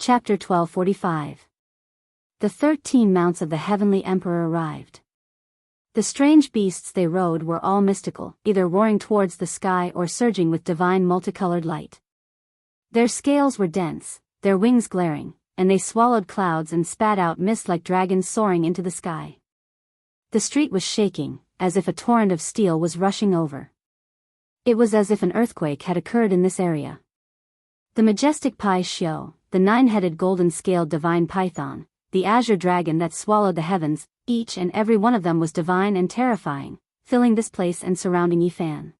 Chapter 1245. The 13 mounts of the heavenly emperor arrived. The strange beasts they rode were all mystical, either roaring towards the sky or surging with divine multicolored light. Their scales were dense, their wings glaring, and they swallowed clouds and spat out mist like dragons soaring into the sky. The street was shaking, as if a torrent of steel was rushing over. It was as if an earthquake had occurred in this area. The majestic Pai Shio, the 9-headed golden-scaled divine python, the azure dragon that swallowed the heavens, each and every one of them was divine and terrifying, filling this place and surrounding Yifan.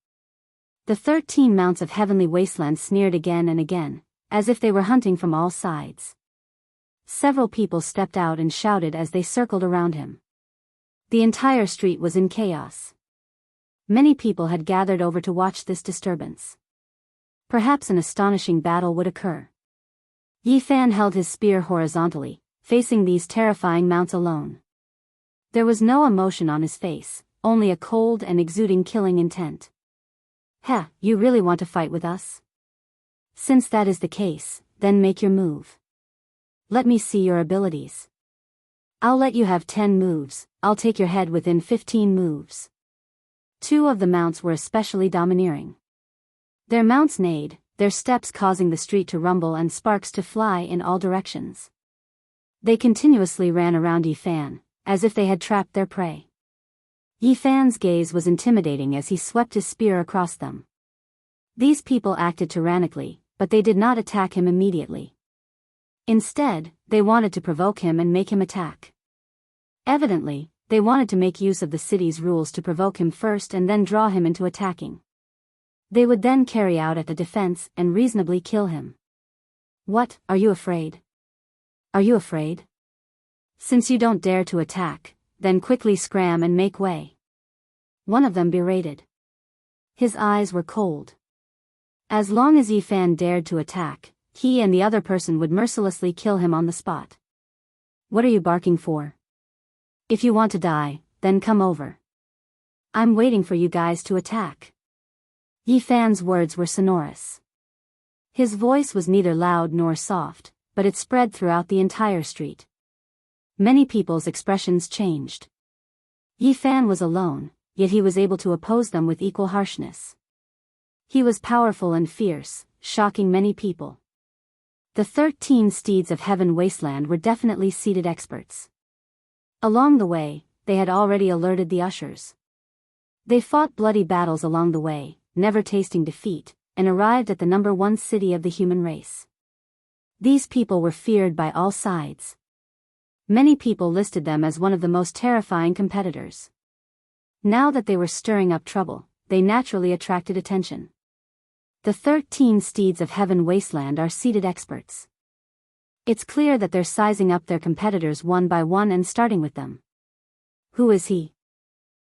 The 13 mounts of heavenly wasteland sneered again and again, as if they were hunting from all sides. Several people stepped out and shouted as they circled around him. The entire street was in chaos. Many people had gathered over to watch this disturbance. Perhaps an astonishing battle would occur. Yifan held his spear horizontally, facing these terrifying mounts alone. There was no emotion on his face, only a cold and exuding killing intent. "Heh, you really want to fight with us? Since that is the case, then make your move. Let me see your abilities. I'll let you have 10 moves, I'll take your head within 15 moves." 2 of the mounts were especially domineering. Their mounts neighed, their steps causing the street to rumble and sparks to fly in all directions. They continuously ran around Yifan, as if they had trapped their prey. Yifan's gaze was intimidating as he swept his spear across them. These people acted tyrannically, but they did not attack him immediately. Instead, they wanted to provoke him and make him attack. Evidently, they wanted to make use of the city's rules to provoke him first and then draw him into attacking. They would then carry out at the defense and reasonably kill him. "What, are you afraid? Are you afraid? Since you don't dare to attack, then quickly scram and make way," one of them berated. His eyes were cold. As long as Yifan dared to attack, he and the other person would mercilessly kill him on the spot. "What are you barking for? If you want to die, then come over. I'm waiting for you guys to attack." Yifan's words were sonorous. His voice was neither loud nor soft, but it spread throughout the entire street. Many people's expressions changed. Yifan was alone, yet he was able to oppose them with equal harshness. He was powerful and fierce, shocking many people. The 13 steeds of heaven wasteland were definitely seated experts. Along the way, they had already alerted the ushers. They fought bloody battles along the way, never tasting defeat, and arrived at the number 1 city of the human race. These people were feared by all sides. Many people listed them as one of the most terrifying competitors. Now that they were stirring up trouble, they naturally attracted attention. The 13 steeds of heaven wasteland are seated experts. It's clear that they're sizing up their competitors one by one and starting with them. Who is he?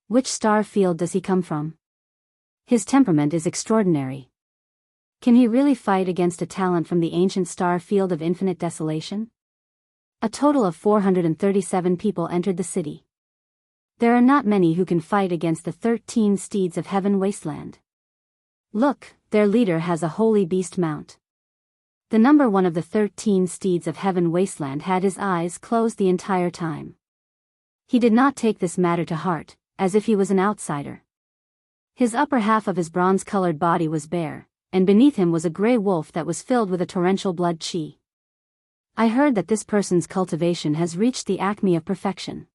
Which star field does he come from? His temperament is extraordinary. Can he really fight against a talent from the ancient star field of infinite desolation? A total of 437 people entered the city. There are not many who can fight against the 13 steeds of heaven wasteland. Look, their leader has a holy beast mount. The number 1 of the 13 steeds of heaven wasteland had his eyes closed the entire time. He did not take this matter to heart, as if he was an outsider. His upper half of his bronze-colored body was bare, and beneath him was a gray wolf that was filled with a torrential blood chi. I heard that this person's cultivation has reached the acme of perfection.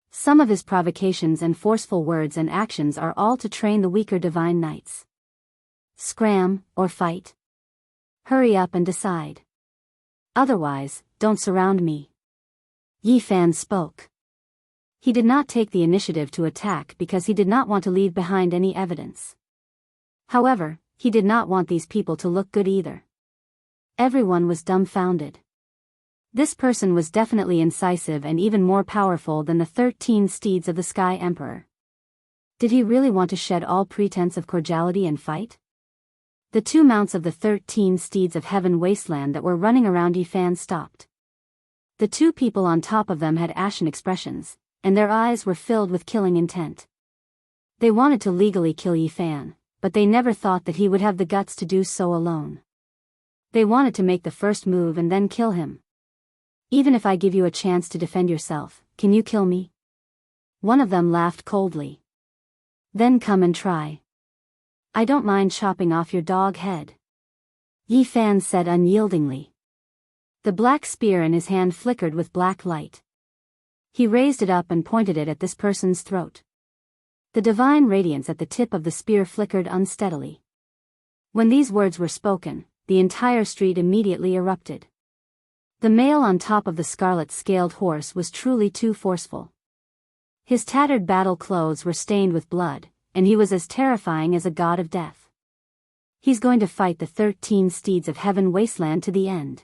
Some of his provocations and forceful words and actions are all to train the weaker divine knights. Scram, or fight? Hurry up and decide. Otherwise, don't surround me. Yifan spoke. He did not take the initiative to attack because he did not want to leave behind any evidence. However, he did not want these people to look good either. Everyone was dumbfounded. This person was definitely incisive and even more powerful than the 13 steeds of the Sky Emperor. Did he really want to shed all pretense of cordiality and fight? The 2 mounts of the 13 steeds of heaven wasteland that were running around Yifan stopped. The 2 people on top of them had ashen expressions, and their eyes were filled with killing intent. They wanted to legally kill Yifan, but they never thought that he would have the guts to do so alone. They wanted to make the first move and then kill him. Even if I give you a chance to defend yourself, can you kill me? One of them laughed coldly. Then come and try. I don't mind chopping off your dog head. Yi Fan said unyieldingly. The black spear in his hand flickered with black light. He raised it up and pointed it at this person's throat. The divine radiance at the tip of the spear flickered unsteadily. When these words were spoken, the entire street immediately erupted. The male on top of the scarlet-scaled horse was truly too forceful. His tattered battle clothes were stained with blood, and he was as terrifying as a god of death. He's going to fight the 13 steeds of heaven wasteland to the end.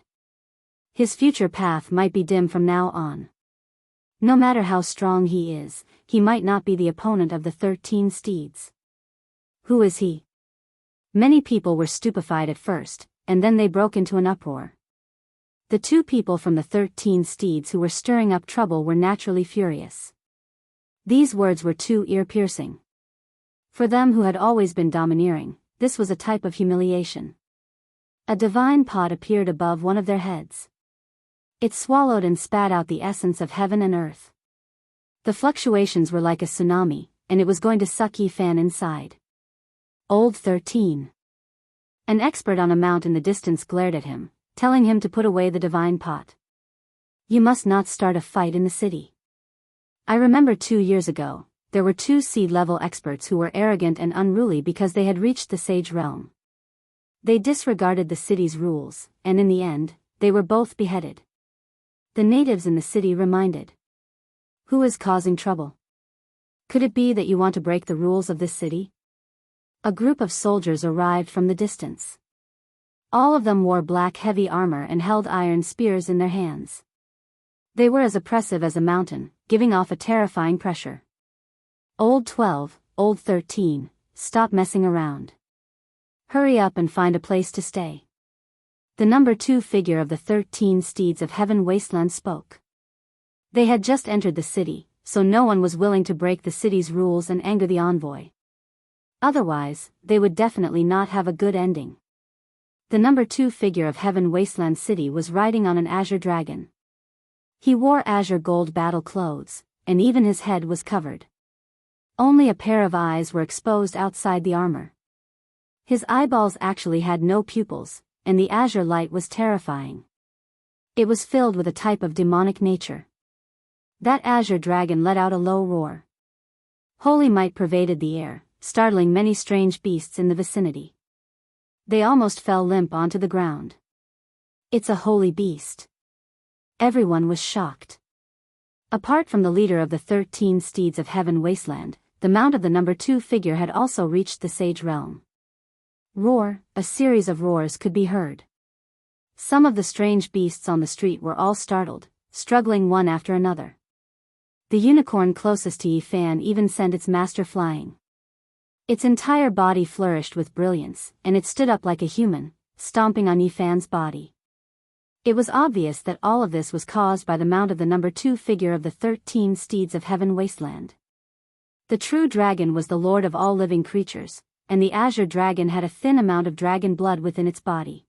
His future path might be dim from now on. No matter how strong he is, he might not be the opponent of the 13 steeds. Who is he? Many people were stupefied at first, and then they broke into an uproar. The two people from the 13 steeds who were stirring up trouble were naturally furious. These words were too ear-piercing. For them who had always been domineering, this was a type of humiliation. A divine pot appeared above one of their heads. It swallowed and spat out the essence of heaven and earth. The fluctuations were like a tsunami, and it was going to suck Yi Fan inside. Old 13. An expert on a mount in the distance glared at him, telling him to put away the divine pot. You must not start a fight in the city. I remember 2 years ago, there were 2 seed-level experts who were arrogant and unruly because they had reached the sage realm. They disregarded the city's rules, and in the end, they were both beheaded. The natives in the city reminded. Who is causing trouble? Could it be that you want to break the rules of this city? A group of soldiers arrived from the distance. All of them wore black heavy armor and held iron spears in their hands. They were as oppressive as a mountain, giving off a terrifying pressure. Old 12, Old 13, stop messing around. Hurry up and find a place to stay. The number 2 figure of the 13 steeds of heaven wasteland spoke. They had just entered the city, so no one was willing to break the city's rules and anger the envoy. Otherwise, they would definitely not have a good ending. The number 2 figure of heaven wasteland city was riding on an azure dragon. He wore azure gold battle clothes, and even his head was covered. Only a pair of eyes were exposed outside the armor. His eyeballs actually had no pupils, and the azure light was terrifying. It was filled with a type of demonic nature. That azure dragon let out a low roar. Holy might pervaded the air, startling many strange beasts in the vicinity. They almost fell limp onto the ground. It's a holy beast. Everyone was shocked. Apart from the leader of the 13 steeds of heaven wasteland, the mount of the number 2 figure had also reached the sage realm. Roar, a series of roars could be heard. Some of the strange beasts on the street were all startled, struggling one after another. The unicorn closest to Yi Fan even sent its master flying. Its entire body flourished with brilliance, and it stood up like a human, stomping on Yi Fan's body. It was obvious that all of this was caused by the mount of the number 2 figure of the 13 steeds of heaven wasteland. The true dragon was the lord of all living creatures, and the azure dragon had a thin amount of dragon blood within its body.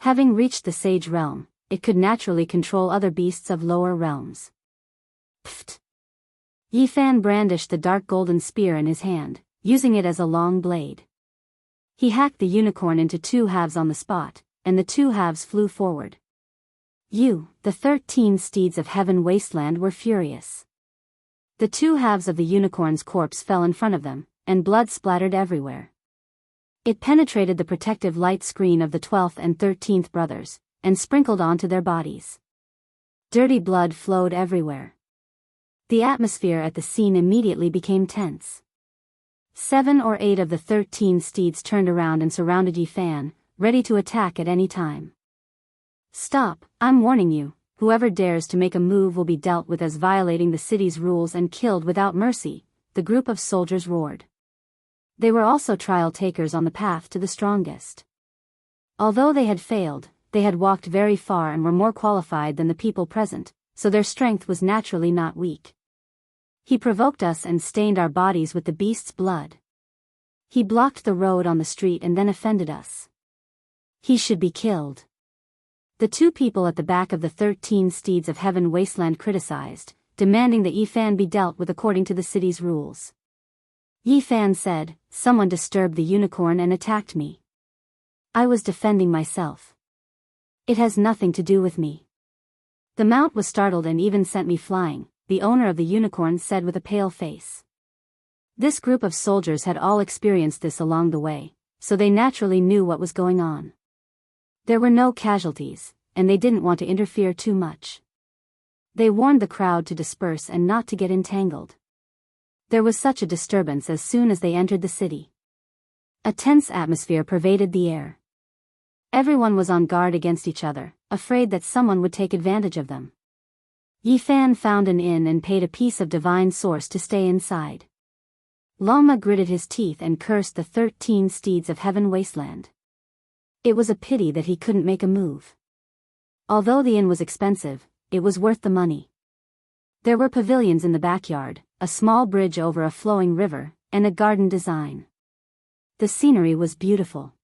Having reached the sage realm, it could naturally control other beasts of lower realms. Pfft! Yi Fan brandished the dark golden spear in his hand, using it as a long blade. He hacked the unicorn into 2 halves on the spot, and the 2 halves flew forward. The 13 steeds of heaven wasteland were furious. The 2 halves of the unicorn's corpse fell in front of them, and blood splattered everywhere. It penetrated the protective light screen of the 12th and 13th brothers, and sprinkled onto their bodies. Dirty blood flowed everywhere. The atmosphere at the scene immediately became tense. 7 or 8 of the 13 steeds turned around and surrounded Yi Fan, ready to attack at any time. Stop, I'm warning you, whoever dares to make a move will be dealt with as violating the city's rules and killed without mercy, the group of soldiers roared. They were also trial takers on the path to the strongest. Although they had failed, they had walked very far and were more qualified than the people present, so their strength was naturally not weak. He provoked us and stained our bodies with the beast's blood. He blocked the road on the street and then offended us. He should be killed. The two people at the back of the 13 Steeds of Heaven wasteland criticized, demanding that Yi Fan be dealt with according to the city's rules. Yi Fan said, "Someone disturbed the unicorn and attacked me. I was defending myself. It has nothing to do with me." The mount was startled and even sent me flying, the owner of the unicorn said with a pale face. This group of soldiers had all experienced this along the way, so they naturally knew what was going on. There were no casualties, and they didn't want to interfere too much. They warned the crowd to disperse and not to get entangled. There was such a disturbance as soon as they entered the city. A tense atmosphere pervaded the air. Everyone was on guard against each other, afraid that someone would take advantage of them. Yi Fan found an inn and paid a piece of divine source to stay inside. Lama gritted his teeth and cursed the 13 Steeds of Heaven wasteland. It was a pity that he couldn't make a move. Although the inn was expensive, it was worth the money. There were pavilions in the backyard, a small bridge over a flowing river, and a garden design. The scenery was beautiful.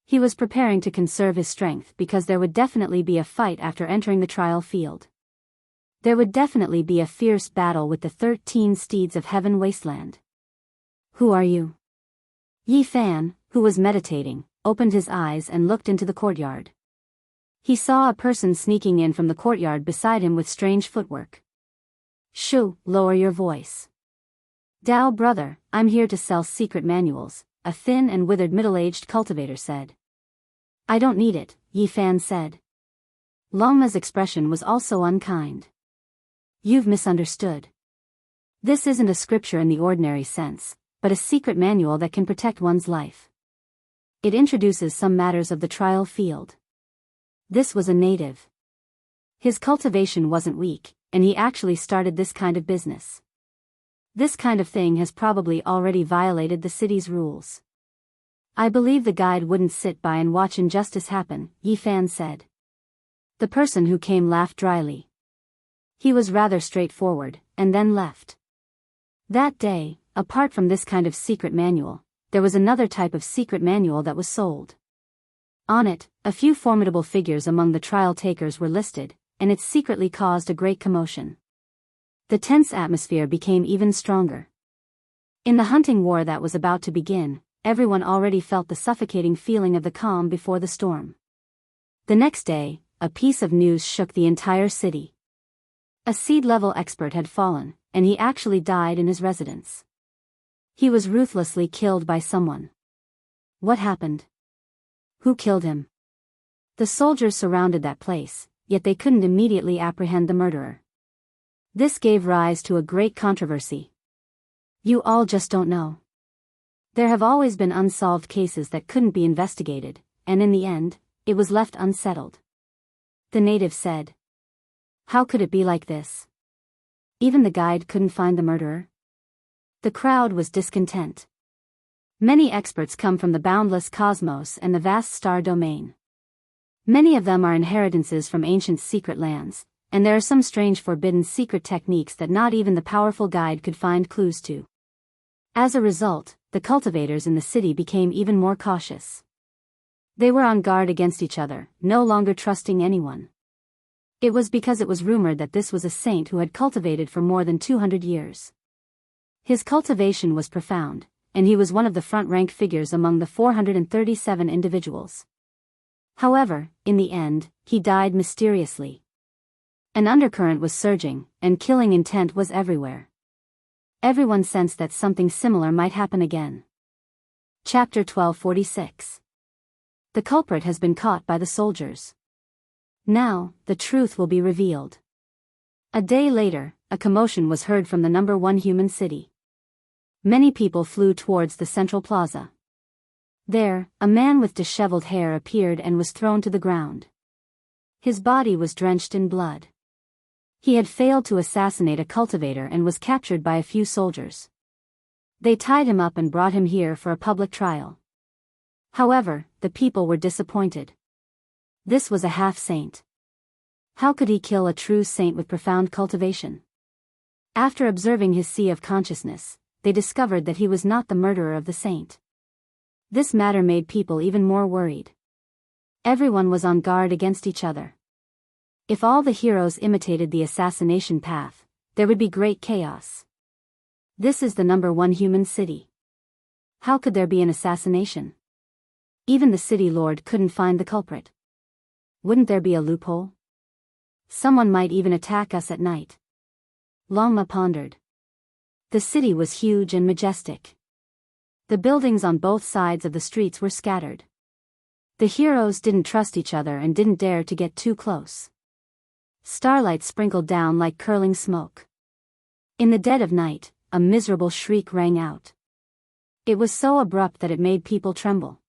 He was preparing to conserve his strength because there would definitely be a fight after entering the trial field. There would definitely be a fierce battle with the 13 Steeds of Heaven wasteland. "Who are you?" Yi Fan, who was meditating, opened his eyes and looked into the courtyard. He saw a person sneaking in from the courtyard beside him with strange footwork. "Shoo, lower your voice." "Dao brother, I'm here to sell secret manuals," a thin and withered middle-aged cultivator said. "I don't need it," Yi Fan said. Longma's expression was also unkind. "You've misunderstood. This isn't a scripture in the ordinary sense, but a secret manual that can protect one's life. It introduces some matters of the trial field." This was a native. His cultivation wasn't weak, and he actually started this kind of business. This kind of thing has probably already violated the city's rules. "I believe the guide wouldn't sit by and watch injustice happen," Yi Fan said. The person who came laughed dryly. He was rather straightforward, and then left. That day, apart from this kind of secret manual, there was another type of secret manual that was sold. On it, a few formidable figures among the trial takers were listed, and it secretly caused a great commotion. The tense atmosphere became even stronger. In the hunting war that was about to begin, everyone already felt the suffocating feeling of the calm before the storm. The next day, a piece of news shook the entire city. A seed-level expert had fallen, and he actually died in his residence. He was ruthlessly killed by someone. What happened? Who killed him? The soldiers surrounded that place, yet they couldn't immediately apprehend the murderer. This gave rise to a great controversy. "You all just don't know. There have always been unsolved cases that couldn't be investigated, and in the end, it was left unsettled." The native said. "How could it be like this? Even the guide couldn't find the murderer?" The crowd was discontent. Many experts come from the boundless cosmos and the vast star domain. Many of them are inheritances from ancient secret lands, and there are some strange forbidden secret techniques that not even the powerful guide could find clues to. As a result, the cultivators in the city became even more cautious. They were on guard against each other, no longer trusting anyone. It was because it was rumored that this was a saint who had cultivated for more than 200 years. His cultivation was profound, and he was one of the front-rank figures among the 437 individuals. However, in the end, he died mysteriously. An undercurrent was surging, and killing intent was everywhere. Everyone sensed that something similar might happen again. Chapter 1246. The culprit has been caught by the soldiers. Now, the truth will be revealed. A day later, a commotion was heard from the #1 human city. Many people flew towards the central plaza. There, a man with disheveled hair appeared and was thrown to the ground. His body was drenched in blood. He had failed to assassinate a cultivator and was captured by a few soldiers. They tied him up and brought him here for a public trial. However, the people were disappointed. This was a half-saint. How could he kill a true saint with profound cultivation? After observing his sea of consciousness, they discovered that he was not the murderer of the saint. This matter made people even more worried. Everyone was on guard against each other. If all the heroes imitated the assassination path, there would be great chaos. This is the #1 human city. How could there be an assassination? Even the city lord couldn't find the culprit. Wouldn't there be a loophole? Someone might even attack us at night. Longma pondered. The city was huge and majestic. The buildings on both sides of the streets were scattered. The heroes didn't trust each other and didn't dare to get too close. Starlight sprinkled down like curling smoke. In the dead of night, a miserable shriek rang out. It was so abrupt that it made people tremble.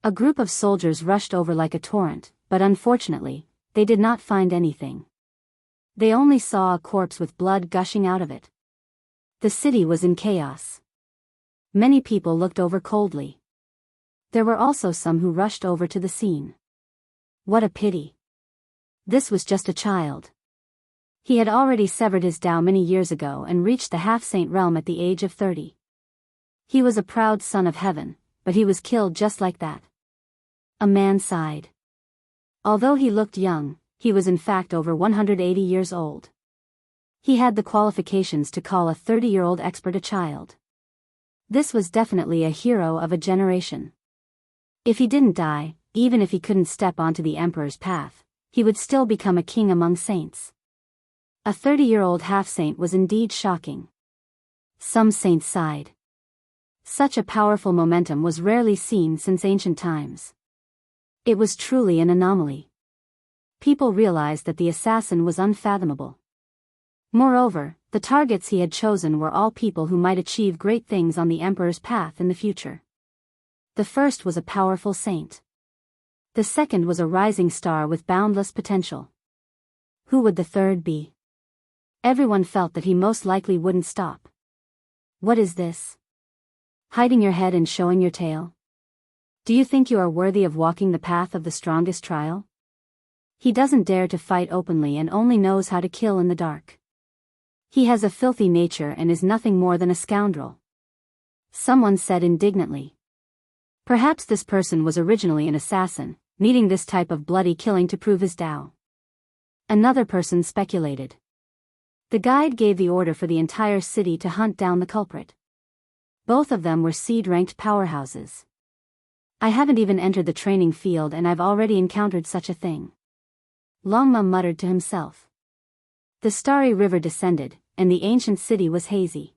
A group of soldiers rushed over like a torrent, but unfortunately, they did not find anything. They only saw a corpse with blood gushing out of it. The city was in chaos. Many people looked over coldly. There were also some who rushed over to the scene. What a pity. This was just a child. He had already severed his Tao many years ago and reached the half-saint realm at the age of 30. He was a proud son of heaven, but he was killed just like that. A man sighed. Although he looked young, he was in fact over 180 years old. He had the qualifications to call a 30-year-old expert a child. This was definitely a hero of a generation. If he didn't die, even if he couldn't step onto the emperor's path, he would still become a king among saints. A 30-year-old half-saint was indeed shocking. Some saints sighed. Such a powerful momentum was rarely seen since ancient times. It was truly an anomaly. People realized that the assassin was unfathomable. Moreover, the targets he had chosen were all people who might achieve great things on the emperor's path in the future. The first was a powerful saint. The second was a rising star with boundless potential. Who would the third be? Everyone felt that he most likely wouldn't stop. What is this? Hiding your head and showing your tail? Do you think you are worthy of walking the path of the strongest trial? He doesn't dare to fight openly and only knows how to kill in the dark. He has a filthy nature and is nothing more than a scoundrel. Someone said indignantly. Perhaps this person was originally an assassin, needing this type of bloody killing to prove his Tao. Another person speculated. The guide gave the order for the entire city to hunt down the culprit. Both of them were seed-ranked powerhouses. I haven't even entered the training field and I've already encountered such a thing. Longma muttered to himself. The starry river descended, and the ancient city was hazy.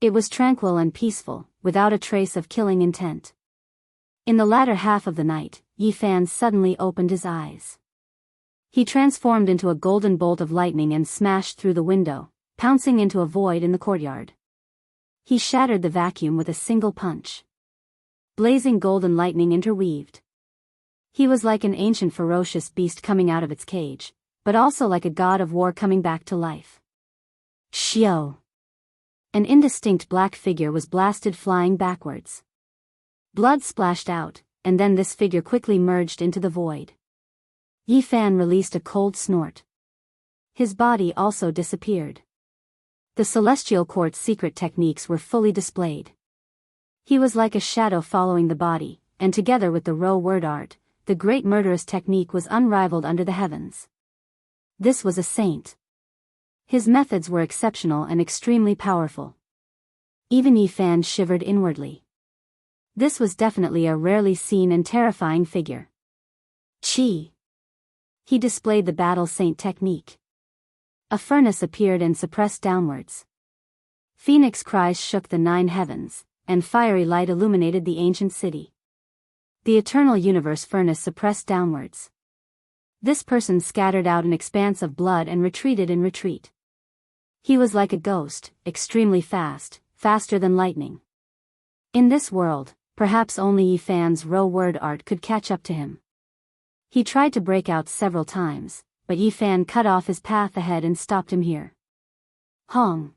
It was tranquil and peaceful, without a trace of killing intent. In the latter half of the night, Yi Fan suddenly opened his eyes. He transformed into a golden bolt of lightning and smashed through the window, pouncing into a void in the courtyard. He shattered the vacuum with a single punch. Blazing golden lightning interweaved. He was like an ancient ferocious beast coming out of its cage, but also like a god of war coming back to life. Xiao! An indistinct black figure was blasted flying backwards. Blood splashed out, and then this figure quickly merged into the void. Yi Fan released a cold snort. His body also disappeared. The celestial court's secret techniques were fully displayed. He was like a shadow following the body, and together with the Ro word art, the great murderous technique was unrivaled under the heavens. This was a saint. His methods were exceptional and extremely powerful. Even Yi Fan shivered inwardly. This was definitely a rarely seen and terrifying figure. Chi! He displayed the battle saint technique. A furnace appeared and suppressed downwards. Phoenix cries shook the 9 heavens, and fiery light illuminated the ancient city. The eternal universe furnace suppressed downwards. This person scattered out an expanse of blood and retreated in retreat. He was like a ghost, extremely fast, faster than lightning. In this world, perhaps only Yi Fan's Ro word art could catch up to him. He tried to break out several times, but Yi Fan cut off his path ahead and stopped him here. Hong!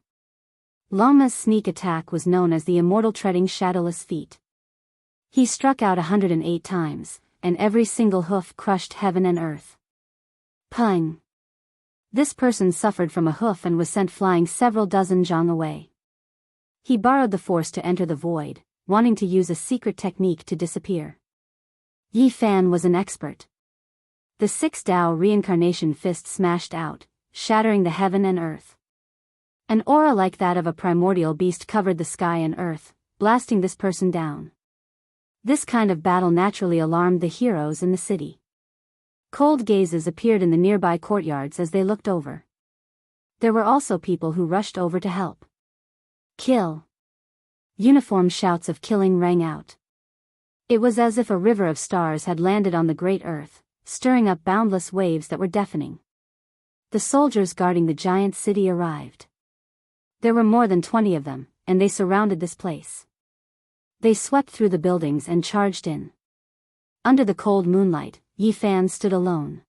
Longma's sneak attack was known as the immortal treading shadowless feet. He struck out 108 times, and every single hoof crushed heaven and earth. Pung! This person suffered from a hoof and was sent flying several dozen zhang away. He borrowed the force to enter the void, wanting to use a secret technique to disappear. Yi Fan was an expert. The 6 Tao reincarnation fist smashed out, shattering the heaven and earth. An aura like that of a primordial beast covered the sky and earth, blasting this person down. This kind of battle naturally alarmed the heroes in the city. Cold gazes appeared in the nearby courtyards as they looked over. There were also people who rushed over to help. Kill! Uniform shouts of killing rang out. It was as if a river of stars had landed on the great earth, stirring up boundless waves that were deafening. The soldiers guarding the giant city arrived. There were more than 20 of them, and they surrounded this place. They swept through the buildings and charged in. Under the cold moonlight, Yi Fan stood alone.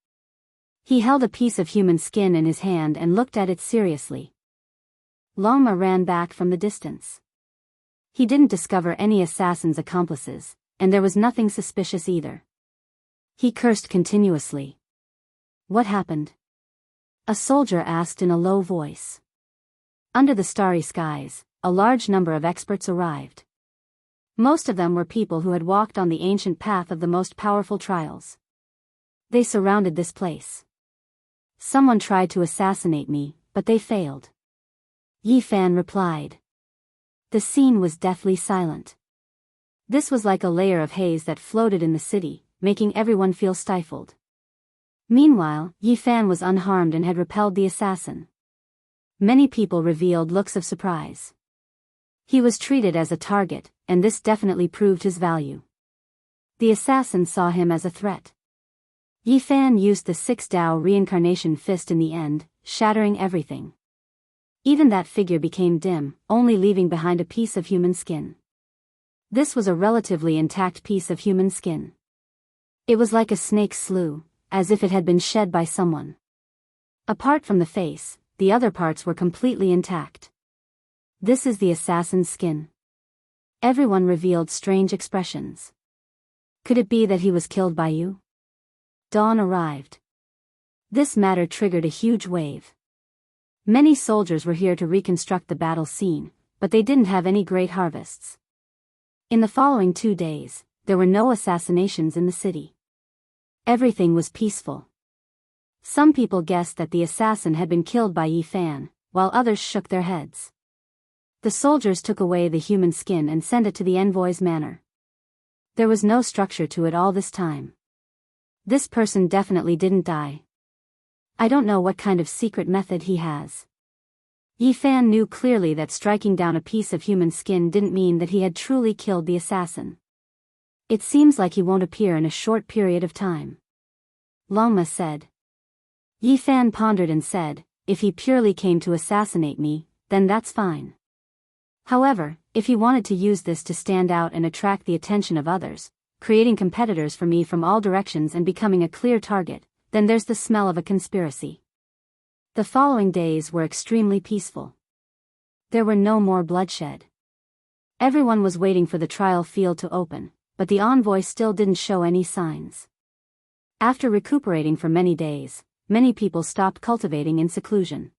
He held a piece of human skin in his hand and looked at it seriously. Longma ran back from the distance. He didn't discover any assassin's accomplices, and there was nothing suspicious either. He cursed continuously. What happened? A soldier asked in a low voice. Under the starry skies, a large number of experts arrived. Most of them were people who had walked on the ancient path of the most powerful trials. They surrounded this place. Someone tried to assassinate me, but they failed. Yi Fan replied. The scene was deathly silent. This was like a layer of haze that floated in the city, making everyone feel stifled. Meanwhile, Yi Fan was unharmed and had repelled the assassin. Many people revealed looks of surprise. He was treated as a target, and this definitely proved his value. The assassin saw him as a threat. Yi Fan used the 6 Tao reincarnation fist in the end, shattering everything. Even that figure became dim, only leaving behind a piece of human skin. This was a relatively intact piece of human skin. It was like a snake's slough, as if it had been shed by someone. Apart from the face, the other parts were completely intact. This is the assassin's skin. Everyone revealed strange expressions. Could it be that he was killed by you? Dawn arrived. This matter triggered a huge wave. Many soldiers were here to reconstruct the battle scene, but they didn't have any great harvests. In the following 2 days, there were no assassinations in the city. Everything was peaceful. Some people guessed that the assassin had been killed by Yi Fan, while others shook their heads. The soldiers took away the human skin and sent it to the envoy's manor. There was no structure to it all this time. This person definitely didn't die. I don't know what kind of secret method he has. Yi Fan knew clearly that striking down a piece of human skin didn't mean that he had truly killed the assassin. It seems like he won't appear in a short period of time. Longma said. Yi Fan pondered and said, if he purely came to assassinate me, then that's fine. However, if he wanted to use this to stand out and attract the attention of others, creating competitors for me from all directions and becoming a clear target, then there's the smell of a conspiracy. The following days were extremely peaceful. There were no more bloodshed. Everyone was waiting for the trial field to open, but the envoy still didn't show any signs. After recuperating for many days, many people stopped cultivating in seclusion.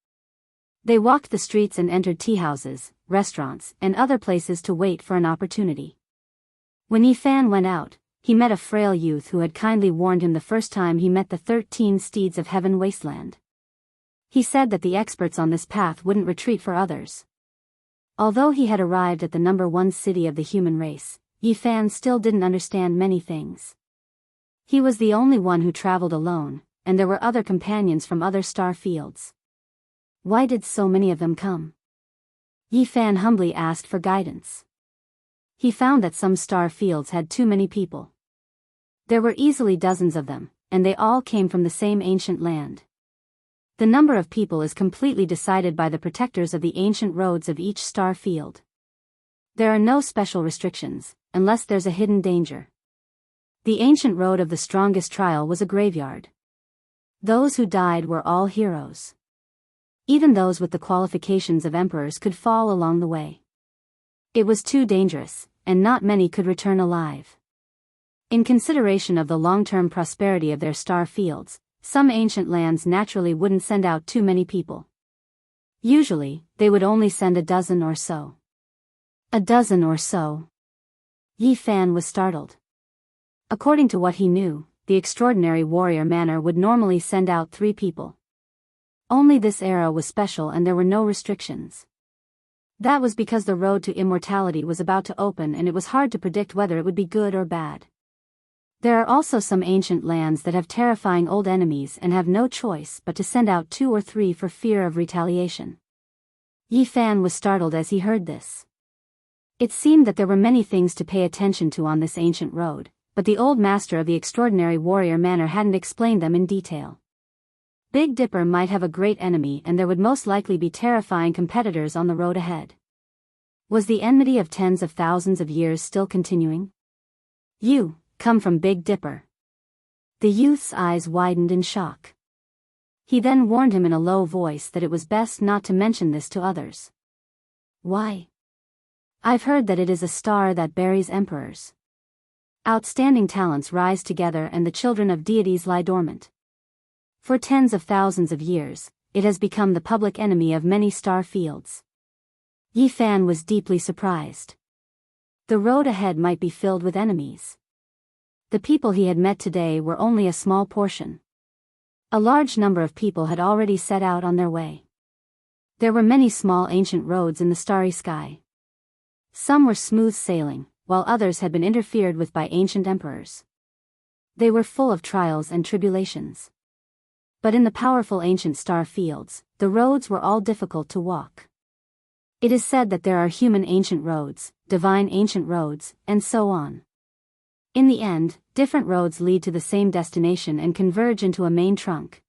They walked the streets and entered teahouses, restaurants, and other places to wait for an opportunity. When Yi Fan went out, he met a frail youth who had kindly warned him the first time he met the 13 steeds of heaven wasteland. He said that the experts on this path wouldn't retreat for others. Although he had arrived at the #1 city of the human race, Yi Fan still didn't understand many things. He was the only one who traveled alone, and there were other companions from other star fields. Why did so many of them come? Yi Fan humbly asked for guidance. He found that some star fields had too many people. There were easily dozens of them, and they all came from the same ancient land. The number of people is completely decided by the protectors of the ancient roads of each star field. There are no special restrictions, unless there's a hidden danger. The ancient road of the strongest trial was a graveyard. Those who died were all heroes. Even those with the qualifications of emperors could fall along the way. It was too dangerous, and not many could return alive. In consideration of the long-term prosperity of their star fields, some ancient lands naturally wouldn't send out too many people. Usually, they would only send a dozen or so. A dozen or so. Yi Fan was startled. According to what he knew, the extraordinary warrior manor would normally send out 3 people. Only this era was special and there were no restrictions. That was because the road to immortality was about to open and it was hard to predict whether it would be good or bad. There are also some ancient lands that have terrifying old enemies and have no choice but to send out 2 or 3 for fear of retaliation. Yi Fan was startled as he heard this. It seemed that there were many things to pay attention to on this ancient road, but the old master of the extraordinary warrior manor hadn't explained them in detail. Big Dipper might have a great enemy and there would most likely be terrifying competitors on the road ahead. Was the enmity of tens of thousands of years still continuing? You come from Big Dipper. The youth's eyes widened in shock. He then warned him in a low voice that it was best not to mention this to others. Why? I've heard that it is a star that buries emperors. Outstanding talents rise together and the children of deities lie dormant. For tens of thousands of years, it has become the public enemy of many star fields. Yi Fan was deeply surprised. The road ahead might be filled with enemies. The people he had met today were only a small portion. A large number of people had already set out on their way. There were many small ancient roads in the starry sky. Some were smooth sailing, while others had been interfered with by ancient emperors. They were full of trials and tribulations. But in the powerful ancient star fields, the roads were all difficult to walk. It is said that there are human ancient roads, divine ancient roads, and so on. In the end, different roads lead to the same destination and converge into a main trunk.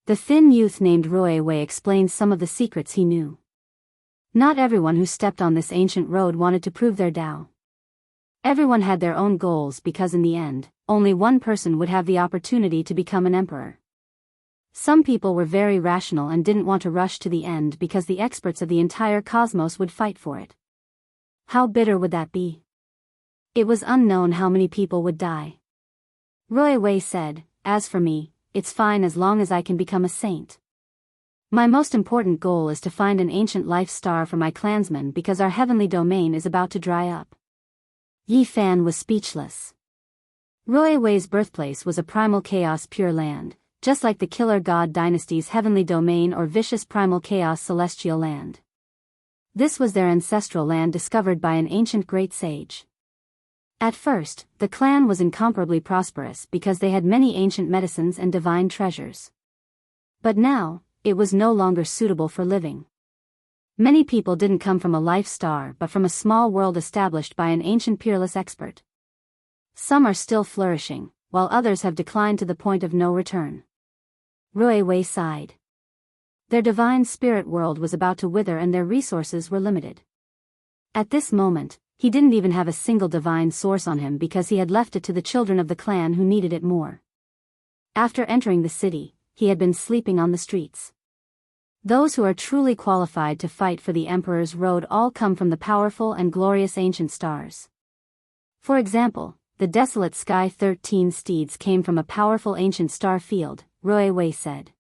The thin youth named Roy Wei explained some of the secrets he knew. Not everyone who stepped on this ancient road wanted to prove their Tao. Everyone had their own goals because in the end, only one person would have the opportunity to become an emperor. Some people were very rational and didn't want to rush to the end because the experts of the entire cosmos would fight for it. How bitter would that be? It was unknown how many people would die. Roy Wei said, "As for me, it's fine as long as I can become a saint. My most important goal is to find an ancient life star for my clansmen because our heavenly domain is about to dry up." Yi Fan was speechless. Roy Wei's birthplace was a primal chaos pure land, just like the Killer God Dynasty's heavenly domain or vicious primal chaos celestial land. This was their ancestral land discovered by an ancient great sage. At first, the clan was incomparably prosperous because they had many ancient medicines and divine treasures. But now, it was no longer suitable for living. Many people didn't come from a life star but from a small world established by an ancient peerless expert. Some are still flourishing, while others have declined to the point of no return. Roy Wei sighed. Their divine spirit world was about to wither and their resources were limited. At this moment, he didn't even have a single divine source on him because he had left it to the children of the clan who needed it more. After entering the city, he had been sleeping on the streets. Those who are truly qualified to fight for the Emperor's road all come from the powerful and glorious ancient stars. For example, the desolate sky 13 steeds came from a powerful ancient star field, Roy Wei said.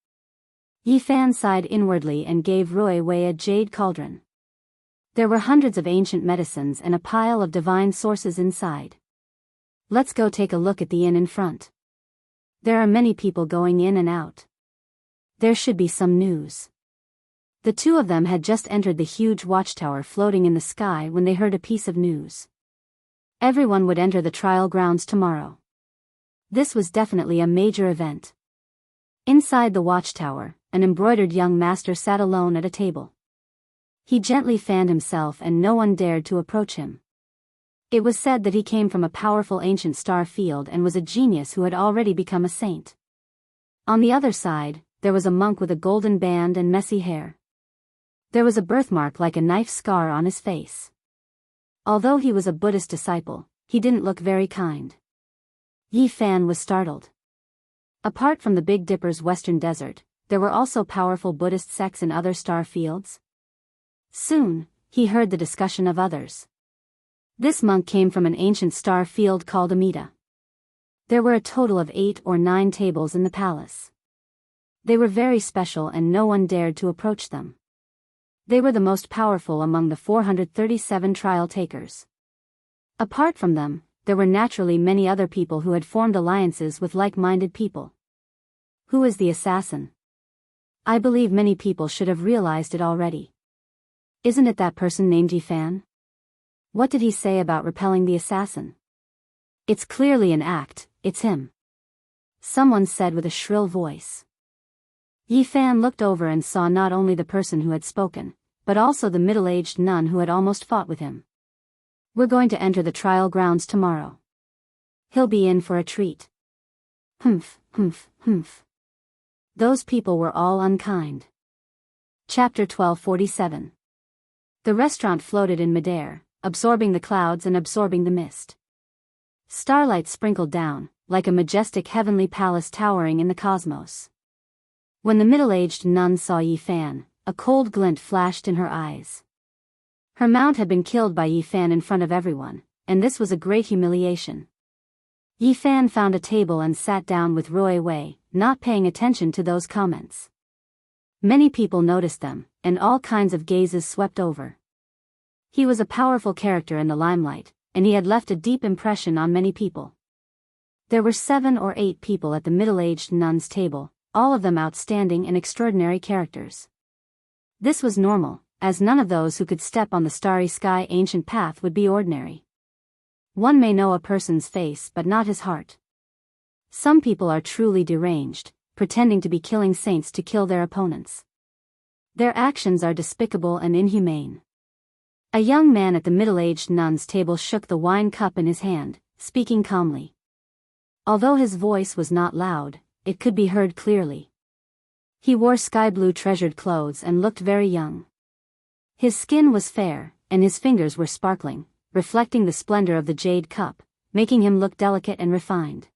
Yi Fan sighed inwardly and gave Roy Wei a jade cauldron. There were hundreds of ancient medicines and a pile of divine sources inside. Let's go take a look at the inn in front. There are many people going in and out. There should be some news. The two of them had just entered the huge watchtower floating in the sky when they heard a piece of news. Everyone would enter the trial grounds tomorrow. This was definitely a major event. Inside the watchtower, an embroidered young master sat alone at a table. He gently fanned himself and no one dared to approach him. It was said that he came from a powerful ancient star field and was a genius who had already become a saint. On the other side, there was a monk with a golden band and messy hair. There was a birthmark like a knife scar on his face. Although he was a Buddhist disciple, he didn't look very kind. Yi Fan was startled. Apart from the Big Dipper's western desert, there were also powerful Buddhist sects in other star fields. Soon, he heard the discussion of others. This monk came from an ancient star field called Amida. There were a total of 8 or 9 tables in the palace. They were very special and no one dared to approach them. They were the most powerful among the 437 trial takers. Apart from them, there were naturally many other people who had formed alliances with like-minded people. Who is the assassin? I believe many people should have realized it already. Isn't it that person named Yifan? What did he say about repelling the assassin? It's clearly an act, it's him. Someone said with a shrill voice. Yifan looked over and saw not only the person who had spoken, but also the middle-aged nun who had almost fought with him. We're going to enter the trial grounds tomorrow. He'll be in for a treat. Humph, humph, humph. Those people were all unkind. Chapter 1247. The restaurant floated in midair, absorbing the clouds and absorbing the mist. Starlight sprinkled down, like a majestic heavenly palace towering in the cosmos. When the middle-aged nun saw Yifan, a cold glint flashed in her eyes. Her mount had been killed by Yifan in front of everyone, and this was a great humiliation. Yifan found a table and sat down with Roy Wei, not paying attention to those comments. Many people noticed them, and all kinds of gazes swept over. He was a powerful character in the limelight, and he had left a deep impression on many people. There were 7 or 8 people at the middle-aged nun's table, all of them outstanding and extraordinary characters. This was normal, as none of those who could step on the starry sky ancient path would be ordinary. One may know a person's face but not his heart. Some people are truly deranged, pretending to be killing saints to kill their opponents. Their actions are despicable and inhumane. A young man at the middle-aged nun's table shook the wine cup in his hand, speaking calmly. Although his voice was not loud, it could be heard clearly. He wore sky-blue treasured clothes and looked very young. His skin was fair, and his fingers were sparkling, reflecting the splendor of the jade cup, making him look delicate and refined.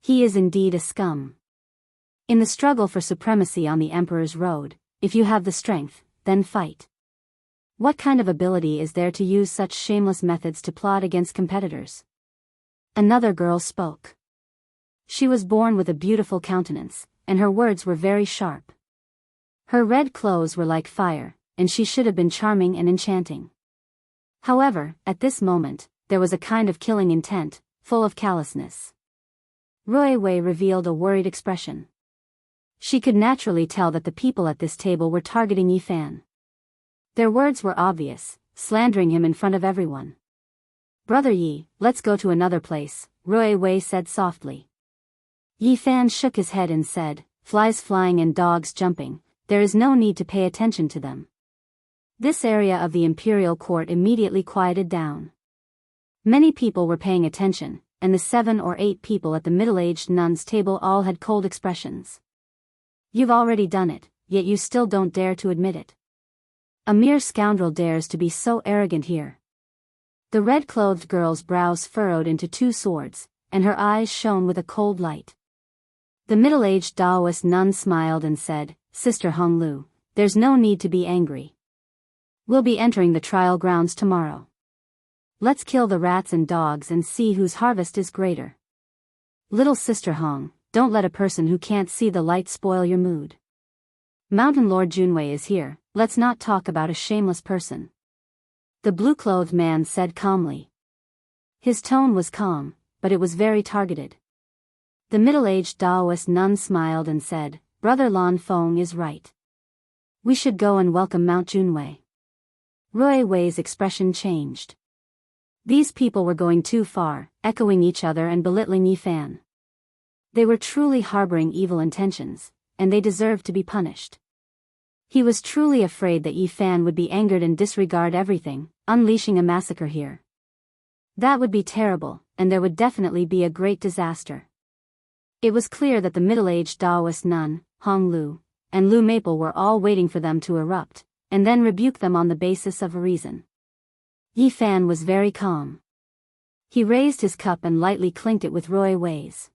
He is indeed a scum. In the struggle for supremacy on the Emperor's road, if you have the strength, then fight. What kind of ability is there to use such shameless methods to plot against competitors? Another girl spoke. She was born with a beautiful countenance, and her words were very sharp. Her red clothes were like fire, and she should have been charming and enchanting. However, at this moment, there was a kind of killing intent, full of callousness. Roy Wei revealed a worried expression. She could naturally tell that the people at this table were targeting Yifan. Their words were obvious, slandering him in front of everyone. Brother Yi, let's go to another place, Roy Wei said softly. Yifan shook his head and said, flies flying and dogs jumping, there is no need to pay attention to them. This area of the imperial court immediately quieted down. Many people were paying attention, and the 7 or 8 people at the middle-aged nun's table all had cold expressions. You've already done it, yet you still don't dare to admit it. A mere scoundrel dares to be so arrogant here. The red-clothed girl's brows furrowed into 2 swords, and her eyes shone with a cold light. The middle-aged Taoist nun smiled and said, Sister Honglu, there's no need to be angry. We'll be entering the trial grounds tomorrow. Let's kill the rats and dogs and see whose harvest is greater. Little Sister Hong, don't let a person who can't see the light spoil your mood. Mountain Lord Junwei is here, let's not talk about a shameless person. The blue-clothed man said calmly. His tone was calm, but it was very targeted. The middle-aged Taoist nun smiled and said, Brother Lan Feng is right. We should go and welcome Mount Junwei. Roy Wei's expression changed. These people were going too far, echoing each other and belittling Yifan. They were truly harboring evil intentions, and they deserved to be punished. He was truly afraid that Yifan would be angered and disregard everything, unleashing a massacre here. That would be terrible, and there would definitely be a great disaster. It was clear that the middle-aged Taoist nun, Hong Lu, and Lu Maple were all waiting for them to erupt, and then rebuke them on the basis of a reason. Yifan was very calm. He raised his cup and lightly clinked it with Roy Wei's.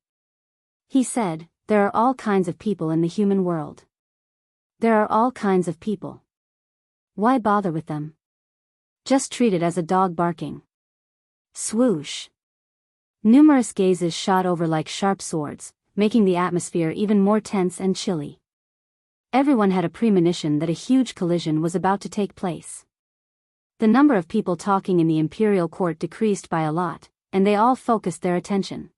He said, there are all kinds of people in the human world. There are all kinds of people. Why bother with them? Just treat it as a dog barking. Swoosh. Numerous gazes shot over like sharp swords, making the atmosphere even more tense and chilly. Everyone had a premonition that a huge collision was about to take place. The number of people talking in the imperial court decreased by a lot, and they all focused their attention.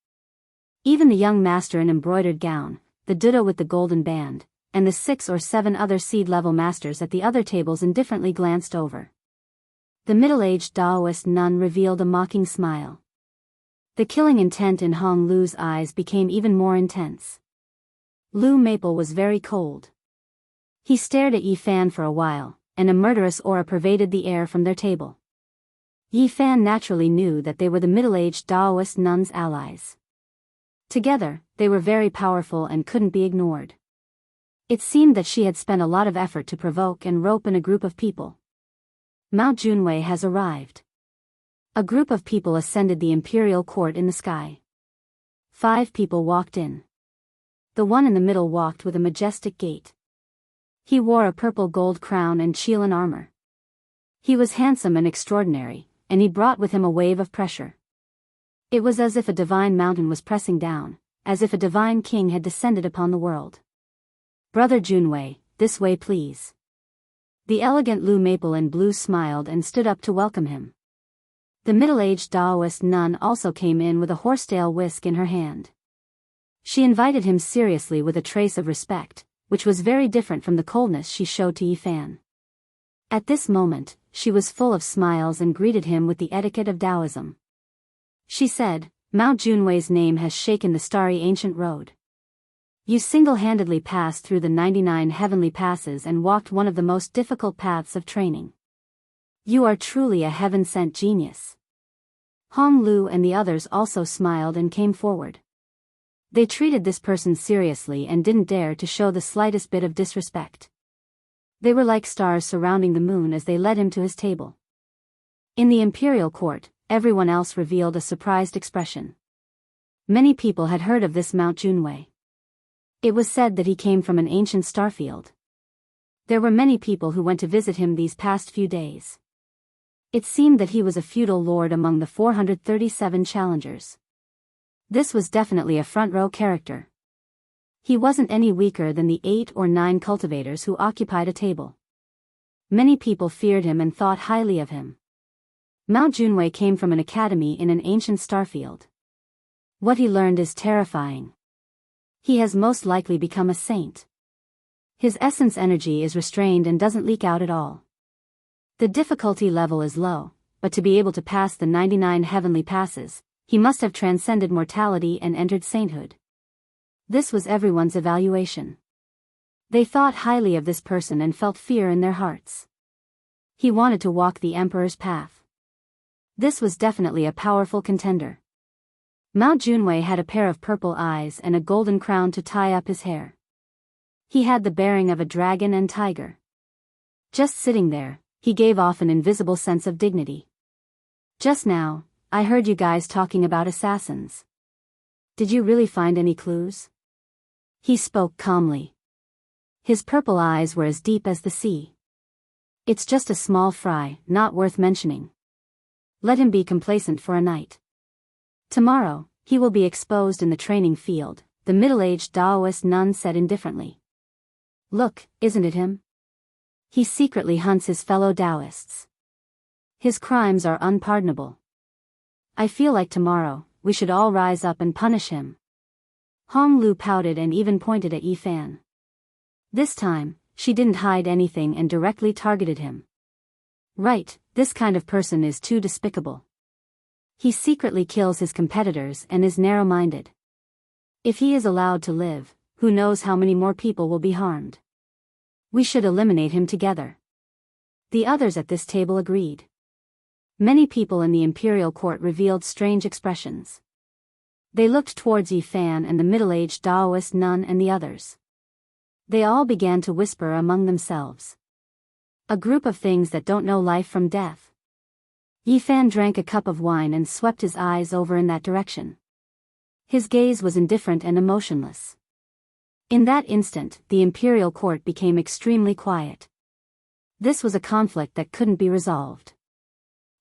Even the young master in embroidered gown, the Buddha with the golden band, and the 6 or 7 other seed-level masters at the other tables indifferently glanced over. The middle-aged Taoist nun revealed a mocking smile. The killing intent in Hong Lu's eyes became even more intense. Lu Maple was very cold. He stared at Yi Fan for a while, and a murderous aura pervaded the air from their table. Yi Fan naturally knew that they were the middle-aged Taoist nun's allies. Together, they were very powerful and couldn't be ignored. It seemed that she had spent a lot of effort to provoke and rope in a group of people. Mount Junwei has arrived. A group of people ascended the imperial court in the sky. 5 people walked in. The one in the middle walked with a majestic gait. He wore a purple gold crown and Qilin armor. He was handsome and extraordinary, and he brought with him a wave of pressure. It was as if a divine mountain was pressing down, as if a divine king had descended upon the world. "Brother Junwei, this way please." The elegant Lu Maple in blue smiled and stood up to welcome him. The middle-aged Taoist nun also came in with a horsetail whisk in her hand. She invited him seriously with a trace of respect, which was very different from the coldness she showed to Yi Fan. At this moment, she was full of smiles and greeted him with the etiquette of Taoism. She said, "Mount Junwei's name has shaken the starry ancient road. You single-handedly passed through the 99 heavenly passes and walked one of the most difficult paths of training. You are truly a heaven-sent genius." Hong Lu and the others also smiled and came forward. They treated this person seriously and didn't dare to show the slightest bit of disrespect. They were like stars surrounding the moon as they led him to his table. In the imperial court, everyone else revealed a surprised expression. Many people had heard of this Mount Junwei. It was said that he came from an ancient starfield. There were many people who went to visit him these past few days. It seemed that he was a feudal lord among the 437 challengers. This was definitely a front-row character. He wasn't any weaker than the 8 or 9 cultivators who occupied a table. Many people feared him and thought highly of him. Mount Junwei came from an academy in an ancient starfield. What he learned is terrifying. He has most likely become a saint. His essence energy is restrained and doesn't leak out at all. The difficulty level is low, but to be able to pass the 99 heavenly passes, he must have transcended mortality and entered sainthood. This was everyone's evaluation. They thought highly of this person and felt fear in their hearts. He wanted to walk the emperor's path. This was definitely a powerful contender. Mount Junwei had a pair of purple eyes and a golden crown to tie up his hair. He had the bearing of a dragon and tiger. Just sitting there, he gave off an invisible sense of dignity. "Just now, I heard you guys talking about assassins. Did you really find any clues?" He spoke calmly. His purple eyes were as deep as the sea. "It's just a small fry, not worth mentioning. Let him be complacent for a night. Tomorrow, he will be exposed in the training field," the middle-aged Taoist nun said indifferently. "Look, isn't it him? He secretly hunts his fellow Taoists. His crimes are unpardonable. I feel like tomorrow, we should all rise up and punish him." Hong Lu pouted and even pointed at Yi Fan. This time, she didn't hide anything and directly targeted him. "Right, this kind of person is too despicable. He secretly kills his competitors and is narrow-minded. If he is allowed to live, who knows how many more people will be harmed. We should eliminate him together." The others at this table agreed. Many people in the imperial court revealed strange expressions. They looked towards Yi Fan and the middle-aged Taoist nun and the others. They all began to whisper among themselves. A group of things that don't know life from death. Yi Fan drank a cup of wine and swept his eyes over in that direction. His gaze was indifferent and emotionless. In that instant, the imperial court became extremely quiet. This was a conflict that couldn't be resolved.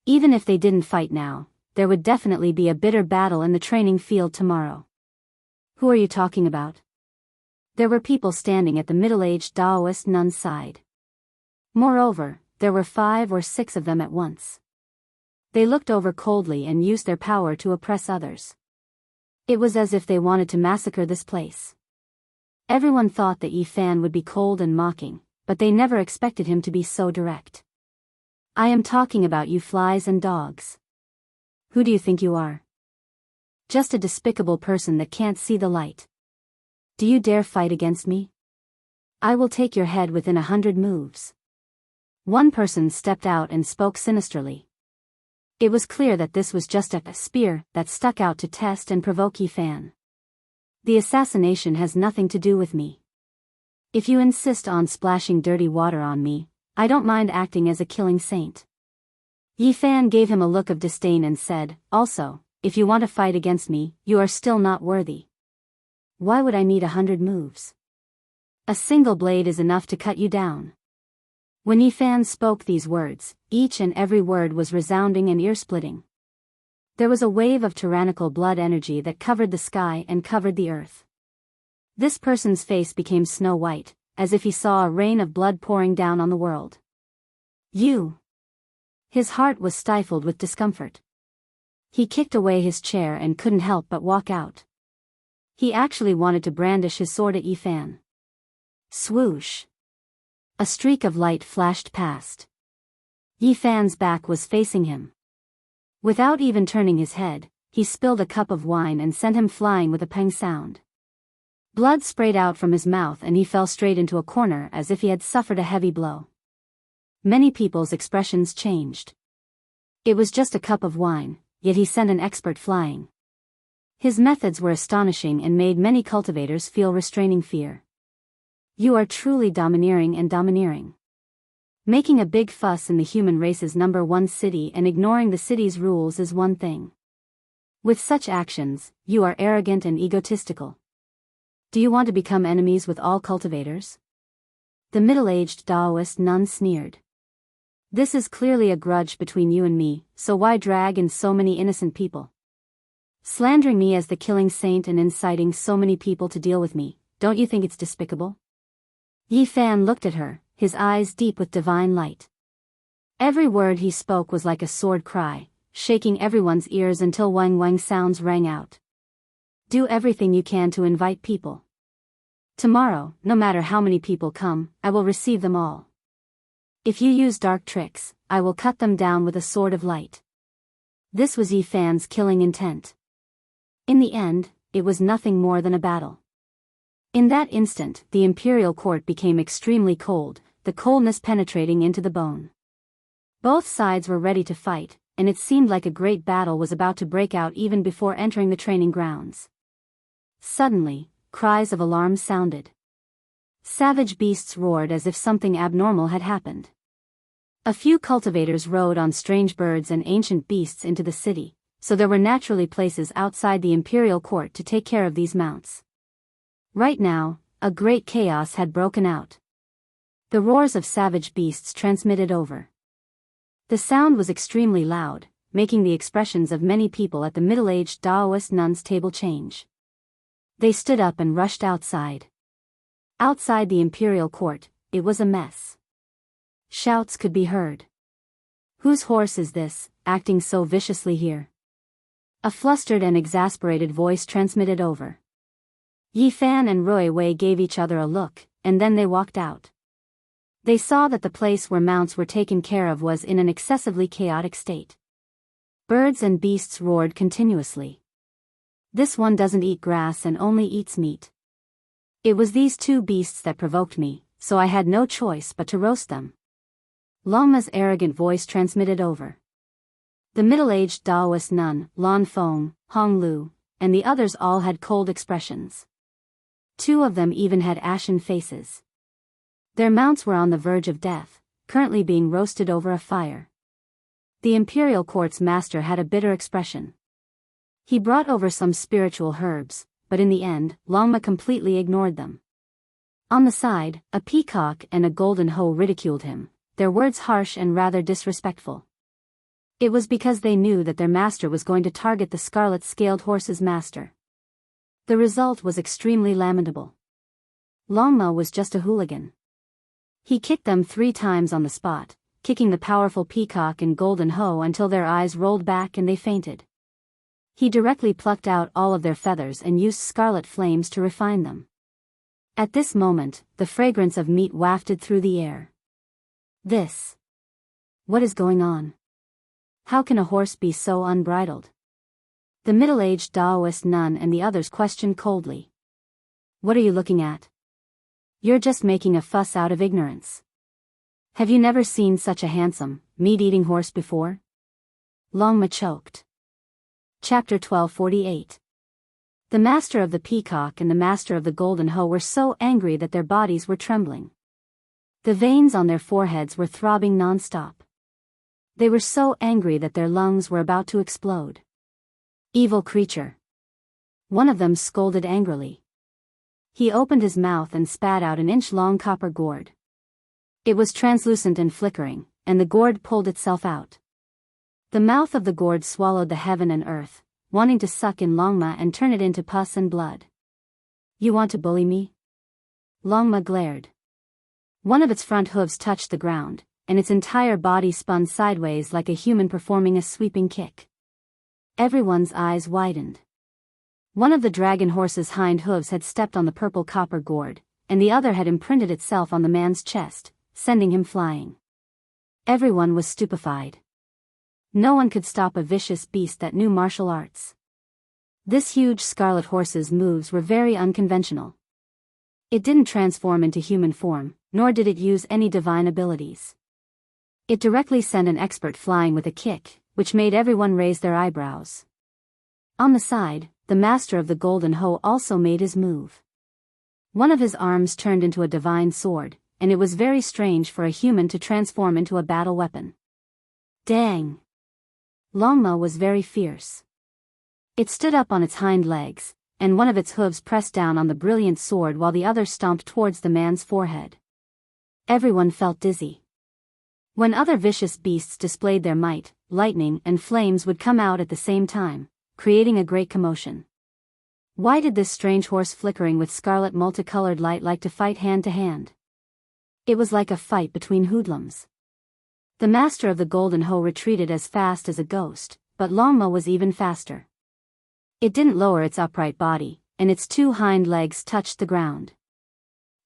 Even if they didn't fight now, there would definitely be a bitter battle in the training field tomorrow. "Who are you talking about?" There were people standing at the middle-aged Taoist nun's side. Moreover, there were 5 or 6 of them at once. They looked over coldly and used their power to oppress others. It was as if they wanted to massacre this place. Everyone thought that Yi Fan would be cold and mocking, but they never expected him to be so direct. I am talking about you flies and dogs. Who do you think you are? Just a despicable person that can't see the light. Do you dare fight against me? I will take your head within 100 moves. One person stepped out and spoke sinisterly. It was clear that this was just a spear that stuck out to test and provoke Yi Fan. The assassination has nothing to do with me. If you insist on splashing dirty water on me, I don't mind acting as a killing saint. Yi Fan gave him a look of disdain and said, also, if you want to fight against me, you are still not worthy. Why would I need 100 moves? A single blade is enough to cut you down. When Yi Fan spoke these words, each and every word was resounding and ear-splitting. There was a wave of tyrannical blood energy that covered the sky and covered the earth. This person's face became snow white, as if he saw a rain of blood pouring down on the world. You! His heart was stifled with discomfort. He kicked away his chair and couldn't help but walk out. He actually wanted to brandish his sword at Yi Fan. Swoosh! A streak of light flashed past. Yi Fan's back was facing him. Without even turning his head, he spilled a cup of wine and sent him flying with a pang sound. Blood sprayed out from his mouth and he fell straight into a corner as if he had suffered a heavy blow. Many people's expressions changed. It was just a cup of wine, yet he sent an expert flying. His methods were astonishing and made many cultivators feel restraining fear. You are truly domineering and domineering. Making a big fuss in the human race's #1 city and ignoring the city's rules is one thing. With such actions, you are arrogant and egotistical. Do you want to become enemies with all cultivators? The middle-aged Taoist nun sneered. This is clearly a grudge between you and me, so why drag in so many innocent people? Slandering me as the killing saint and inciting so many people to deal with me, don't you think it's despicable? Yi Fan looked at her, his eyes deep with divine light. Every word he spoke was like a sword cry, shaking everyone's ears until wang wang sounds rang out. Do everything you can to invite people. Tomorrow, no matter how many people come, I will receive them all. If you use dark tricks, I will cut them down with a sword of light. This was Yi Fan's killing intent. In the end, it was nothing more than a battle. In that instant, the imperial court became extremely cold, the coldness penetrating into the bone. Both sides were ready to fight, and it seemed like a great battle was about to break out even before entering the training grounds. Suddenly, cries of alarm sounded. Savage beasts roared as if something abnormal had happened. A few cultivators rode on strange birds and ancient beasts into the city, so there were naturally places outside the imperial court to take care of these mounts. Right now, a great chaos had broken out. The roars of savage beasts transmitted over. The sound was extremely loud, making the expressions of many people at the middle-aged Taoist nun's table change. They stood up and rushed outside. Outside the imperial court, it was a mess. Shouts could be heard. Whose horse is this, acting so viciously here? A flustered and exasperated voice transmitted over. Yi Fan and Rui Wei gave each other a look, and then they walked out. They saw that the place where mounts were taken care of was in an excessively chaotic state. Birds and beasts roared continuously. This one doesn't eat grass and only eats meat. It was these two beasts that provoked me, so I had no choice but to roast them. Longma's arrogant voice transmitted over. The middle-aged Taoist nun, Lan Feng, Hong Lu, and the others all had cold expressions. Two of them even had ashen faces. Their mounts were on the verge of death, currently being roasted over a fire. The imperial court's master had a bitter expression. He brought over some spiritual herbs, but in the end, Longma completely ignored them. On the side, a peacock and a golden hoe ridiculed him, their words harsh and rather disrespectful. It was because they knew that their master was going to target the scarlet-scaled horse's master. The result was extremely lamentable. Longma was just a hooligan. He kicked them 3 times on the spot, kicking the powerful peacock and golden hoe until their eyes rolled back and they fainted. He directly plucked out all of their feathers and used scarlet flames to refine them. At this moment, the fragrance of meat wafted through the air. What is going on? How can a horse be so unbridled? The middle-aged Taoist nun and the others questioned coldly. What are you looking at? You're just making a fuss out of ignorance. Have you never seen such a handsome, meat-eating horse before? Longma choked. Chapter 1248. The master of the peacock and the master of the golden hoe were so angry that their bodies were trembling. The veins on their foreheads were throbbing non-stop. They were so angry that their lungs were about to explode. Evil creature. One of them scolded angrily. He opened his mouth and spat out an inch-long copper gourd. It was translucent and flickering, and the gourd pulled itself out. The mouth of the gourd swallowed the heaven and earth, wanting to suck in Longma and turn it into pus and blood. You want to bully me? Longma glared. One of its front hooves touched the ground, and its entire body spun sideways like a human performing a sweeping kick. Everyone's eyes widened. One of the dragon horse's hind hooves had stepped on the purple copper gourd, and the other had imprinted itself on the man's chest, sending him flying. Everyone was stupefied. No one could stop a vicious beast that knew martial arts. This huge scarlet horse's moves were very unconventional. It didn't transform into human form, nor did it use any divine abilities. It directly sent an expert flying with a kick, which made everyone raise their eyebrows. On the side, the master of the golden hoe also made his move. One of his arms turned into a divine sword, and it was very strange for a human to transform into a battle weapon. Dang! Longma was very fierce. It stood up on its hind legs, and one of its hooves pressed down on the brilliant sword while the other stomped towards the man's forehead. Everyone felt dizzy. When other vicious beasts displayed their might, lightning and flames would come out at the same time, creating a great commotion. Why did this strange horse flickering with scarlet multicolored light like to fight hand to hand? It was like a fight between hoodlums. The master of the golden hoe retreated as fast as a ghost, but Longma was even faster. It didn't lower its upright body, and its two hind legs touched the ground.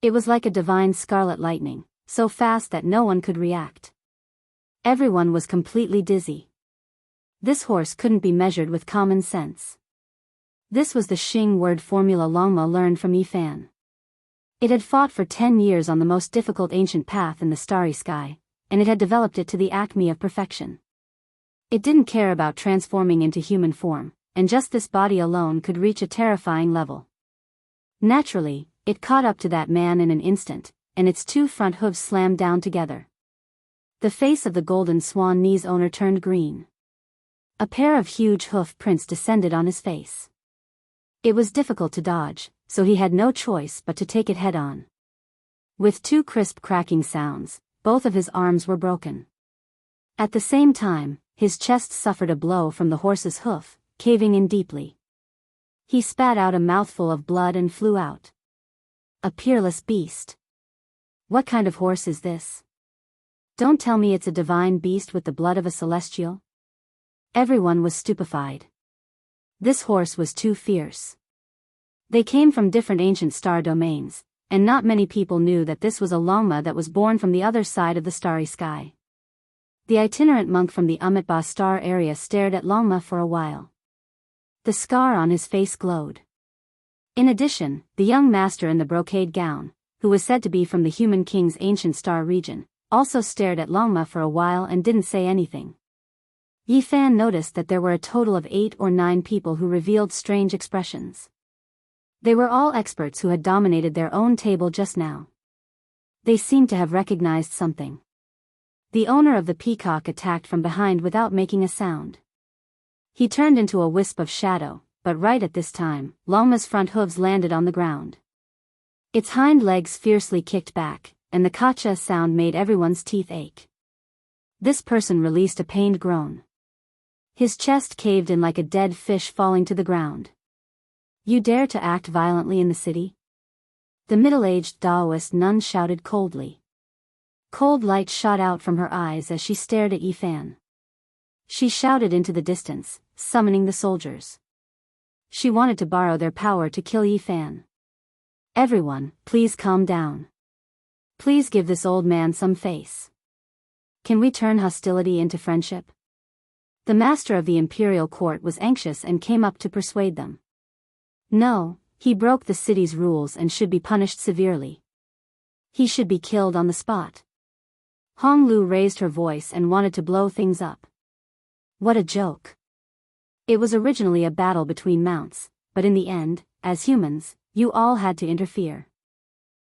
It was like a divine scarlet lightning, so fast that no one could react. Everyone was completely dizzy. This horse couldn't be measured with common sense. This was the Xing word formula Longma learned from Yifan. It had fought for 10 years on the most difficult ancient path in the starry sky, and it had developed it to the acme of perfection. It didn't care about transforming into human form, and just this body alone could reach a terrifying level. Naturally, it caught up to that man in an instant, and its two front hooves slammed down together. The face of the golden swan knee's owner turned green. A pair of huge hoof prints descended on his face. It was difficult to dodge, so he had no choice but to take it head-on. With two crisp cracking sounds, both of his arms were broken. At the same time, his chest suffered a blow from the horse's hoof, caving in deeply. He spat out a mouthful of blood and flew out. A peerless beast. What kind of horse is this? Don't tell me it's a divine beast with the blood of a celestial. Everyone was stupefied. This horse was too fierce. They came from different ancient star domains, and not many people knew that this was a Longma that was born from the other side of the starry sky. The itinerant monk from the Amitabha star area stared at Longma for a while. The scar on his face glowed. In addition, the young master in the brocade gown, who was said to be from the human king's ancient star region, also stared at Longma for a while and didn't say anything. Yifan noticed that there were a total of 8 or 9 people who revealed strange expressions. They were all experts who had dominated their own table just now. They seemed to have recognized something. The owner of the peacock attacked from behind without making a sound. He turned into a wisp of shadow, but right at this time, Longma's front hooves landed on the ground. Its hind legs fiercely kicked back, and the kacha sound made everyone's teeth ache. This person released a pained groan. His chest caved in like a dead fish falling to the ground. You dare to act violently in the city? The middle-aged Taoist nun shouted coldly. Cold light shot out from her eyes as she stared at Yifan. She shouted into the distance, summoning the soldiers. She wanted to borrow their power to kill Yifan. Everyone, please calm down. Please give this old man some face. Can we turn hostility into friendship? The master of the imperial court was anxious and came up to persuade them. No, he broke the city's rules and should be punished severely. He should be killed on the spot. Hong Lu raised her voice and wanted to blow things up. What a joke. It was originally a battle between mounts, but in the end, as humans, you all had to interfere.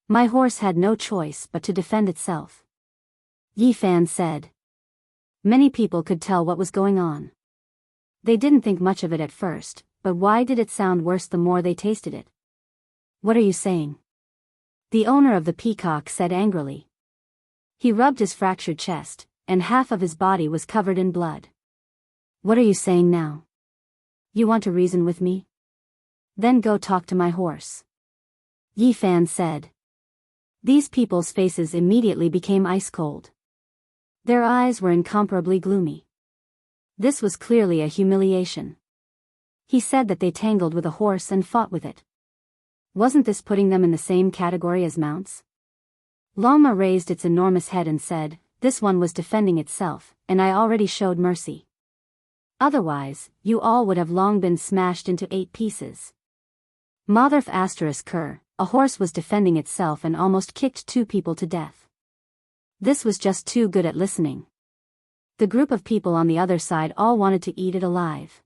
My horse had no choice but to defend itself. Yifan said. Many people could tell what was going on. They didn't think much of it at first, but why did it sound worse the more they tasted it? What are you saying? The owner of the peacock said angrily. He rubbed his fractured chest, and half of his body was covered in blood. What are you saying now? You want to reason with me? Then go talk to my horse. Yifan said. These people's faces immediately became ice cold. Their eyes were incomparably gloomy. This was clearly a humiliation. He said that they tangled with a horse and fought with it. Wasn't this putting them in the same category as mounts? Longma raised its enormous head and said, this one was defending itself, and I already showed mercy. Otherwise, you all would have long been smashed into 8 pieces. Motherf *Ker, a horse was defending itself and almost kicked 2 people to death. This was just too good at listening. The group of people on the other side all wanted to eat it alive.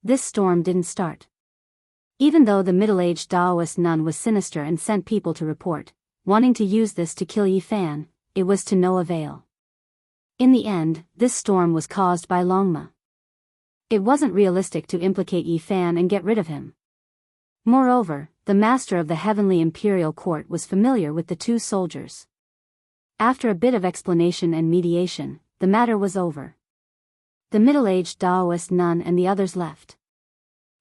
This storm didn't start. Even though the middle-aged Taoist nun was sinister and sent people to report, wanting to use this to kill Yifan, it was to no avail. In the end, this storm was caused by Longma. It wasn't realistic to implicate Yifan and get rid of him. Moreover, the master of the Heavenly Imperial Court was familiar with the 2 soldiers. After a bit of explanation and mediation, the matter was over. The middle-aged Taoist nun and the others left.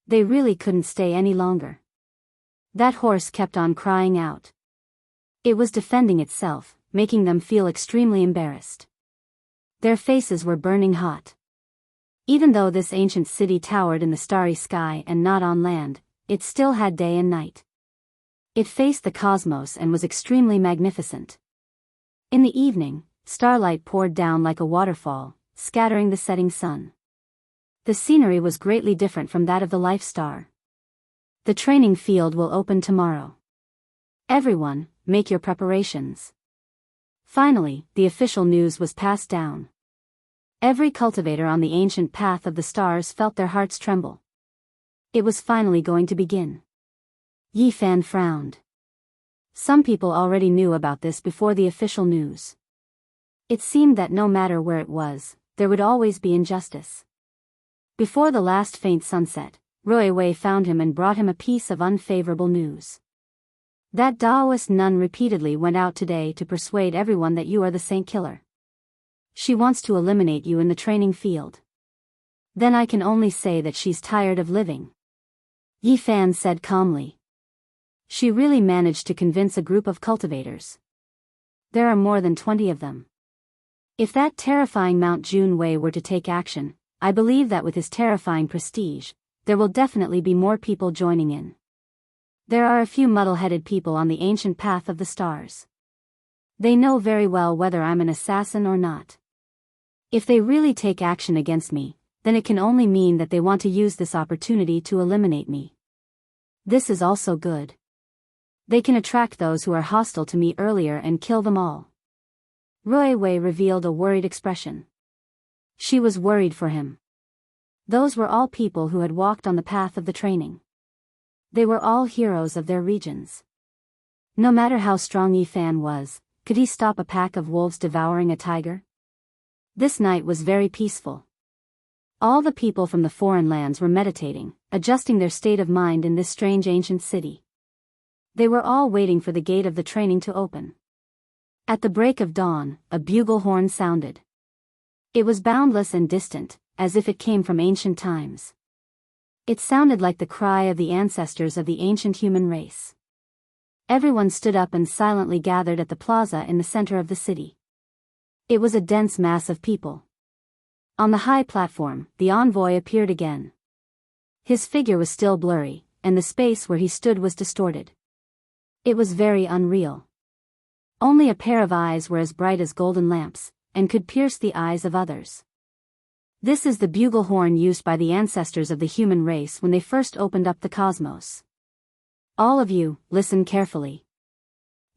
They really couldn't stay any longer. That horse kept on crying out. It was defending itself, making them feel extremely embarrassed. Their faces were burning hot. Even though this ancient city towered in the starry sky and not on land, it still had day and night. It faced the cosmos and was extremely magnificent. In the evening, starlight poured down like a waterfall, scattering the setting sun. The scenery was greatly different from that of the Life Star. The training field will open tomorrow. Everyone, make your preparations. Finally, the official news was passed down. Every cultivator on the ancient path of the stars felt their hearts tremble. It was finally going to begin. Yifan frowned. Some people already knew about this before the official news. It seemed that no matter where it was, there would always be injustice. Before the last faint sunset, Rui Wei found him and brought him a piece of unfavorable news. That Taoist nun repeatedly went out today to persuade everyone that you are the Saint Killer. She wants to eliminate you in the training field. Then I can only say that she's tired of living. Yifan said calmly. She really managed to convince a group of cultivators. There are more than 20 of them. If that terrifying Mount Junwei were to take action, I believe that with his terrifying prestige, there will definitely be more people joining in. There are a few muddle-headed people on the ancient path of the stars. They know very well whether I'm an assassin or not. If they really take action against me, then it can only mean that they want to use this opportunity to eliminate me. This is also good. They can attract those who are hostile to me earlier and kill them all. Rui Wei revealed a worried expression. She was worried for him. Those were all people who had walked on the path of the training. They were all heroes of their regions. No matter how strong Yifan was, could he stop a pack of wolves devouring a tiger? This night was very peaceful. All the people from the foreign lands were meditating, adjusting their state of mind in this strange ancient city. They were all waiting for the gate of the training to open. At the break of dawn, a bugle horn sounded. It was boundless and distant, as if it came from ancient times. It sounded like the cry of the ancestors of the ancient human race. Everyone stood up and silently gathered at the plaza in the center of the city. It was a dense mass of people. On the high platform, the envoy appeared again. His figure was still blurry, and the space where he stood was distorted. It was very unreal. Only a pair of eyes were as bright as golden lamps, and could pierce the eyes of others. This is the bugle horn used by the ancestors of the human race when they first opened up the cosmos. All of you, listen carefully.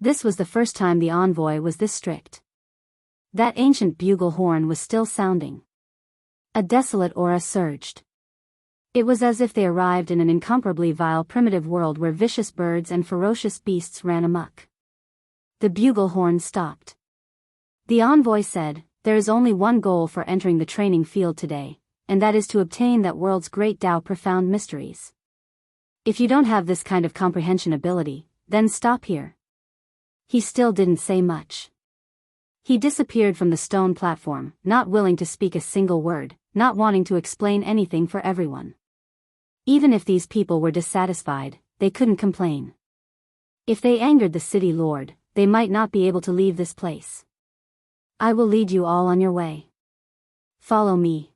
This was the first time the envoy was this strict. That ancient bugle horn was still sounding. A desolate aura surged. It was as if they arrived in an incomparably vile primitive world where vicious birds and ferocious beasts ran amok. The bugle horn stopped. The envoy said, "There is only one goal for entering the training field today, and that is to obtain that world's great Tao profound mysteries. If you don't have this kind of comprehension ability, then stop here." He still didn't say much. He disappeared from the stone platform, not willing to speak a single word, not wanting to explain anything for everyone. Even if these people were dissatisfied, they couldn't complain. If they angered the city lord, they might not be able to leave this place. "I will lead you all on your way. Follow me."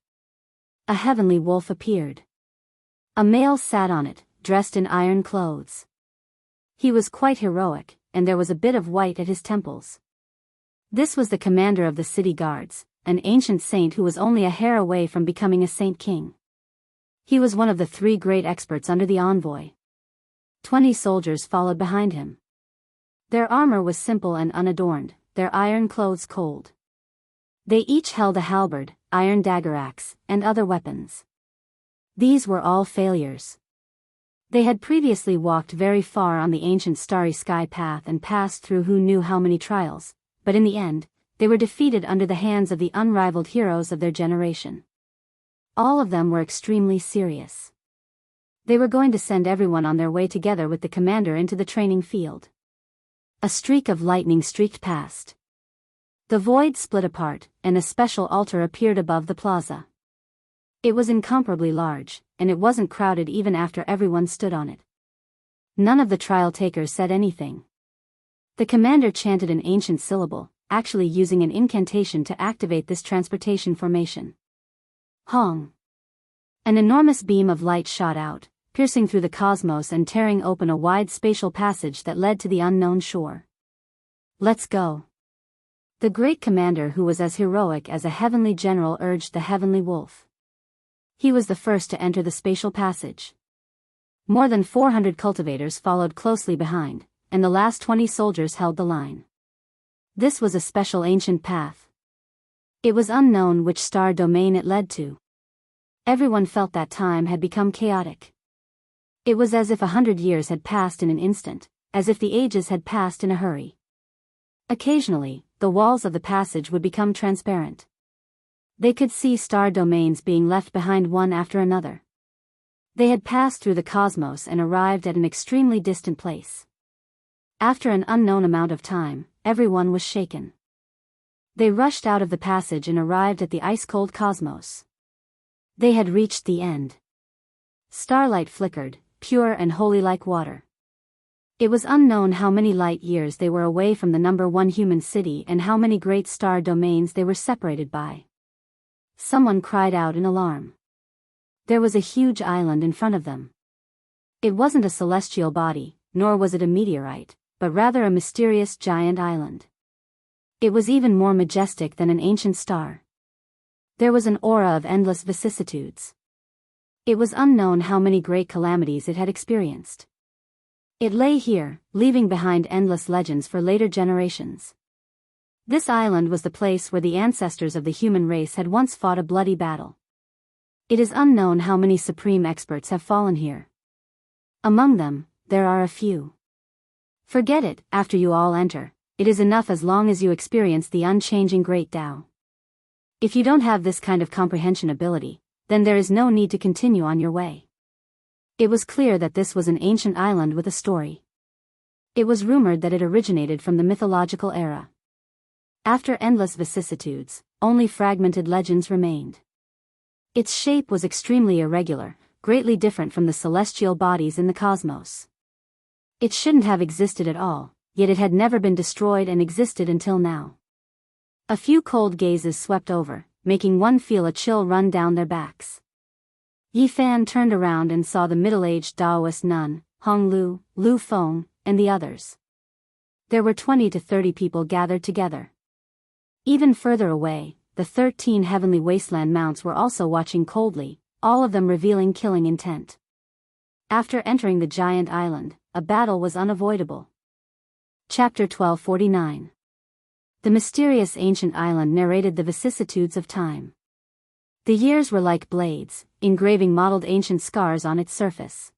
A heavenly wolf appeared. A male sat on it, dressed in iron clothes. He was quite heroic, and there was a bit of white at his temples. This was the commander of the city guards, an ancient saint who was only a hair away from becoming a saint king. He was one of the 3 great experts under the envoy. 20 soldiers followed behind him. Their armor was simple and unadorned, their iron clothes cold. They each held a halberd, iron dagger axe, and other weapons. These were all failures. They had previously walked very far on the ancient starry sky path and passed through who knew how many trials, but in the end, they were defeated under the hands of the unrivaled heroes of their generation. All of them were extremely serious. They were going to send everyone on their way together with the commander into the training field. A streak of lightning streaked past. The void split apart, and a special altar appeared above the plaza. It was incomparably large, and it wasn't crowded even after everyone stood on it. None of the trial takers said anything. The commander chanted an ancient syllable, actually using an incantation to activate this transportation formation. Hong! An enormous beam of light shot out, piercing through the cosmos and tearing open a wide spatial passage that led to the unknown shore. "Let's go." The great commander, who was as heroic as a heavenly general, urged the heavenly wolf. He was the first to enter the spatial passage. More than 400 cultivators followed closely behind, and the last 20 soldiers held the line. This was a special ancient path. It was unknown which star domain it led to. Everyone felt that time had become chaotic. It was as if 100 years had passed in an instant, as if the ages had passed in a hurry. Occasionally, the walls of the passage would become transparent. They could see star domains being left behind one after another. They had passed through the cosmos and arrived at an extremely distant place. After an unknown amount of time, everyone was shaken. They rushed out of the passage and arrived at the ice-cold cosmos. They had reached the end. Starlight flickered, pure and holy like water. It was unknown how many light years they were away from the number 1 human city and how many great star domains they were separated by. Someone cried out in alarm. There was a huge island in front of them. It wasn't a celestial body, nor was it a meteorite, but rather a mysterious giant island. It was even more majestic than an ancient star. There was an aura of endless vicissitudes. It was unknown how many great calamities it had experienced. It lay here, leaving behind endless legends for later generations. This island was the place where the ancestors of the human race had once fought a bloody battle. It is unknown how many supreme experts have fallen here. Among them, there are a few. Forget it, after you all enter, it is enough as long as you experience the unchanging great Tao. If you don't have this kind of comprehension ability, then there is no need to continue on your way. It was clear that this was an ancient island with a story. It was rumored that it originated from the mythological era. After endless vicissitudes, only fragmented legends remained. Its shape was extremely irregular, greatly different from the celestial bodies in the cosmos. It shouldn't have existed at all, yet it had never been destroyed and existed until now. A few cold gazes swept over, making one feel a chill run down their backs. Yi Fan turned around and saw the middle-aged Taoist nun, Hong Lu, Lu Feng, and the others. There were 20 to 30 people gathered together. Even further away, the 13 heavenly wasteland mounts were also watching coldly, all of them revealing killing intent. After entering the giant island, a battle was unavoidable. Chapter 1249. The mysterious ancient island narrated the vicissitudes of time. The years were like blades, engraving mottled ancient scars on its surface.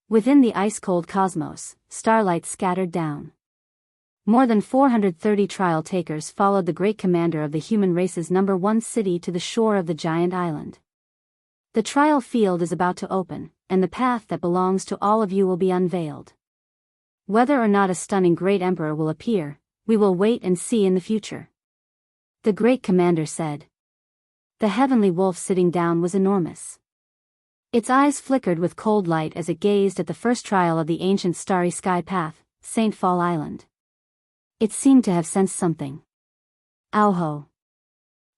Within the ice-cold cosmos, starlight scattered down. More than 430 trial takers followed the great commander of the human race's #1 city to the shore of the giant island. The trial field is about to open, and the path that belongs to all of you will be unveiled. Whether or not a stunning great emperor will appear, we will wait and see in the future. The great commander said. The heavenly wolf sitting down was enormous. Its eyes flickered with cold light as it gazed at the first trial of the ancient starry sky path, St. Fall Island. It seemed to have sensed something. Ow-ho!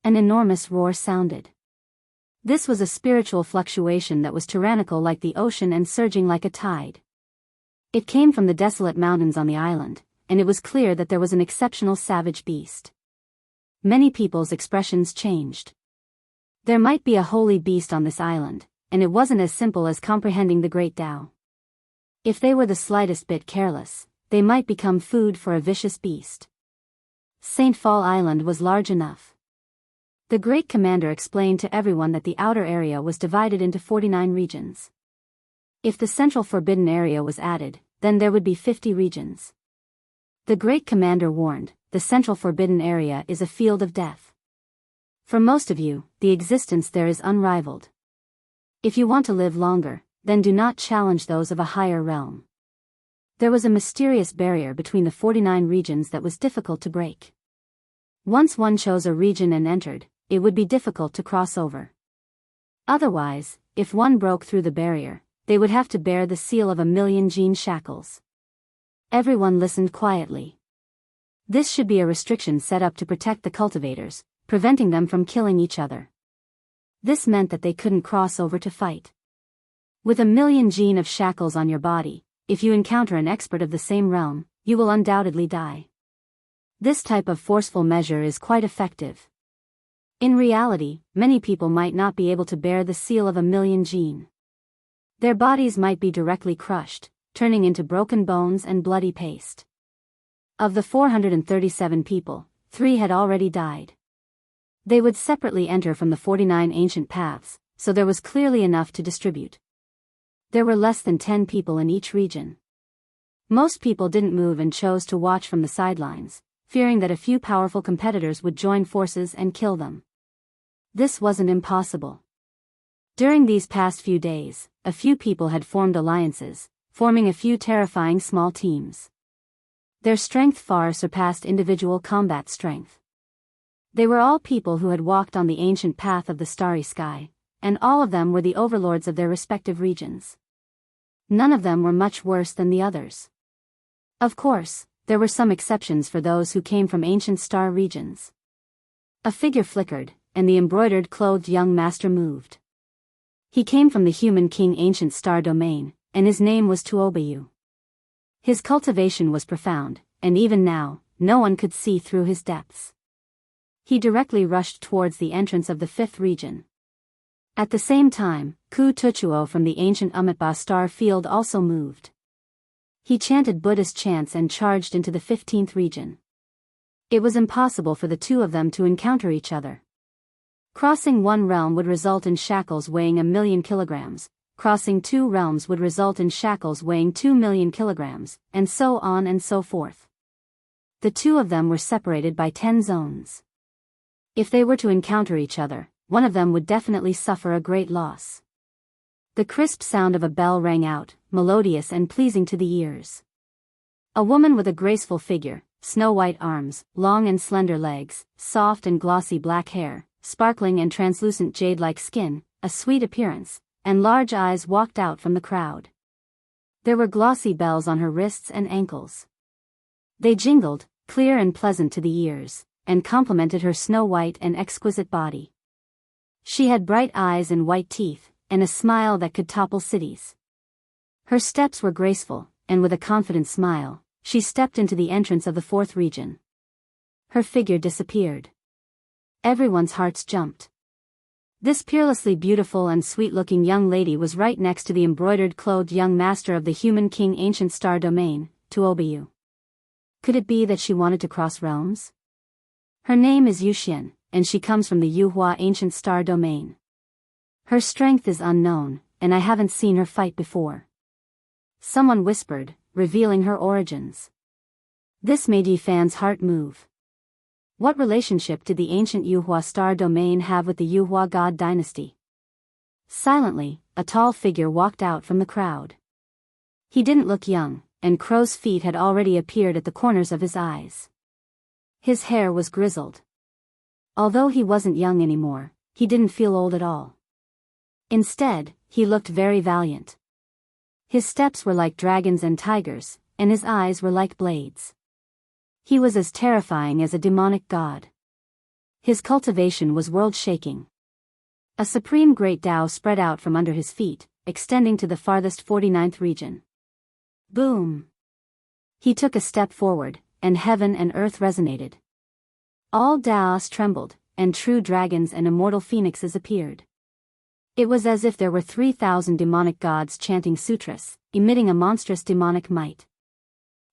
An enormous roar sounded. This was a spiritual fluctuation that was tyrannical like the ocean and surging like a tide. It came from the desolate mountains on the island, and it was clear that there was an exceptional savage beast. Many people's expressions changed. There might be a holy beast on this island, and it wasn't as simple as comprehending the great Tao. If they were the slightest bit careless, they might become food for a vicious beast. St. Fall Island was large enough. The great commander explained to everyone that the outer area was divided into 49 regions. If the central forbidden area was added, then there would be 50 regions. The great commander warned, the central forbidden area is a field of death. For most of you, the existence there is unrivaled. If you want to live longer, then do not challenge those of a higher realm. There was a mysterious barrier between the 49 regions that was difficult to break. Once one chose a region and entered, it would be difficult to cross over. Otherwise, if one broke through the barrier, they would have to bear the seal of 1,000,000 gene shackles. Everyone listened quietly. This should be a restriction set up to protect the cultivators, preventing them from killing each other. This meant that they couldn't cross over to fight. With 1,000,000 gene of shackles on your body, if you encounter an expert of the same realm, you will undoubtedly die. This type of forceful measure is quite effective. In reality, many people might not be able to bear the seal of 1,000,000 gene. Their bodies might be directly crushed, turning into broken bones and bloody paste. Of the 437 people, 3 had already died. They would separately enter from the 49 ancient paths, so there was clearly enough to distribute. There were less than 10 people in each region. Most people didn't move and chose to watch from the sidelines, fearing that a few powerful competitors would join forces and kill them. This wasn't impossible. During these past few days, a few people had formed alliances, forming a few terrifying small teams. Their strength far surpassed individual combat strength. They were all people who had walked on the ancient path of the starry sky, and all of them were the overlords of their respective regions. None of them were much worse than the others. Of course, there were some exceptions for those who came from ancient star regions. A figure flickered, and the embroidered clothed young master moved. He came from the human king ancient star domain, and his name was Tuobayu. His cultivation was profound, and even now, no one could see through his depths. He directly rushed towards the entrance of the 5th region. At the same time, Ku Tuchuo from the ancient Umatba star field also moved. He chanted Buddhist chants and charged into the 15th region. It was impossible for the two of them to encounter each other. Crossing one realm would result in shackles weighing 1,000,000 kilograms, crossing 2 realms would result in shackles weighing 2,000,000 kilograms, and so on and so forth. The two of them were separated by 10 zones. If they were to encounter each other, one of them would definitely suffer a great loss. The crisp sound of a bell rang out, melodious and pleasing to the ears. A woman with a graceful figure, snow-white arms, long and slender legs, soft and glossy black hair, sparkling and translucent jade-like skin, a sweet appearance, and large eyes walked out from the crowd. There were glossy bells on her wrists and ankles. They jingled, clear and pleasant to the ears, and complemented her snow-white and exquisite body. She had bright eyes and white teeth, and a smile that could topple cities. Her steps were graceful, and with a confident smile, she stepped into the entrance of the fourth region. Her figure disappeared. Everyone's hearts jumped. This peerlessly beautiful and sweet-looking young lady was right next to the embroidered-clothed young master of the human king ancient star domain, Tuobayu. Could it be that she wanted to cross realms? Her name is Yuxian, and she comes from the Yuhua ancient star domain. Her strength is unknown, and I haven't seen her fight before. Someone whispered, revealing her origins. This made Yi Fan's heart move. What relationship did the ancient Yuhua star domain have with the Yuhua god dynasty? Silently, a tall figure walked out from the crowd. He didn't look young, and crow's feet had already appeared at the corners of his eyes. His hair was grizzled. Although he wasn't young anymore, he didn't feel old at all. Instead, he looked very valiant. His steps were like dragons and tigers, and his eyes were like blades. He was as terrifying as a demonic god. His cultivation was world-shaking. A supreme great Tao spread out from under his feet, extending to the farthest 49th region. Boom! He took a step forward, and heaven and earth resonated. All Taos trembled, and true dragons and immortal phoenixes appeared. It was as if there were 3,000 demonic gods chanting sutras, emitting a monstrous demonic might.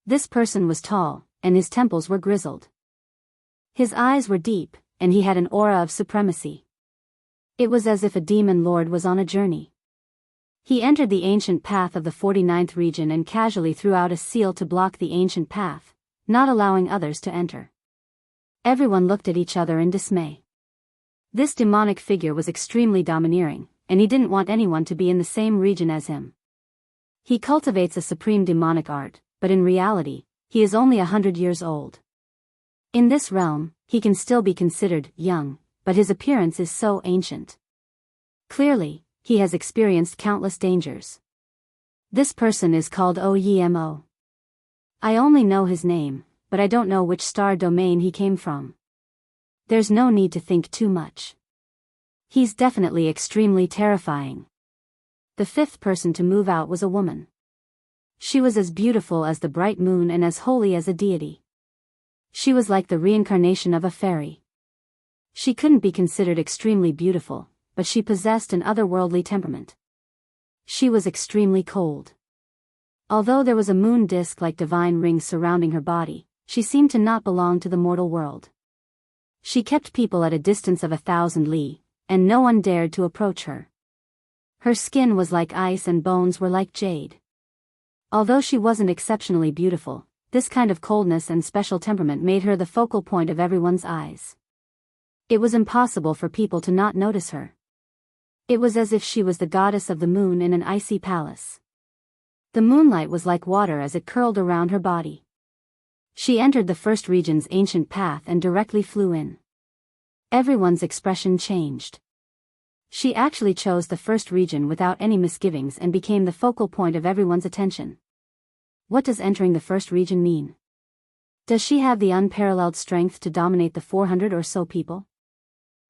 This person was tall, and his temples were grizzled. His eyes were deep, and he had an aura of supremacy. It was as if a demon lord was on a journey. He entered the ancient path of the 49th region and casually threw out a seal to block the ancient path, not allowing others to enter. Everyone looked at each other in dismay. This demonic figure was extremely domineering, and he didn't want anyone to be in the same region as him. He cultivates a supreme demonic art, but in reality, he is only 100 years old. In this realm, he can still be considered young, but his appearance is so ancient. Clearly, he has experienced countless dangers. This person is called Oyemo. I only know his name, but I don't know which star domain he came from. There's no need to think too much. He's definitely extremely terrifying. The fifth person to move out was a woman. She was as beautiful as the bright moon and as holy as a deity. She was like the reincarnation of a fairy. She couldn't be considered extremely beautiful, but she possessed an otherworldly temperament. She was extremely cold. Although there was a moon disk-like divine ring surrounding her body, she seemed to not belong to the mortal world. She kept people at a distance of 1,000 li, and no one dared to approach her. Her skin was like ice and bones were like jade. Although she wasn't exceptionally beautiful, this kind of coldness and special temperament made her the focal point of everyone's eyes. It was impossible for people to not notice her. It was as if she was the goddess of the moon in an icy palace. The moonlight was like water as it curled around her body. She entered the first region's ancient path and directly flew in. Everyone's expression changed. She actually chose the first region without any misgivings and became the focal point of everyone's attention. What does entering the first region mean? Does she have the unparalleled strength to dominate the 400 or so people?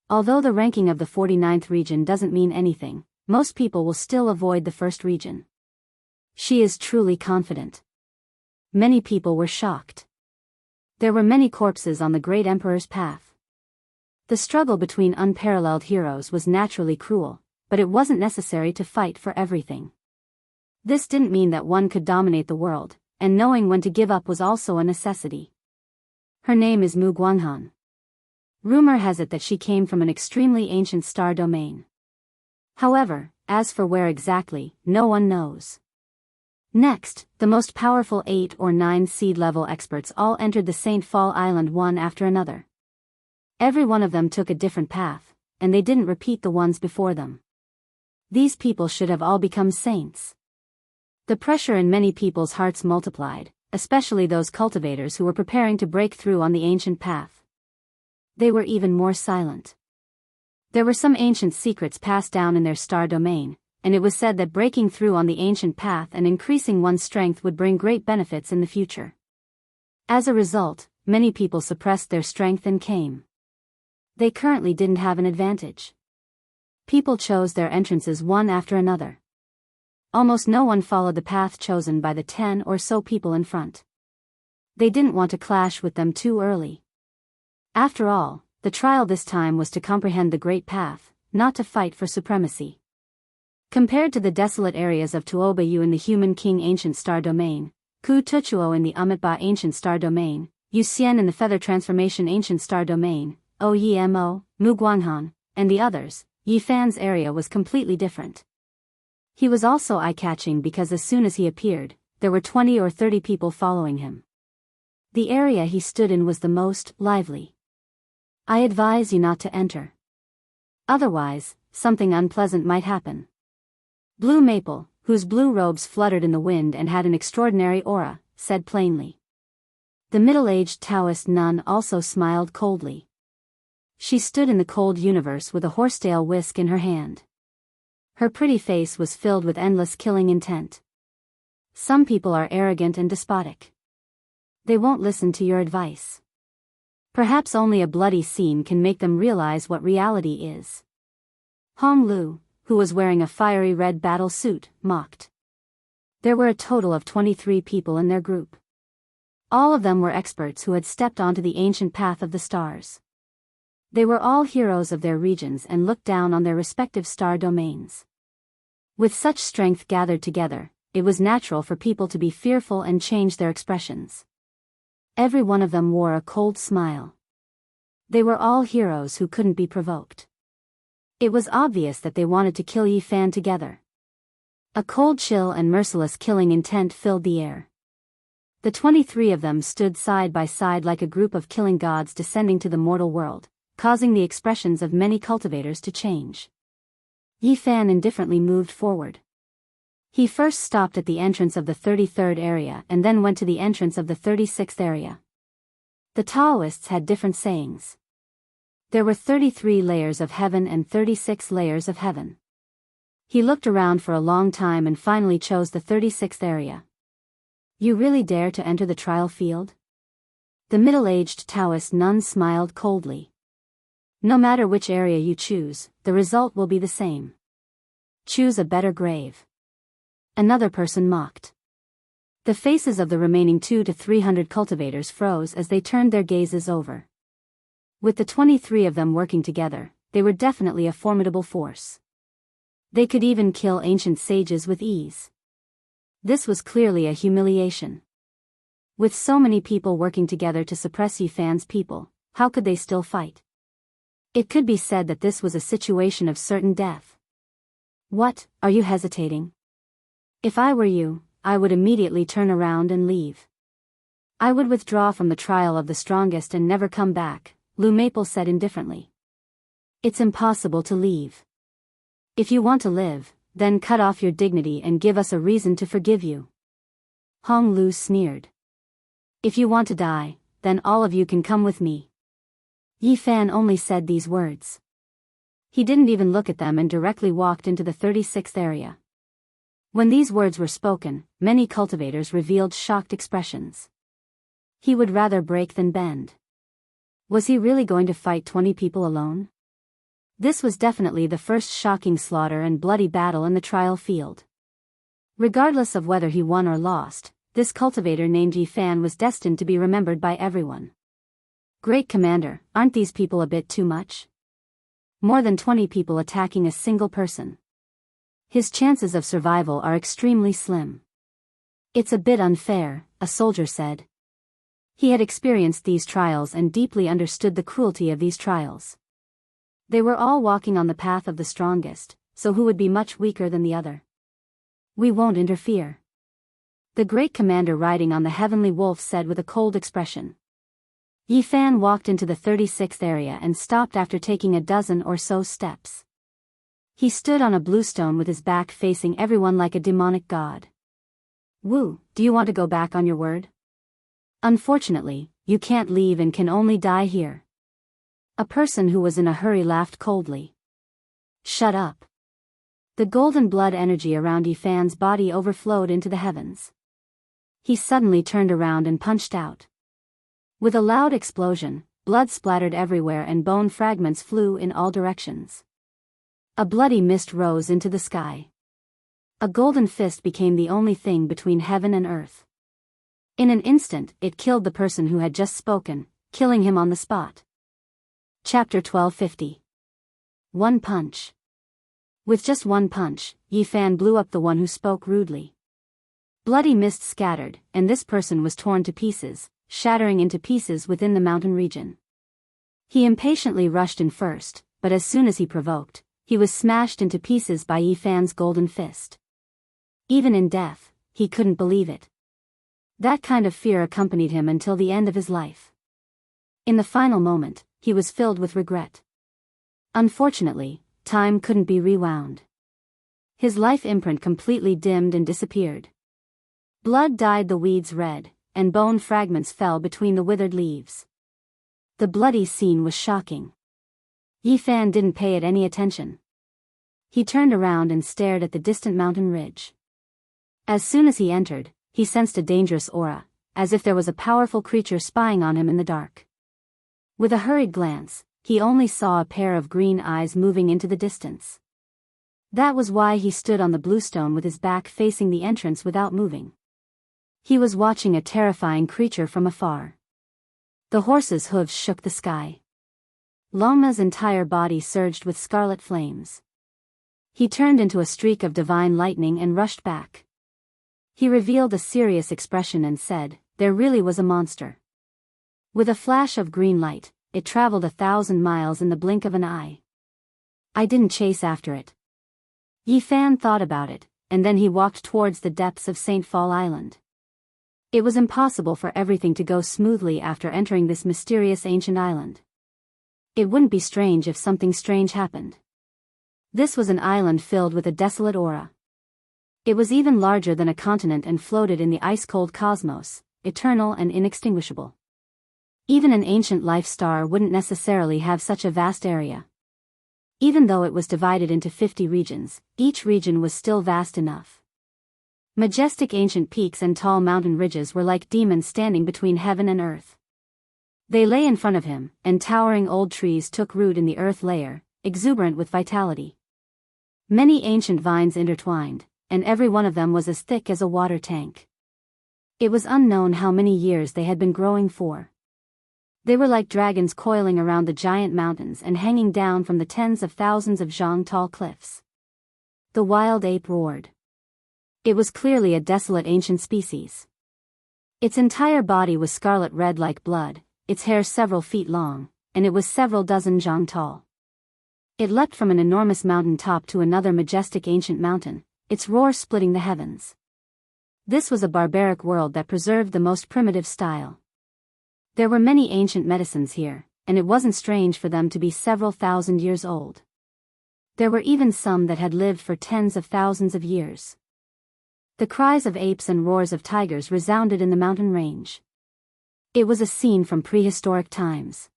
Although the ranking of the 49th region doesn't mean anything, most people will still avoid the first region. She is truly confident. Many people were shocked. There were many corpses on the great emperor's path. The struggle between unparalleled heroes was naturally cruel, but it wasn't necessary to fight for everything. This didn't mean that one could dominate the world, and knowing when to give up was also a necessity. Her name is Mu Guanghan. Rumor has it that she came from an extremely ancient star domain. However, as for where exactly, no one knows. Next, the most powerful 8 or 9 seed-level experts all entered the St. Fall Island one after another. Every one of them took a different path, and they didn't repeat the ones before them. These people should have all become saints. The pressure in many people's hearts multiplied, especially those cultivators who were preparing to break through on the ancient path. They were even more silent. There were some ancient secrets passed down in their star domain, and it was said that breaking through on the ancient path and increasing one's strength would bring great benefits in the future. As a result, many people suppressed their strength and came. They currently didn't have an advantage. People chose their entrances one after another. Almost no one followed the path chosen by the 10 or so people in front. They didn't want to clash with them too early. After all, the trial this time was to comprehend the Great Path, not to fight for supremacy. Compared to the desolate areas of Tuobayu in the Human King Ancient Star Domain, Ku Tuchuo in the Amitba Ancient Star Domain, Yu Xian in the Feather Transformation Ancient Star Domain, Oyemo, Muguanghan, and the others, Yi Fan's area was completely different. He was also eye-catching because as soon as he appeared, there were 20 or 30 people following him. The area he stood in was the most lively. I advise you not to enter. Otherwise, something unpleasant might happen. Blue Maple, whose blue robes fluttered in the wind and had an extraordinary aura, said plainly. The middle-aged Taoist nun also smiled coldly. She stood in the cold universe with a horsetail whisk in her hand. Her pretty face was filled with endless killing intent. Some people are arrogant and despotic. They won't listen to your advice. Perhaps only a bloody scene can make them realize what reality is. Hong Lu, who was wearing a fiery red battle suit, mocked. There were a total of 23 people in their group. All of them were experts who had stepped onto the ancient path of the stars. They were all heroes of their regions and looked down on their respective star domains. With such strength gathered together, it was natural for people to be fearful and change their expressions. Every one of them wore a cold smile. They were all heroes who couldn't be provoked. It was obvious that they wanted to kill Yi Fan together. A cold chill and merciless killing intent filled the air. The 23 of them stood side by side like a group of killing gods descending to the mortal world, causing the expressions of many cultivators to change. Yi Fan indifferently moved forward. He first stopped at the entrance of the 33rd area and then went to the entrance of the 36th area. The Taoists had different sayings. There were 33 layers of heaven and 36 layers of heaven. He looked around for a long time and finally chose the 36th area. You really dare to enter the trial field? The middle-aged Taoist nun smiled coldly. No matter which area you choose, the result will be the same. Choose a better grave. Another person mocked. The faces of the remaining 200 to 300 cultivators froze as they turned their gazes over. With the 23 of them working together, they were definitely a formidable force. They could even kill ancient sages with ease. This was clearly a humiliation. With so many people working together to suppress Yi Fan's people, how could they still fight? It could be said that this was a situation of certain death. What, are you hesitating? If I were you, I would immediately turn around and leave. I would withdraw from the trial of the strongest and never come back, Blue Maple said indifferently. It's impossible to leave. If you want to live, then cut off your dignity and give us a reason to forgive you. Hong Lu sneered. If you want to die, then all of you can come with me. Yi Fan only said these words. He didn't even look at them and directly walked into the 36th area. When these words were spoken, many cultivators revealed shocked expressions. He would rather break than bend. Was he really going to fight 20 people alone? This was definitely the first shocking slaughter and bloody battle in the trial field. Regardless of whether he won or lost, this cultivator named Yi Fan was destined to be remembered by everyone. Great Commander, aren't these people a bit too much? More than 20 people attacking a single person. His chances of survival are extremely slim. It's a bit unfair, a soldier said. He had experienced these trials and deeply understood the cruelty of these trials. They were all walking on the path of the strongest, so who would be much weaker than the other? We won't interfere. The great commander riding on the heavenly wolf said with a cold expression. Yi Fan walked into the 36th area and stopped after taking a dozen or so steps. He stood on a blue stone with his back facing everyone like a demonic god. Wu, do you want to go back on your word? Unfortunately, you can't leave and can only die here. A person who was in a hurry laughed coldly. Shut up. The golden blood energy around Yi Fan's body overflowed into the heavens. He suddenly turned around and punched out. With a loud explosion, blood splattered everywhere and bone fragments flew in all directions. A bloody mist rose into the sky. A golden fist became the only thing between heaven and earth. In an instant, it killed the person who had just spoken, killing him on the spot. Chapter 1250. One punch. With just one punch, Yi Fan blew up the one who spoke rudely. Bloody mist scattered, and this person was torn to pieces, shattering into pieces within the mountain region. He impatiently rushed in first, but as soon as he provoked, he was smashed into pieces by Yi Fan's golden fist. Even in death, he couldn't believe it. That kind of fear accompanied him until the end of his life. In the final moment, he was filled with regret. Unfortunately, time couldn't be rewound. His life imprint completely dimmed and disappeared. Blood dyed the weeds red, and bone fragments fell between the withered leaves. The bloody scene was shocking. Yi Fan didn't pay it any attention. He turned around and stared at the distant mountain ridge. As soon as he entered, he sensed a dangerous aura, as if there was a powerful creature spying on him in the dark. With a hurried glance, he only saw a pair of green eyes moving into the distance. That was why he stood on the bluestone with his back facing the entrance without moving. He was watching a terrifying creature from afar. The horse's hooves shook the sky. Longma's entire body surged with scarlet flames. He turned into a streak of divine lightning and rushed back. He revealed a serious expression and said, "There really was a monster." With a flash of green light, it traveled 1,000 miles in the blink of an eye. I didn't chase after it. Yi Fan thought about it, and then he walked towards the depths of St. Fall Island. It was impossible for everything to go smoothly after entering this mysterious ancient island. It wouldn't be strange if something strange happened. This was an island filled with a desolate aura. It was even larger than a continent and floated in the ice-cold cosmos, eternal and inextinguishable. Even an ancient life star wouldn't necessarily have such a vast area. Even though it was divided into 50 regions, each region was still vast enough. Majestic ancient peaks and tall mountain ridges were like demons standing between heaven and earth. They lay in front of him, and towering old trees took root in the earth layer, exuberant with vitality. Many ancient vines intertwined, and every one of them was as thick as a water tank. It was unknown how many years they had been growing for. They were like dragons coiling around the giant mountains and hanging down from the tens of thousands of zhang-tall cliffs. The wild ape roared. It was clearly a desolate ancient species. Its entire body was scarlet red like blood, its hair several feet long, and it was several dozen zhang tall. It leapt from an enormous mountain top to another majestic ancient mountain, its roar splitting the heavens. This was a barbaric world that preserved the most primitive style. There were many ancient medicines here, and it wasn't strange for them to be several thousand years old. There were even some that had lived for tens of thousands of years. The cries of apes and roars of tigers resounded in the mountain range. It was a scene from prehistoric times.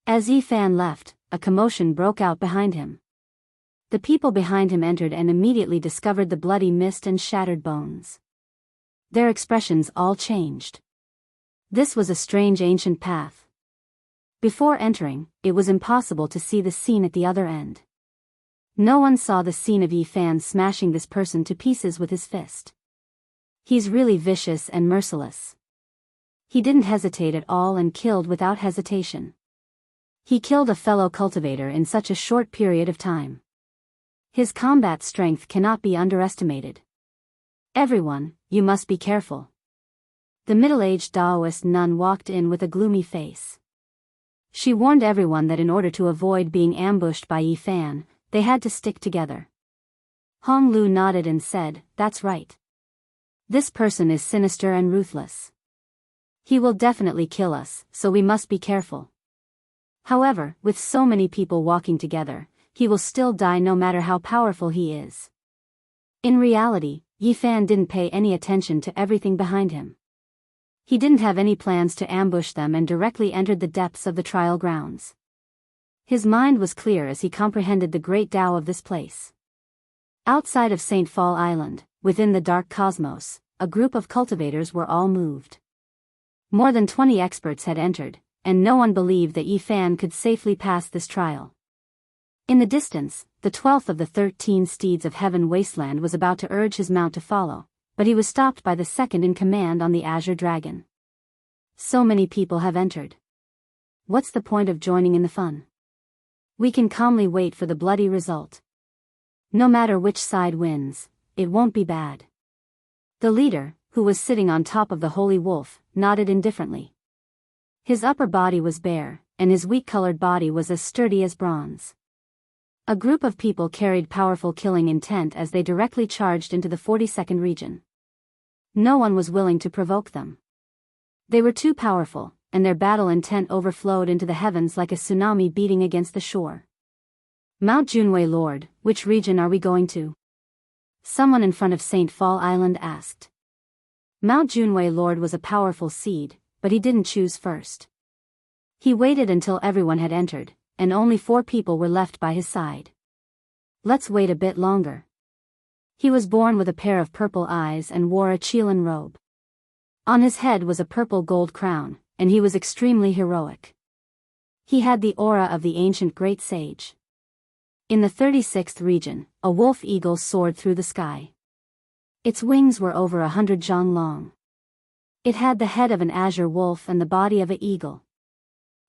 As Yi Fan left, a commotion broke out behind him. The people behind him entered and immediately discovered the bloody mist and shattered bones. Their expressions all changed. This was a strange ancient path. Before entering, it was impossible to see the scene at the other end. No one saw the scene of Yi Fan smashing this person to pieces with his fist. He's really vicious and merciless. He didn't hesitate at all and killed without hesitation. He killed a fellow cultivator in such a short period of time. His combat strength cannot be underestimated. Everyone, you must be careful. The middle-aged Taoist nun walked in with a gloomy face. She warned everyone that in order to avoid being ambushed by Yi Fan, they had to stick together. Hong Lu nodded and said, "That's right. This person is sinister and ruthless. He will definitely kill us, so we must be careful. However, with so many people walking together, he will still die no matter how powerful he is." In reality, Yi Fan didn't pay any attention to everything behind him. He didn't have any plans to ambush them and directly entered the depths of the trial grounds. His mind was clear as he comprehended the great Tao of this place. Outside of St. Fall Island, within the dark cosmos, a group of cultivators were all moved. More than 20 experts had entered, and no one believed that Yi Fan could safely pass this trial. In the distance, the 12th of the 13 steeds of Heaven Wasteland was about to urge his mount to follow, but he was stopped by the second in command on the Azure Dragon. So many people have entered. What's the point of joining in the fun? We can calmly wait for the bloody result. No matter which side wins, it won't be bad. The leader, who was sitting on top of the holy wolf, nodded indifferently. His upper body was bare, and his wheat-colored body was as sturdy as bronze. A group of people carried powerful killing intent as they directly charged into the 42nd region. No one was willing to provoke them. They were too powerful, and their battle intent overflowed into the heavens like a tsunami beating against the shore. Mount Junwei Lord, which region are we going to? Someone in front of St. Fall Island asked. Mount Junwei Lord was a powerful seed, but he didn't choose first. He waited until everyone had entered, and only 4 people were left by his side. Let's wait a bit longer. He was born with a pair of purple eyes and wore a Chilan robe. On his head was a purple gold crown, and he was extremely heroic. He had the aura of the ancient great sage. In the 36th region, a wolf eagle soared through the sky. Its wings were over 100 zhang long. It had the head of an azure wolf and the body of an eagle.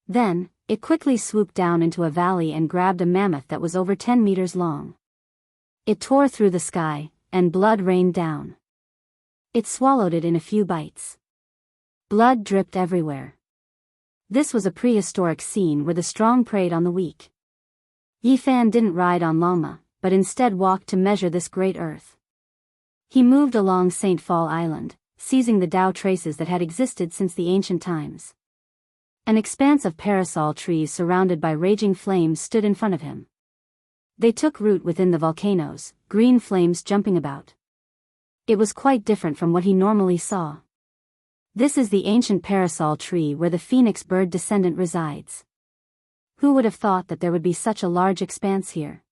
Then, it quickly swooped down into a valley and grabbed a mammoth that was over 10 meters long. It tore through the sky, and blood rained down. It swallowed it in a few bites. Blood dripped everywhere. This was a prehistoric scene where the strong preyed on the weak. Yi Fan didn't ride on Longma, but instead walked to measure this great earth. He moved along St. Fall Island, seizing the Tao traces that had existed since the ancient times. An expanse of parasol trees surrounded by raging flames stood in front of him. They took root within the volcanoes, green flames jumping about. It was quite different from what he normally saw. This is the ancient parasol tree where the phoenix bird descendant resides. Who would have thought that there would be such a large expanse here?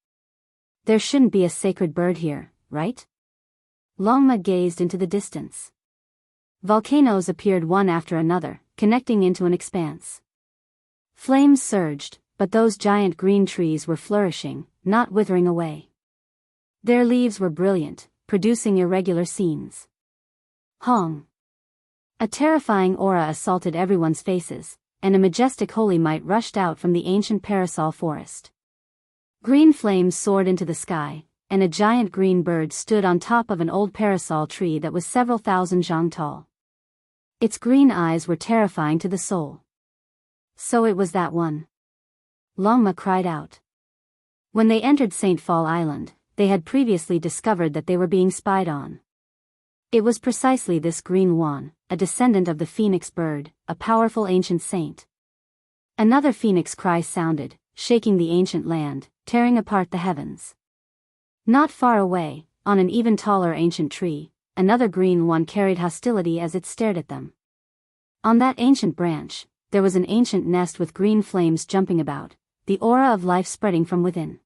There shouldn't be a sacred bird here, right? Longma gazed into the distance. Volcanoes appeared one after another, connecting into an expanse. Flames surged, but those giant green trees were flourishing, not withering away. Their leaves were brilliant, producing irregular scenes. Hong! A terrifying aura assaulted everyone's faces, and a majestic holy might rushed out from the ancient parasol forest. Green flames soared into the sky, and a giant green bird stood on top of an old parasol tree that was several thousand zhang tall. Its green eyes were terrifying to the soul. So it was that one. Longma cried out. When they entered St. Fall Island, they had previously discovered that they were being spied on. It was precisely this green one, a descendant of the phoenix bird, a powerful ancient saint. Another phoenix cry sounded, shaking the ancient land, tearing apart the heavens. Not far away, on an even taller ancient tree, another green one carried hostility as it stared at them. On that ancient branch, there was an ancient nest with green flames jumping about, the aura of life spreading from within.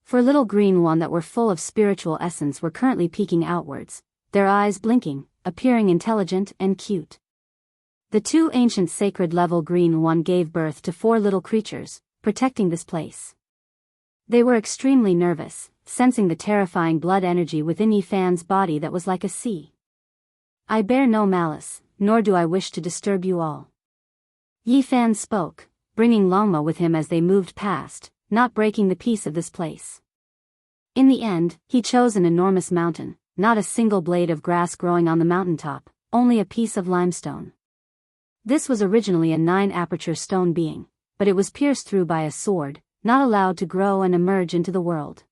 4 little green one that were full of spiritual essence were currently peeking outwards, their eyes blinking, appearing intelligent and cute. The 2 ancient sacred level green one gave birth to 4 little creatures, protecting this place. They were extremely nervous, sensing the terrifying blood energy within Yi Fan's body that was like a sea. I bear no malice, nor do I wish to disturb you all. Yi Fan spoke, bringing Longma with him as they moved past, not breaking the peace of this place. In the end, he chose an enormous mountain, not a single blade of grass growing on the mountaintop, only a piece of limestone. This was originally a 9-aperture stone being, but it was pierced through by a sword, not allowed to grow and emerge into the world.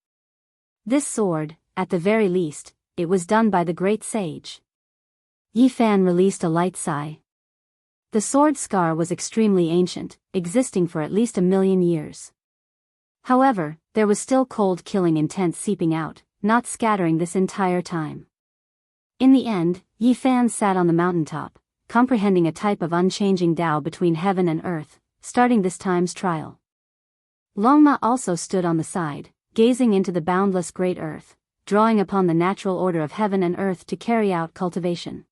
This sword, at the very least, it was done by the great sage. Yi Fan released a light sigh. The sword scar was extremely ancient, existing for at least 1,000,000 years. However, there was still cold killing intent seeping out, not scattering this entire time. In the end, Yi Fan sat on the mountaintop, comprehending a type of unchanging Tao between heaven and earth, starting this time's trial. Longma also stood on the side, gazing into the boundless great earth, drawing upon the natural order of heaven and earth to carry out cultivation.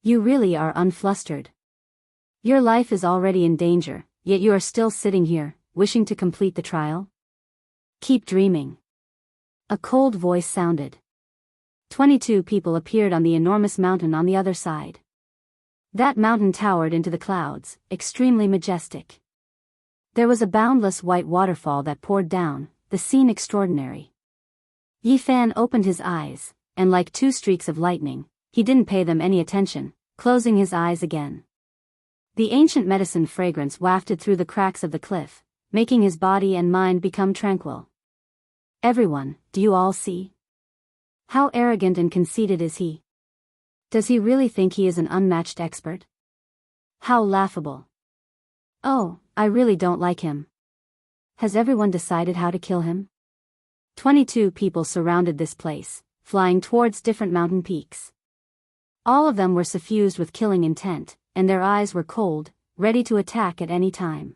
You really are unflustered. Your life is already in danger, yet you are still sitting here, wishing to complete the trial? Keep dreaming. A cold voice sounded. 22 people appeared on the enormous mountain on the other side. That mountain towered into the clouds, extremely majestic. There was a boundless white waterfall that poured down, the scene extraordinary. Yi Fan opened his eyes, and like two streaks of lightning, he didn't pay them any attention, closing his eyes again. The ancient medicine fragrance wafted through the cracks of the cliff, making his body and mind become tranquil. Everyone, do you all see? How arrogant and conceited is he? Does he really think he is an unmatched expert? How laughable. Oh, I really don't like him. Has everyone decided how to kill him? 22 people surrounded this place, flying towards different mountain peaks. All of them were suffused with killing intent, and their eyes were cold, ready to attack at any time.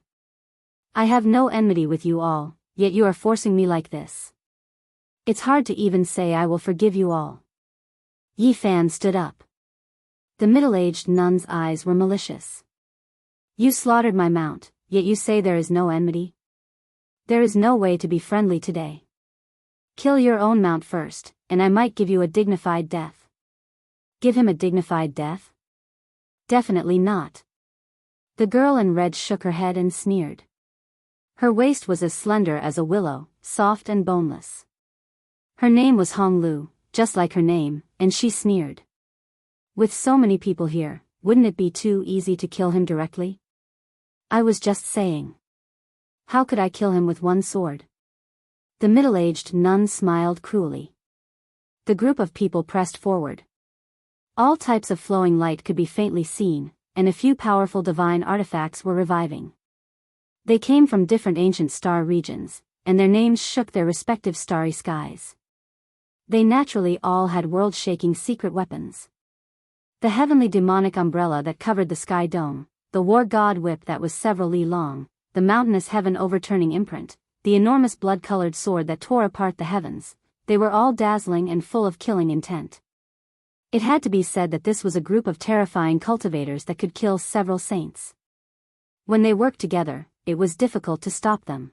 I have no enmity with you all, yet you are forcing me like this. It's hard to even say I will forgive you all. Yi Fan stood up. The middle-aged nun's eyes were malicious. You slaughtered my mount, yet you say there is no enmity? There is no way to be friendly today. Kill your own mount first, and I might give you a dignified death. Give him a dignified death? Definitely not. The girl in red shook her head and sneered. Her waist was as slender as a willow, soft and boneless. Her name was Hong Lu, just like her name, and she sneered. With so many people here, wouldn't it be too easy to kill him directly? I was just saying. How could I kill him with one sword? The middle-aged nun smiled cruelly. The group of people pressed forward. All types of flowing light could be faintly seen, and a few powerful divine artifacts were reviving. They came from different ancient star regions, and their names shook their respective starry skies. They naturally all had world-shaking secret weapons. The heavenly demonic umbrella that covered the sky dome, the war god whip that was several li long, the mountainous heaven-overturning imprint, the enormous blood-colored sword that tore apart the heavens, they were all dazzling and full of killing intent. It had to be said that this was a group of terrifying cultivators that could kill several saints. When they worked together, it was difficult to stop them.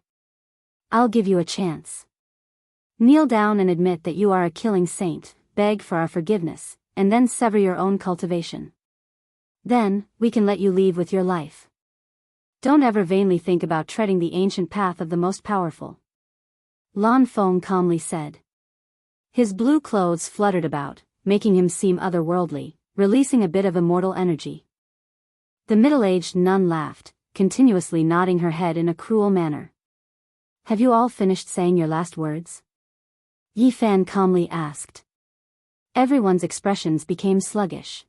I'll give you a chance. Kneel down and admit that you are a killing saint, beg for our forgiveness, and then sever your own cultivation. Then, we can let you leave with your life. Don't ever vainly think about treading the ancient path of the most powerful. Lan Feng calmly said. His blue clothes fluttered about, making him seem otherworldly, releasing a bit of immortal energy. The middle-aged nun laughed, continuously nodding her head in a cruel manner. Have you all finished saying your last words? Yi Fan calmly asked. Everyone's expressions became sluggish.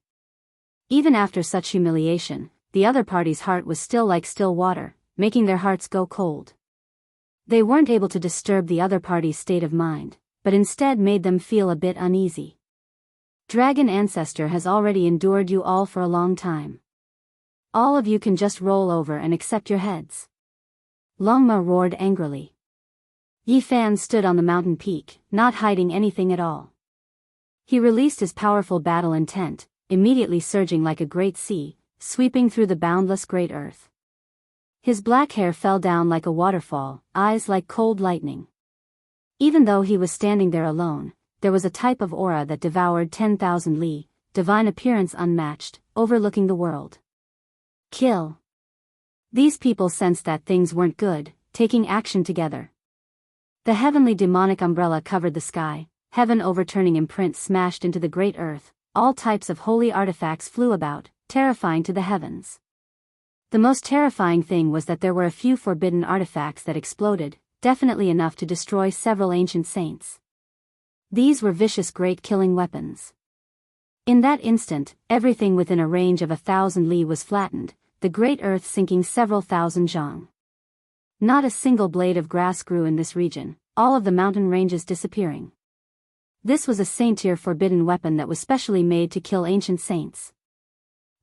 Even after such humiliation, the other party's heart was still like still water, making their hearts go cold. They weren't able to disturb the other party's state of mind, but instead made them feel a bit uneasy. Dragon Ancestor has already endured you all for a long time. All of you can just roll over and accept your heads. Longma roared angrily. Yi Fan stood on the mountain peak, not hiding anything at all. He released his powerful battle intent, immediately surging like a great sea, sweeping through the boundless great earth. His black hair fell down like a waterfall, eyes like cold lightning. Even though he was standing there alone, there was a type of aura that devoured 10,000 li, divine appearance unmatched, overlooking the world. Kill. These people sensed that things weren't good, taking action together. The heavenly demonic umbrella covered the sky, heaven overturning imprint smashed into the great earth, all types of holy artifacts flew about, terrifying to the heavens. The most terrifying thing was that there were a few forbidden artifacts that exploded, definitely enough to destroy several ancient saints. These were vicious great killing weapons. In that instant, everything within a range of 1,000 li was flattened, the great earth sinking several thousand zhang. Not a single blade of grass grew in this region, all of the mountain ranges disappearing. This was a saint-tier forbidden weapon that was specially made to kill ancient saints.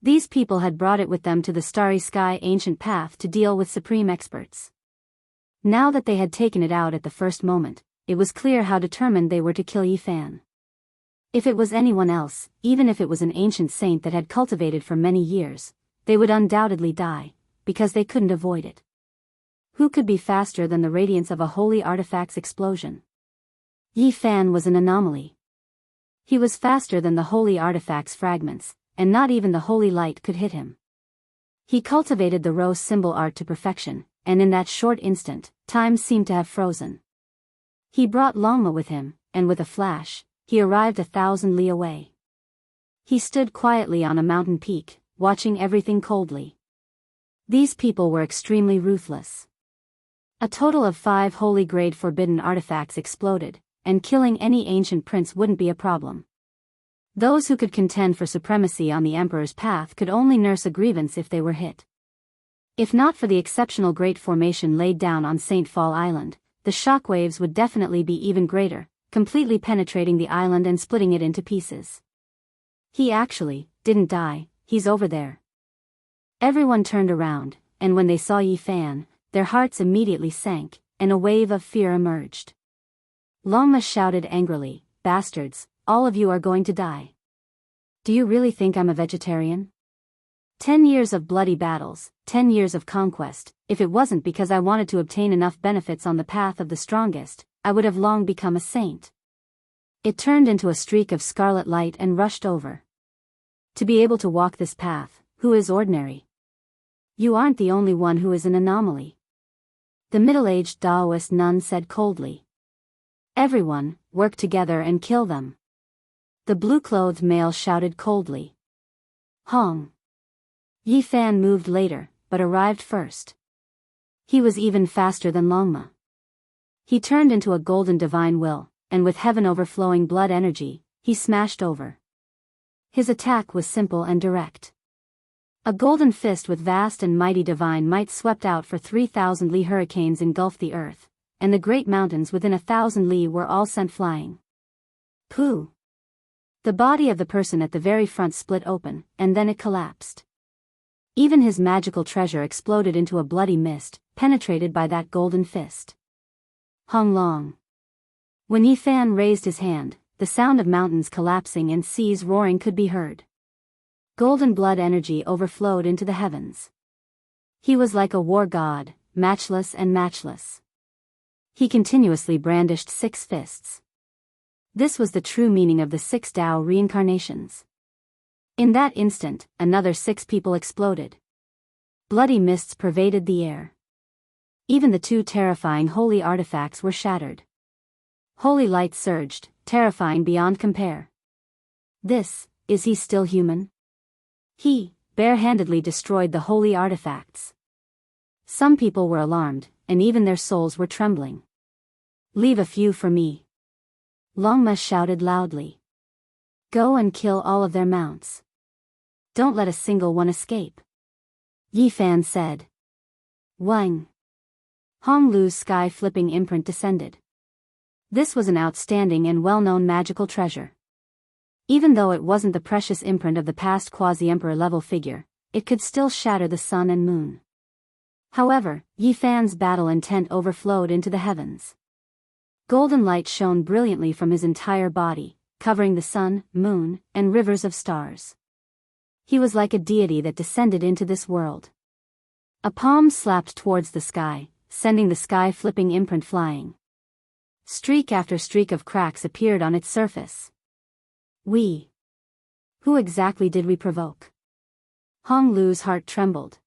These people had brought it with them to the starry sky ancient path to deal with supreme experts. Now that they had taken it out at the first moment, it was clear how determined they were to kill Yi Fan. If it was anyone else, even if it was an ancient saint that had cultivated for many years, they would undoubtedly die, because they couldn't avoid it. Who could be faster than the radiance of a holy artifact's explosion? Yi Fan was an anomaly. He was faster than the holy artifact's fragments, and not even the holy light could hit him. He cultivated the rose symbol art to perfection, and in that short instant, time seemed to have frozen. He brought Longma with him, and with a flash, he arrived 1,000 li away. He stood quietly on a mountain peak, watching everything coldly. These people were extremely ruthless. A total of 5 holy grade forbidden artifacts exploded, and killing any ancient prince wouldn't be a problem. Those who could contend for supremacy on the Emperor's path could only nurse a grievance if they were hit. If not for the exceptional great formation laid down on St. Fall Island, the shockwaves would definitely be even greater, completely penetrating the island and splitting it into pieces. He actually didn't die, he's over there. Everyone turned around, and when they saw Yi Fan, their hearts immediately sank, and a wave of fear emerged. Longma shouted angrily, "Bastards, all of you are going to die. Do you really think I'm a vegetarian? 10 years of bloody battles, 10 years of conquest, if it wasn't because I wanted to obtain enough benefits on the path of the strongest, I would have long become a saint." It turned into a streak of scarlet light and rushed over. To be able to walk this path, who is ordinary? You aren't the only one who is an anomaly. The middle-aged Taoist nun said coldly. Everyone, work together and kill them. The blue-clothed male shouted coldly. Hong. Yi Fan moved later, but arrived first. He was even faster than Longma. He turned into a golden divine will, and with heaven overflowing blood energy, he smashed over. His attack was simple and direct. A golden fist with vast and mighty divine might swept out for 3,000 li hurricanes engulfed the earth, and the great mountains within 1,000 li were all sent flying. Pooh! The body of the person at the very front split open, and then it collapsed. Even his magical treasure exploded into a bloody mist, penetrated by that golden fist. Hung Long. When Yi Fan raised his hand, the sound of mountains collapsing and seas roaring could be heard. Golden blood energy overflowed into the heavens. He was like a war god, matchless and matchless. He continuously brandished 6 fists. This was the true meaning of the 6 Tao reincarnations. In that instant, another 6 people exploded. Bloody mists pervaded the air. Even the 2 terrifying holy artifacts were shattered. Holy light surged, terrifying beyond compare. Is he still human? He, barehandedly destroyed the holy artifacts. Some people were alarmed, and even their souls were trembling. Leave a few for me. Longma shouted loudly. Go and kill all of their mounts. Don't let a single one escape. Yi Fan said. Wang. Hong Lu's sky-flipping imprint descended. This was an outstanding and well-known magical treasure. Even though it wasn't the precious imprint of the past quasi-emperor level figure, it could still shatter the sun and moon. However, Yi Fan's battle intent overflowed into the heavens. Golden light shone brilliantly from his entire body, covering the sun, moon, and rivers of stars. He was like a deity that descended into this world. A palm slapped towards the sky, sending the sky-flipping imprint flying. Streak after streak of cracks appeared on its surface. Who exactly did we provoke? Hong Lu's heart trembled.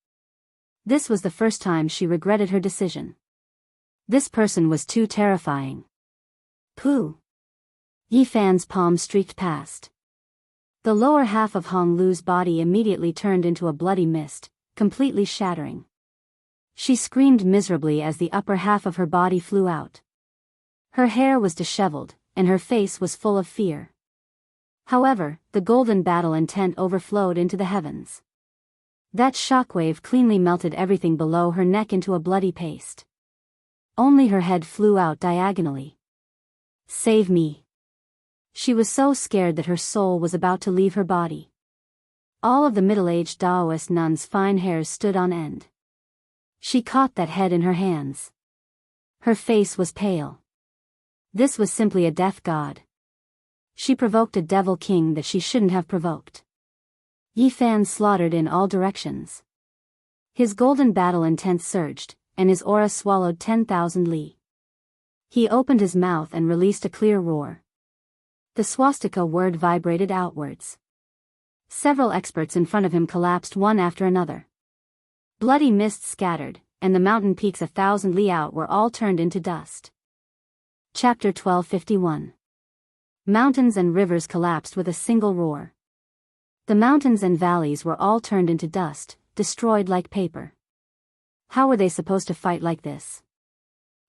This was the first time she regretted her decision. This person was too terrifying. Pooh! Yi Fan's palm streaked past. The lower half of Hong Lu's body immediately turned into a bloody mist, completely shattering. She screamed miserably as the upper half of her body flew out. Her hair was disheveled, and her face was full of fear. However, the golden battle intent overflowed into the heavens. That shockwave cleanly melted everything below her neck into a bloody paste. Only her head flew out diagonally. Save me. She was so scared that her soul was about to leave her body. All of the middle-aged Taoist nun's fine hairs stood on end. She caught that head in her hands. Her face was pale. This was simply a death god. She provoked a devil king that she shouldn't have provoked. Yi Fan slaughtered in all directions. His golden battle intent surged, and his aura swallowed 10,000 li. He opened his mouth and released a clear roar. The swastika word vibrated outwards. Several experts in front of him collapsed one after another. Bloody mist scattered, and the mountain peaks 1,000 li out were all turned into dust. Chapter 1251. Mountains and rivers collapsed with a single roar. The mountains and valleys were all turned into dust, destroyed like paper. How were they supposed to fight like this?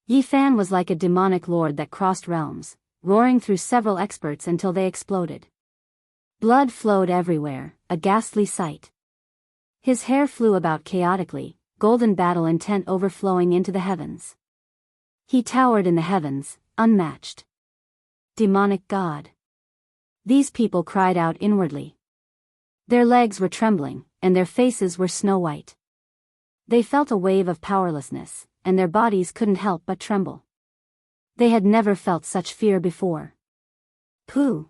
Yi Fan was like a demonic lord that crossed realms, roaring through several experts until they exploded. Blood flowed everywhere, a ghastly sight. His hair flew about chaotically, golden battle intent overflowing into the heavens. He towered in the heavens, unmatched. Demonic god. These people cried out inwardly. Their legs were trembling, and their faces were snow white. They felt a wave of powerlessness, and their bodies couldn't help but tremble. They had never felt such fear before. Pooh!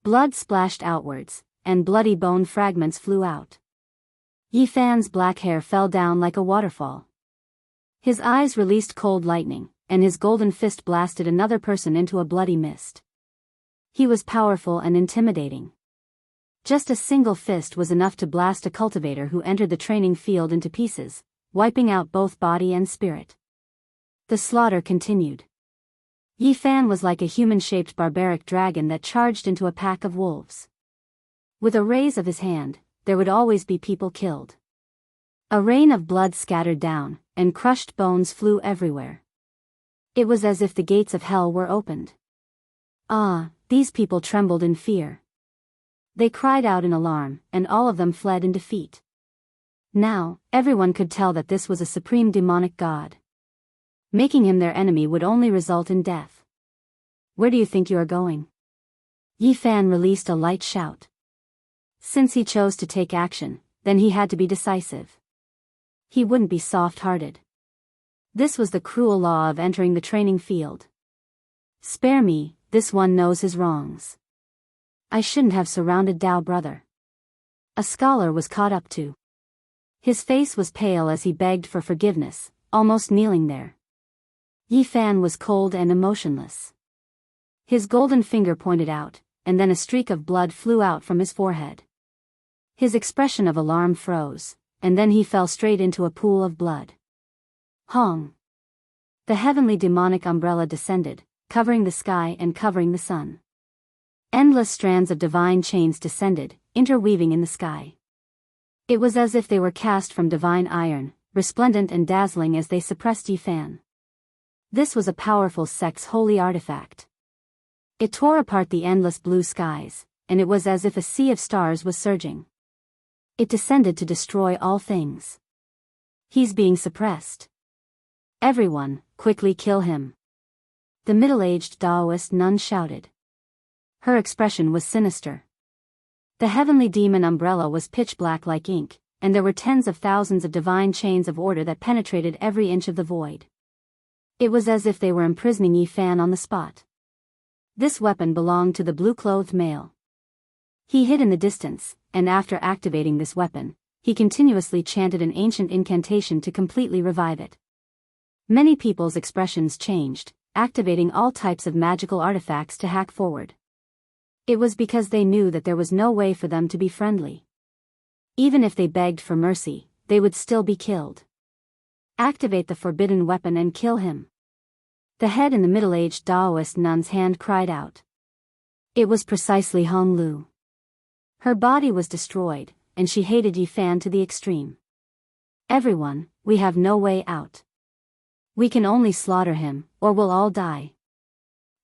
Blood splashed outwards, and bloody bone fragments flew out. Yi Fan's black hair fell down like a waterfall. His eyes released cold lightning, and his golden fist blasted another person into a bloody mist. He was powerful and intimidating. Just a single fist was enough to blast a cultivator who entered the training field into pieces, wiping out both body and spirit. The slaughter continued. Yi Fan was like a human-shaped barbaric dragon that charged into a pack of wolves. With a raise of his hand, there would always be people killed. A rain of blood scattered down, and crushed bones flew everywhere. It was as if the gates of hell were opened. Ah, these people trembled in fear. They cried out in alarm, and all of them fled in defeat. Now, everyone could tell that this was a supreme demonic god. Making him their enemy would only result in death. Where do you think you are going? Yi Fan released a light shout. Since he chose to take action, then he had to be decisive. He wouldn't be soft-hearted. This was the cruel law of entering the training field. Spare me, this one knows his wrongs. I shouldn't have surrounded Dao brother. A scholar was caught up to. His face was pale as he begged for forgiveness, almost kneeling there. Yi Fan was cold and emotionless. His golden finger pointed out, and then a streak of blood flew out from his forehead. His expression of alarm froze, and then he fell straight into a pool of blood. Hong! The heavenly demonic umbrella descended, covering the sky and covering the sun. Endless strands of divine chains descended, interweaving in the sky. It was as if they were cast from divine iron, resplendent and dazzling as they suppressed Yi Fan. This was a powerful sect's holy artifact. It tore apart the endless blue skies, and it was as if a sea of stars was surging. It descended to destroy all things. He's being suppressed. Everyone, quickly kill him. The middle-aged Taoist nun shouted. Her expression was sinister. The heavenly demon umbrella was pitch black like ink, and there were tens of thousands of divine chains of order that penetrated every inch of the void. It was as if they were imprisoning Yi Fan on the spot. This weapon belonged to the blue-clothed male. He hid in the distance, and after activating this weapon, he continuously chanted an ancient incantation to completely revive it. Many people's expressions changed, activating all types of magical artifacts to hack forward. It was because they knew that there was no way for them to be friendly. Even if they begged for mercy, they would still be killed. Activate the forbidden weapon and kill him. The head in the middle-aged Taoist nun's hand cried out. It was precisely Hong Lu. Her body was destroyed, and she hated Yi Fan to the extreme. Everyone, we have no way out. We can only slaughter him, or we'll all die.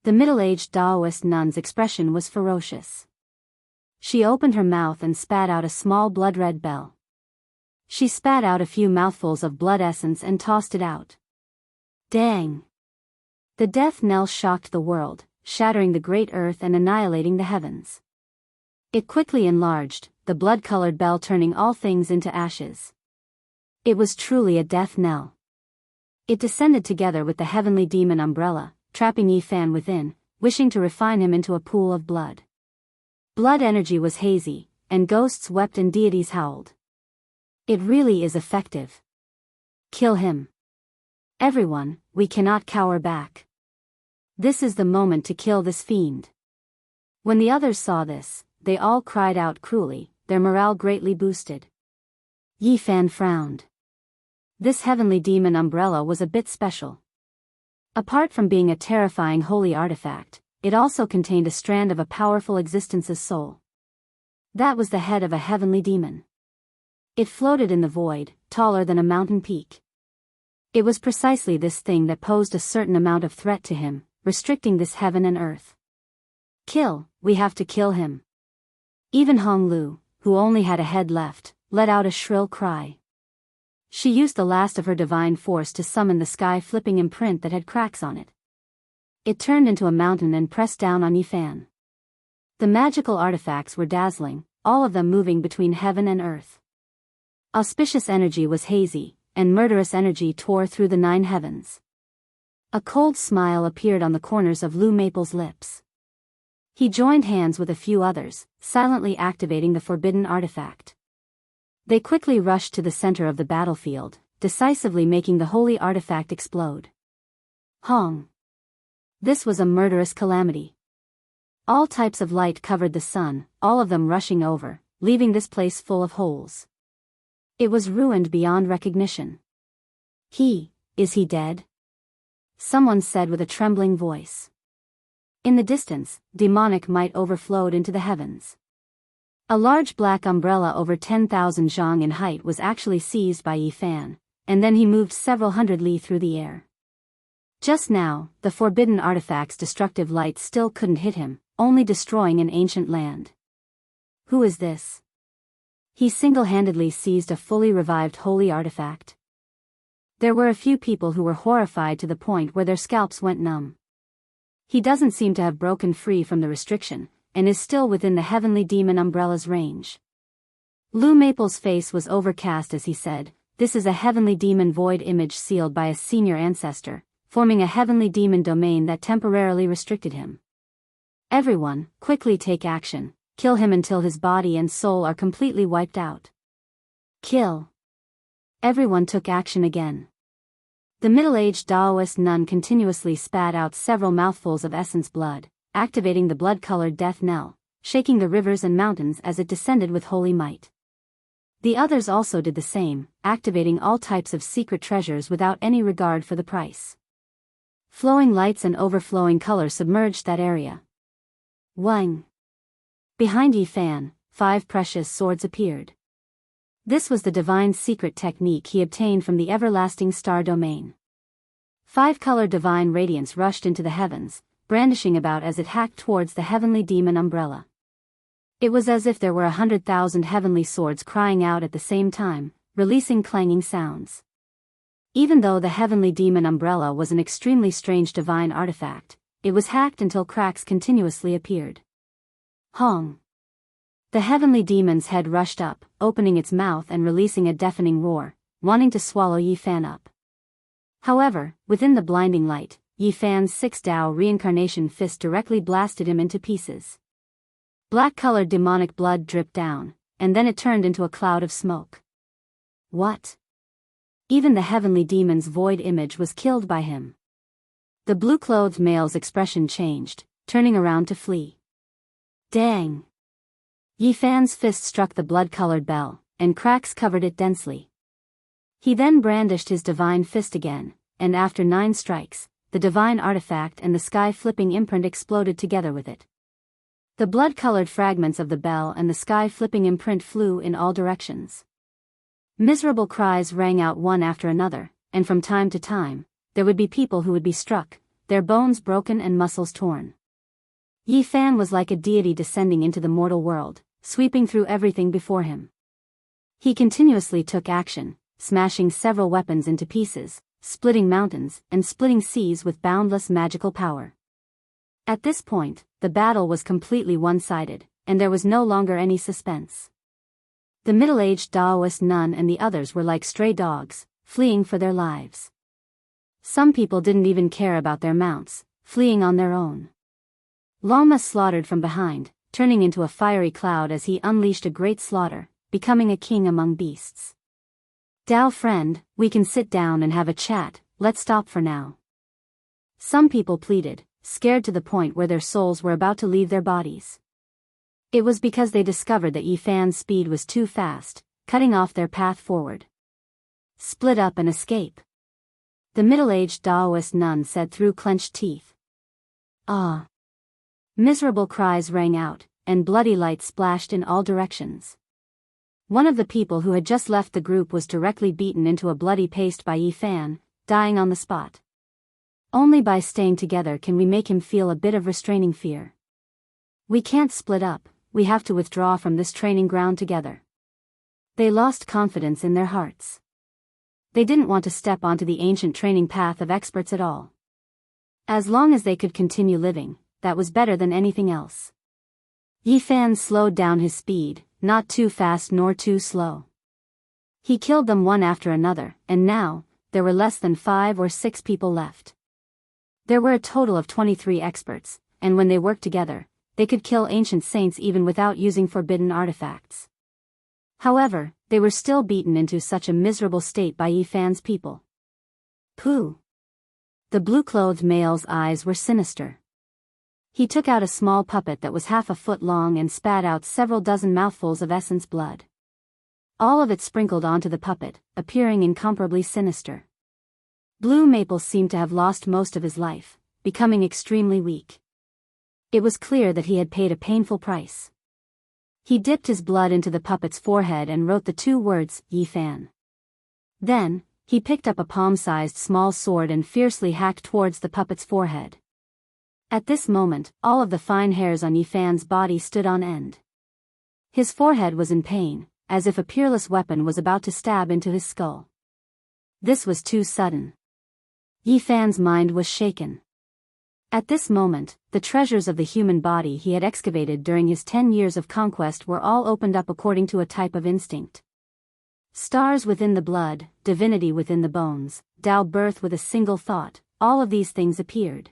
The middle-aged Taoist nun's expression was ferocious. She opened her mouth and spat out a small blood-red bell. She spat out a few mouthfuls of blood essence and tossed it out. Dang! The death knell shocked the world, shattering the great earth and annihilating the heavens. It quickly enlarged, the blood-colored bell turning all things into ashes. It was truly a death knell. It descended together with the heavenly demon umbrella, trapping Yi Fan within, wishing to refine him into a pool of blood. Blood energy was hazy, and ghosts wept and deities howled. It really is effective. Kill him. Everyone, we cannot cower back. This is the moment to kill this fiend. When the others saw this, they all cried out cruelly, their morale greatly boosted. Yi Fan frowned. This heavenly demon umbrella was a bit special. Apart from being a terrifying holy artifact, it also contained a strand of a powerful existence's soul. That was the head of a heavenly demon. It floated in the void, taller than a mountain peak. It was precisely this thing that posed a certain amount of threat to him, restricting this heaven and earth. Kill, we have to kill him. Even Hong Lu, who only had a head left, let out a shrill cry. She used the last of her divine force to summon the sky-flipping imprint that had cracks on it. It turned into a mountain and pressed down on Yi Fan. The magical artifacts were dazzling, all of them moving between heaven and earth. Auspicious energy was hazy, and murderous energy tore through the 9 heavens. A cold smile appeared on the corners of Lu Maple's lips. He joined hands with a few others, silently activating the forbidden artifact. They quickly rushed to the center of the battlefield, decisively making the holy artifact explode. Hong. This was a murderous calamity. All types of light covered the sun, all of them rushing over, leaving this place full of holes. It was ruined beyond recognition. Is he dead? Someone said with a trembling voice. In the distance, demonic might overflowed into the heavens. A large black umbrella over 10,000 zhang in height was actually seized by Yi Fan, and then he moved several hundred li through the air. Just now, the forbidden artifact's destructive light still couldn't hit him, only destroying an ancient land. Who is this? He single-handedly seized a fully revived holy artifact. There were a few people who were horrified to the point where their scalps went numb. He doesn't seem to have broken free from the restriction, and is still within the heavenly demon umbrella's range. Lu Maple's face was overcast as he said, "This is a heavenly demon void image sealed by a senior ancestor, forming a heavenly demon domain that temporarily restricted him. Everyone, quickly take action, kill him until his body and soul are completely wiped out." Kill. Everyone took action again. The middle-aged Taoist nun continuously spat out several mouthfuls of essence blood, activating the blood-colored death knell, shaking the rivers and mountains as it descended with holy might. The others also did the same, activating all types of secret treasures without any regard for the price. Flowing lights and overflowing color submerged that area. Wang. Behind Yi Fan, 5 precious swords appeared. This was the divine secret technique he obtained from the everlasting star domain. 5-color divine radiance rushed into the heavens, brandishing about as it hacked towards the heavenly demon umbrella. It was as if there were 100,000 heavenly swords crying out at the same time, releasing clanging sounds. Even though the heavenly demon umbrella was an extremely strange divine artifact, it was hacked until cracks continuously appeared. Hong. The heavenly demon's head rushed up, opening its mouth and releasing a deafening roar, wanting to swallow Yi Fan up. However, within the blinding light, Yi Fan's 6 Dao reincarnation fist directly blasted him into pieces. Black-colored demonic blood dripped down, and then it turned into a cloud of smoke. What? Even the heavenly demon's void image was killed by him. The blue-clothed male's expression changed, turning around to flee. Dang! Yi Fan's fist struck the blood-colored bell, and cracks covered it densely. He then brandished his divine fist again, and after 9 strikes, the divine artifact and the sky-flipping imprint exploded together with it. The blood-colored fragments of the bell and the sky-flipping imprint flew in all directions. Miserable cries rang out one after another, and from time to time, there would be people who would be struck, their bones broken and muscles torn. Yi Fan was like a deity descending into the mortal world, sweeping through everything before him. He continuously took action, smashing several weapons into pieces, splitting mountains and splitting seas with boundless magical power. At this point, the battle was completely one-sided, and there was no longer any suspense. The middle-aged Taoist nun and the others were like stray dogs, fleeing for their lives. Some people didn't even care about their mounts, fleeing on their own. Lama slaughtered from behind, turning into a fiery cloud as he unleashed a great slaughter, becoming a king among beasts. Dao friend, we can sit down and have a chat, let's stop for now. Some people pleaded, scared to the point where their souls were about to leave their bodies. It was because they discovered that Yifan's speed was too fast, cutting off their path forward. Split up and escape. The middle-aged Taoist nun said through clenched teeth. Ah! Miserable cries rang out, and bloody light splashed in all directions. One of the people who had just left the group was directly beaten into a bloody paste by Yifan, dying on the spot. Only by staying together can we make him feel a bit of restraining fear. We can't split up, we have to withdraw from this training ground together. They lost confidence in their hearts. They didn't want to step onto the ancient training path of experts at all. As long as they could continue living, that was better than anything else. Yifan slowed down his speed, not too fast nor too slow. He killed them one after another, and now, there were less than 5 or 6 people left. There were a total of 23 experts, and when they worked together, they could kill ancient saints even without using forbidden artifacts. However, they were still beaten into such a miserable state by Yifan's people. Pooh! The blue-clothed male's eyes were sinister. He took out a small puppet that was half a foot long and spat out several dozen mouthfuls of essence blood. All of it sprinkled onto the puppet, appearing incomparably sinister. Blue Maple seemed to have lost most of his life, becoming extremely weak. It was clear that he had paid a painful price. He dipped his blood into the puppet's forehead and wrote the 2 words, Yifan. Then, he picked up a palm-sized small sword and fiercely hacked towards the puppet's forehead. At this moment, all of the fine hairs on Yifan's body stood on end. His forehead was in pain, as if a peerless weapon was about to stab into his skull. This was too sudden. Yifan's mind was shaken. At this moment, the treasures of the human body he had excavated during his 10 years of conquest were all opened up according to a type of instinct. Stars within the blood, divinity within the bones, Tao birth with a single thought, all of these things appeared.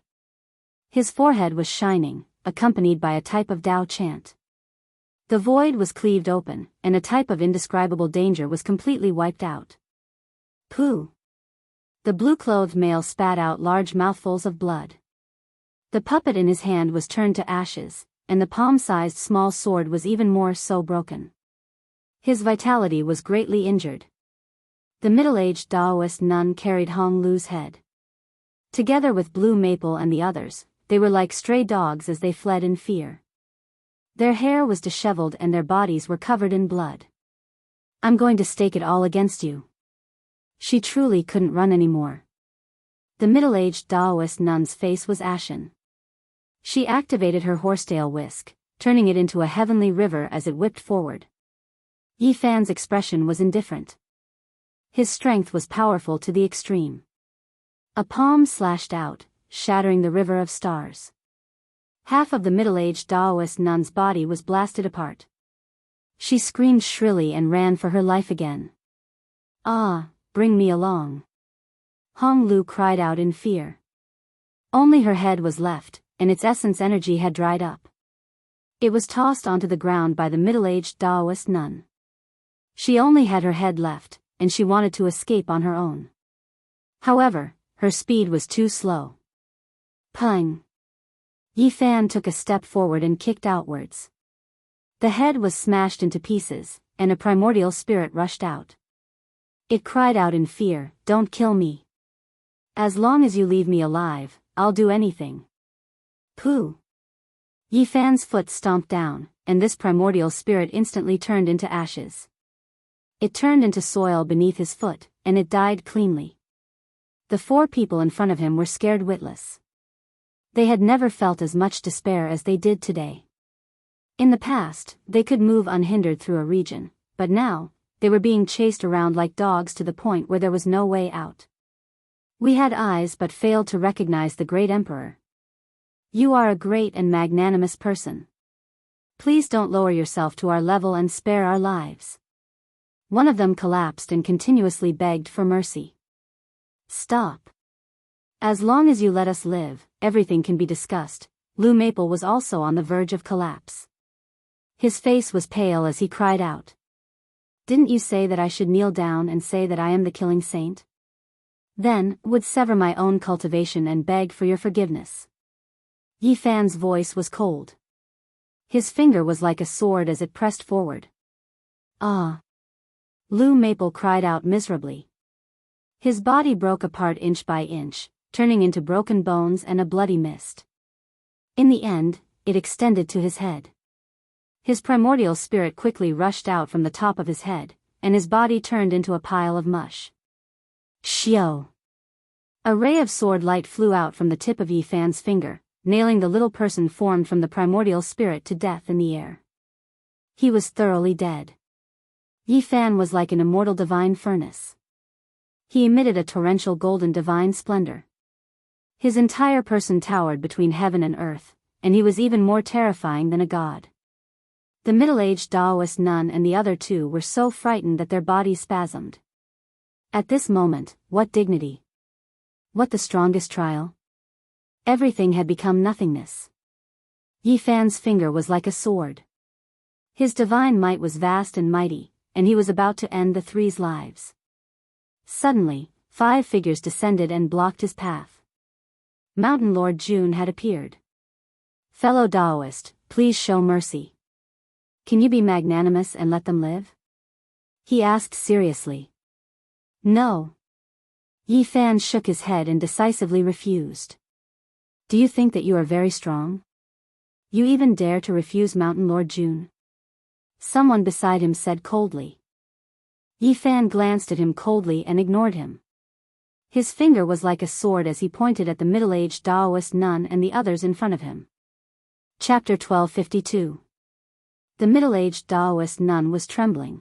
His forehead was shining, accompanied by a type of Tao chant. The void was cleaved open, and a type of indescribable danger was completely wiped out. Pooh! The blue-clothed male spat out large mouthfuls of blood. The puppet in his hand was turned to ashes, and the palm-sized small sword was even more so broken. His vitality was greatly injured. The middle-aged Taoist nun carried Hong Lu's head. Together with Blue Maple and the others, they were like stray dogs as they fled in fear. Their hair was disheveled and their bodies were covered in blood. I'm going to stake it all against you. She truly couldn't run anymore. The middle-aged Taoist nun's face was ashen. She activated her horsetail whisk, turning it into a heavenly river as it whipped forward. Yifan's expression was indifferent. His strength was powerful to the extreme. A palm slashed out, shattering the river of stars. Half of the middle-aged Taoist nun's body was blasted apart. She screamed shrilly and ran for her life again. Ah, bring me along. Hong Lu cried out in fear. Only her head was left, and its essence energy had dried up. It was tossed onto the ground by the middle-aged Taoist nun. She only had her head left, and she wanted to escape on her own. However, her speed was too slow. Pung! Yifan took a step forward and kicked outwards. The head was smashed into pieces, and a primordial spirit rushed out. It cried out in fear, "Don't kill me. As long as you leave me alive, I'll do anything." Pooh! Yifan's foot stomped down, and this primordial spirit instantly turned into ashes. It turned into soil beneath his foot, and it died cleanly. The 4 people in front of him were scared witless. They had never felt as much despair as they did today. In the past, they could move unhindered through a region, but now, they were being chased around like dogs to the point where there was no way out. We had eyes but failed to recognize the great emperor. You are a great and magnanimous person. Please don't lower yourself to our level and spare our lives. One of them collapsed and continuously begged for mercy. Stop. As long as you let us live, everything can be discussed. Lou Maple was also on the verge of collapse. His face was pale as he cried out. Didn't you say that I should kneel down and say that I am the killing saint? Then, would sever my own cultivation and beg for your forgiveness. Yi Fan's voice was cold. His finger was like a sword as it pressed forward. Ah! Lou Maple cried out miserably. His body broke apart inch by inch, turning into broken bones and a bloody mist. In the end, it extended to his head. His primordial spirit quickly rushed out from the top of his head, and his body turned into a pile of mush. Shio! A ray of sword light flew out from the tip of Yi Fan's finger, nailing the little person formed from the primordial spirit to death in the air. He was thoroughly dead. Yi Fan was like an immortal divine furnace. He emitted a torrential golden divine splendor. His entire person towered between heaven and earth, and he was even more terrifying than a god. The middle-aged Taoist nun and the other two were so frightened that their bodies spasmed. At this moment, what dignity! What the strongest trial! Everything had become nothingness. Yi Fan's finger was like a sword. His divine might was vast and mighty, and he was about to end the three's lives. Suddenly, 5 figures descended and blocked his path. Mountain Lord June had appeared. Fellow Taoist, please show mercy. Can you be magnanimous and let them live? He asked seriously. No. Yi Fan shook his head and decisively refused. Do you think that you are very strong? You even dare to refuse Mountain Lord June? Someone beside him said coldly. Yi Fan glanced at him coldly and ignored him. His finger was like a sword as he pointed at the middle-aged Taoist nun and the others in front of him. Chapter 1252. The middle-aged Taoist nun was trembling.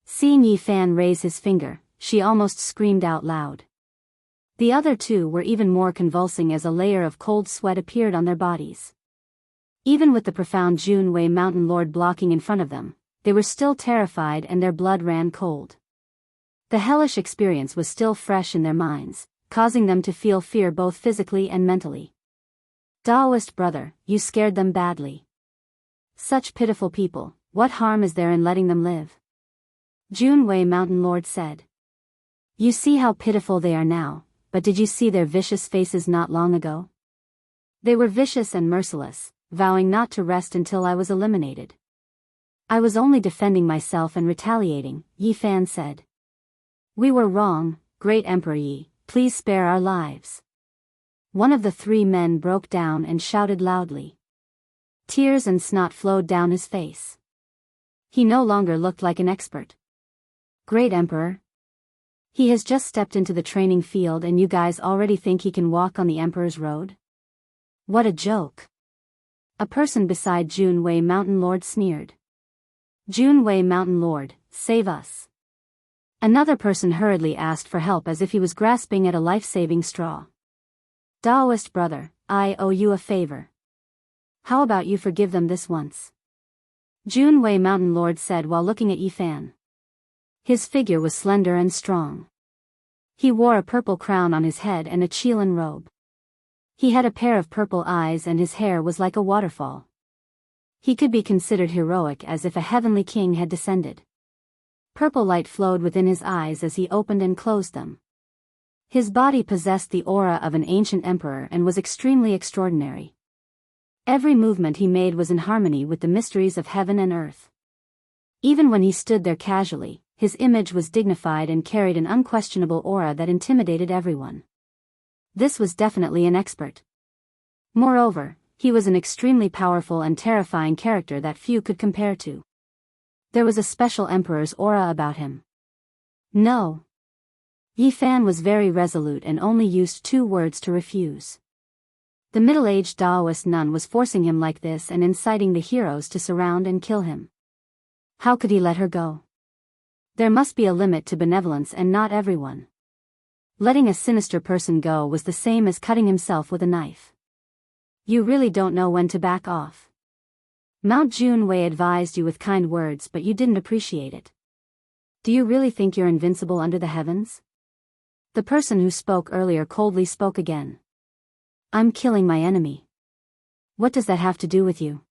Seeing Yi Fan raise his finger, she almost screamed out loud. The other two were even more convulsing as a layer of cold sweat appeared on their bodies. Even with the profound Junwei Mountain Lord blocking in front of them, they were still terrified and their blood ran cold. The hellish experience was still fresh in their minds, causing them to feel fear both physically and mentally. Taoist brother, you scared them badly. Such pitiful people, what harm is there in letting them live? Junwei Mountain Lord said. You see how pitiful they are now, but did you see their vicious faces not long ago? They were vicious and merciless, vowing not to rest until I was eliminated. I was only defending myself and retaliating, Yi Fan said. We were wrong, great Emperor Yi, please spare our lives. One of the 3 men broke down and shouted loudly. Tears and snot flowed down his face. He no longer looked like an expert. Great Emperor. He has just stepped into the training field and you guys already think he can walk on the Emperor's road? What a joke. A person beside Junwei Mountain Lord sneered. Junwei Mountain Lord, save us. Another person hurriedly asked for help as if he was grasping at a life-saving straw. Taoist brother, I owe you a favor. How about you forgive them this once? Junwei Mountain Lord said while looking at Yi Fan. His figure was slender and strong. He wore a purple crown on his head and a Qilin robe. He had a pair of purple eyes and his hair was like a waterfall. He could be considered heroic as if a heavenly king had descended. Purple light flowed within his eyes as he opened and closed them. His body possessed the aura of an ancient emperor and was extremely extraordinary. Every movement he made was in harmony with the mysteries of heaven and earth. Even when he stood there casually, his image was dignified and carried an unquestionable aura that intimidated everyone. This was definitely an expert. Moreover, he was an extremely powerful and terrifying character that few could compare to. There was a special emperor's aura about him. No. Yi Fan was very resolute and only used 2 words to refuse. The middle-aged Taoist nun was forcing him like this and inciting the heroes to surround and kill him. How could he let her go? There must be a limit to benevolence and not everyone. Letting a sinister person go was the same as cutting himself with a knife. You really don't know when to back off. Mount Junwei advised you with kind words but you didn't appreciate it. Do you really think you're invincible under the heavens? The person who spoke earlier coldly spoke again. I'm killing my enemy. What does that have to do with you?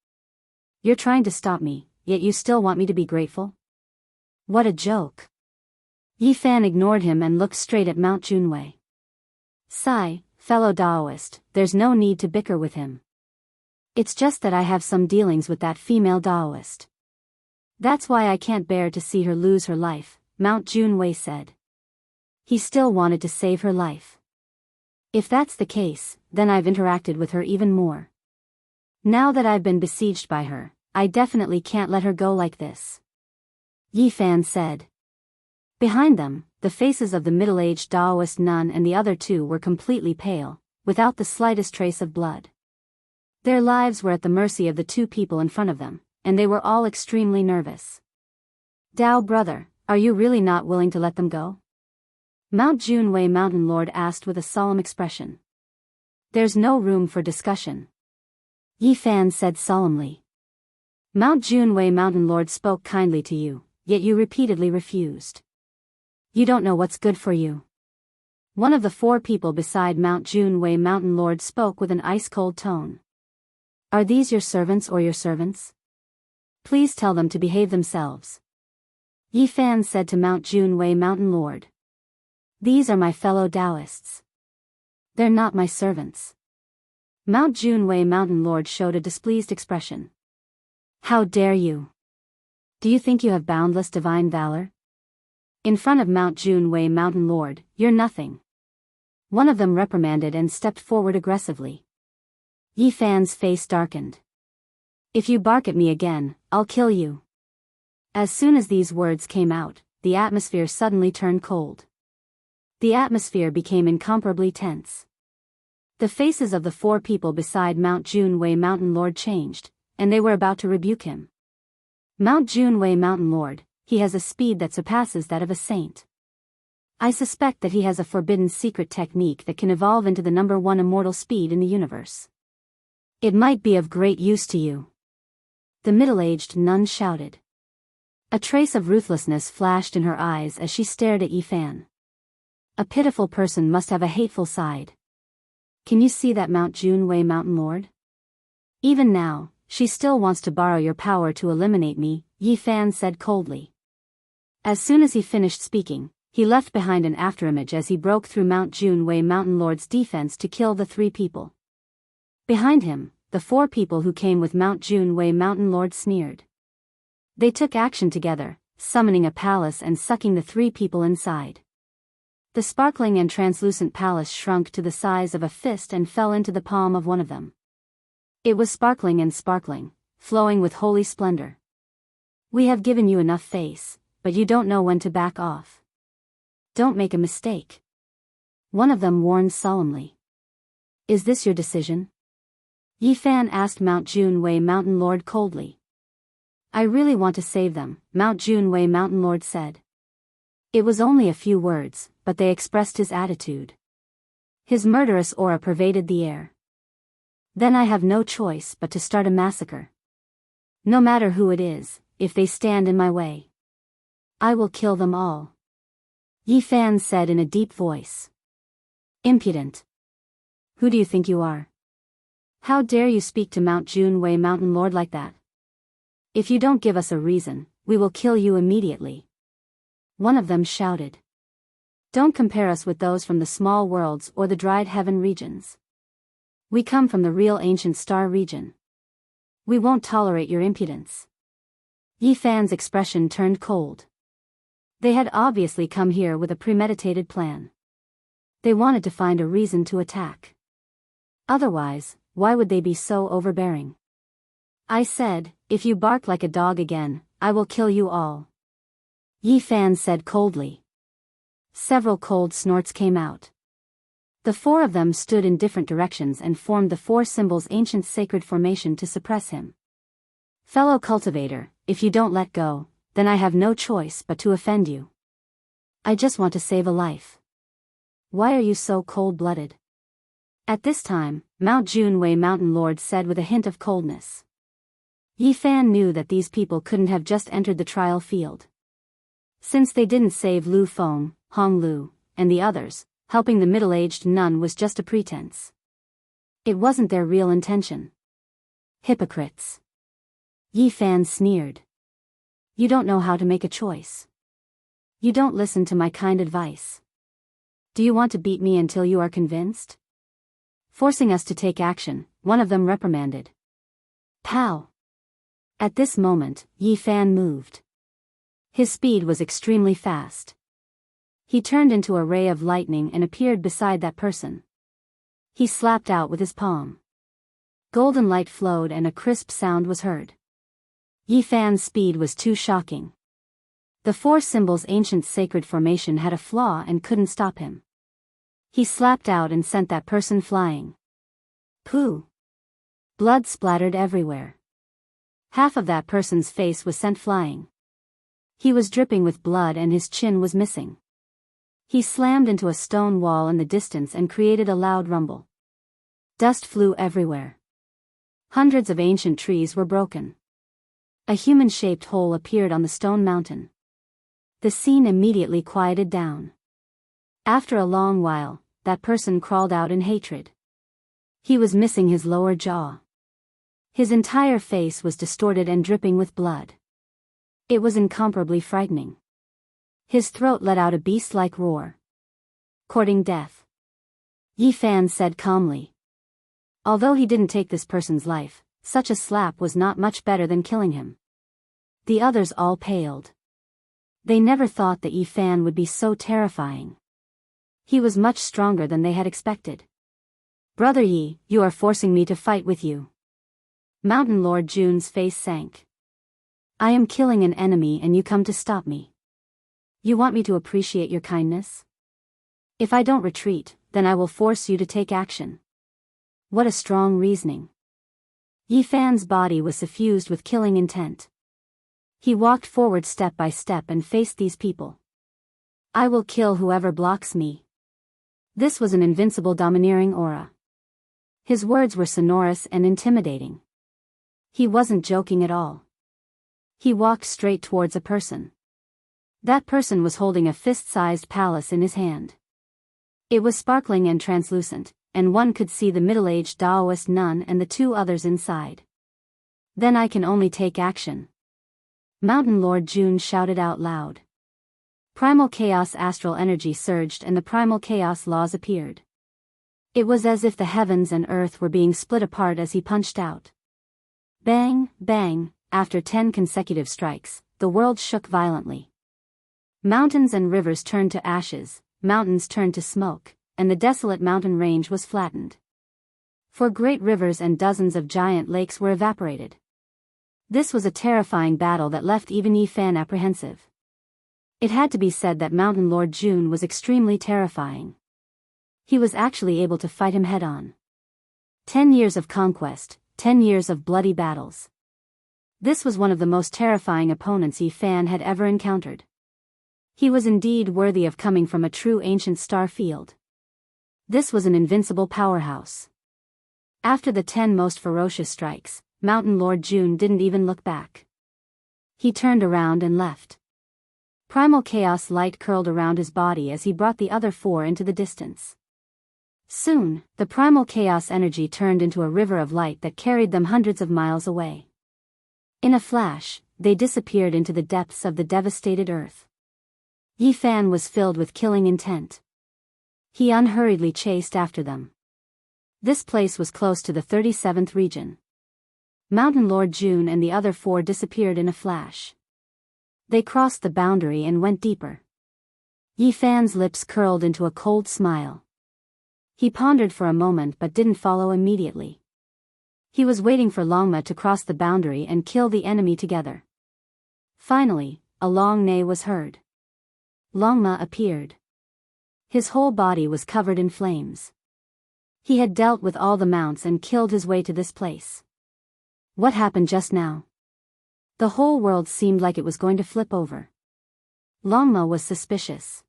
You're trying to stop me, yet you still want me to be grateful? What a joke. Yi Fan ignored him and looked straight at Mount Junwei. Sigh, fellow Daoist, there's no need to bicker with him. It's just that I have some dealings with that female Daoist. That's why I can't bear to see her lose her life, Mount Junwei said. He still wanted to save her life. If that's the case, then I've interacted with her even more. Now that I've been besieged by her, I definitely can't let her go like this. Yi Fan said. Behind them, the faces of the middle-aged Daoist nun and the other two were completely pale, without the slightest trace of blood. Their lives were at the mercy of the two people in front of them, and they were all extremely nervous. Dao brother, are you really not willing to let them go? Mount Junwei Mountain Lord asked with a solemn expression. There's no room for discussion. Yi Fan said solemnly. Mount Junwei Mountain Lord spoke kindly to you, yet you repeatedly refused. You don't know what's good for you. One of the four people beside Mount Junwei Mountain Lord spoke with an ice-cold tone. Are these your servants or your servants? Please tell them to behave themselves. Yi Fan said to Mount Junwei Mountain Lord. These are my fellow Taoists. They're not my servants. Mount Junwei Mountain Lord showed a displeased expression. How dare you? Do you think you have boundless divine valor? In front of Mount Junwei Mountain Lord, you're nothing. One of them reprimanded and stepped forward aggressively. Yi Fan's face darkened. If you bark at me again, I'll kill you. As soon as these words came out, the atmosphere suddenly turned cold. The atmosphere became incomparably tense. The faces of the four people beside Mount Junwei Mountain Lord changed, and they were about to rebuke him. Mount Junwei Mountain Lord, he has a speed that surpasses that of a saint. I suspect that he has a forbidden secret technique that can evolve into the number one immortal speed in the universe. It might be of great use to you. The middle-aged nun shouted. A trace of ruthlessness flashed in her eyes as she stared at Yi Fan. A pitiful person must have a hateful side. Can you see that, Mount Junwei Mountain Lord? Even now, she still wants to borrow your power to eliminate me, Yi Fan said coldly. As soon as he finished speaking, he left behind an afterimage as he broke through Mount Junwei Mountain Lord's defense to kill the three people. Behind him, the four people who came with Mount Junwei Mountain Lord sneered. They took action together, summoning a palace and sucking the three people inside. The sparkling and translucent palace shrunk to the size of a fist and fell into the palm of one of them. It was sparkling and sparkling, flowing with holy splendor. We have given you enough face, but you don't know when to back off. Don't make a mistake. One of them warned solemnly. Is this your decision? Yi Fan asked Mount Junwei Mountain Lord coldly. I really want to save them, Mount Junwei Mountain Lord said. It was only a few words, but they expressed his attitude. His murderous aura pervaded the air. Then I have no choice but to start a massacre. No matter who it is, if they stand in my way, I will kill them all. Yi Fan said in a deep voice. Impudent. Who do you think you are? How dare you speak to Mount Junwei Mountain Lord like that? If you don't give us a reason, we will kill you immediately. One of them shouted. Don't compare us with those from the small worlds or the dried heaven regions. We come from the real ancient star region. We won't tolerate your impudence. Yi Fan's expression turned cold. They had obviously come here with a premeditated plan. They wanted to find a reason to attack. Otherwise, why would they be so overbearing? I said, if you bark like a dog again, I will kill you all. Yi Fan said coldly. Several cold snorts came out. The four of them stood in different directions and formed the four symbols ancient sacred formation to suppress him. Fellow cultivator, if you don't let go, then I have no choice but to offend you. I just want to save a life. Why are you so cold-blooded? At this time, Mount Junwei Mountain Lord said with a hint of coldness. Yi Fan knew that these people couldn't have just entered the trial field. Since they didn't save Lu Feng, Hong Lu, and the others, helping the middle-aged nun was just a pretense. It wasn't their real intention. Hypocrites. Yi Fan sneered. You don't know how to make a choice. You don't listen to my kind advice. Do you want to beat me until you are convinced? Forcing us to take action, one of them reprimanded. Pow! At this moment, Yi Fan moved. His speed was extremely fast. He turned into a ray of lightning and appeared beside that person. He slapped out with his palm. Golden light flowed and a crisp sound was heard. Yi Fan's speed was too shocking. The four symbols' ancient sacred formation had a flaw and couldn't stop him. He slapped out and sent that person flying. Pooh! Blood splattered everywhere. Half of that person's face was sent flying. He was dripping with blood and his chin was missing. He slammed into a stone wall in the distance and created a loud rumble. Dust flew everywhere. Hundreds of ancient trees were broken. A human-shaped hole appeared on the stone mountain. The scene immediately quieted down. After a long while, that person crawled out in hatred. He was missing his lower jaw. His entire face was distorted and dripping with blood. It was incomparably frightening. His throat let out a beast-like roar. Courting death. Yi Fan said calmly. Although he didn't take this person's life, such a slap was not much better than killing him. The others all paled. They never thought that Yi Fan would be so terrifying. He was much stronger than they had expected. Brother Yi, you are forcing me to fight with you. Mountain Lord Jun's face sank. I am killing an enemy and you come to stop me. You want me to appreciate your kindness? If I don't retreat, then I will force you to take action. What a strong reasoning. Yi Fan's body was suffused with killing intent. He walked forward step by step and faced these people. I will kill whoever blocks me. This was an invincible domineering aura. His words were sonorous and intimidating. He wasn't joking at all. He walked straight towards a person. That person was holding a fist-sized palace in his hand. It was sparkling and translucent, and one could see the middle-aged Taoist nun and the two others inside. Then I can only take action. Mountain Lord Jun shouted out loud. Primal chaos astral energy surged and the primal chaos laws appeared. It was as if the heavens and earth were being split apart as he punched out. Bang, bang, after 10 consecutive strikes, the world shook violently. Mountains and rivers turned to ashes, mountains turned to smoke, and the desolate mountain range was flattened. For great rivers and dozens of giant lakes were evaporated. This was a terrifying battle that left even Yi Fan apprehensive. It had to be said that Mountain Lord Jun was extremely terrifying. He was actually able to fight him head-on. 10 years of conquest, 10 years of bloody battles. This was one of the most terrifying opponents Yi Fan had ever encountered. He was indeed worthy of coming from a true ancient star field. This was an invincible powerhouse. After the 10 most ferocious strikes, Mountain Lord Jun didn't even look back. He turned around and left. Primal chaos light curled around his body as he brought the other 4 into the distance. Soon, the primal chaos energy turned into a river of light that carried them hundreds of miles away. In a flash, they disappeared into the depths of the devastated earth. Yi Fan was filled with killing intent. He unhurriedly chased after them. This place was close to the 37th region. Mountain Lord Jun and the other 4 disappeared in a flash. They crossed the boundary and went deeper. Yi Fan's lips curled into a cold smile. He pondered for a moment but didn't follow immediately. He was waiting for Longma to cross the boundary and kill the enemy together. Finally, a long neigh was heard. Longma appeared. His whole body was covered in flames. He had dealt with all the mounts and killed his way to this place. What happened just now? The whole world seemed like it was going to flip over. Longma was suspicious.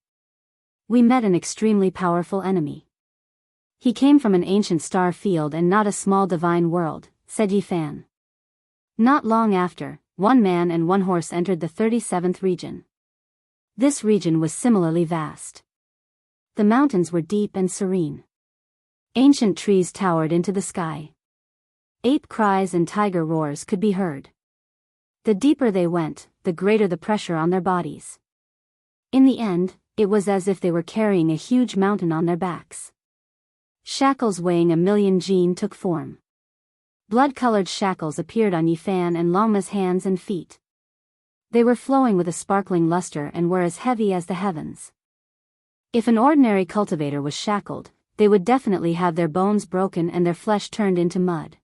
We met an extremely powerful enemy. He came from an ancient star field and not a small divine world, said Yi Fan. Not long after, 1 man and 1 horse entered the 37th region. This region was similarly vast. The mountains were deep and serene. Ancient trees towered into the sky. Ape cries and tiger roars could be heard. The deeper they went, the greater the pressure on their bodies. In the end, it was as if they were carrying a huge mountain on their backs. Shackles weighing 1,000,000 Jin took form. Blood-colored shackles appeared on Yifan and Longma's hands and feet. They were flowing with a sparkling luster and were as heavy as the heavens. If an ordinary cultivator was shackled, they would definitely have their bones broken and their flesh turned into mud.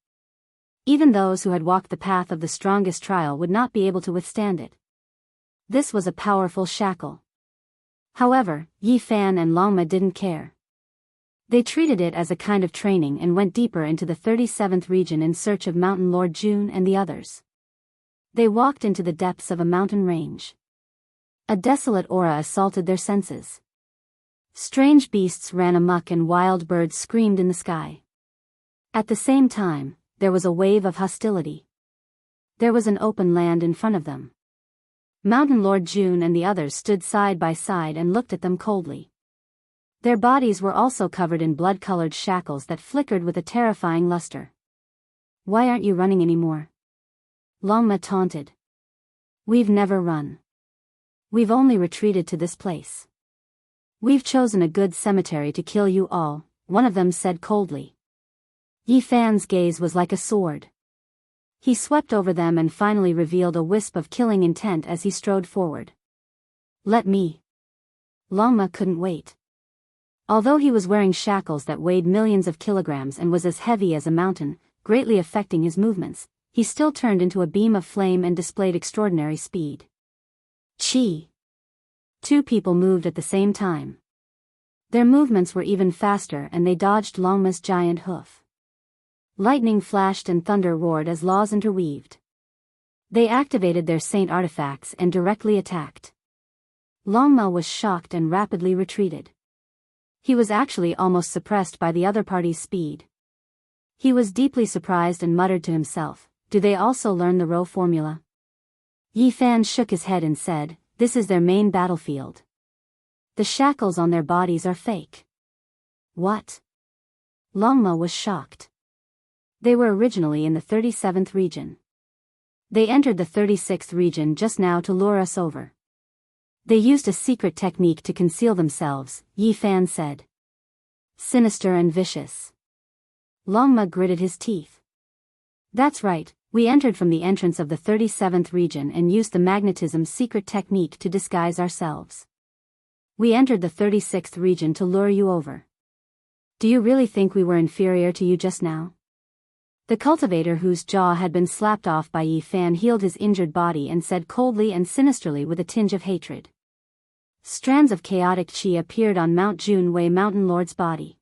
Even those who had walked the path of the strongest trial would not be able to withstand it. This was a powerful shackle. However, Yifan and Longma didn't care. They treated it as a kind of training and went deeper into the 37th region in search of Mountain Lord June and the others. They walked into the depths of a mountain range. A desolate aura assaulted their senses. Strange beasts ran amok and wild birds screamed in the sky. At the same time, there was a wave of hostility. There was an open land in front of them. Mountain Lord June and the others stood side by side and looked at them coldly. Their bodies were also covered in blood-colored shackles that flickered with a terrifying luster. "Why aren't you running anymore?" Longma taunted. "We've never run. We've only retreated to this place. We've chosen a good cemetery to kill you all," one of them said coldly. Yifan's gaze was like a sword. He swept over them and finally revealed a wisp of killing intent as he strode forward. "Let me." Longma couldn't wait. Although he was wearing shackles that weighed millions of kilograms and was as heavy as a mountain, greatly affecting his movements, he still turned into a beam of flame and displayed extraordinary speed. Chi! Two people moved at the same time. Their movements were even faster and they dodged Longma's giant hoof. Lightning flashed and thunder roared as laws interweaved. They activated their saint artifacts and directly attacked. Longma was shocked and rapidly retreated. He was actually almost suppressed by the other party's speed. He was deeply surprised and muttered to himself, "Do they also learn the row formula?" Yifan shook his head and said, "This is their main battlefield. The shackles on their bodies are fake." "What?" Longma was shocked. They were originally in the 37th region. They entered the 36th region just now to lure us over. They used a secret technique to conceal themselves, Yifan said. "Sinister and vicious." Longma gritted his teeth. "That's right, we entered from the entrance of the 37th region and used the magnetism secret technique to disguise ourselves. We entered the 36th region to lure you over. Do you really think we were inferior to you just now?" The cultivator whose jaw had been slapped off by Yifan healed his injured body and said coldly and sinisterly with a tinge of hatred. Strands of chaotic chi appeared on Mount Junwei Mountain Lord's body.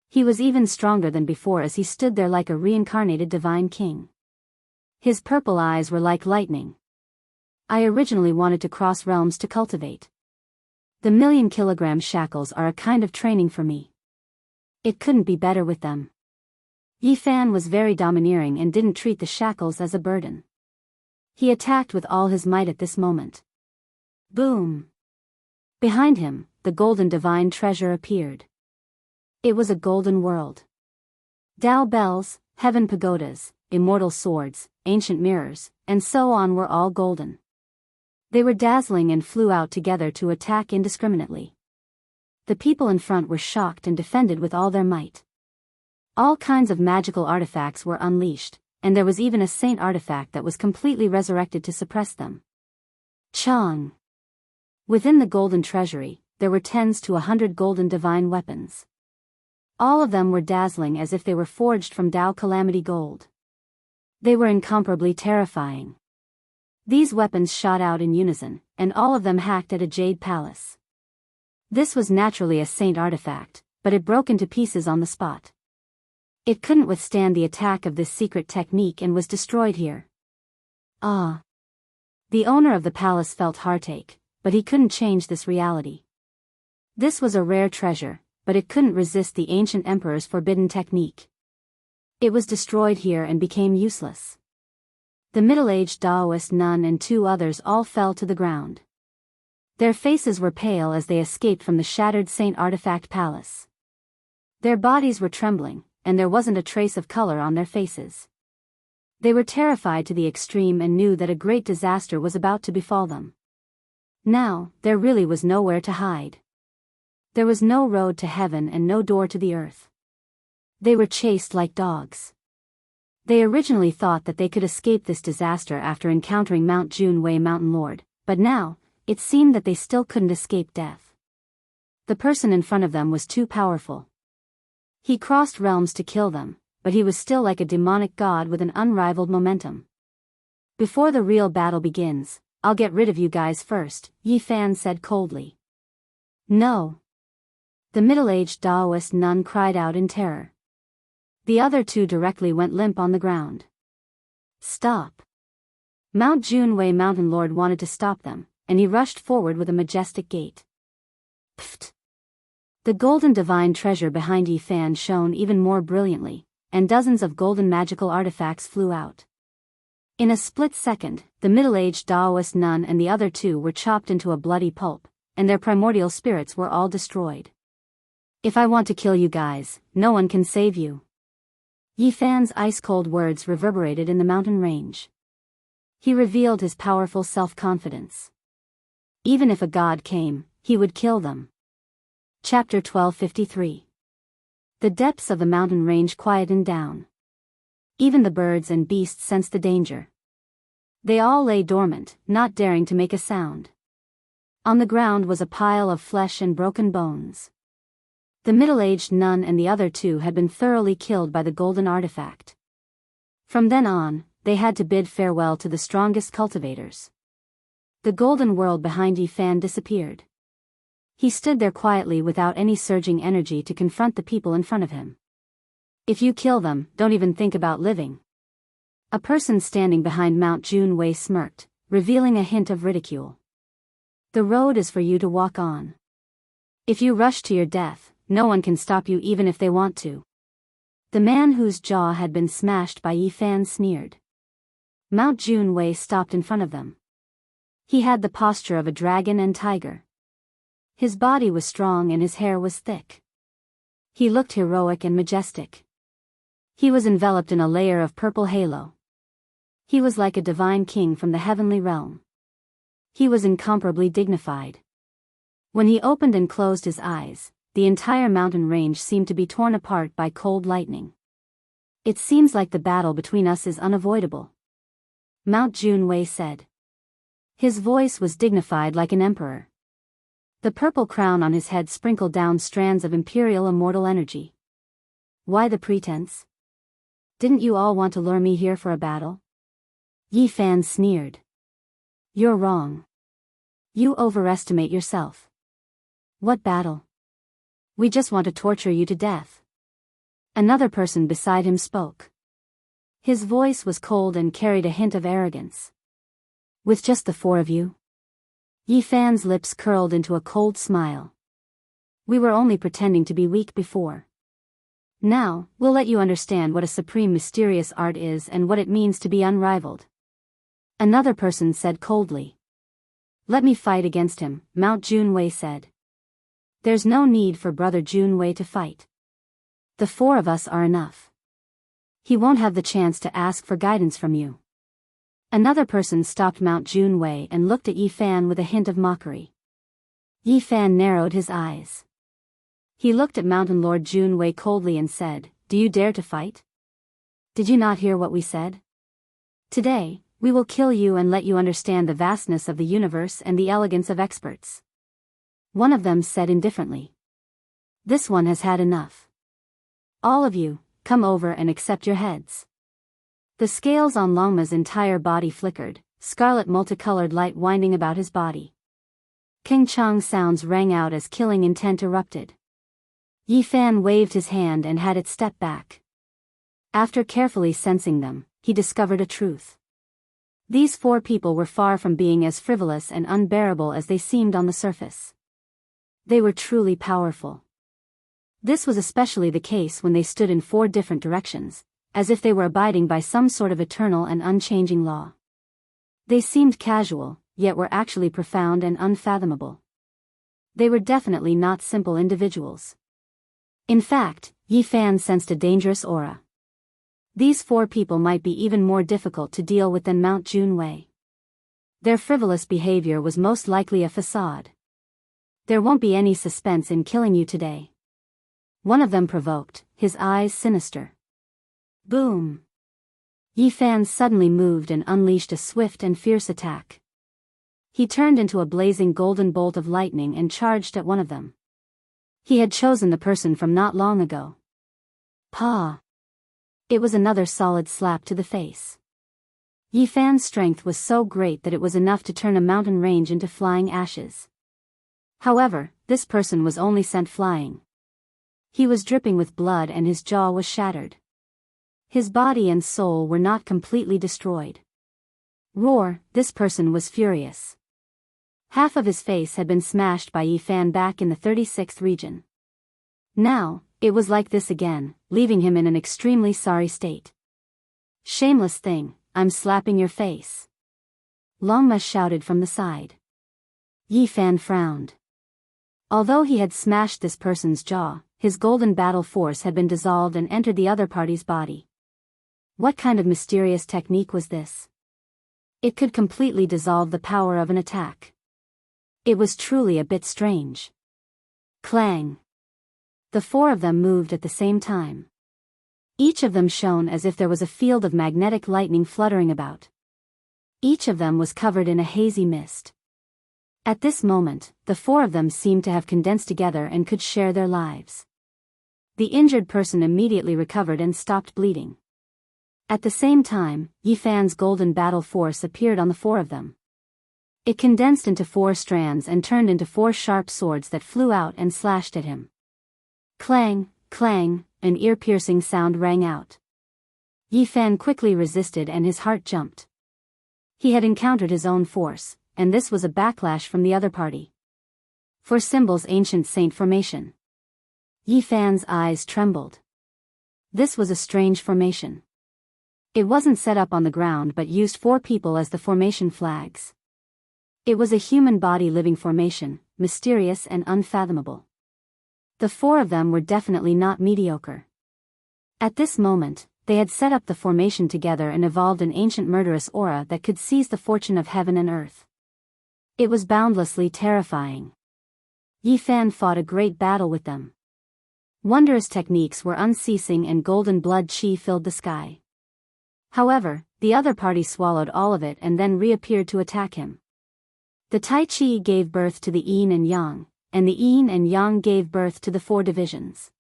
He was even stronger than before as he stood there like a reincarnated divine king. His purple eyes were like lightning. "I originally wanted to cross realms to cultivate. The 1,000,000-kilogram shackles are a kind of training for me. It couldn't be better with them." Yifan was very domineering and didn't treat the shackles as a burden. He attacked with all his might at this moment. Boom! Behind him, the golden divine treasure appeared. It was a golden world. Dao bells, heaven pagodas, immortal swords, ancient mirrors, and so on were all golden. They were dazzling and flew out together to attack indiscriminately. The people in front were shocked and defended with all their might. All kinds of magical artifacts were unleashed, and there was even a saint artifact that was completely resurrected to suppress them. Chang! Within the golden treasury, there were 10s to 100 golden divine weapons. All of them were dazzling as if they were forged from Dao Calamity gold. They were incomparably terrifying. These weapons shot out in unison, and all of them hacked at a jade palace. This was naturally a saint artifact, but it broke into pieces on the spot. It couldn't withstand the attack of this secret technique and was destroyed here. Ah! The owner of the palace felt heartache, but he couldn't change this reality. This was a rare treasure, but it couldn't resist the ancient emperor's forbidden technique. It was destroyed here and became useless. The middle-aged Taoist nun and 2 others all fell to the ground. Their faces were pale as they escaped from the shattered Saint Artifact Palace. Their bodies were trembling, and there wasn't a trace of color on their faces. They were terrified to the extreme and knew that a great disaster was about to befall them. Now, there really was nowhere to hide. There was no road to heaven and no door to the earth. They were chased like dogs. They originally thought that they could escape this disaster after encountering Mount Junwei Mountain Lord, but now, it seemed that they still couldn't escape death. The person in front of them was too powerful. He crossed realms to kill them, but he was still like a demonic god with an unrivaled momentum. Before the real battle begins, I'll get rid of you guys first, Yi Fan said coldly. No. The middle-aged Taoist nun cried out in terror. The other two directly went limp on the ground. Stop. Mount Junwei Mountain Lord wanted to stop them, and he rushed forward with a majestic gait. Pfft. The golden divine treasure behind Yi Fan shone even more brilliantly, and dozens of golden magical artifacts flew out. In a split second, the middle-aged Taoist nun and the other two were chopped into a bloody pulp, and their primordial spirits were all destroyed. If I want to kill you guys, no one can save you. Yi Fan's ice-cold words reverberated in the mountain range. He revealed his powerful self-confidence. Even if a god came, he would kill them. Chapter 1253. The depths of the mountain range quietened down. Even the birds and beasts sensed the danger. They all lay dormant, not daring to make a sound. On the ground was a pile of flesh and broken bones. The middle-aged nun and the other two had been thoroughly killed by the golden artifact. From then on, they had to bid farewell to the strongest cultivators. The golden world behind Yi Fan disappeared. He stood there quietly without any surging energy to confront the people in front of him. If you kill them, don't even think about living. A person standing behind Mount Junwei smirked, revealing a hint of ridicule. The road is for you to walk on. If you rush to your death, no one can stop you even if they want to. The man whose jaw had been smashed by Yi Fan sneered. Mount Junwei stopped in front of them. He had the posture of a dragon and tiger. His body was strong and his hair was thick. He looked heroic and majestic. He was enveloped in a layer of purple halo. He was like a divine king from the heavenly realm. He was incomparably dignified. When he opened and closed his eyes, the entire mountain range seemed to be torn apart by cold lightning. It seems like the battle between us is unavoidable, Mount Junwei said. His voice was dignified like an emperor. The purple crown on his head sprinkled down strands of imperial immortal energy. Why the pretense? Didn't you all want to lure me here for a battle? Yi Fan sneered. You're wrong. You overestimate yourself. What battle? We just want to torture you to death. Another person beside him spoke. His voice was cold and carried a hint of arrogance. With just the four of you? Yi Fan's lips curled into a cold smile. We were only pretending to be weak before. Now, we'll let you understand what a supreme mysterious art is and what it means to be unrivaled. Another person said coldly. Let me fight against him, Mount Junwei said. There's no need for Brother Junwei to fight. The four of us are enough. He won't have the chance to ask for guidance from you. Another person stopped Mount Junwei and looked at Yi Fan with a hint of mockery. Yi Fan narrowed his eyes. He looked at Mountain Lord Junwei coldly and said, Do you dare to fight? Did you not hear what we said? Today, we will kill you and let you understand the vastness of the universe and the elegance of experts. One of them said indifferently. This one has had enough. All of you, come over and accept your heads. The scales on Longma's entire body flickered, scarlet multicolored light winding about his body. King Chang's sounds rang out as killing intent erupted. Yi Fan waved his hand and had it step back. After carefully sensing them, he discovered a truth. These four people were far from being as frivolous and unbearable as they seemed on the surface. They were truly powerful. This was especially the case when they stood in four different directions, as if they were abiding by some sort of eternal and unchanging law. They seemed casual, yet were actually profound and unfathomable. They were definitely not simple individuals. In fact, Yi Fan sensed a dangerous aura. These 4 people might be even more difficult to deal with than Mount Junwei. Their frivolous behavior was most likely a facade. There won't be any suspense in killing you today. One of them provoked, his eyes sinister. Boom! Yi Fan suddenly moved and unleashed a swift and fierce attack. He turned into a blazing golden bolt of lightning and charged at one of them. He had chosen the person from not long ago. Pa! It was another solid slap to the face. Yi Fan's strength was so great that it was enough to turn a mountain range into flying ashes. However, this person was only sent flying. He was dripping with blood and his jaw was shattered. His body and soul were not completely destroyed. Roar, this person was furious. Half of his face had been smashed by Yi Fan back in the 36th region. Now, it was like this again, leaving him in an extremely sorry state. Shameless thing, I'm slapping your face. Longma shouted from the side. Yi Fan frowned. Although he had smashed this person's jaw, his golden battle force had been dissolved and entered the other party's body. What kind of mysterious technique was this? It could completely dissolve the power of an attack. It was truly a bit strange. Clang! The 4 of them moved at the same time. Each of them shone as if there was a field of magnetic lightning fluttering about. Each of them was covered in a hazy mist. At this moment, the 4 of them seemed to have condensed together and could share their lives. The injured person immediately recovered and stopped bleeding. At the same time, Yi Fan's golden battle force appeared on the 4 of them. It condensed into 4 strands and turned into 4 sharp swords that flew out and slashed at him. Clang, clang, an ear-piercing sound rang out. Yi Fan quickly resisted and his heart jumped. He had encountered his own force, and this was a backlash from the other party. For Symbol's ancient saint formation. Yi Fan's eyes trembled. This was a strange formation. It wasn't set up on the ground but used 4 people as the formation flags. It was a human body living formation, mysterious and unfathomable. The 4 of them were definitely not mediocre. At this moment, they had set up the formation together and evolved an ancient murderous aura that could seize the fortune of heaven and earth. It was boundlessly terrifying. Yi Fan fought a great battle with them. Wondrous techniques were unceasing and golden blood chi filled the sky. However, the other party swallowed all of it and then reappeared to attack him. The Tai Chi gave birth to the Yin and Yang, and the Yin and Yang gave birth to the 4 divisions.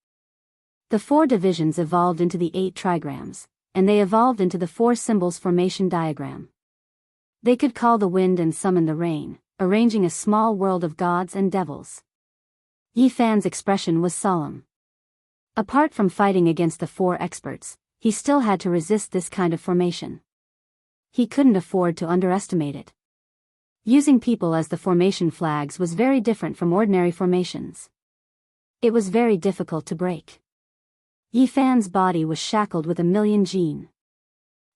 The 4 divisions evolved into the 8 trigrams, and they evolved into the 4 symbols formation diagram. They could call the wind and summon the rain, arranging a small world of gods and devils. Yi Fan's expression was solemn. Apart from fighting against the 4 experts, he still had to resist this kind of formation. He couldn't afford to underestimate it. Using people as the formation flags was very different from ordinary formations. It was very difficult to break. Yi Fan's body was shackled with a million gene.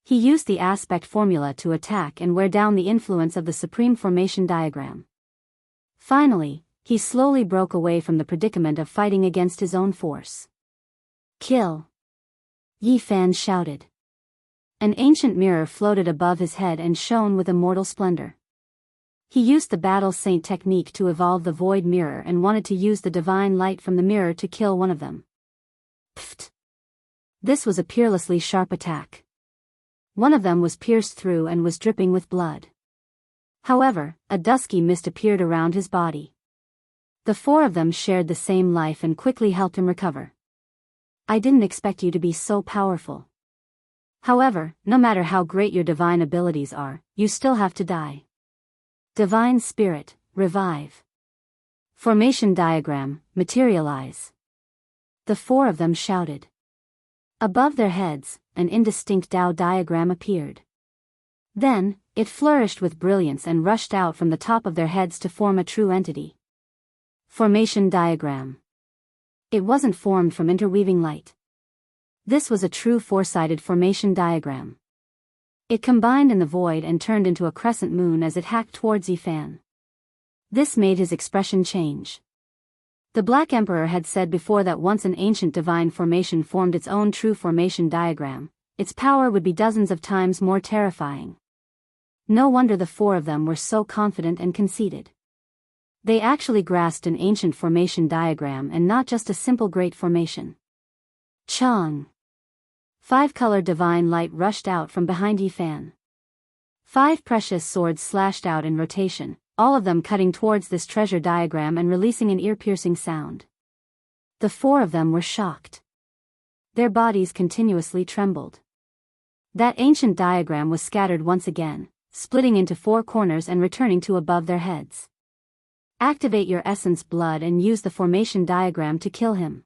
He used the aspect formula to attack and wear down the influence of the supreme formation diagram. Finally, he slowly broke away from the predicament of fighting against his own force. Kill! Yi Fan shouted. An ancient mirror floated above his head and shone with immortal splendor. He used the battle saint technique to evolve the void mirror and wanted to use the divine light from the mirror to kill one of them. Pfft! This was a peerlessly sharp attack. One of them was pierced through and was dripping with blood. However, a dusky mist appeared around his body. The 4 of them shared the same life and quickly helped him recover. I didn't expect you to be so powerful. However, no matter how great your divine abilities are, you still have to die. Divine Spirit, revive. Formation diagram, materialize. The 4 of them shouted. Above their heads, an indistinct Tao diagram appeared. Then, it flourished with brilliance and rushed out from the top of their heads to form a true entity. Formation diagram. It wasn't formed from interweaving light. This was a true 4-sided formation diagram. It combined in the void and turned into a crescent moon as it hacked towards Yifan. This made his expression change. The Black Emperor had said before that once an ancient divine formation formed its own true formation diagram, its power would be dozens of times more terrifying. No wonder the four of them were so confident and conceited. They actually grasped an ancient formation diagram and not just a simple great formation. Chang! 5-color divine light rushed out from behind Yifan. 5 precious swords slashed out in rotation, all of them cutting towards this treasure diagram and releasing an ear-piercing sound. The four of them were shocked. Their bodies continuously trembled. That ancient diagram was scattered once again, splitting into 4 corners and returning to above their heads. Activate your essence blood and use the formation diagram to kill him.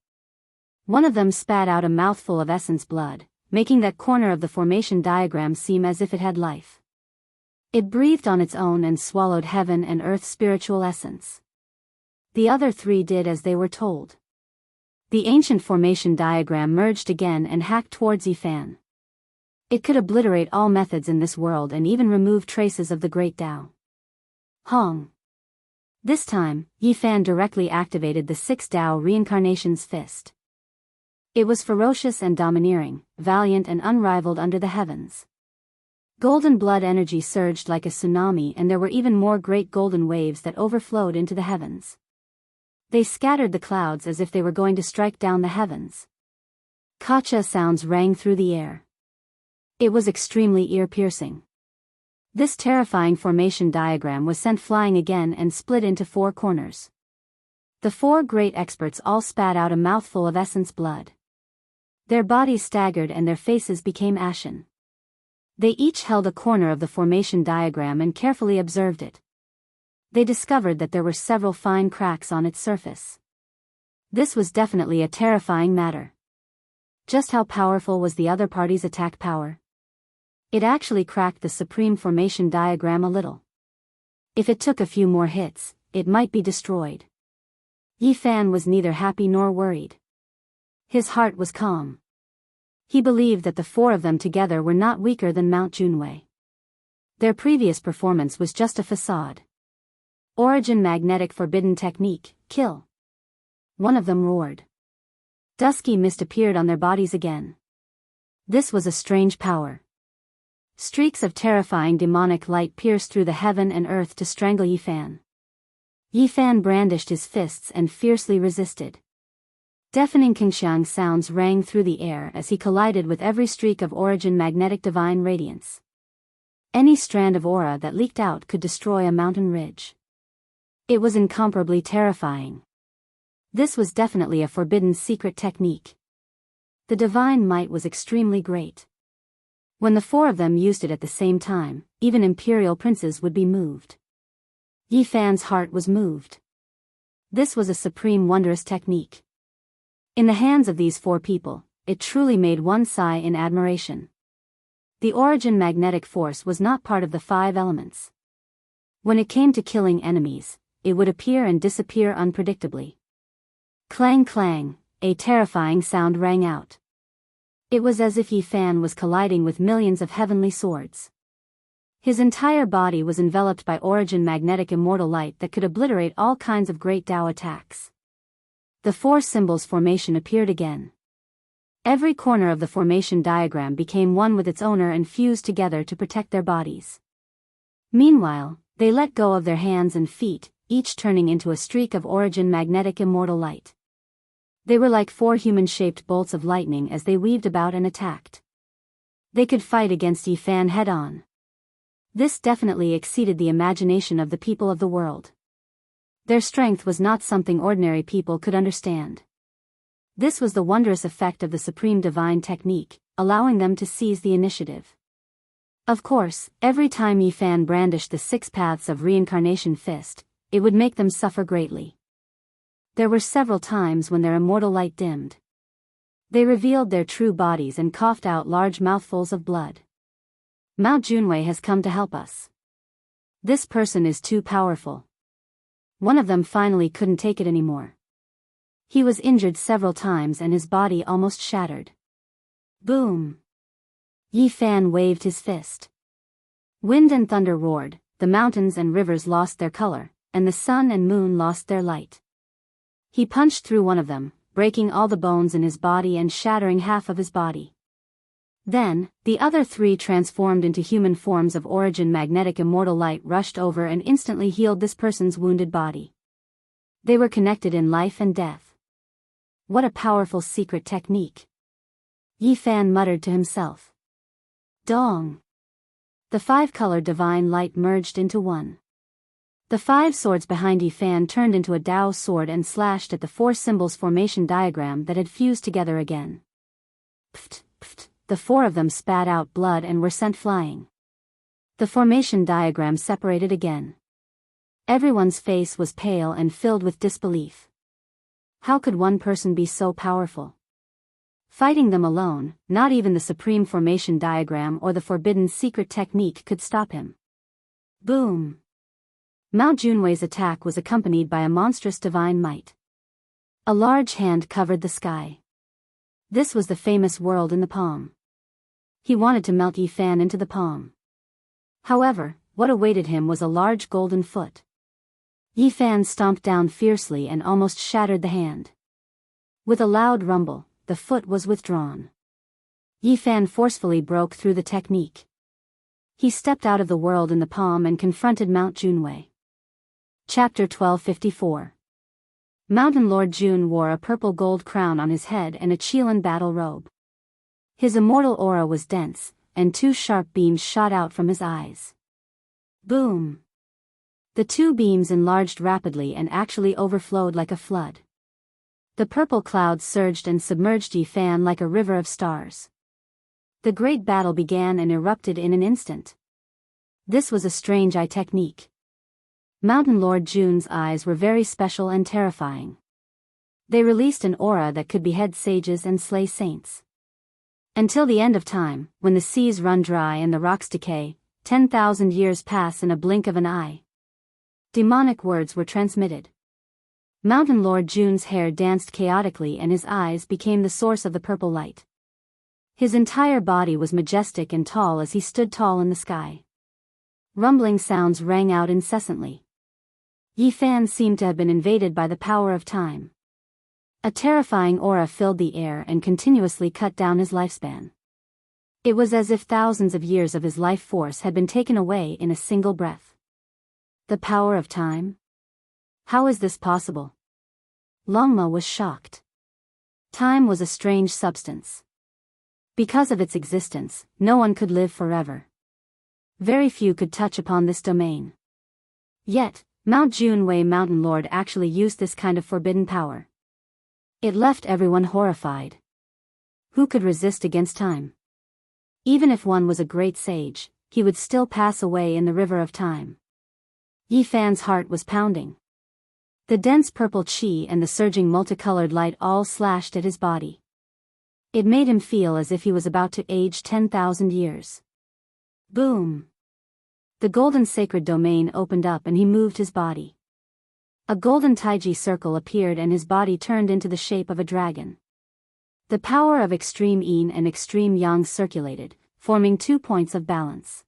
One of them spat out a mouthful of essence blood, making that corner of the formation diagram seem as if it had life. It breathed on its own and swallowed heaven and earth's spiritual essence. The other 3 did as they were told. The ancient formation diagram merged again and hacked towards Yifan. It could obliterate all methods in this world and even remove traces of the great Tao. Hong. This time, Yifan directly activated the 6 Tao reincarnation's fist. It was ferocious and domineering, valiant and unrivaled under the heavens. Golden blood energy surged like a tsunami, and there were even more great golden waves that overflowed into the heavens. They scattered the clouds as if they were going to strike down the heavens. Kacha sounds rang through the air. It was extremely ear-piercing. This terrifying formation diagram was sent flying again and split into 4 corners. The 4 great experts all spat out a mouthful of essence blood. Their bodies staggered and their faces became ashen. They each held a corner of the formation diagram and carefully observed it. They discovered that there were several fine cracks on its surface. This was definitely a terrifying matter. Just how powerful was the other party's attack power? It actually cracked the supreme formation diagram a little. If it took a few more hits, it might be destroyed. Yifan was neither happy nor worried. His heart was calm. He believed that the 4 of them together were not weaker than Mount Junwei. Their previous performance was just a facade. Origin magnetic forbidden technique, kill. One of them roared. Dusky mist appeared on their bodies again. This was a strange power. Streaks of terrifying demonic light pierced through the heaven and earth to strangle Yifan. Yifan brandished his fists and fiercely resisted. Deafening Qingxiang sounds rang through the air as he collided with every streak of origin magnetic divine radiance. Any strand of aura that leaked out could destroy a mountain ridge. It was incomparably terrifying. This was definitely a forbidden secret technique. The divine might was extremely great. When the 4 of them used it at the same time, even imperial princes would be moved. Yifan's heart was moved. This was a supreme wondrous technique. In the hands of these 4 people, it truly made one sigh in admiration. The origin magnetic force was not part of the 5 elements. When it came to killing enemies, it would appear and disappear unpredictably. Clang clang, a terrifying sound rang out. It was as if Yifan was colliding with millions of heavenly swords. His entire body was enveloped by origin magnetic immortal light that could obliterate all kinds of great Tao attacks. The 4 symbols formation appeared again. Every corner of the formation diagram became one with its owner and fused together to protect their bodies. Meanwhile, they let go of their hands and feet, each turning into a streak of origin magnetic immortal light. They were like 4 human-shaped bolts of lightning as they weaved about and attacked. They could fight against Yifan head-on. This definitely exceeded the imagination of the people of the world. Their strength was not something ordinary people could understand. This was the wondrous effect of the supreme divine technique, allowing them to seize the initiative. Of course, every time Yifan brandished the 6 paths of reincarnation fist, it would make them suffer greatly. There were several times when their immortal light dimmed. They revealed their true bodies and coughed out large mouthfuls of blood. Mount Junwei has come to help us. This person is too powerful. One of them finally couldn't take it anymore. He was injured several times and his body almost shattered. Boom! Yifan waved his fist. Wind and thunder roared, the mountains and rivers lost their color, and the sun and moon lost their light. He punched through one of them, breaking all the bones in his body and shattering half of his body. Then, the other three transformed into human forms of origin. Magnetic immortal light rushed over and instantly healed this person's wounded body. They were connected in life and death. What a powerful secret technique. Yi Fan muttered to himself. Dong. The five-colored divine light merged into one. The five swords behind Yi Fan turned into a Dao sword and slashed at the four symbols formation diagram that had fused together again. Pft, pft. The four of them spat out blood and were sent flying. The formation diagram separated again. Everyone's face was pale and filled with disbelief. How could one person be so powerful? Fighting them alone, not even the supreme formation diagram or the forbidden secret technique could stop him. Boom! Mount Junwei's attack was accompanied by a monstrous divine might. A large hand covered the sky. This was the famous world in the palm. He wanted to melt Yi Fan into the palm. However, what awaited him was a large golden foot. Yi Fan stomped down fiercely and almost shattered the hand. With a loud rumble, the foot was withdrawn. Yi Fan forcefully broke through the technique. He stepped out of the world in the palm and confronted Mount Junwei. Chapter 1254. Mountain Lord Jun wore a purple gold crown on his head and a Qilin battle robe. His immortal aura was dense, and two sharp beams shot out from his eyes. Boom! The two beams enlarged rapidly and actually overflowed like a flood. The purple clouds surged and submerged Yi Fan like a river of stars. The great battle began and erupted in an instant. This was a strange eye technique. Mountain Lord Jun's eyes were very special and terrifying. They released an aura that could behead sages and slay saints. Until the end of time, when the seas run dry and the rocks decay, 10,000 years pass in a blink of an eye. Demonic words were transmitted. Mountain Lord Jun's hair danced chaotically and his eyes became the source of the purple light. His entire body was majestic and tall as he stood tall in the sky. Rumbling sounds rang out incessantly. Yi Fan seemed to have been invaded by the power of time. A terrifying aura filled the air and continuously cut down his lifespan. It was as if thousands of years of his life force had been taken away in a single breath. The power of time? How is this possible? Longma was shocked. Time was a strange substance. Because of its existence, no one could live forever. Very few could touch upon this domain. Yet, Mount Junwei Mountain Lord actually used this kind of forbidden power. It left everyone horrified. Who could resist against time? Even if one was a great sage, he would still pass away in the river of time. Yi Fan's heart was pounding. The dense purple qi and the surging multicolored light all slashed at his body. It made him feel as if he was about to age 10,000 years. Boom! The golden sacred domain opened up and he moved his body. A golden taiji circle appeared and his body turned into the shape of a dragon. The power of extreme yin and extreme yang circulated, forming 2 points of balance.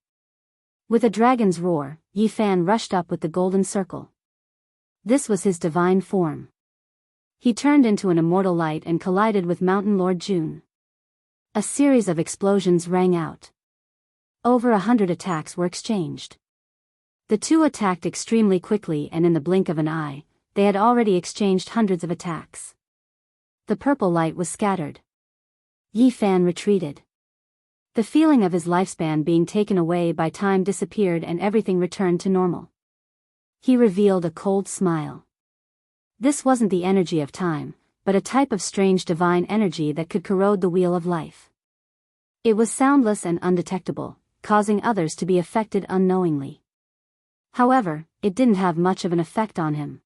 With a dragon's roar, Yi Fan rushed up with the golden circle. This was his divine form. He turned into an immortal light and collided with Mountain Lord Jun. A series of explosions rang out. Over 100 attacks were exchanged. The two attacked extremely quickly and in the blink of an eye, they had already exchanged hundreds of attacks. The purple light was scattered. Yi Fan retreated. The feeling of his lifespan being taken away by time disappeared and everything returned to normal. He revealed a cold smile. This wasn't the energy of time, but a type of strange divine energy that could corrode the wheel of life. It was soundless and undetectable, causing others to be affected unknowingly. However, it didn't have much of an effect on him.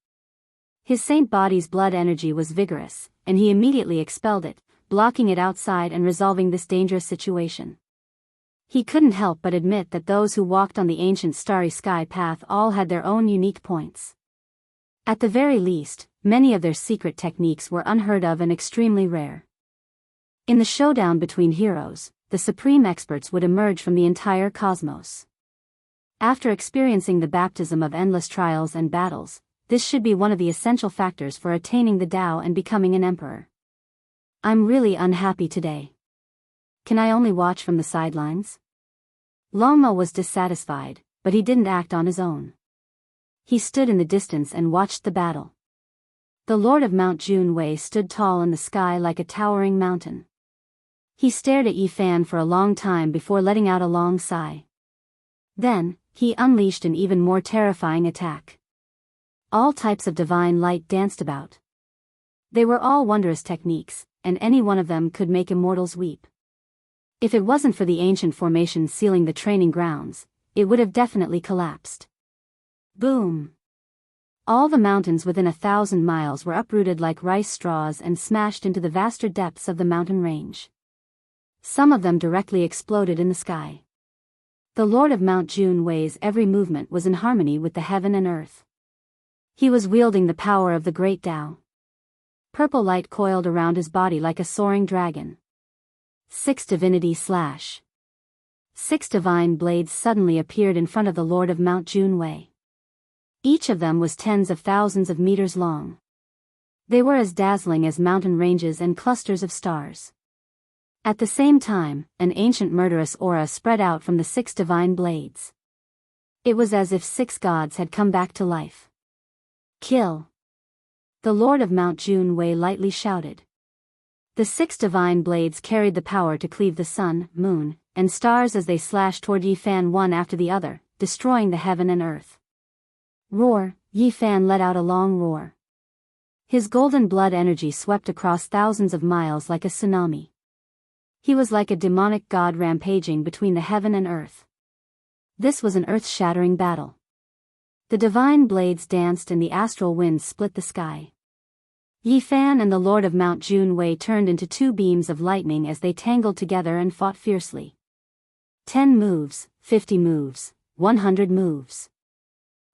His saint body's blood energy was vigorous, and he immediately expelled it, blocking it outside and resolving this dangerous situation. He couldn't help but admit that those who walked on the ancient starry sky path all had their own unique points. At the very least, many of their secret techniques were unheard of and extremely rare. In the showdown between heroes, the supreme experts would emerge from the entire cosmos. After experiencing the baptism of endless trials and battles, this should be one of the essential factors for attaining the Tao and becoming an emperor. I'm really unhappy today. Can I only watch from the sidelines? Longmo was dissatisfied, but he didn't act on his own. He stood in the distance and watched the battle. The Lord of Mount Junwei stood tall in the sky like a towering mountain. He stared at Yi Fan for a long time before letting out a long sigh. Then, he unleashed an even more terrifying attack. All types of divine light danced about. They were all wondrous techniques, and any one of them could make immortals weep. If it wasn't for the ancient formation sealing the training grounds, it would have definitely collapsed. Boom! All the mountains within 1,000 miles were uprooted like rice straws and smashed into the vaster depths of the mountain range. Some of them directly exploded in the sky. The Lord of Mount Junwei's every movement was in harmony with the heaven and earth. He was wielding the power of the great Tao. Purple light coiled around his body like a soaring dragon. 6 divinity slash. 6 divine blades suddenly appeared in front of the Lord of Mount Junwei. Each of them was tens of thousands of meters long. They were as dazzling as mountain ranges and clusters of stars. At the same time, an ancient murderous aura spread out from the 6 divine blades. It was as if 6 gods had come back to life. Kill! The Lord of Mount Junwei lightly shouted. The 6 divine blades carried the power to cleave the sun, moon, and stars as they slashed toward Yi Fan one after the other, destroying the heaven and earth. Roar! Yi Fan let out a long roar. His golden blood energy swept across thousands of miles like a tsunami. He was like a demonic god rampaging between the heaven and earth. This was an earth-shattering battle. The divine blades danced and the astral winds split the sky. Yi Fan and the Lord of Mount Junwei turned into 2 beams of lightning as they tangled together and fought fiercely. 10 moves, 50 moves, 100 moves.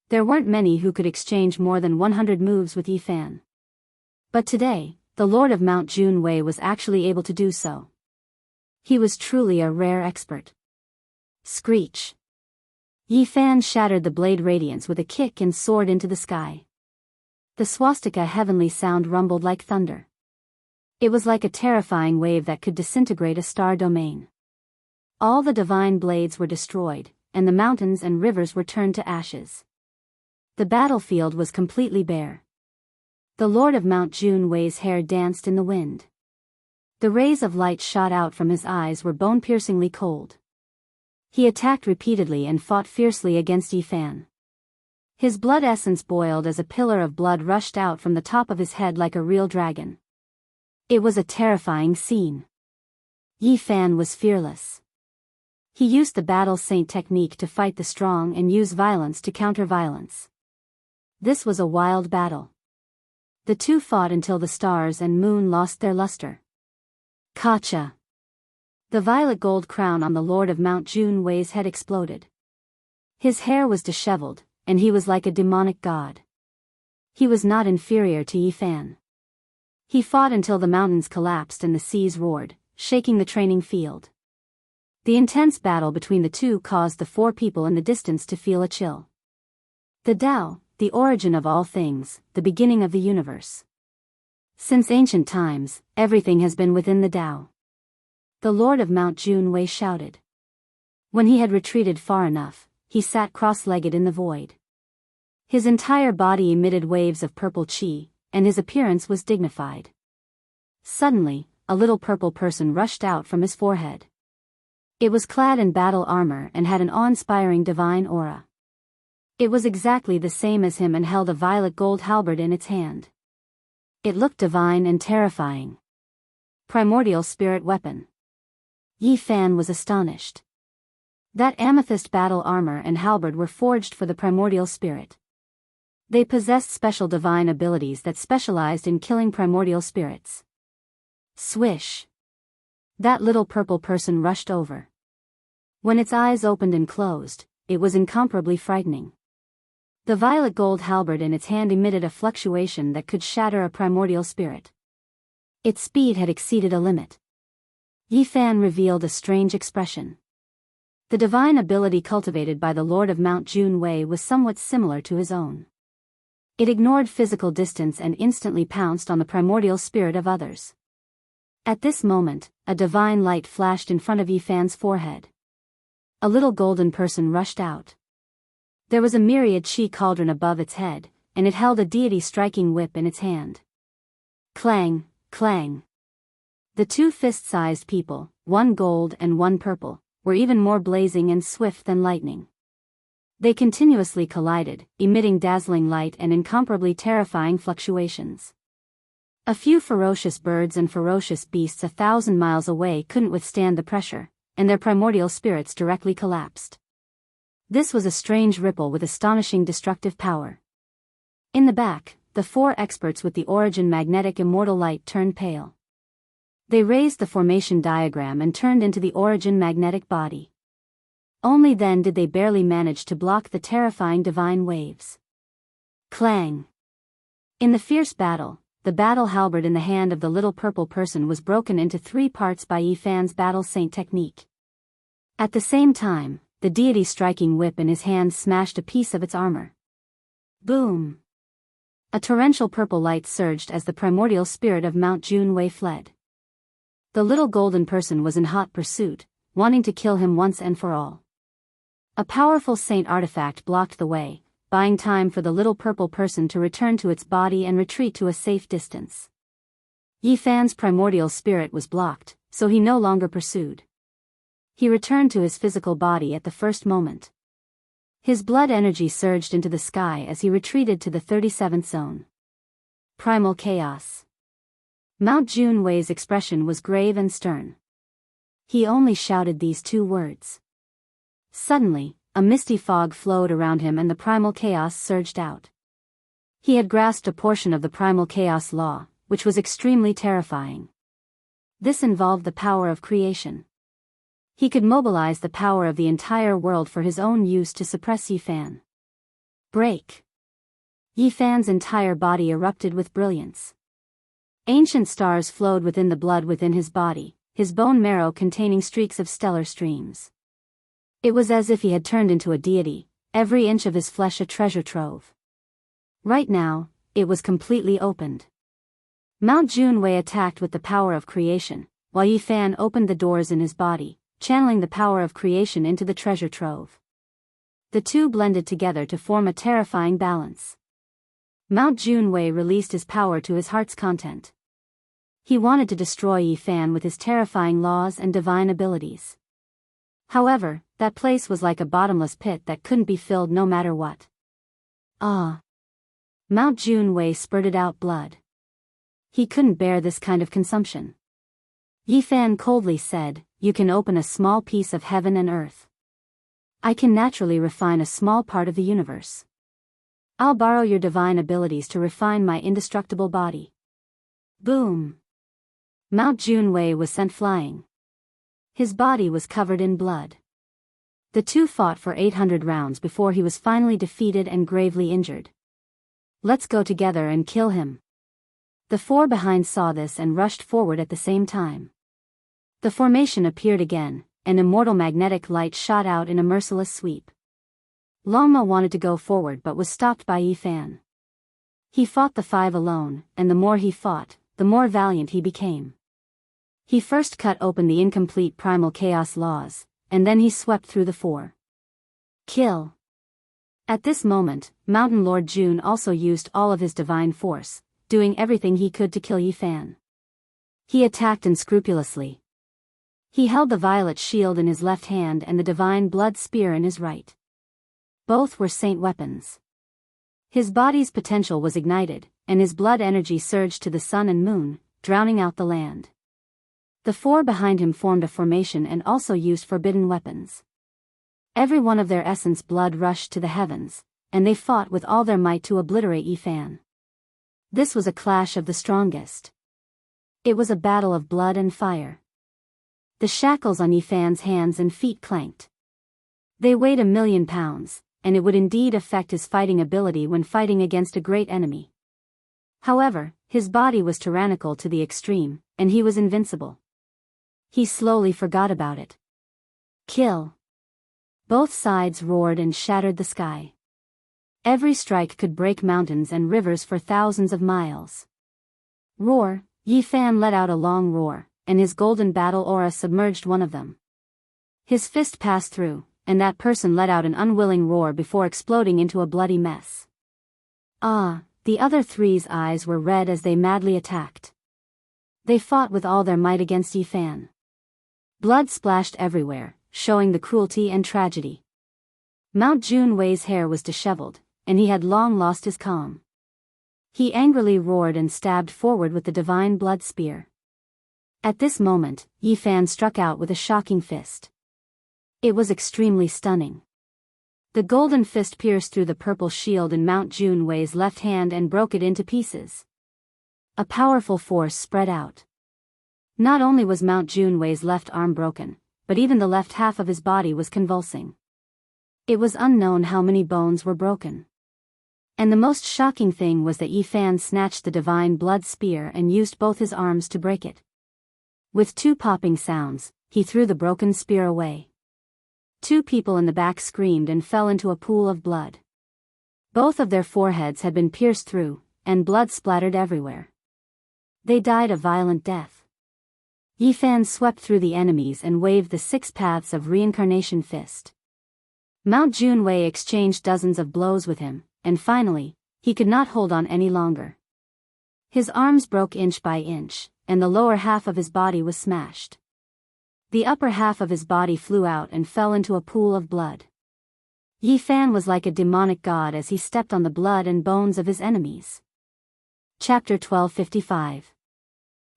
There weren't many who could exchange more than 100 moves with Yi Fan. But today, the Lord of Mount Junwei was actually able to do so. He was truly a rare expert. Screech! Yi Fan shattered the blade radiance with a kick and soared into the sky. The swastika heavenly sound rumbled like thunder. It was like a terrifying wave that could disintegrate a star domain. All the divine blades were destroyed, and the mountains and rivers were turned to ashes. The battlefield was completely bare. The Lord of Mount Junwei's hair danced in the wind. The rays of light shot out from his eyes were bone-piercingly cold. He attacked repeatedly and fought fiercely against Yi Fan. His blood essence boiled as a pillar of blood rushed out from the top of his head like a real dragon. It was a terrifying scene. Yi Fan was fearless. He used the battle saint technique to fight the strong and use violence to counter violence. This was a wild battle. The 2 fought until the stars and moon lost their luster. Kacha! The violet gold crown on the Lord of Mount Junwei's head exploded. His hair was disheveled, and he was like a demonic god. He was not inferior to Yi Fan. He fought until the mountains collapsed and the seas roared, shaking the training field. The intense battle between the 2 caused the 4 people in the distance to feel a chill. The Tao, the origin of all things, the beginning of the universe. Since ancient times, everything has been within the Tao. The Lord of Mount Junwei shouted. When he had retreated far enough, he sat cross-legged in the void. His entire body emitted waves of purple chi, and his appearance was dignified. Suddenly, a little purple person rushed out from his forehead. It was clad in battle armor and had an awe-inspiring divine aura. It was exactly the same as him and held a violet gold halberd in its hand. It looked divine and terrifying. Primordial spirit weapon. Yi Fan was astonished. That amethyst battle armor and halberd were forged for the primordial spirit. They possessed special divine abilities that specialized in killing primordial spirits. Swish! That little purple person rushed over. When its eyes opened and closed, it was incomparably frightening. The violet gold halberd in its hand emitted a fluctuation that could shatter a primordial spirit. Its speed had exceeded a limit. Yi Fan revealed a strange expression. The divine ability cultivated by the Lord of Mount Junwei was somewhat similar to his own. It ignored physical distance and instantly pounced on the primordial spirit of others. At this moment, a divine light flashed in front of Yifan's forehead. A little golden person rushed out. There was a myriad chi cauldron above its head, and it held a deity striking whip in its hand. Clang, clang. The two fist-sized people, one gold and one purple, were even more blazing and swift than lightning. They continuously collided, emitting dazzling light and incomparably terrifying fluctuations. A few ferocious birds and ferocious beasts 1,000 miles away couldn't withstand the pressure, and their primordial spirits directly collapsed. This was a strange ripple with astonishing destructive power. In the back, the four experts with the origin magnetic immortal light turned pale. They raised the formation diagram and turned into the origin magnetic body. Only then did they barely manage to block the terrifying divine waves. Clang! In the fierce battle, the battle halberd in the hand of the little purple person was broken into 3 parts by Yifan's battle saint technique. At the same time, the deity striking whip in his hand smashed a piece of its armor. Boom! A torrential purple light surged as the primordial spirit of Mount Junwei fled. The little golden person was in hot pursuit, wanting to kill him once and for all. A powerful saint artifact blocked the way, buying time for the little purple person to return to its body and retreat to a safe distance. Yifan's primordial spirit was blocked, so he no longer pursued. He returned to his physical body at the first moment. His blood energy surged into the sky as he retreated to the 37th zone. Primal chaos. Mount Junwei's expression was grave and stern. He only shouted these 2 words. Suddenly, a misty fog flowed around him and the primal chaos surged out. He had grasped a portion of the primal chaos law, which was extremely terrifying. This involved the power of creation. He could mobilize the power of the entire world for his own use to suppress Yifan. Break! Yifan's entire body erupted with brilliance. Ancient stars flowed within the blood within his body, his bone marrow containing streaks of stellar streams. It was as if he had turned into a deity, every inch of his flesh a treasure trove. Right now, it was completely opened. Mount Junwei attacked with the power of creation, while Yifan opened the doors in his body, channeling the power of creation into the treasure trove. The two blended together to form a terrifying balance. Mount Junwei released his power to his heart's content. He wanted to destroy Yifan with his terrifying laws and divine abilities. However, that place was like a bottomless pit that couldn't be filled no matter what. Ah! Mount Junwei spurted out blood. He couldn't bear this kind of consumption. Yifan coldly said, "You can open a small piece of heaven and earth. I can naturally refine a small part of the universe. I'll borrow your divine abilities to refine my indestructible body." Boom! Mount Junwei was sent flying. His body was covered in blood. The two fought for 800 rounds before he was finally defeated and gravely injured. "Let's go together and kill him." The 4 behind saw this and rushed forward at the same time. The formation appeared again, and immortal magnetic light shot out in a merciless sweep. Longma wanted to go forward but was stopped by Yifan. He fought the 5 alone, and the more he fought, the more valiant he became. He first cut open the incomplete primal chaos laws, and then he swept through the 4. Kill! At this moment, Mountain Lord Jun also used all of his divine force, doing everything he could to kill Yifan. He attacked unscrupulously. He held the violet shield in his left hand and the divine blood spear in his right. Both were saint weapons. His body's potential was ignited, and his blood energy surged to the sun and moon, drowning out the land. The 4 behind him formed a formation and also used forbidden weapons. Every one of their essence blood rushed to the heavens, and they fought with all their might to obliterate Yifan. This was a clash of the strongest. It was a battle of blood and fire. The shackles on Yifan's hands and feet clanked. They weighed 1,000,000 pounds, and it would indeed affect his fighting ability when fighting against a great enemy. However, his body was tyrannical to the extreme, and he was invincible. He slowly forgot about it. Kill! Both sides roared and shattered the sky. Every strike could break mountains and rivers for thousands of miles. Roar! Yi Fan let out a long roar, and his golden battle aura submerged one of them. His fist passed through, and that person let out an unwilling roar before exploding into a bloody mess. Ah! The other three's eyes were red as they madly attacked. They fought with all their might against Yi Fan. Blood splashed everywhere, showing the cruelty and tragedy. Mount Junwei's hair was disheveled, and he had long lost his calm. He angrily roared and stabbed forward with the divine blood spear. At this moment, Yi Fan struck out with a shocking fist. It was extremely stunning. The golden fist pierced through the purple shield in Mount Junwei's left hand and broke it into pieces. A powerful force spread out. Not only was Mount Junwei's left arm broken, but even the left half of his body was convulsing. It was unknown how many bones were broken. And the most shocking thing was that Yi Fan snatched the divine blood spear and used both his arms to break it. With two popping sounds, he threw the broken spear away. Two people in the back screamed and fell into a pool of blood. Both of their foreheads had been pierced through, and blood splattered everywhere. They died a violent death. Yi Fan swept through the enemies and waved the 6 paths of reincarnation fist. Mount Junwei exchanged dozens of blows with him, and finally, he could not hold on any longer. His arms broke inch by inch, and the lower half of his body was smashed. The upper half of his body flew out and fell into a pool of blood. Yi Fan was like a demonic god as he stepped on the blood and bones of his enemies. Chapter 1255.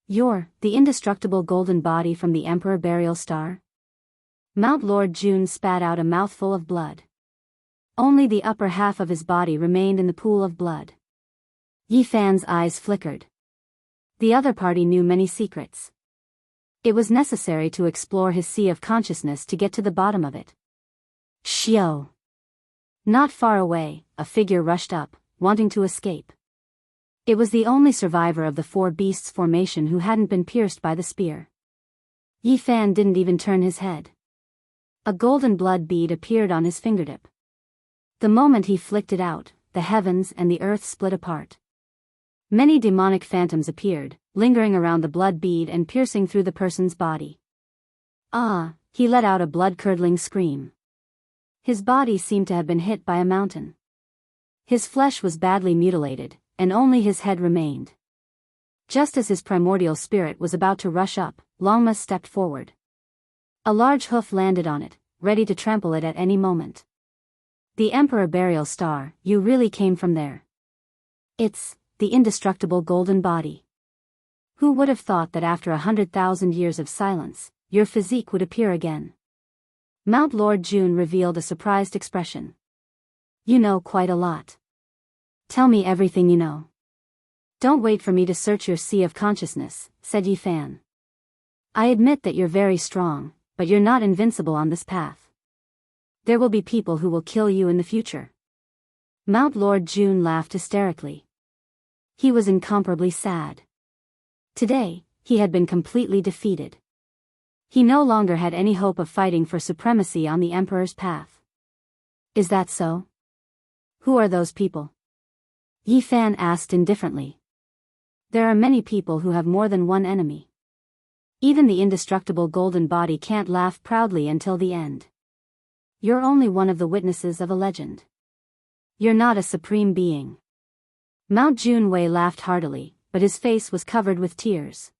You're the indestructible golden body from the Emperor Burial Star? Mount Lord Jun spat out a mouthful of blood. Only the upper half of his body remained in the pool of blood. Yi Fan's eyes flickered. The other party knew many secrets. It was necessary to explore his sea of consciousness to get to the bottom of it. Xiao! Not far away, a figure rushed up, wanting to escape. It was the only survivor of the 4 beasts formation who hadn't been pierced by the spear. Yi Fan didn't even turn his head. A golden blood bead appeared on his fingertip. The moment he flicked it out, the heavens and the earth split apart. Many demonic phantoms appeared, lingering around the blood bead and piercing through the person's body. Ah! He let out a blood-curdling scream. His body seemed to have been hit by a mountain. His flesh was badly mutilated, and only his head remained. Just as his primordial spirit was about to rush up, Longma stepped forward. A large hoof landed on it, ready to trample it at any moment. The Emperor Burial Star, you really came from there. It's the indestructible golden body. Who would have thought that after 100,000 years of silence, your physique would appear again? Mount Lord Jun revealed a surprised expression. You know quite a lot. Tell me everything you know. Don't wait for me to search your sea of consciousness, said Yi Fan. I admit that you're very strong, but you're not invincible on this path. There will be people who will kill you in the future. Mount Lord Jun laughed hysterically. He was incomparably sad. Today, he had been completely defeated. He no longer had any hope of fighting for supremacy on the Emperor's path. Is that so? Who are those people? Yi Fan asked indifferently. There are many people who have more than one enemy. Even the indestructible golden body can't laugh proudly until the end. You're only one of the witnesses of a legend. You're not a supreme being. Mount Junwei laughed heartily, but his face was covered with tears.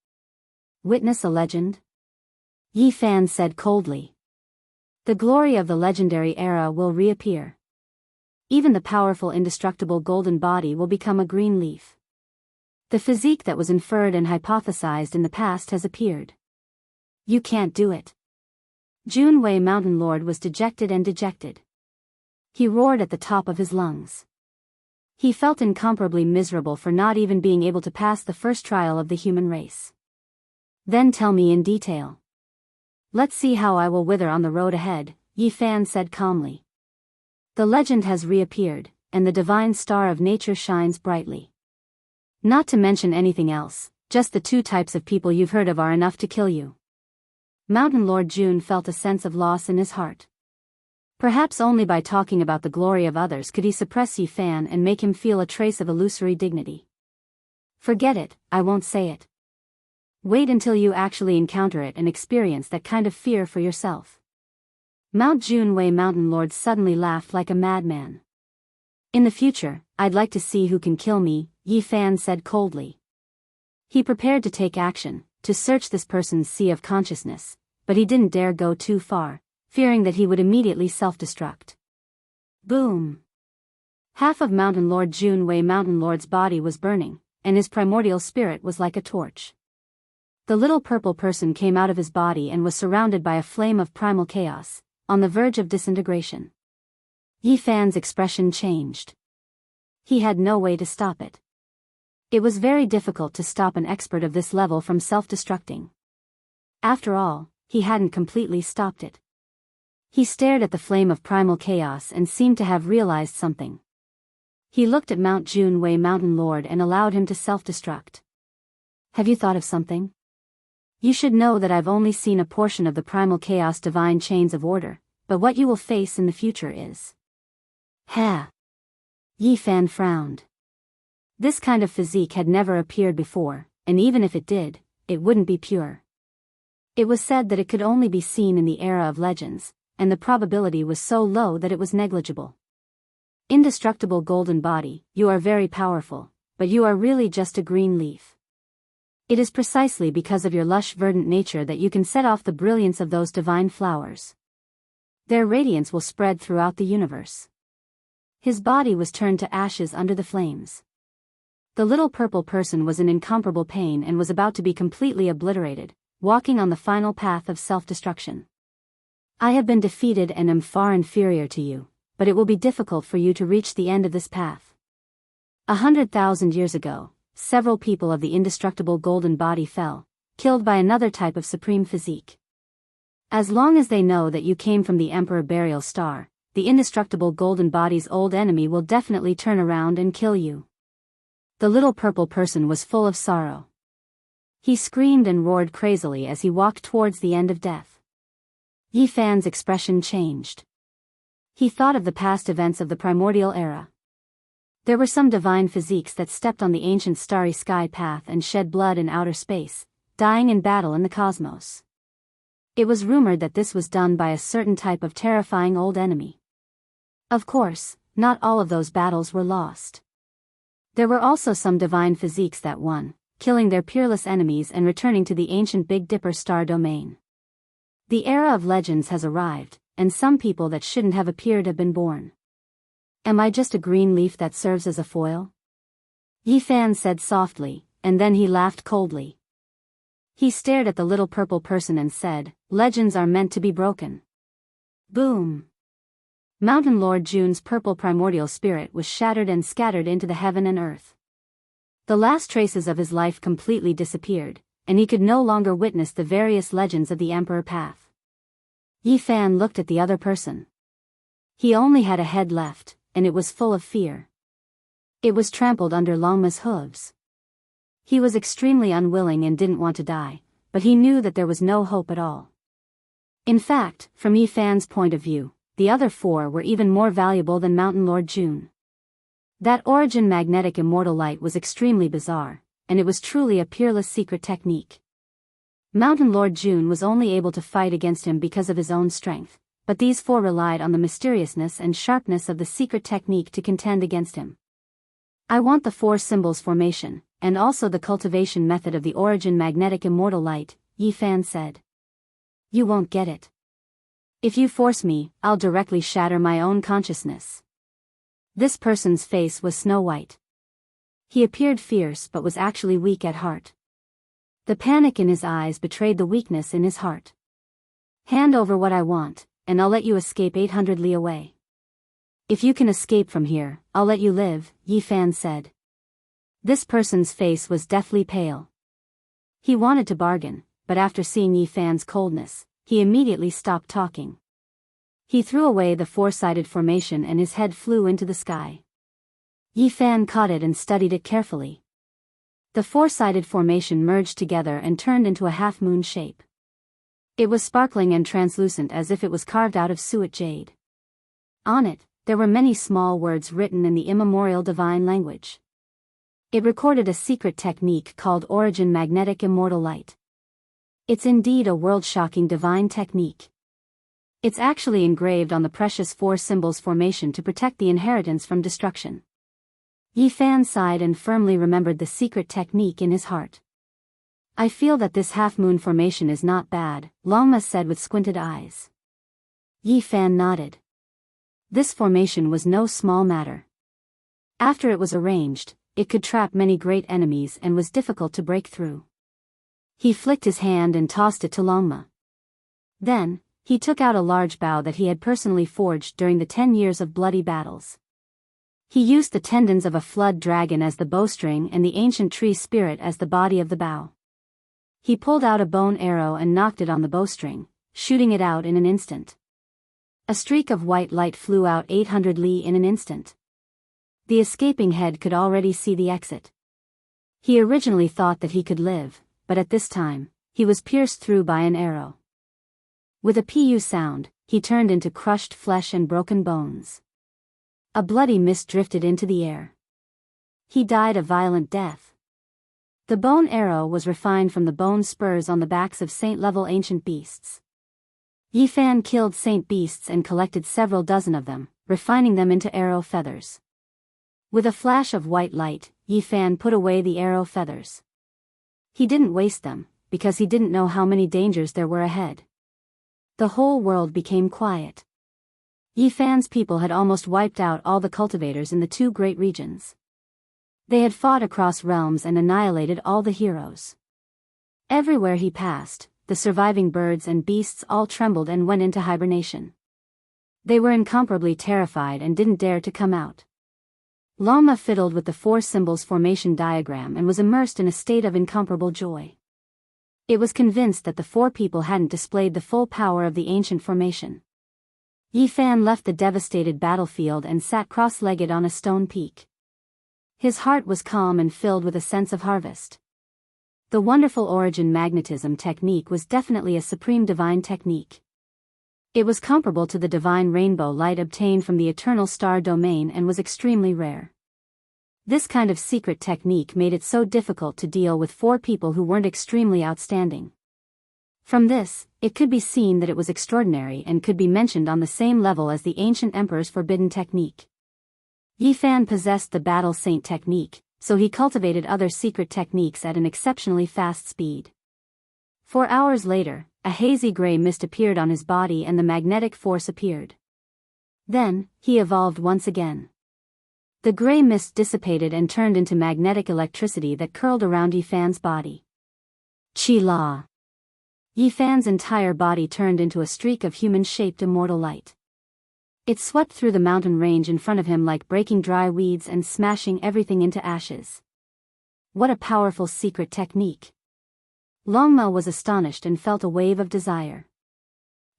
Witness a legend? Yi Fan said coldly. The glory of the legendary era will reappear. Even the powerful indestructible golden body will become a green leaf. The physique that was inferred and hypothesized in the past has appeared. You can't do it. Junwei Mountain Lord was dejected and dejected. He roared at the top of his lungs. He felt incomparably miserable for not even being able to pass the first trial of the human race. Then tell me in detail. Let's see how I will wither on the road ahead, Yi Fan said calmly. The legend has reappeared, and the divine star of nature shines brightly. Not to mention anything else, just the 2 types of people you've heard of are enough to kill you. Mountain Lord Jun felt a sense of loss in his heart. Perhaps only by talking about the glory of others could he suppress Yi Fan and make him feel a trace of illusory dignity. Forget it, I won't say it. Wait until you actually encounter it and experience that kind of fear for yourself. Mount Junwei Mountain Lord suddenly laughed like a madman. In the future, I'd like to see who can kill me, Yi Fan said coldly. He prepared to take action, to search this person's sea of consciousness, but he didn't dare go too far, fearing that he would immediately self-destruct. Boom! Half of Mountain Lord Junwei Mountain Lord's body was burning, and his primordial spirit was like a torch. The little purple person came out of his body and was surrounded by a flame of primal chaos, on the verge of disintegration. Yi Fan's expression changed. He had no way to stop it. It was very difficult to stop an expert of this level from self-destructing. After all, he hadn't completely stopped it. He stared at the flame of primal chaos and seemed to have realized something. He looked at Mount Junwei Mountain Lord and allowed him to self-destruct. Have you thought of something? You should know that I've only seen a portion of the primal chaos divine chains of order, but what you will face in the future is... Ha! Yi Fan frowned. This kind of physique had never appeared before, and even if it did, it wouldn't be pure. It was said that it could only be seen in the era of legends, and the probability was so low that it was negligible. Indestructible golden body, you are very powerful, but you are really just a green leaf. It is precisely because of your lush verdant nature that you can set off the brilliance of those divine flowers. Their radiance will spread throughout the universe. His body was turned to ashes under the flames. The little purple person was in incomparable pain and was about to be completely obliterated, walking on the final path of self-destruction. I have been defeated and am far inferior to you, but it will be difficult for you to reach the end of this path. 100,000 years ago, several people of the indestructible golden body fell, killed by another type of supreme physique. As long as they know that you came from the Emperor Burial Star, the indestructible golden body's old enemy will definitely turn around and kill you. The little purple person was full of sorrow. He screamed and roared crazily as he walked towards the end of death. Yi Fan's expression changed. He thought of the past events of the primordial era. There were some divine physiques that stepped on the ancient starry sky path and shed blood in outer space, dying in battle in the cosmos. It was rumored that this was done by a certain type of terrifying old enemy. Of course, not all of those battles were lost. There were also some divine physiques that won, killing their peerless enemies and returning to the ancient Big Dipper star domain. The era of legends has arrived, and some people that shouldn't have appeared have been born. Am I just a green leaf that serves as a foil? Yi Fan said softly, and then he laughed coldly. He stared at the little purple person and said, legends are meant to be broken. Boom! Mountain Lord Jun's purple primordial spirit was shattered and scattered into the heaven and earth. The last traces of his life completely disappeared, and he could no longer witness the various legends of the Emperor Path. Yi Fan looked at the other person. He only had a head left, and it was full of fear. It was trampled under Longma's hooves. He was extremely unwilling and didn't want to die, but he knew that there was no hope at all. In fact, from Yi Fan's point of view, the other four were even more valuable than Mountain Lord Jun. That origin magnetic immortal light was extremely bizarre, and it was truly a peerless secret technique. Mountain Lord Jun was only able to fight against him because of his own strength, but these four relied on the mysteriousness and sharpness of the secret technique to contend against him. I want the four symbols formation, and also the cultivation method of the origin magnetic immortal light, Yi Fan said. You won't get it. If you force me, I'll directly shatter my own consciousness. This person's face was snow white. He appeared fierce but was actually weak at heart. The panic in his eyes betrayed the weakness in his heart. Hand over what I want, and I'll let you escape 800 li away. If you can escape from here, I'll let you live, Yi Fan said. This person's face was deathly pale. He wanted to bargain, but after seeing Yi Fan's coldness, he immediately stopped talking. He threw away the four-sided formation and his head flew into the sky. Yi Fan caught it and studied it carefully. The four-sided formation merged together and turned into a half-moon shape. It was sparkling and translucent as if it was carved out of suet jade. On it, there were many small words written in the immemorial divine language. It recorded a secret technique called Origin Magnetic Immortal Light. It's indeed a world-shocking divine technique. It's actually engraved on the precious four symbols formation to protect the inheritance from destruction. Yi Fan sighed and firmly remembered the secret technique in his heart. I feel that this half-moon formation is not bad, Longma said with squinted eyes. Yi Fan nodded. This formation was no small matter. After it was arranged, it could trap many great enemies and was difficult to break through. He flicked his hand and tossed it to Longma. Then, he took out a large bow that he had personally forged during the 10 years of bloody battles. He used the tendons of a flood dragon as the bowstring and the ancient tree spirit as the body of the bow. He pulled out a bone arrow and knocked it on the bowstring, shooting it out in an instant. A streak of white light flew out 800 li in an instant. The escaping head could already see the exit. He originally thought that he could live, but at this time, he was pierced through by an arrow. With a pu sound, he turned into crushed flesh and broken bones. A bloody mist drifted into the air. He died a violent death. The bone arrow was refined from the bone spurs on the backs of saint-level ancient beasts. Yi Fan killed saint beasts and collected several dozen of them, refining them into arrow feathers. With a flash of white light, Yi Fan put away the arrow feathers. He didn't waste them, because he didn't know how many dangers there were ahead. The whole world became quiet. Yi Fan's people had almost wiped out all the cultivators in the two great regions. They had fought across realms and annihilated all the heroes. Everywhere he passed, the surviving birds and beasts all trembled and went into hibernation. They were incomparably terrified and didn't dare to come out. Longma fiddled with the four symbols formation diagram and was immersed in a state of incomparable joy. It was convinced that the four people hadn't displayed the full power of the ancient formation. Yi Fan left the devastated battlefield and sat cross-legged on a stone peak. His heart was calm and filled with a sense of harvest. The wonderful origin magnetism technique was definitely a supreme divine technique. It was comparable to the divine rainbow light obtained from the eternal star domain and was extremely rare. This kind of secret technique made it so difficult to deal with four people who weren't extremely outstanding. From this, it could be seen that it was extraordinary and could be mentioned on the same level as the ancient emperor's forbidden technique. Yi Fan possessed the battle saint technique, so he cultivated other secret techniques at an exceptionally fast speed. 4 hours later, a hazy gray mist appeared on his body and the magnetic force appeared. Then, he evolved once again. The gray mist dissipated and turned into magnetic electricity that curled around Yi Fan's body. Chi-La. Yi Fan's entire body turned into a streak of human-shaped immortal light. It swept through the mountain range in front of him like breaking dry weeds and smashing everything into ashes. What a powerful secret technique! Longma was astonished and felt a wave of desire.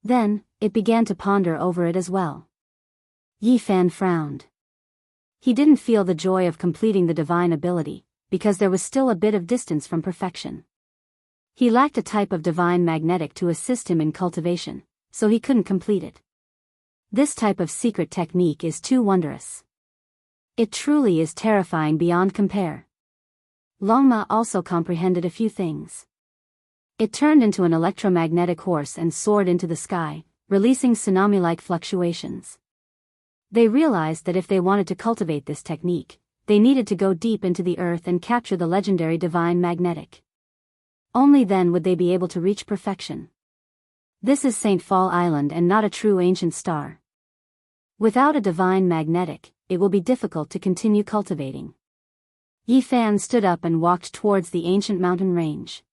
Then, it began to ponder over it as well. Yi Fan frowned. He didn't feel the joy of completing the divine ability, because there was still a bit of distance from perfection. He lacked a type of divine magnetic to assist him in cultivation, so he couldn't complete it. This type of secret technique is too wondrous. It truly is terrifying beyond compare. Longma also comprehended a few things. It turned into an electromagnetic horse and soared into the sky, releasing tsunami-like fluctuations. They realized that if they wanted to cultivate this technique, they needed to go deep into the earth and capture the legendary divine magnetic. Only then would they be able to reach perfection. This is St. Fall Island and not a true ancient star. Without a divine magnetic, it will be difficult to continue cultivating. Yi Fan stood up and walked towards the ancient mountain range.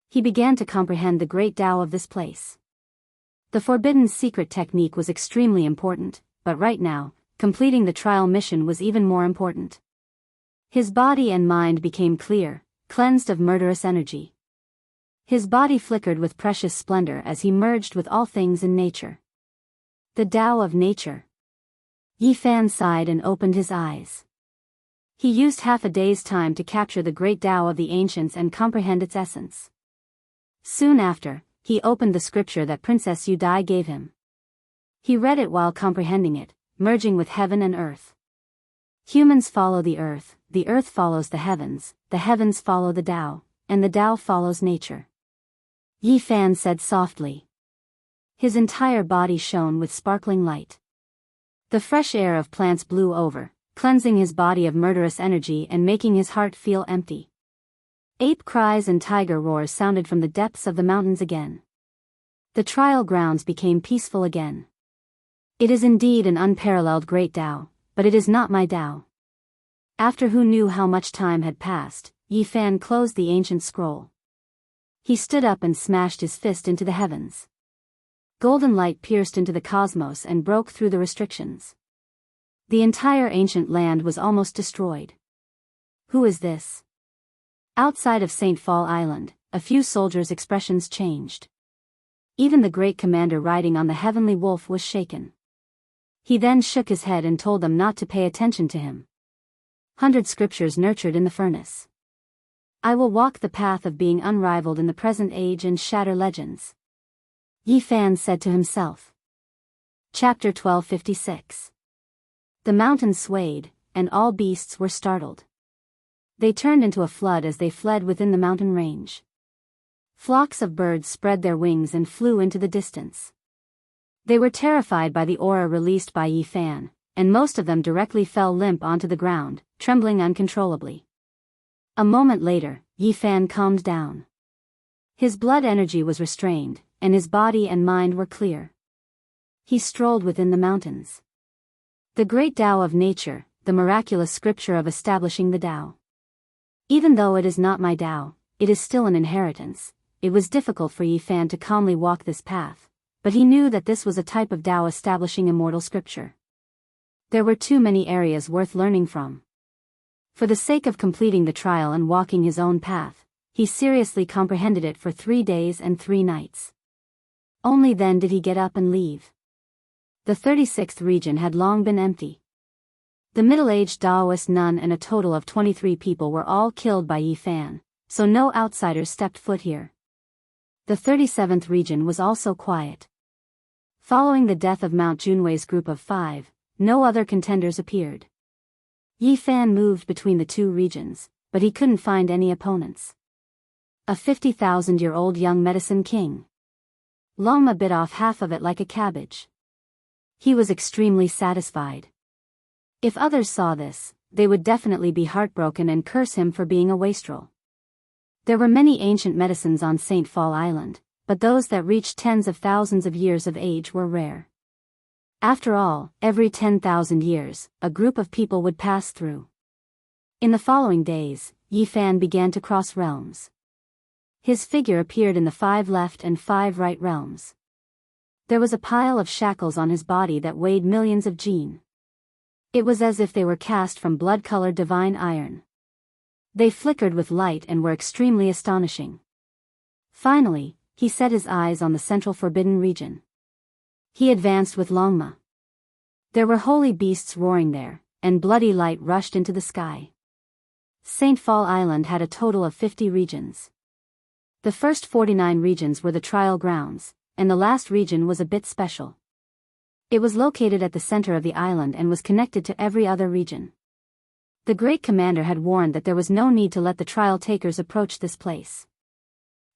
He began to comprehend the great Tao of this place. The forbidden secret technique was extremely important, but right now, completing the trial mission was even more important. His body and mind became clear, cleansed of murderous energy. His body flickered with precious splendor as he merged with all things in nature. The Tao of nature. Yi Fan sighed and opened his eyes. He used half a day's time to capture the great Tao of the ancients and comprehend its essence. Soon after, he opened the scripture that Princess Yu Dai gave him. He read it while comprehending it, merging with heaven and earth. Humans follow the earth follows the heavens follow the Tao, and the Tao follows nature. Yi Fan said softly. His entire body shone with sparkling light. The fresh air of plants blew over, cleansing his body of murderous energy and making his heart feel empty. Ape cries and tiger roars sounded from the depths of the mountains again. The trial grounds became peaceful again. It is indeed an unparalleled great Tao, but it is not my Tao. After who knew how much time had passed, Yi Fan closed the ancient scroll. He stood up and smashed his fist into the heavens. Golden light pierced into the cosmos and broke through the restrictions. The entire ancient land was almost destroyed. Who is this? Outside of St. Fall Island, a few soldiers' expressions changed. Even the great commander riding on the heavenly wolf was shaken. He then shook his head and told them not to pay attention to him. 100 scriptures nurtured in the furnace. I will walk the path of being unrivaled in the present age and shatter legends. Yi Fan said to himself. Chapter 1256. The mountains swayed, and all beasts were startled. They turned into a flood as they fled within the mountain range. Flocks of birds spread their wings and flew into the distance. They were terrified by the aura released by Yi Fan, and most of them directly fell limp onto the ground, trembling uncontrollably. A moment later, Yi Fan calmed down. His blood energy was restrained, and his body and mind were clear. He strolled within the mountains. The great Tao of nature, the miraculous scripture of establishing the Tao. Even though it is not my Tao, it is still an inheritance. It was difficult for Yi Fan to calmly walk this path, but he knew that this was a type of Tao establishing immortal scripture. There were too many areas worth learning from. For the sake of completing the trial and walking his own path, he seriously comprehended it for 3 days and 3 nights. Only then did he get up and leave. The 36th region had long been empty. The middle-aged Taoist nun and a total of 23 people were all killed by Yi Fan, so no outsiders stepped foot here. The 37th region was also quiet. Following the death of Mount Junwei's group of 5, no other contenders appeared. Yi Fan moved between the 2 regions, but he couldn't find any opponents. A 50,000-year-old young medicine king. Longma bit off half of it like a cabbage. He was extremely satisfied. If others saw this, they would definitely be heartbroken and curse him for being a wastrel. There were many ancient medicines on St. Fall Island, but those that reached tens of thousands of years of age were rare. After all, every 10,000 years, a group of people would pass through. In the following days, Yi Fan began to cross realms. His figure appeared in the 5 left and 5 right realms. There was a pile of shackles on his body that weighed millions of jin. It was as if they were cast from blood-colored divine iron. They flickered with light and were extremely astonishing. Finally, he set his eyes on the central forbidden region. He advanced with Longma. There were holy beasts roaring there, and bloody light rushed into the sky. St. Fall Island had a total of 50 regions. The first 49 regions were the trial grounds, and the last region was a bit special. It was located at the center of the island and was connected to every other region. The great commander had warned that there was no need to let the trial takers approach this place.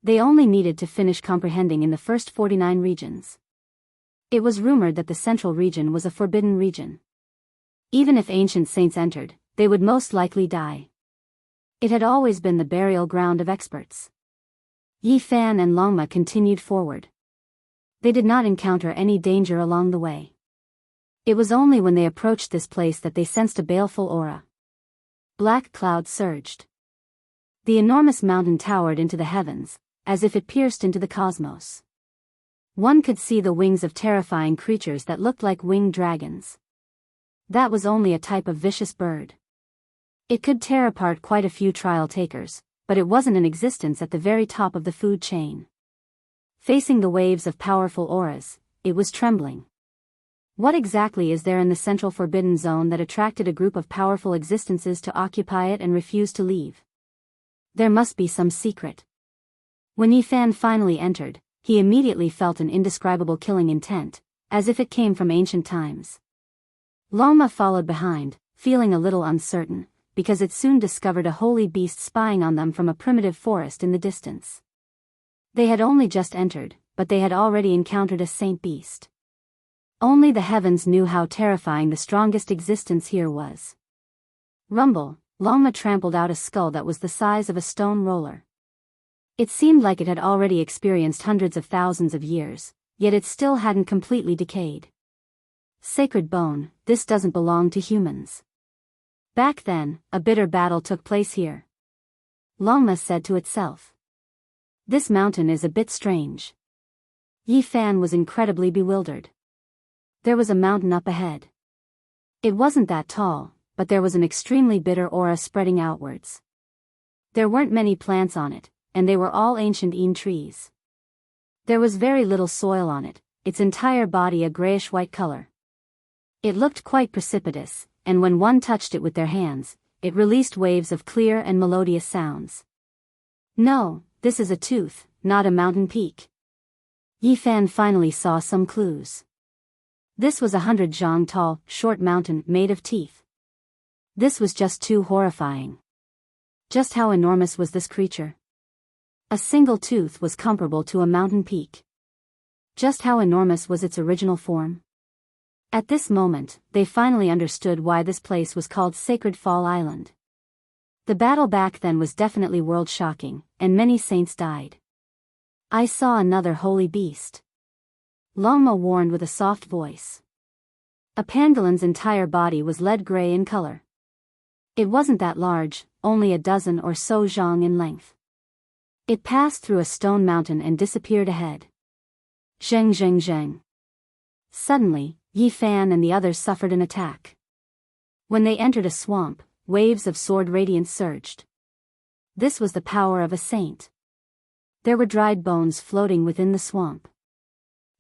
They only needed to finish comprehending in the first 49 regions. It was rumored that the central region was a forbidden region. Even if ancient saints entered, they would most likely die. It had always been the burial ground of experts. Yi Fan and Longma continued forward. They did not encounter any danger along the way. It was only when they approached this place that they sensed a baleful aura. Black clouds surged. The enormous mountain towered into the heavens, as if it pierced into the cosmos. One could see the wings of terrifying creatures that looked like winged dragons. That was only a type of vicious bird. It could tear apart quite a few trial takers, but it wasn't in existence at the very top of the food chain. Facing the waves of powerful auras, it was trembling. What exactly is there in the central forbidden zone that attracted a group of powerful existences to occupy it and refuse to leave? There must be some secret. When Yi Fan finally entered, he immediately felt an indescribable killing intent, as if it came from ancient times. Longma followed behind, feeling a little uncertain, because it soon discovered a holy beast spying on them from a primitive forest in the distance. They had only just entered, but they had already encountered a saint beast. Only the heavens knew how terrifying the strongest existence here was. Rumble, Longma trampled out a skull that was the size of a stone roller. It seemed like it had already experienced hundreds of thousands of years, yet it still hadn't completely decayed. Sacred bone, this doesn't belong to humans. Back then, a bitter battle took place here. Longma said to itself. This mountain is a bit strange. Yi Fan was incredibly bewildered. There was a mountain up ahead. It wasn't that tall, but there was an extremely bitter aura spreading outwards. There weren't many plants on it, and they were all ancient Een trees. There was very little soil on it, its entire body a grayish-white color. It looked quite precipitous, and when one touched it with their hands, it released waves of clear and melodious sounds. No, this is a tooth, not a mountain peak. Yi Fan finally saw some clues. This was 100 zhang tall, short mountain made of teeth. This was just too horrifying. Just how enormous was this creature? A single tooth was comparable to a mountain peak. Just how enormous was its original form? At this moment, they finally understood why this place was called Sacred Fall Island. The battle back then was definitely world-shocking, and many saints died. I saw another holy beast. Longma warned with a soft voice. A pangolin's entire body was lead gray in color. It wasn't that large, only a dozen or so zhang in length. It passed through a stone mountain and disappeared ahead. Zheng zheng zheng. Suddenly, Yi Fan and the others suffered an attack. When they entered a swamp, waves of sword radiance surged. This was the power of a saint. There were dried bones floating within the swamp.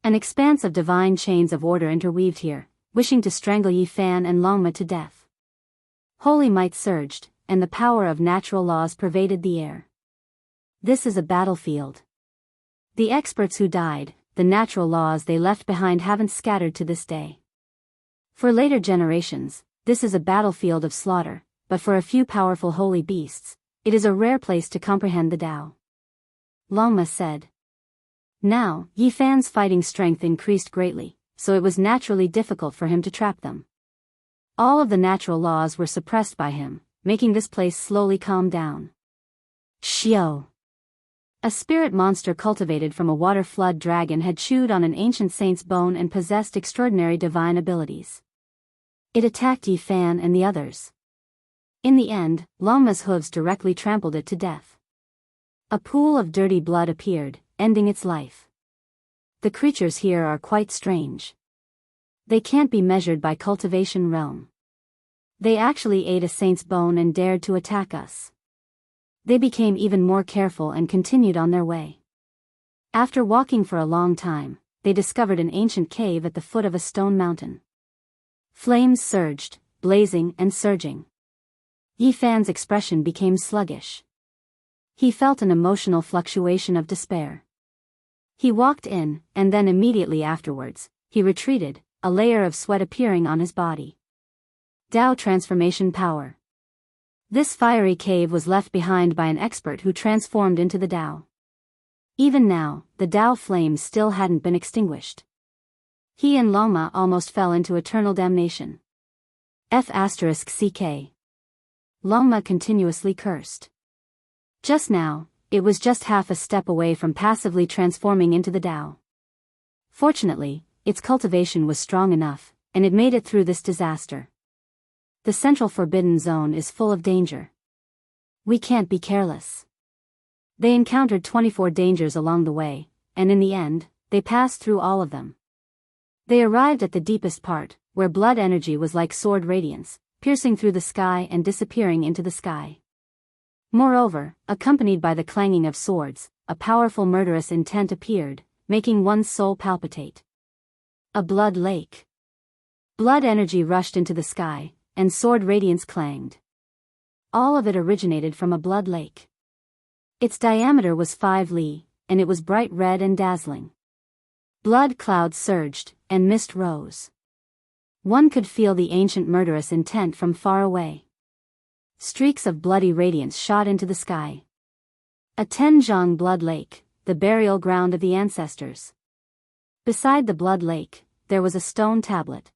An expanse of divine chains of order interweaved here, wishing to strangle Yi Fan and Longma to death. Holy might surged, and the power of natural laws pervaded the air. This is a battlefield. The experts who died, the natural laws they left behind haven't scattered to this day. For later generations, this is a battlefield of slaughter, but for a few powerful holy beasts, it is a rare place to comprehend the Tao. Longma said. Now, Yi Fan's fighting strength increased greatly, so it was naturally difficult for him to trap them. All of the natural laws were suppressed by him, making this place slowly calm down. Xiao. A spirit monster cultivated from a water flood dragon had chewed on an ancient saint's bone and possessed extraordinary divine abilities. It attacked Yi Fan and the others. In the end, Longma's hooves directly trampled it to death. A pool of dirty blood appeared, ending its life. The creatures here are quite strange. They can't be measured by cultivation realm. They actually ate a saint's bone and dared to attack us. They became even more careful and continued on their way. After walking for a long time, they discovered an ancient cave at the foot of a stone mountain. Flames surged, blazing and surging. Yi Fan's expression became sluggish. He felt an emotional fluctuation of despair. He walked in, and then immediately afterwards, he retreated, a layer of sweat appearing on his body. Tao transformation power. This fiery cave was left behind by an expert who transformed into the Tao. Even now, the Tao flame still hadn't been extinguished. He and Longma almost fell into eternal damnation. F***ck. Longma continuously cursed. Just now, it was just half a step away from passively transforming into the Tao. Fortunately, its cultivation was strong enough, and it made it through this disaster. The central forbidden zone is full of danger. We can't be careless. They encountered 24 dangers along the way, and in the end, they passed through all of them. They arrived at the deepest part, where blood energy was like sword radiance, piercing through the sky and disappearing into the sky. Moreover, accompanied by the clanging of swords, a powerful murderous intent appeared, making one's soul palpitate. A blood lake. Blood energy rushed into the sky, and sword radiance clanged. All of it originated from a blood lake. Its diameter was 5 li, and it was bright red and dazzling. Blood clouds surged, and mist rose. One could feel the ancient murderous intent from far away. Streaks of bloody radiance shot into the sky. A Tenjong blood lake, the burial ground of the ancestors. Beside the blood lake, there was a stone tablet.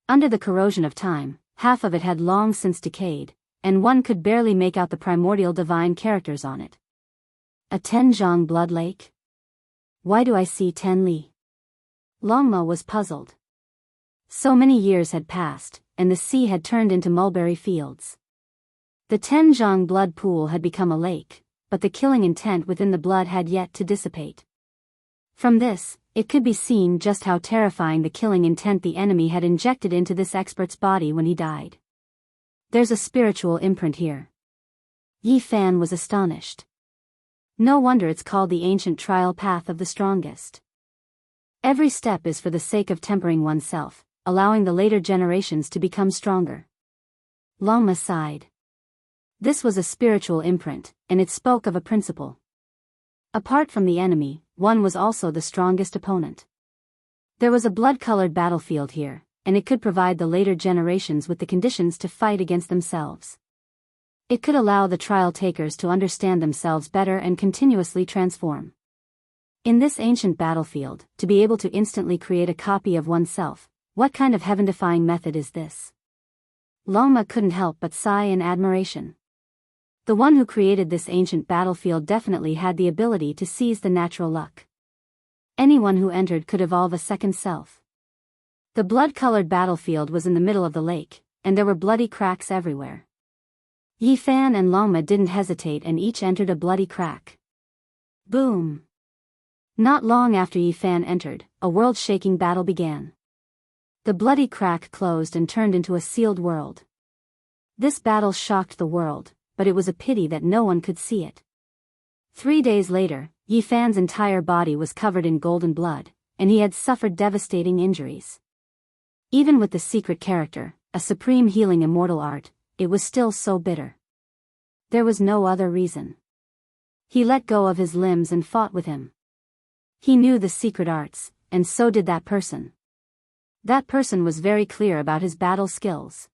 Under the corrosion of time, half of it had long since decayed, and one could barely make out the primordial divine characters on it. A Tenjong blood lake? Why do I see Tenli? Longma was puzzled. So many years had passed, and the sea had turned into mulberry fields. The Tenjong blood pool had become a lake, but the killing intent within the blood had yet to dissipate. From this, it could be seen just how terrifying the killing intent the enemy had injected into this expert's body when he died. There's a spiritual imprint here. Yi Fan was astonished. No wonder it's called the ancient trial path of the strongest. Every step is for the sake of tempering oneself, allowing the later generations to become stronger. Longma sighed. This was a spiritual imprint, and it spoke of a principle. Apart from the enemy, one was also the strongest opponent. There was a blood-colored battlefield here, and it could provide the later generations with the conditions to fight against themselves. It could allow the trial takers to understand themselves better and continuously transform. In this ancient battlefield, to be able to instantly create a copy of oneself, what kind of heaven-defying method is this? Longma couldn't help but sigh in admiration. The one who created this ancient battlefield definitely had the ability to seize the natural luck. Anyone who entered could evolve a second self. The blood-colored battlefield was in the middle of the lake, and there were bloody cracks everywhere. Yi Fan and Longma didn't hesitate and each entered a bloody crack. Boom! Not long after Yi Fan entered, a world-shaking battle began. The bloody crack closed and turned into a sealed world. This battle shocked the world, but it was a pity that no one could see it. 3 days later, Yi Fan's entire body was covered in golden blood, and he had suffered devastating injuries. Even with the secret character, a supreme healing immortal art, it was still so bitter. There was no other reason. He let go of his limbs and fought with him. He knew the secret arts, and so did that person. That person was very clear about his battle skills.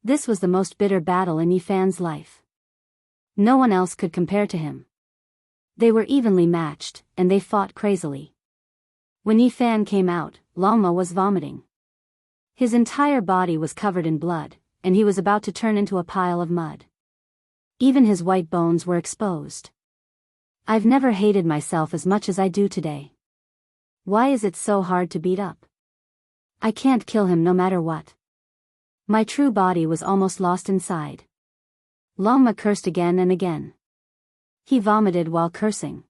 This was the most bitter battle in Yi Fan's life. No one else could compare to him. They were evenly matched, and they fought crazily. When Yi Fan came out, Longma was vomiting. His entire body was covered in blood, and he was about to turn into a pile of mud. Even his white bones were exposed. I've never hated myself as much as I do today. Why is it so hard to beat up? I can't kill him no matter what. My true body was almost lost inside. Longma cursed again and again. He vomited while cursing.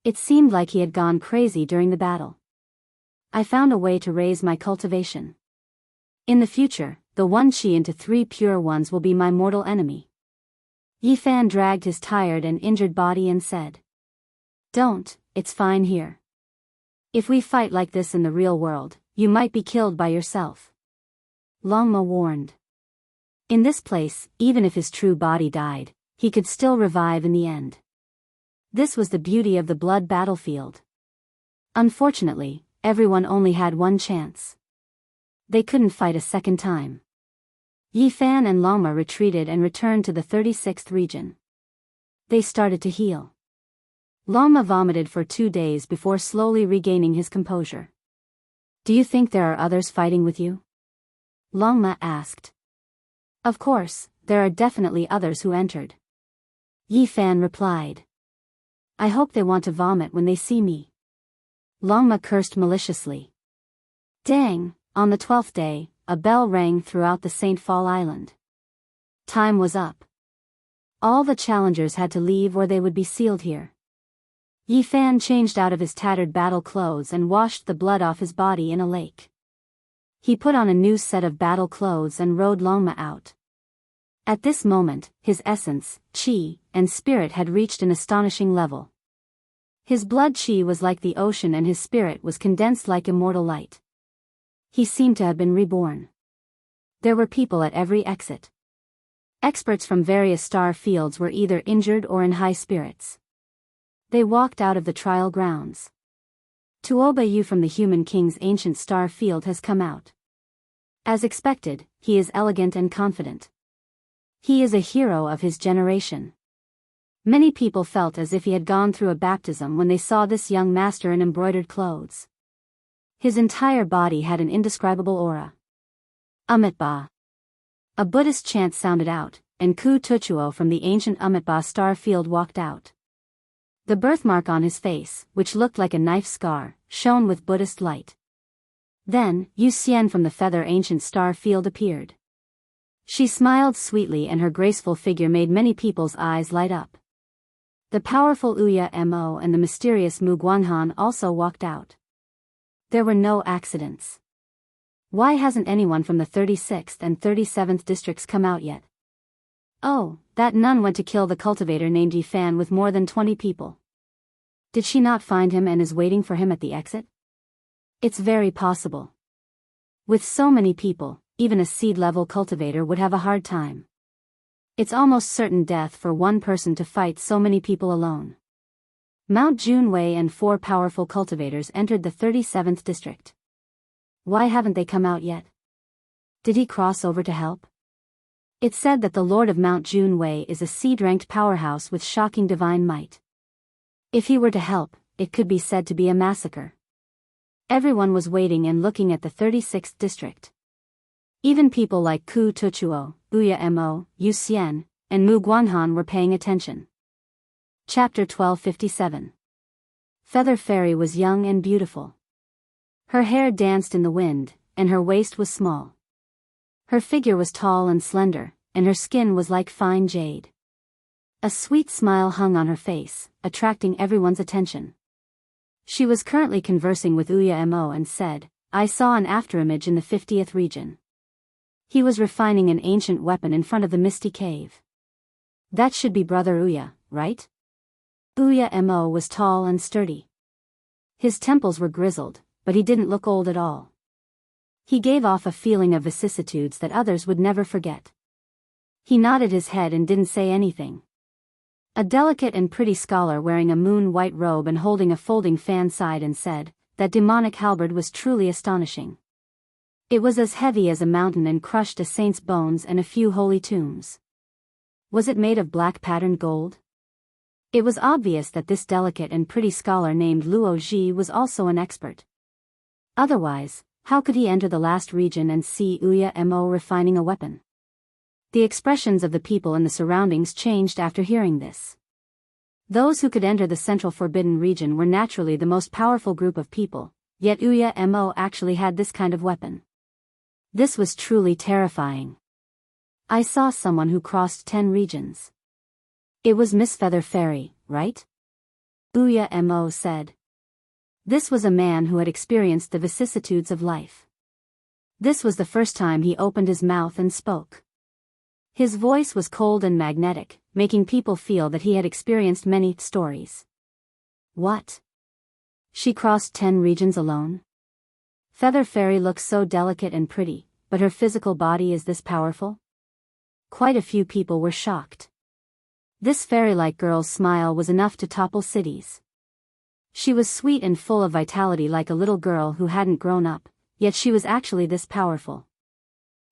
It seemed like he had gone crazy during the battle. I found a way to raise my cultivation. In the future, the 1 chi into 3 pure ones will be my mortal enemy. Yi Fan dragged his tired and injured body and said, "Don't, it's fine here. If we fight like this in the real world, you might be killed by yourself." Longma warned. In this place, even if his true body died, he could still revive in the end. This was the beauty of the blood battlefield. Unfortunately, everyone only had one chance. They couldn't fight a second time. Yi Fan and Longma retreated and returned to the 36th region. They started to heal. Longma vomited for 2 days before slowly regaining his composure. "Do you think there are others fighting with you?" Longma asked. "Of course, there are definitely others who entered." Yi Fan replied. "I hope they want to vomit when they see me." Longma cursed maliciously. Dang, on the 12th day, a bell rang throughout the St. Fall Island. Time was up. All the challengers had to leave or they would be sealed here. Yi Fan changed out of his tattered battle clothes and washed the blood off his body in a lake. He put on a new set of battle clothes and rode Longma out. At this moment, his essence, chi, and spirit had reached an astonishing level. His blood chi was like the ocean and his spirit was condensed like immortal light. He seemed to have been reborn. There were people at every exit. Experts from various star fields were either injured or in high spirits. They walked out of the trial grounds. Tuoba Yu from the Human King's ancient star field has come out. As expected, he is elegant and confident. He is a hero of his generation. Many people felt as if he had gone through a baptism when they saw this young master in embroidered clothes. His entire body had an indescribable aura. Amitba. A Buddhist chant sounded out, and Ku Tuchuo from the ancient Amitba star field walked out. The birthmark on his face, which looked like a knife scar, shone with Buddhist light. Then, Yu Xian from the feather ancient star field appeared. She smiled sweetly and her graceful figure made many people's eyes light up. The powerful Ouya Mo and the mysterious Mu Guanghan also walked out. There were no accidents. Why hasn't anyone from the 36th and 37th districts come out yet? Oh, that nun went to kill the cultivator named Yifan with more than 20 people. Did she not find him and is waiting for him at the exit? It's very possible. With so many people, even a seed-level cultivator would have a hard time. It's almost certain death for one person to fight so many people alone. Mount Junwei and 4 powerful cultivators entered the 37th district. Why haven't they come out yet? Did he cross over to help? It's said that the Lord of Mount Junwei is a seed-ranked powerhouse with shocking divine might. If he were to help, it could be said to be a massacre. Everyone was waiting and looking at the 36th district. Even people like Ku Tuchuo, Ouya Mo, Yu Xian, and Mu Guanghan were paying attention. Chapter 1257. Feather Fairy was young and beautiful. Her hair danced in the wind, and her waist was small. Her figure was tall and slender, and her skin was like fine jade. A sweet smile hung on her face, attracting everyone's attention. She was currently conversing with Ouya Mo and said, "I saw an afterimage in the 50th region. He was refining an ancient weapon in front of the misty cave. That should be Brother Ouya, right?" Ouya Mo was tall and sturdy. His temples were grizzled, but he didn't look old at all. He gave off a feeling of vicissitudes that others would never forget. He nodded his head and didn't say anything. A delicate and pretty scholar wearing a moon-white robe and holding a folding fan sighed and said, "That demonic halberd was truly astonishing. It was as heavy as a mountain and crushed a saint's bones and a few holy tombs. Was it made of black patterned gold?" It was obvious that this delicate and pretty scholar named Luo Ji was also an expert. Otherwise, how could he enter the last region and see Ouya Mo refining a weapon? The expressions of the people in the surroundings changed after hearing this. Those who could enter the central forbidden region were naturally the most powerful group of people, yet Ouya Mo actually had this kind of weapon. This was truly terrifying. I saw someone who crossed 10 regions. It was Miss Feather Fairy, right? Ouya Mo said. This was a man who had experienced the vicissitudes of life. This was the first time he opened his mouth and spoke. His voice was cold and magnetic, making people feel that he had experienced many stories. What? She crossed 10 regions alone? Feather Fairy looks so delicate and pretty, but her physical body is this powerful? Quite a few people were shocked. This fairy-like girl's smile was enough to topple cities. She was sweet and full of vitality like a little girl who hadn't grown up, yet she was actually this powerful.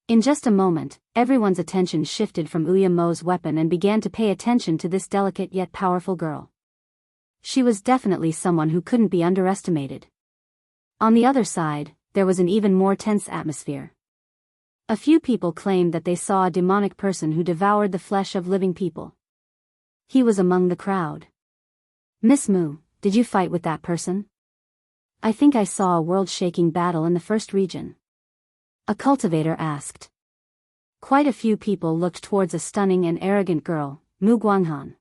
In just a moment, everyone's attention shifted from Ouya Mo's weapon and began to pay attention to this delicate yet powerful girl. She was definitely someone who couldn't be underestimated. On the other side, there was an even more tense atmosphere. A few people claimed that they saw a demonic person who devoured the flesh of living people. He was among the crowd. "Miss Mu, did you fight with that person?" "I think I saw a world-shaking battle in the first region," a cultivator asked. Quite a few people looked towards a stunning and arrogant girl, Mu Guanghan.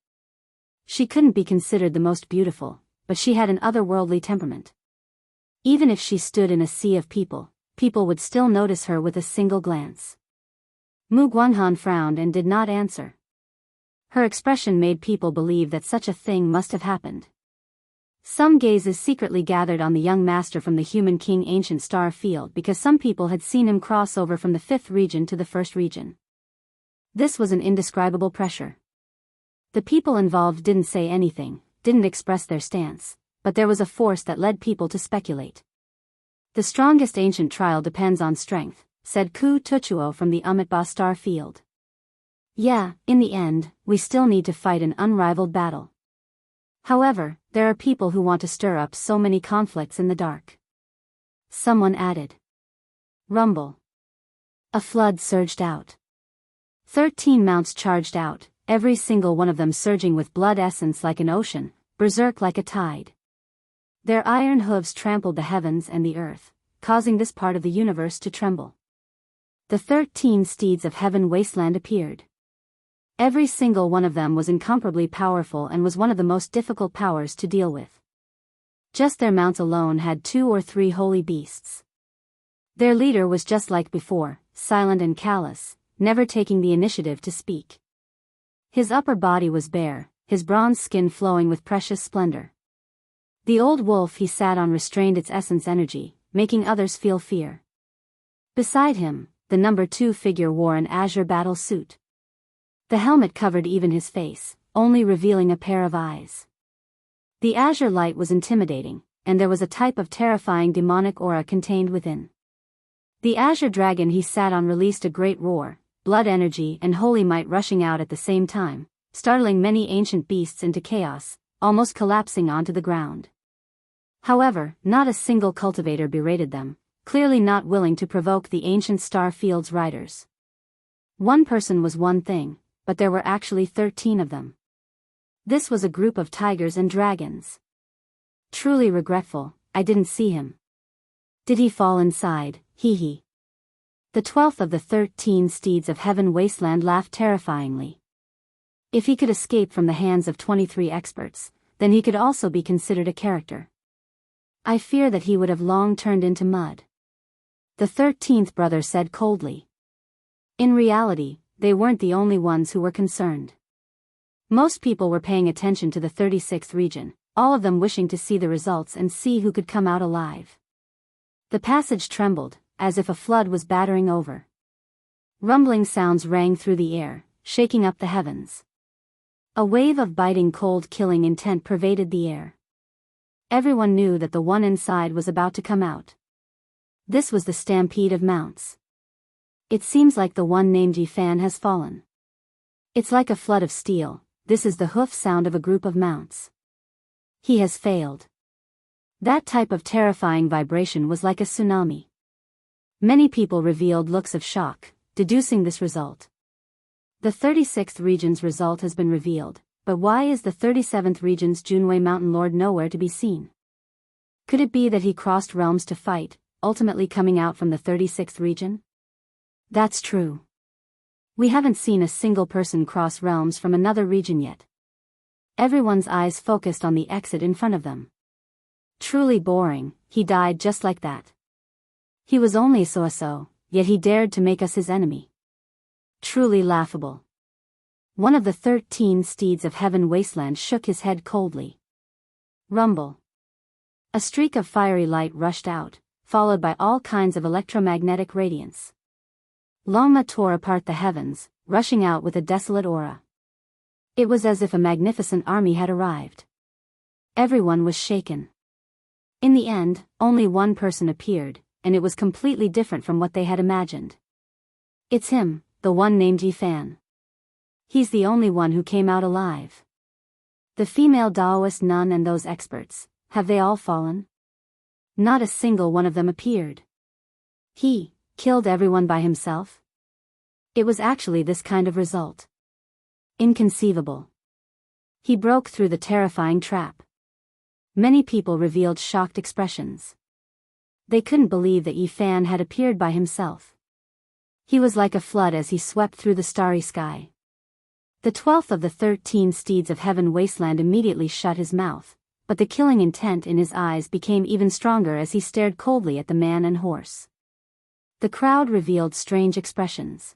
She couldn't be considered the most beautiful, but she had an otherworldly temperament. Even if she stood in a sea of people, people would still notice her with a single glance. Mu Guanghan frowned and did not answer. Her expression made people believe that such a thing must have happened. Some gazes secretly gathered on the young master from the Human King ancient star field because some people had seen him cross over from the 5th region to the 1st region. This was an indescribable pressure. The people involved didn't say anything, didn't express their stance, but there was a force that led people to speculate. The strongest ancient trial depends on strength, said Ku Tuchuo from the Umitba star field. Yeah, in the end, we still need to fight an unrivaled battle. However, there are people who want to stir up so many conflicts in the dark. Someone added. Rumble. A flood surged out. 13 mounts charged out, every single one of them surging with blood essence like an ocean, berserk like a tide. Their iron hooves trampled the heavens and the earth, causing this part of the universe to tremble. The 13 steeds of heaven wasteland appeared. Every single one of them was incomparably powerful and was one of the most difficult powers to deal with. Just their mounts alone had 2 or 3 holy beasts. Their leader was just like before, silent and callous, never taking the initiative to speak. His upper body was bare, his bronze skin flowing with precious splendor. The old wolf he sat on restrained its essence energy, making others feel fear. Beside him, the number 2 figure wore an azure battle suit. The helmet covered even his face, only revealing a pair of eyes. The azure light was intimidating, and there was a type of terrifying demonic aura contained within. The azure dragon he sat on released a great roar, blood energy and holy might rushing out at the same time, startling many ancient beasts into chaos, almost collapsing onto the ground. However, not a single cultivator berated them, clearly not willing to provoke the ancient star field's riders. One person was one thing, but there were actually 13 of them. This was a group of tigers and dragons. Truly regretful, I didn't see him. Did he fall inside? Hee hee. The 12th of the 13 steeds of heaven wasteland laughed terrifyingly. If he could escape from the hands of 23 experts, then he could also be considered a character. I fear that he would have long turned into mud. The 13th brother said coldly. In reality, they weren't the only ones who were concerned. Most people were paying attention to the 36th region, all of them wishing to see the results and see who could come out alive. The passage trembled, as if a flood was battering over. Rumbling sounds rang through the air, shaking up the heavens. A wave of biting cold killing intent pervaded the air. Everyone knew that the one inside was about to come out. This was the stampede of mounts. It seems like the one named Yifan has fallen. It's like a flood of steel, this is the hoof sound of a group of mounts. He has failed. That type of terrifying vibration was like a tsunami. Many people revealed looks of shock, deducing this result. The 36th region's result has been revealed, but why is the 37th region's Junwei Mountain Lord nowhere to be seen? Could it be that he crossed realms to fight, ultimately coming out from the 36th region? That's true. We haven't seen a single person cross realms from another region yet. Everyone's eyes focused on the exit in front of them. Truly boring, he died just like that. He was only so-so, yet he dared to make us his enemy. Truly laughable. One of the 13 steeds of heaven wasteland shook his head coldly. Rumble. A streak of fiery light rushed out, followed by all kinds of electromagnetic radiance. Longma tore apart the heavens, rushing out with a desolate aura. It was as if a magnificent army had arrived. Everyone was shaken. In the end, only one person appeared, and it was completely different from what they had imagined. It's him, the one named Yifan. He's the only one who came out alive. The female Taoist nun and those experts, have they all fallen? Not a single one of them appeared. He killed everyone by himself? It was actually this kind of result. Inconceivable. He broke through the terrifying trap. Many people revealed shocked expressions. They couldn't believe that Yifan had appeared by himself. He was like a flood as he swept through the starry sky. The 12th of the 13 steeds of heaven wasteland immediately shut his mouth, but the killing intent in his eyes became even stronger as he stared coldly at the man and horse. The crowd revealed strange expressions.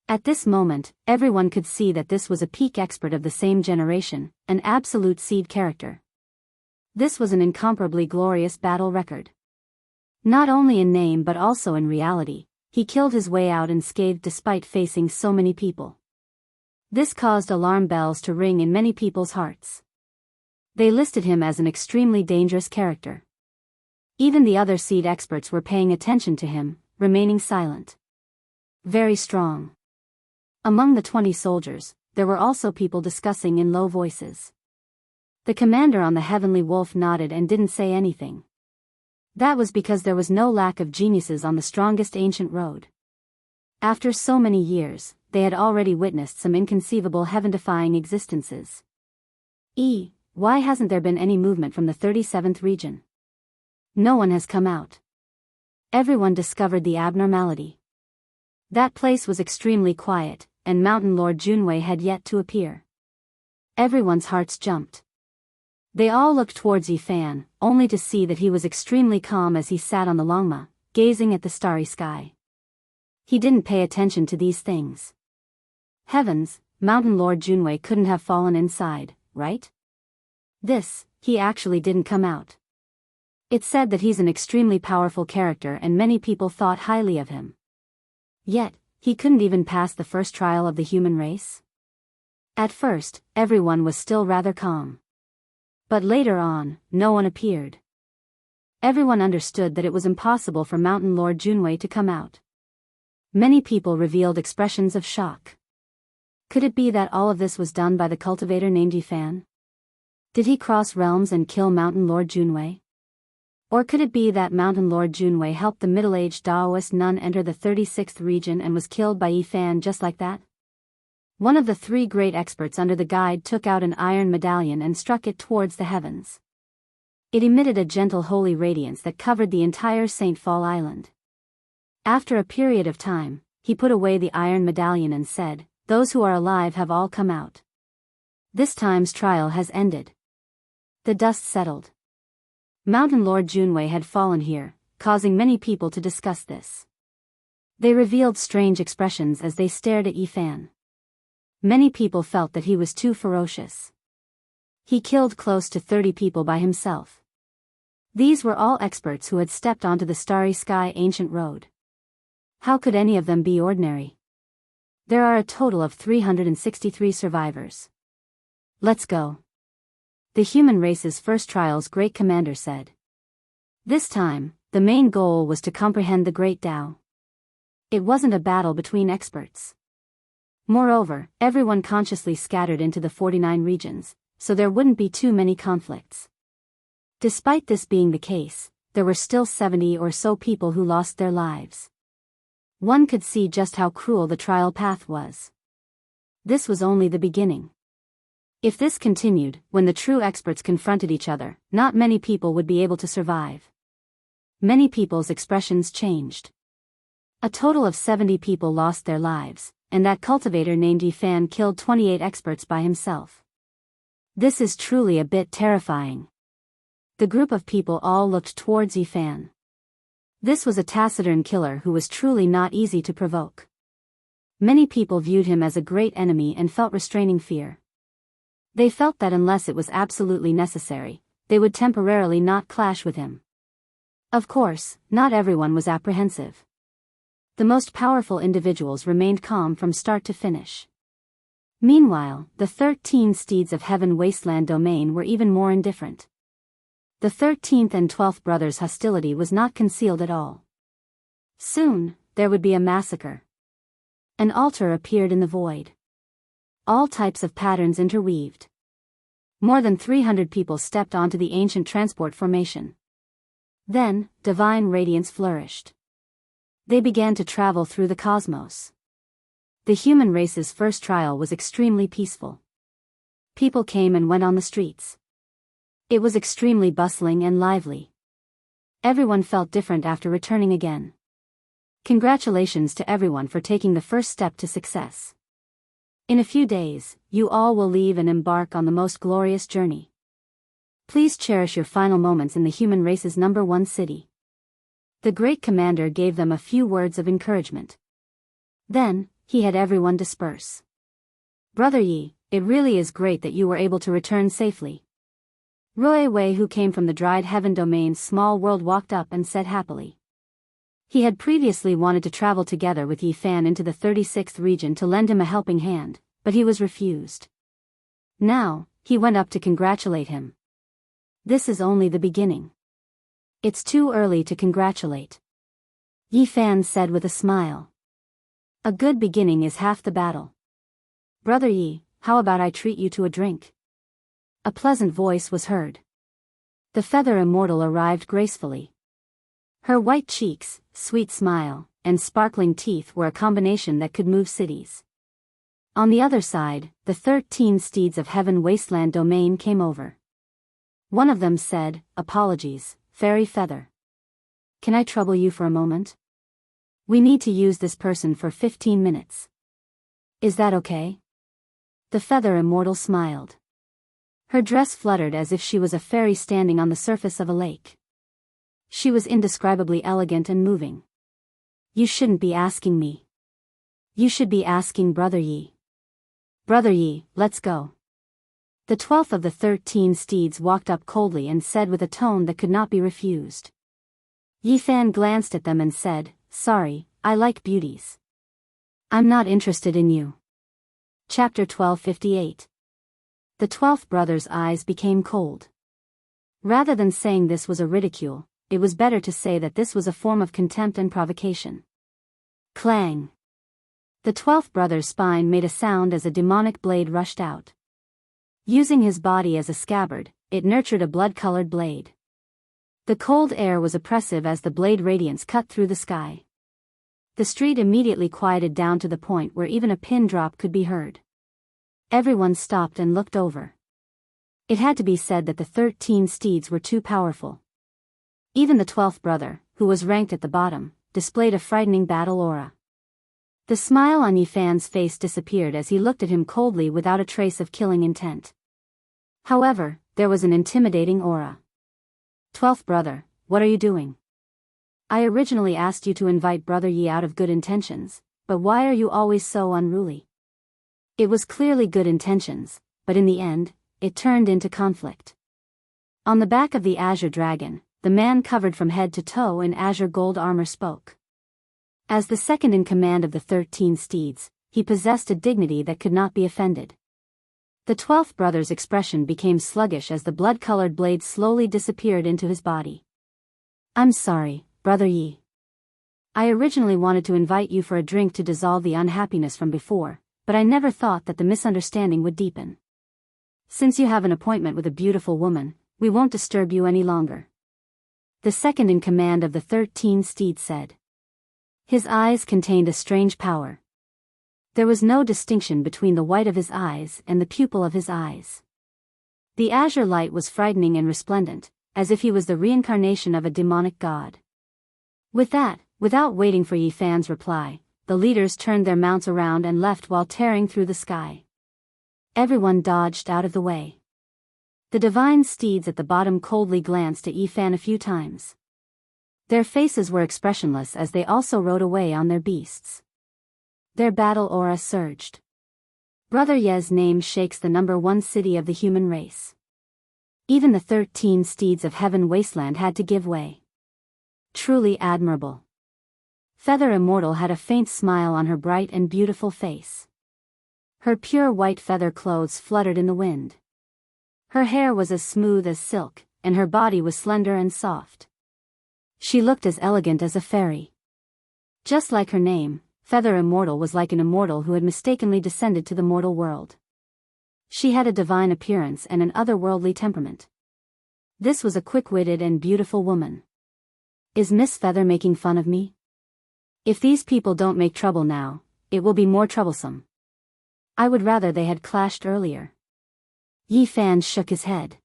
At this moment, everyone could see that this was a peak expert of the same generation, an absolute seed character. This was an incomparably glorious battle record. Not only in name but also in reality, he killed his way out unscathed despite facing so many people. This caused alarm bells to ring in many people's hearts. They listed him as an extremely dangerous character. Even the other seed experts were paying attention to him, remaining silent. Very strong. Among the 20 soldiers, there were also people discussing in low voices. The commander on the heavenly wolf nodded and didn't say anything. That was because there was no lack of geniuses on the strongest ancient road. After so many years, they had already witnessed some inconceivable heaven-defying existences. Why hasn't there been any movement from the 37th region? No one has come out. Everyone discovered the abnormality. That place was extremely quiet, and Mountain Lord Junwei had yet to appear. Everyone's hearts jumped. They all looked towards Yifan, only to see that he was extremely calm as he sat on the longma, gazing at the starry sky. He didn't pay attention to these things. Heavens, Mountain Lord Junwei couldn't have fallen inside, right? He actually didn't come out. It's said that he's an extremely powerful character and many people thought highly of him. Yet, he couldn't even pass the first trial of the human race? At first, everyone was still rather calm. But later on, no one appeared. Everyone understood that it was impossible for Mountain Lord Junwei to come out. Many people revealed expressions of shock. Could it be that all of this was done by the cultivator named Yifan? Did he cross realms and kill Mountain Lord Junwei? Or could it be that Mountain Lord Junwei helped the middle-aged Daoist nun enter the 36th region and was killed by Yifan just like that? One of the 3 great experts under the guide took out an iron medallion and struck it towards the heavens. It emitted a gentle holy radiance that covered the entire St. Fall Island. After a period of time, he put away the iron medallion and said, "Those who are alive have all come out. This time's trial has ended." The dust settled. Mountain Lord Junwei had fallen here, causing many people to discuss this. They revealed strange expressions as they stared at Yifan. Many people felt that he was too ferocious. He killed close to 30 people by himself. These were all experts who had stepped onto the starry sky ancient road. How could any of them be ordinary? There are a total of 363 survivors. Let's go. The human race's first trial's great commander said. This time, the main goal was to comprehend the great Tao. It wasn't a battle between experts. Moreover, everyone consciously scattered into the 49 regions, so there wouldn't be too many conflicts. Despite this being the case, there were still 70 or so people who lost their lives. One could see just how cruel the trial path was. This was only the beginning. If this continued, when the true experts confronted each other, not many people would be able to survive. Many people's expressions changed. A total of 70 people lost their lives, and that cultivator named Yifan killed 28 experts by himself. This is truly a bit terrifying. The group of people all looked towards Yifan. This was a taciturn killer who was truly not easy to provoke. Many people viewed him as a great enemy and felt restraining fear. They felt that unless it was absolutely necessary, they would temporarily not clash with him. Of course, not everyone was apprehensive. The most powerful individuals remained calm from start to finish. Meanwhile, the 13 steeds of Heaven Wasteland domain were even more indifferent. The 13th and 12th brothers' hostility was not concealed at all. Soon, there would be a massacre. An altar appeared in the void. All types of patterns interweaved. More than 300 people stepped onto the ancient transport formation. Then, divine radiance flourished. They began to travel through the cosmos. The human race's first trial was extremely peaceful. People came and went on the streets. It was extremely bustling and lively. Everyone felt different after returning again. Congratulations to everyone for taking the first step to success. In a few days, you all will leave and embark on the most glorious journey. Please cherish your final moments in the human race's #1 city. The great commander gave them a few words of encouragement. Then, he had everyone disperse. Brother Yi, it really is great that you were able to return safely. Roy Wei, who came from the Dried Heaven Domain's small world, walked up and said happily. He had previously wanted to travel together with Yifan into the 36th region to lend him a helping hand, but he was refused. Now, he went up to congratulate him. This is only the beginning. It's too early to congratulate. Yi Fan said with a smile. A good beginning is half the battle. Brother Yi, how about I treat you to a drink? A pleasant voice was heard. The feather immortal arrived gracefully. Her white cheeks, sweet smile, and sparkling teeth were a combination that could move cities. On the other side, the 13 steeds of Heaven Wasteland domain came over. One of them said, "Apologies, Fairy Feather. Can I trouble you for a moment? We need to use this person for 15 minutes. Is that okay?" The feather immortal smiled. Her dress fluttered as if she was a fairy standing on the surface of a lake. She was indescribably elegant and moving. You shouldn't be asking me. You should be asking Brother Yi. Brother Yi, let's go. The 12th of the 13 steeds walked up coldly and said with a tone that could not be refused. Yi Fan glanced at them and said, "Sorry, I like beauties. I'm not interested in you." Chapter 1258. The 12th brother's eyes became cold. Rather than saying this was a ridicule, it was better to say that this was a form of contempt and provocation. Clang! The 12th brother's spine made a sound as a demonic blade rushed out. Using his body as a scabbard, it nurtured a blood-colored blade. The cold air was oppressive as the blade radiance cut through the sky. The street immediately quieted down to the point where even a pin drop could be heard. Everyone stopped and looked over. It had to be said that the 13 steeds were too powerful. Even the 12th brother, who was ranked at the bottom, displayed a frightening battle aura. The smile on Yi Fan's face disappeared as he looked at him coldly without a trace of killing intent. However, there was an intimidating aura. 12th brother, what are you doing? I originally asked you to invite Brother Yi out of good intentions, but why are you always so unruly? It was clearly good intentions, but in the end, it turned into conflict. On the back of the azure dragon, the man covered from head to toe in azure gold armor spoke. As the second in command of the 13 steeds, he possessed a dignity that could not be offended. The 12th brother's expression became sluggish as the blood-colored blade slowly disappeared into his body. I'm sorry, Brother Yi. I originally wanted to invite you for a drink to dissolve the unhappiness from before, but I never thought that the misunderstanding would deepen. Since you have an appointment with a beautiful woman, we won't disturb you any longer. The second in command of the 13 steeds said. His eyes contained a strange power. There was no distinction between the white of his eyes and the pupil of his eyes. The azure light was frightening and resplendent, as if he was the reincarnation of a demonic god. With that, without waiting for Yi Fan's reply, the leaders turned their mounts around and left while tearing through the sky. Everyone dodged out of the way. The divine steeds at the bottom coldly glanced at Yi Fan a few times. Their faces were expressionless as they also rode away on their beasts. Their battle aura surged. Brother Ye's name shakes the #1 city of the human race. Even the 13 steeds of Heaven Wasteland had to give way. Truly admirable. Feather Immortal had a faint smile on her bright and beautiful face. Her pure white feather clothes fluttered in the wind. Her hair was as smooth as silk, and her body was slender and soft. She looked as elegant as a fairy. Just like her name, Feather Immortal was like an immortal who had mistakenly descended to the mortal world. She had a divine appearance and an otherworldly temperament. This was a quick-witted and beautiful woman. Is Miss Feather making fun of me? If these people don't make trouble now, it will be more troublesome. I would rather they had clashed earlier. Yi Fan shook his head.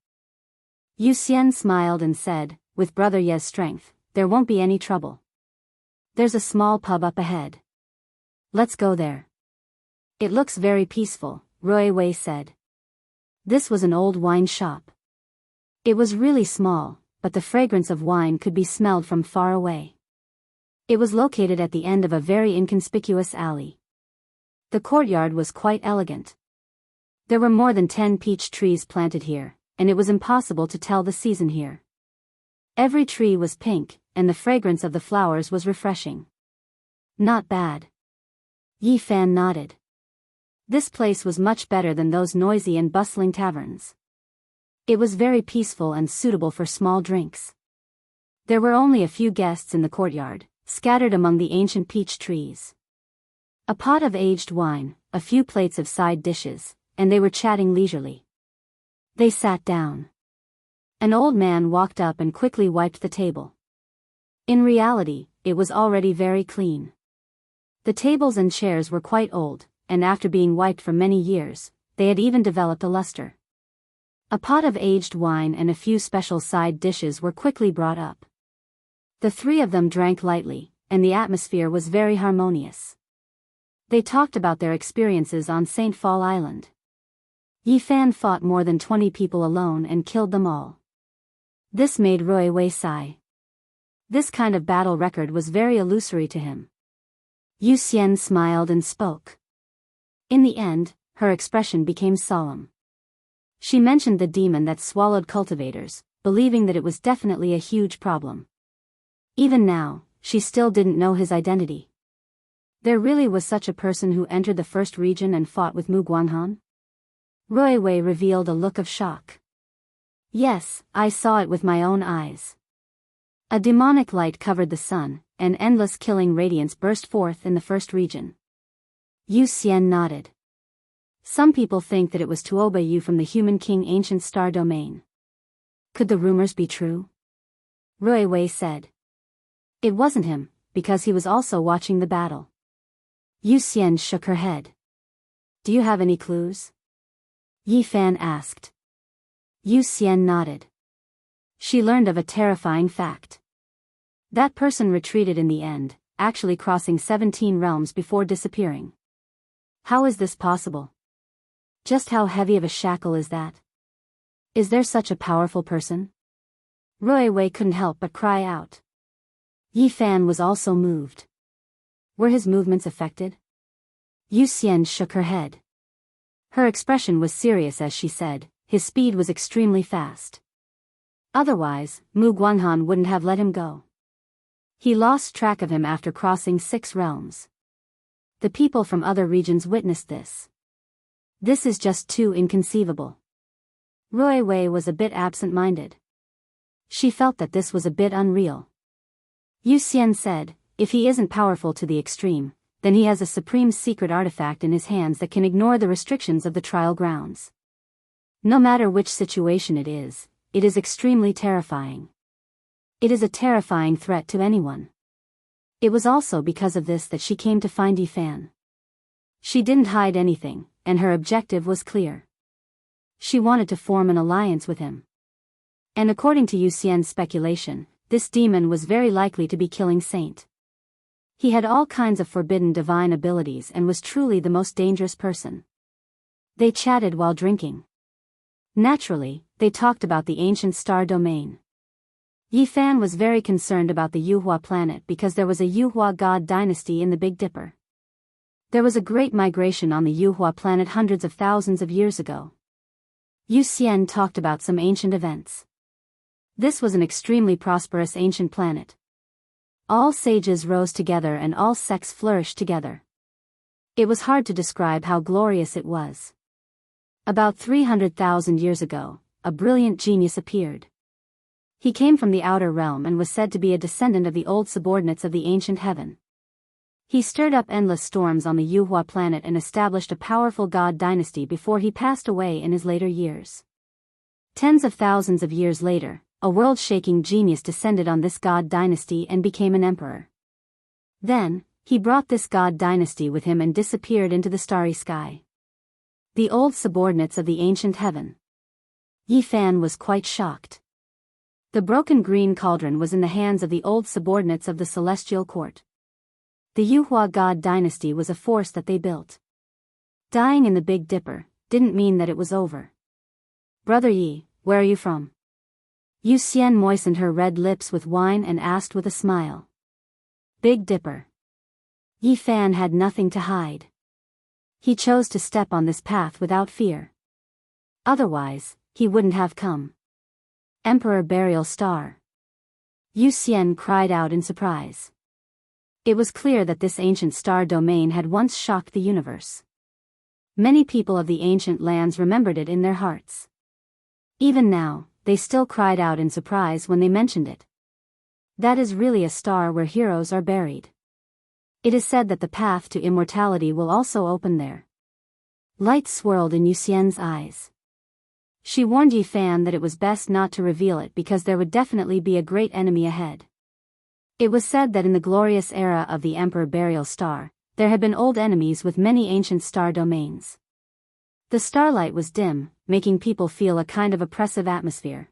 Yu Xian smiled and said, with Brother Ye's strength, there won't be any trouble. There's a small pub up ahead. Let's go there. It looks very peaceful, Roy Wei said. This was an old wine shop. It was really small, but the fragrance of wine could be smelled from far away. It was located at the end of a very inconspicuous alley. The courtyard was quite elegant. There were more than 10 peach trees planted here, and it was impossible to tell the season here. Every tree was pink, and the fragrance of the flowers was refreshing. Not bad. Yi Fan nodded. This place was much better than those noisy and bustling taverns. It was very peaceful and suitable for small drinks. There were only a few guests in the courtyard, scattered among the ancient peach trees. A pot of aged wine, a few plates of side dishes, and they were chatting leisurely. They sat down. An old man walked up and quickly wiped the table. In reality, it was already very clean. The tables and chairs were quite old, and after being wiped for many years, they had even developed a luster. A pot of aged wine and a few special side dishes were quickly brought up. The three of them drank lightly, and the atmosphere was very harmonious. They talked about their experiences on St. Fall Island. Yi Fan fought more than 20 people alone and killed them all. This made Rui Wei sigh. This kind of battle record was very illusory to him. Yu Xian smiled and spoke. In the end, her expression became solemn. She mentioned the demon that swallowed cultivators, believing that it was definitely a huge problem. Even now, she still didn't know his identity. There really was such a person who entered the first region and fought with Mu Guanghan? Rui Wei revealed a look of shock. Yes, I saw it with my own eyes. A demonic light covered the sun, and endless killing radiance burst forth in the first region. Yu Xian nodded. Some people think that it was Tuoba Yu from the Human King Ancient Star Domain. Could the rumors be true? Rui Wei said. It wasn't him, because he was also watching the battle. Yu Xian shook her head. Do you have any clues? Yi Fan asked. Yu Xian nodded. She learned of a terrifying fact. That person retreated in the end, actually crossing 17 realms before disappearing. How is this possible? Just how heavy of a shackle is that? Is there such a powerful person? Rui Wei couldn't help but cry out. Yi Fan was also moved. Were his movements affected? Yu Xian shook her head. Her expression was serious as she said, his speed was extremely fast. Otherwise, Mu Guanghan wouldn't have let him go. He lost track of him after crossing 6 realms. The people from other regions witnessed this. This is just too inconceivable. Rui Wei was a bit absent-minded. She felt that this was a bit unreal. Yu Xian said, if he isn't powerful to the extreme, then he has a supreme secret artifact in his hands that can ignore the restrictions of the trial grounds. No matter which situation it is extremely terrifying. It is a terrifying threat to anyone. It was also because of this that she came to find Yi Fan. She didn't hide anything, and her objective was clear. She wanted to form an alliance with him. And according to Yu Xian's speculation, this demon was very likely to be killing Saint. He had all kinds of forbidden divine abilities and was truly the most dangerous person. They chatted while drinking. Naturally, they talked about the ancient star domain. Yi Fan was very concerned about the Yuhua planet because there was a Yuhua god dynasty in the Big Dipper. There was a great migration on the Yuhua planet hundreds of thousands of years ago. Yu Xian talked about some ancient events. This was an extremely prosperous ancient planet. All sages rose together and all sects flourished together. It was hard to describe how glorious it was. About 300,000 years ago, a brilliant genius appeared. He came from the outer realm and was said to be a descendant of the old subordinates of the ancient heaven. He stirred up endless storms on the Yuhua planet and established a powerful god dynasty before he passed away in his later years. Tens of thousands of years later, a world-shaking genius descended on this god dynasty and became an emperor. Then, he brought this god dynasty with him and disappeared into the starry sky. The old subordinates of the ancient heaven. Yi Fan was quite shocked. The broken green cauldron was in the hands of the old subordinates of the celestial court. The Yuhua god dynasty was a force that they built. Dying in the Big Dipper didn't mean that it was over. Brother Yi, where are you from? Yu Xian moistened her red lips with wine and asked with a smile. Big Dipper. Yi Fan had nothing to hide. He chose to step on this path without fear. Otherwise, he wouldn't have come. Emperor Burial Star. Yu Xian cried out in surprise. It was clear that this ancient star domain had once shocked the universe. Many people of the ancient lands remembered it in their hearts. Even now, they still cried out in surprise when they mentioned it. That is really a star where heroes are buried. It is said that the path to immortality will also open there. Light swirled in Yu Xian's eyes. She warned Yi Fan that it was best not to reveal it because there would definitely be a great enemy ahead. It was said that in the glorious era of the Emperor Burial Star, there had been old enemies with many ancient star domains. The starlight was dim, making people feel a kind of oppressive atmosphere.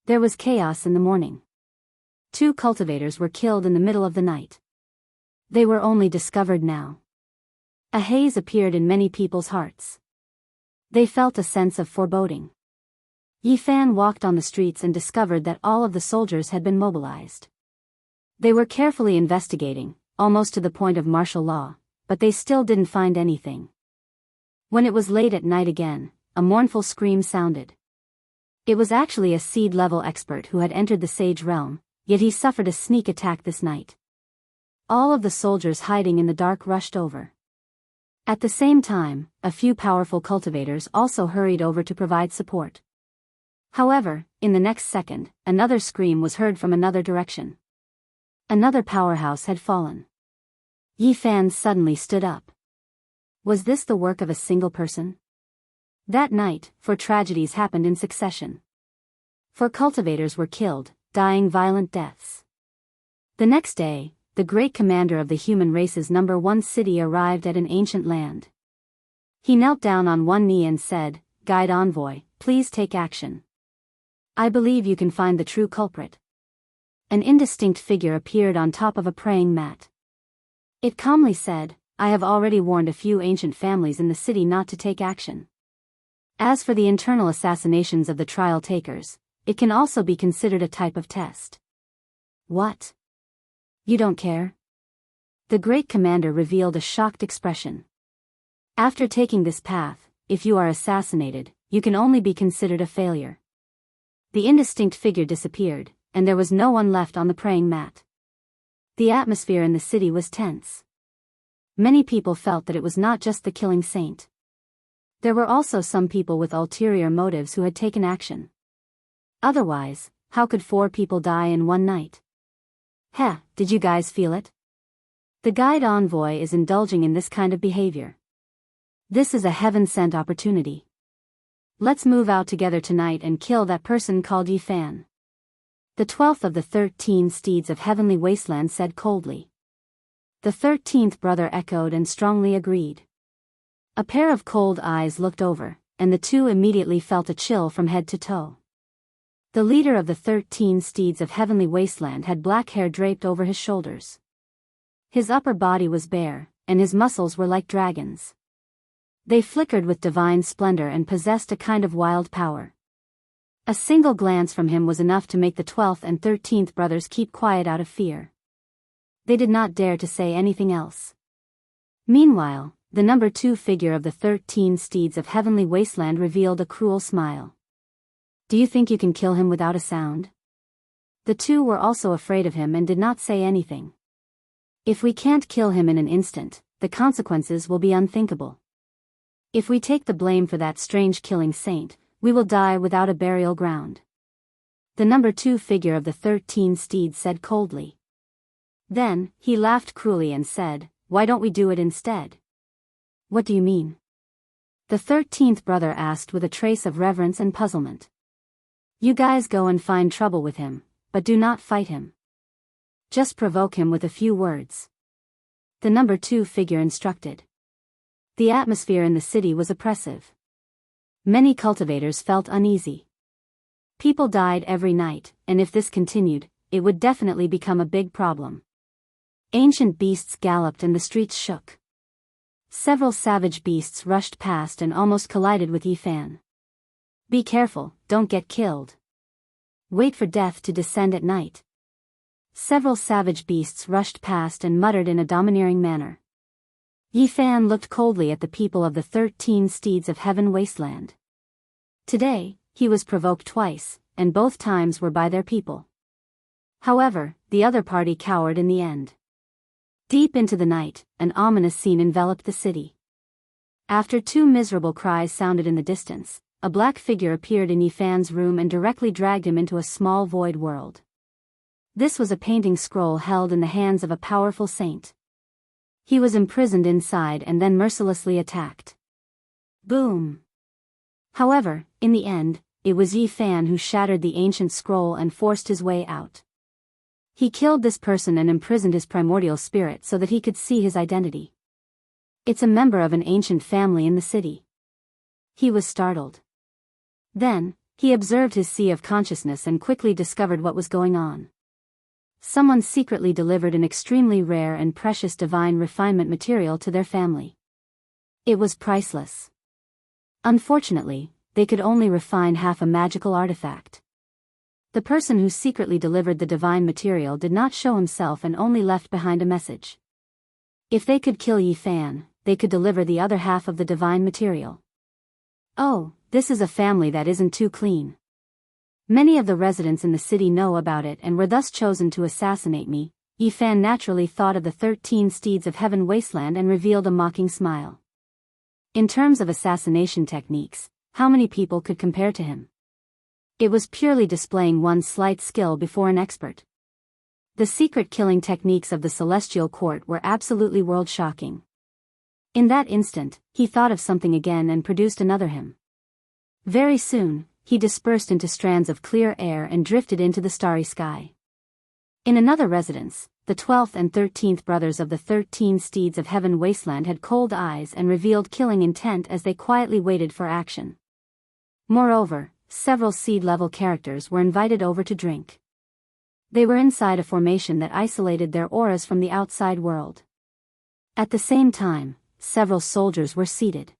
There was chaos in the morning. 2 cultivators were killed in the middle of the night. They were only discovered now. A haze appeared in many people's hearts. They felt a sense of foreboding. Yi Fan walked on the streets and discovered that all of the soldiers had been mobilized. They were carefully investigating, almost to the point of martial law, but they still didn't find anything. When it was late at night again, a mournful scream sounded. It was actually a seed-level expert who had entered the Sage Realm, yet he suffered a sneak attack this night. All of the soldiers hiding in the dark rushed over. At the same time, a few powerful cultivators also hurried over to provide support. However, in the next second, another scream was heard from another direction. Another powerhouse had fallen. Yi Fan suddenly stood up. Was this the work of a single person? That night, 4 tragedies happened in succession. 4 cultivators were killed, dying violent deaths. The next day, the great commander of the human race's #1 city arrived at an ancient land. He knelt down on one knee and said, "Guide envoy, please take action. I believe you can find the true culprit." An indistinct figure appeared on top of a praying mat. It calmly said, "I have already warned a few ancient families in the city not to take action. As for the internal assassinations of the trial takers, it can also be considered a type of test." What? You don't care? The great commander revealed a shocked expression. After taking this path, if you are assassinated, you can only be considered a failure. The indistinct figure disappeared, and there was no one left on the praying mat. The atmosphere in the city was tense. Many people felt that it was not just the killing saint. There were also some people with ulterior motives who had taken action. Otherwise, how could 4 people die in one night? Heh, did you guys feel it? The guide envoy is indulging in this kind of behavior. This is a heaven-sent opportunity. Let's move out together tonight and kill that person called Yi Fan. The 12th of the 13 steeds of Heavenly Wasteland said coldly. The 13th brother echoed and strongly agreed. A pair of cold eyes looked over, and the 2 immediately felt a chill from head to toe. The leader of the 13 steeds of Heavenly Wasteland had black hair draped over his shoulders. His upper body was bare, and his muscles were like dragons. They flickered with divine splendor and possessed a kind of wild power. A single glance from him was enough to make the 12th and 13th brothers keep quiet out of fear. They did not dare to say anything else. Meanwhile, the #2 figure of the 13 steeds of Heavenly Wasteland revealed a cruel smile. Do you think you can kill him without a sound? The 2 were also afraid of him and did not say anything. If we can't kill him in an instant, the consequences will be unthinkable. If we take the blame for that strange killing saint, we will die without a burial ground. The #2 figure of the 13 steeds said coldly. Then, he laughed cruelly and said, "Why don't we do it instead?" What do you mean? The 13th brother asked with a trace of reverence and puzzlement. You guys go and find trouble with him, but do not fight him. Just provoke him with a few words. The #2 figure instructed. The atmosphere in the city was oppressive. Many cultivators felt uneasy. People died every night, and if this continued, it would definitely become a big problem. Ancient beasts galloped and the streets shook. Several savage beasts rushed past and almost collided with Yi Fan. Be careful, don't get killed. Wait for death to descend at night. Several savage beasts rushed past and muttered in a domineering manner. Yi Fan looked coldly at the people of the 13 steeds of Heaven Wasteland. Today, he was provoked twice, and both times were by their people. However, the other party cowered in the end. Deep into the night, an ominous scene enveloped the city. After 2 miserable cries sounded in the distance, a black figure appeared in Yi Fan's room and directly dragged him into a small void world. This was a painting scroll held in the hands of a powerful saint. He was imprisoned inside and then mercilessly attacked. Boom! However, in the end, it was Yi Fan who shattered the ancient scroll and forced his way out. He killed this person and imprisoned his primordial spirit so that he could see his identity. It's a member of an ancient family in the city. He was startled. Then, he observed his sea of consciousness and quickly discovered what was going on. Someone secretly delivered an extremely rare and precious divine refinement material to their family. It was priceless. Unfortunately, they could only refine half a magical artifact. The person who secretly delivered the divine material did not show himself and only left behind a message. If they could kill Yi Fan, they could deliver the other half of the divine material. Oh, this is a family that isn't too clean. Many of the residents in the city know about it and were thus chosen to assassinate me. Yi Fan naturally thought of the 13 steeds of heaven wasteland and revealed a mocking smile. In terms of assassination techniques, how many people could compare to him? It was purely displaying one's slight skill before an expert. The secret killing techniques of the celestial court were absolutely world-shocking. In that instant, he thought of something again and produced another hymn. Very soon, he dispersed into strands of clear air and drifted into the starry sky. In another residence, the 12th and 13th brothers of the 13 steeds of heaven wasteland had cold eyes and revealed killing intent as they quietly waited for action. Moreover, several seed-level characters were invited over to drink. They were inside a formation that isolated their auras from the outside world. At the same time, several soldiers were seated.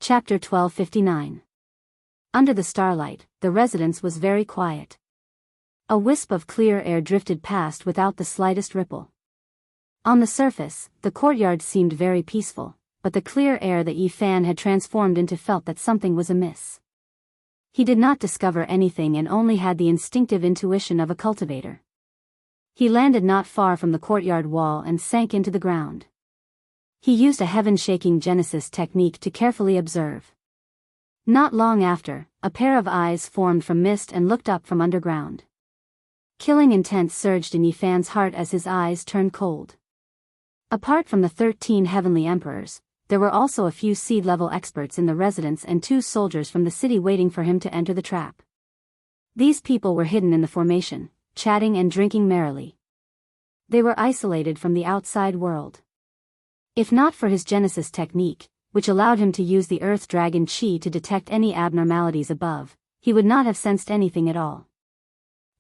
Chapter 1259. Under the starlight, the residence was very quiet. A wisp of clear air drifted past without the slightest ripple. On the surface, the courtyard seemed very peaceful, but the clear air that Yi Fan had transformed into felt that something was amiss. He did not discover anything and only had the instinctive intuition of a cultivator. He landed not far from the courtyard wall and sank into the ground. He used a heaven-shaking Genesis technique to carefully observe. Not long after, a pair of eyes formed from mist and looked up from underground. Killing intent surged in Yi Fan's heart as his eyes turned cold. Apart from the 13 heavenly emperors, there were also a few seed-level experts in the residence and 2 soldiers from the city waiting for him to enter the trap. These people were hidden in the formation, chatting and drinking merrily. They were isolated from the outside world. If not for his Genesis technique, which allowed him to use the Earth Dragon Chi to detect any abnormalities above, he would not have sensed anything at all.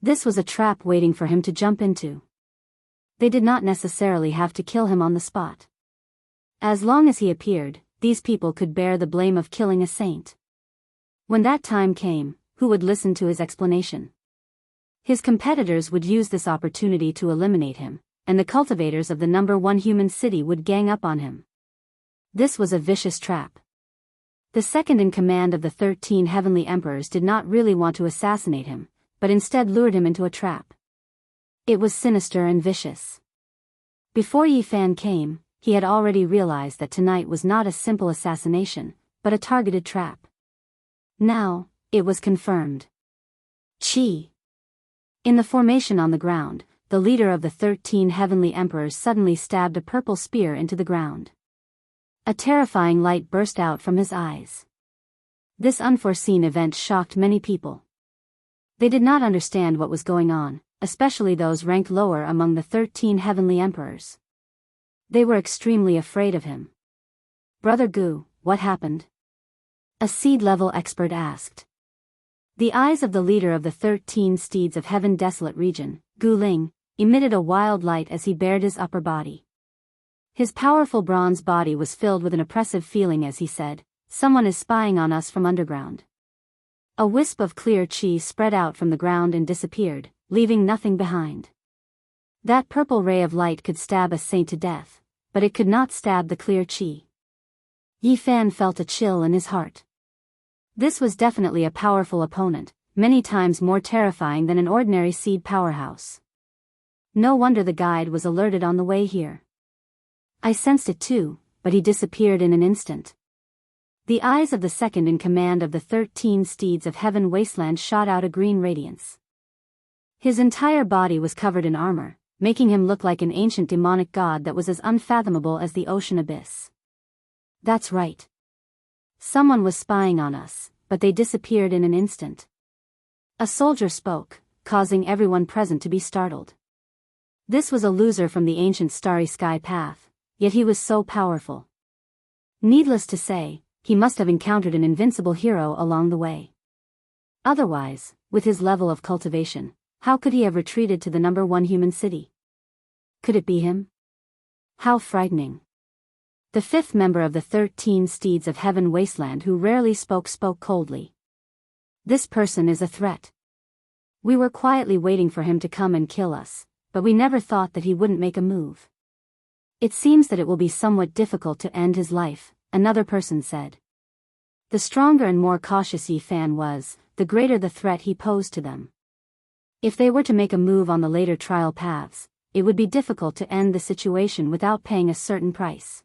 This was a trap waiting for him to jump into. They did not necessarily have to kill him on the spot. As long as he appeared, these people could bear the blame of killing a saint. When that time came, who would listen to his explanation? His competitors would use this opportunity to eliminate him, and the cultivators of the number 1 human city would gang up on him. This was a vicious trap. The second in command of the 13 heavenly emperors did not really want to assassinate him, but instead lured him into a trap. It was sinister and vicious. Before Yi Fan came, he had already realized that tonight was not a simple assassination, but a targeted trap. Now, it was confirmed. Chi. In the formation on the ground, the leader of the 13 heavenly emperors suddenly stabbed a purple spear into the ground. A terrifying light burst out from his eyes. This unforeseen event shocked many people. They did not understand what was going on, especially those ranked lower among the 13 heavenly emperors. They were extremely afraid of him. Brother Gu, what happened? A seed-level expert asked. The eyes of the leader of the 13 steeds of heaven desolate region, Gu Ling, emitted a wild light as he bared his upper body. His powerful bronze body was filled with an oppressive feeling as he said, "Someone is spying on us from underground." A wisp of clear chi spread out from the ground and disappeared, leaving nothing behind. That purple ray of light could stab a saint to death, but it could not stab the clear chi. Yi Fan felt a chill in his heart. This was definitely a powerful opponent, many times more terrifying than an ordinary seed powerhouse. No wonder the guide was alerted on the way here. I sensed it too, but he disappeared in an instant. The eyes of the second in command of the 13 steeds of heaven wasteland shot out a green radiance. His entire body was covered in armor, making him look like an ancient demonic god that was as unfathomable as the ocean abyss. That's right. Someone was spying on us, but they disappeared in an instant. A soldier spoke, causing everyone present to be startled. This was a loser from the ancient starry sky path, yet he was so powerful. Needless to say, he must have encountered an invincible hero along the way. Otherwise, with his level of cultivation, how could he have retreated to the number 1 human city? Could it be him? How frightening. The 5th member of the 13 steeds of heaven wasteland who rarely spoke coldly. This person is a threat. We were quietly waiting for him to come and kill us, but we never thought that he wouldn't make a move. It seems that it will be somewhat difficult to end his life, another person said. The stronger and more cautious Fan was, the greater the threat he posed to them. If they were to make a move on the later trial paths, it would be difficult to end the situation without paying a certain price.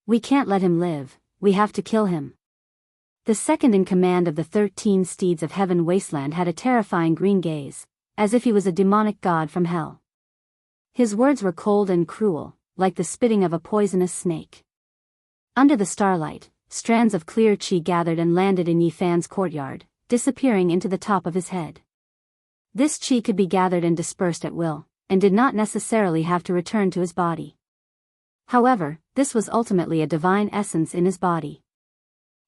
We can't let him live, we have to kill him. The second in command of the 13 steeds of heaven wasteland had a terrifying green gaze, as if he was a demonic god from hell. His words were cold and cruel, like the spitting of a poisonous snake. Under the starlight, strands of clear chi gathered and landed in Fan's courtyard, disappearing into the top of his head. This chi could be gathered and dispersed at will, and did not necessarily have to return to his body. However, this was ultimately a divine essence in his body.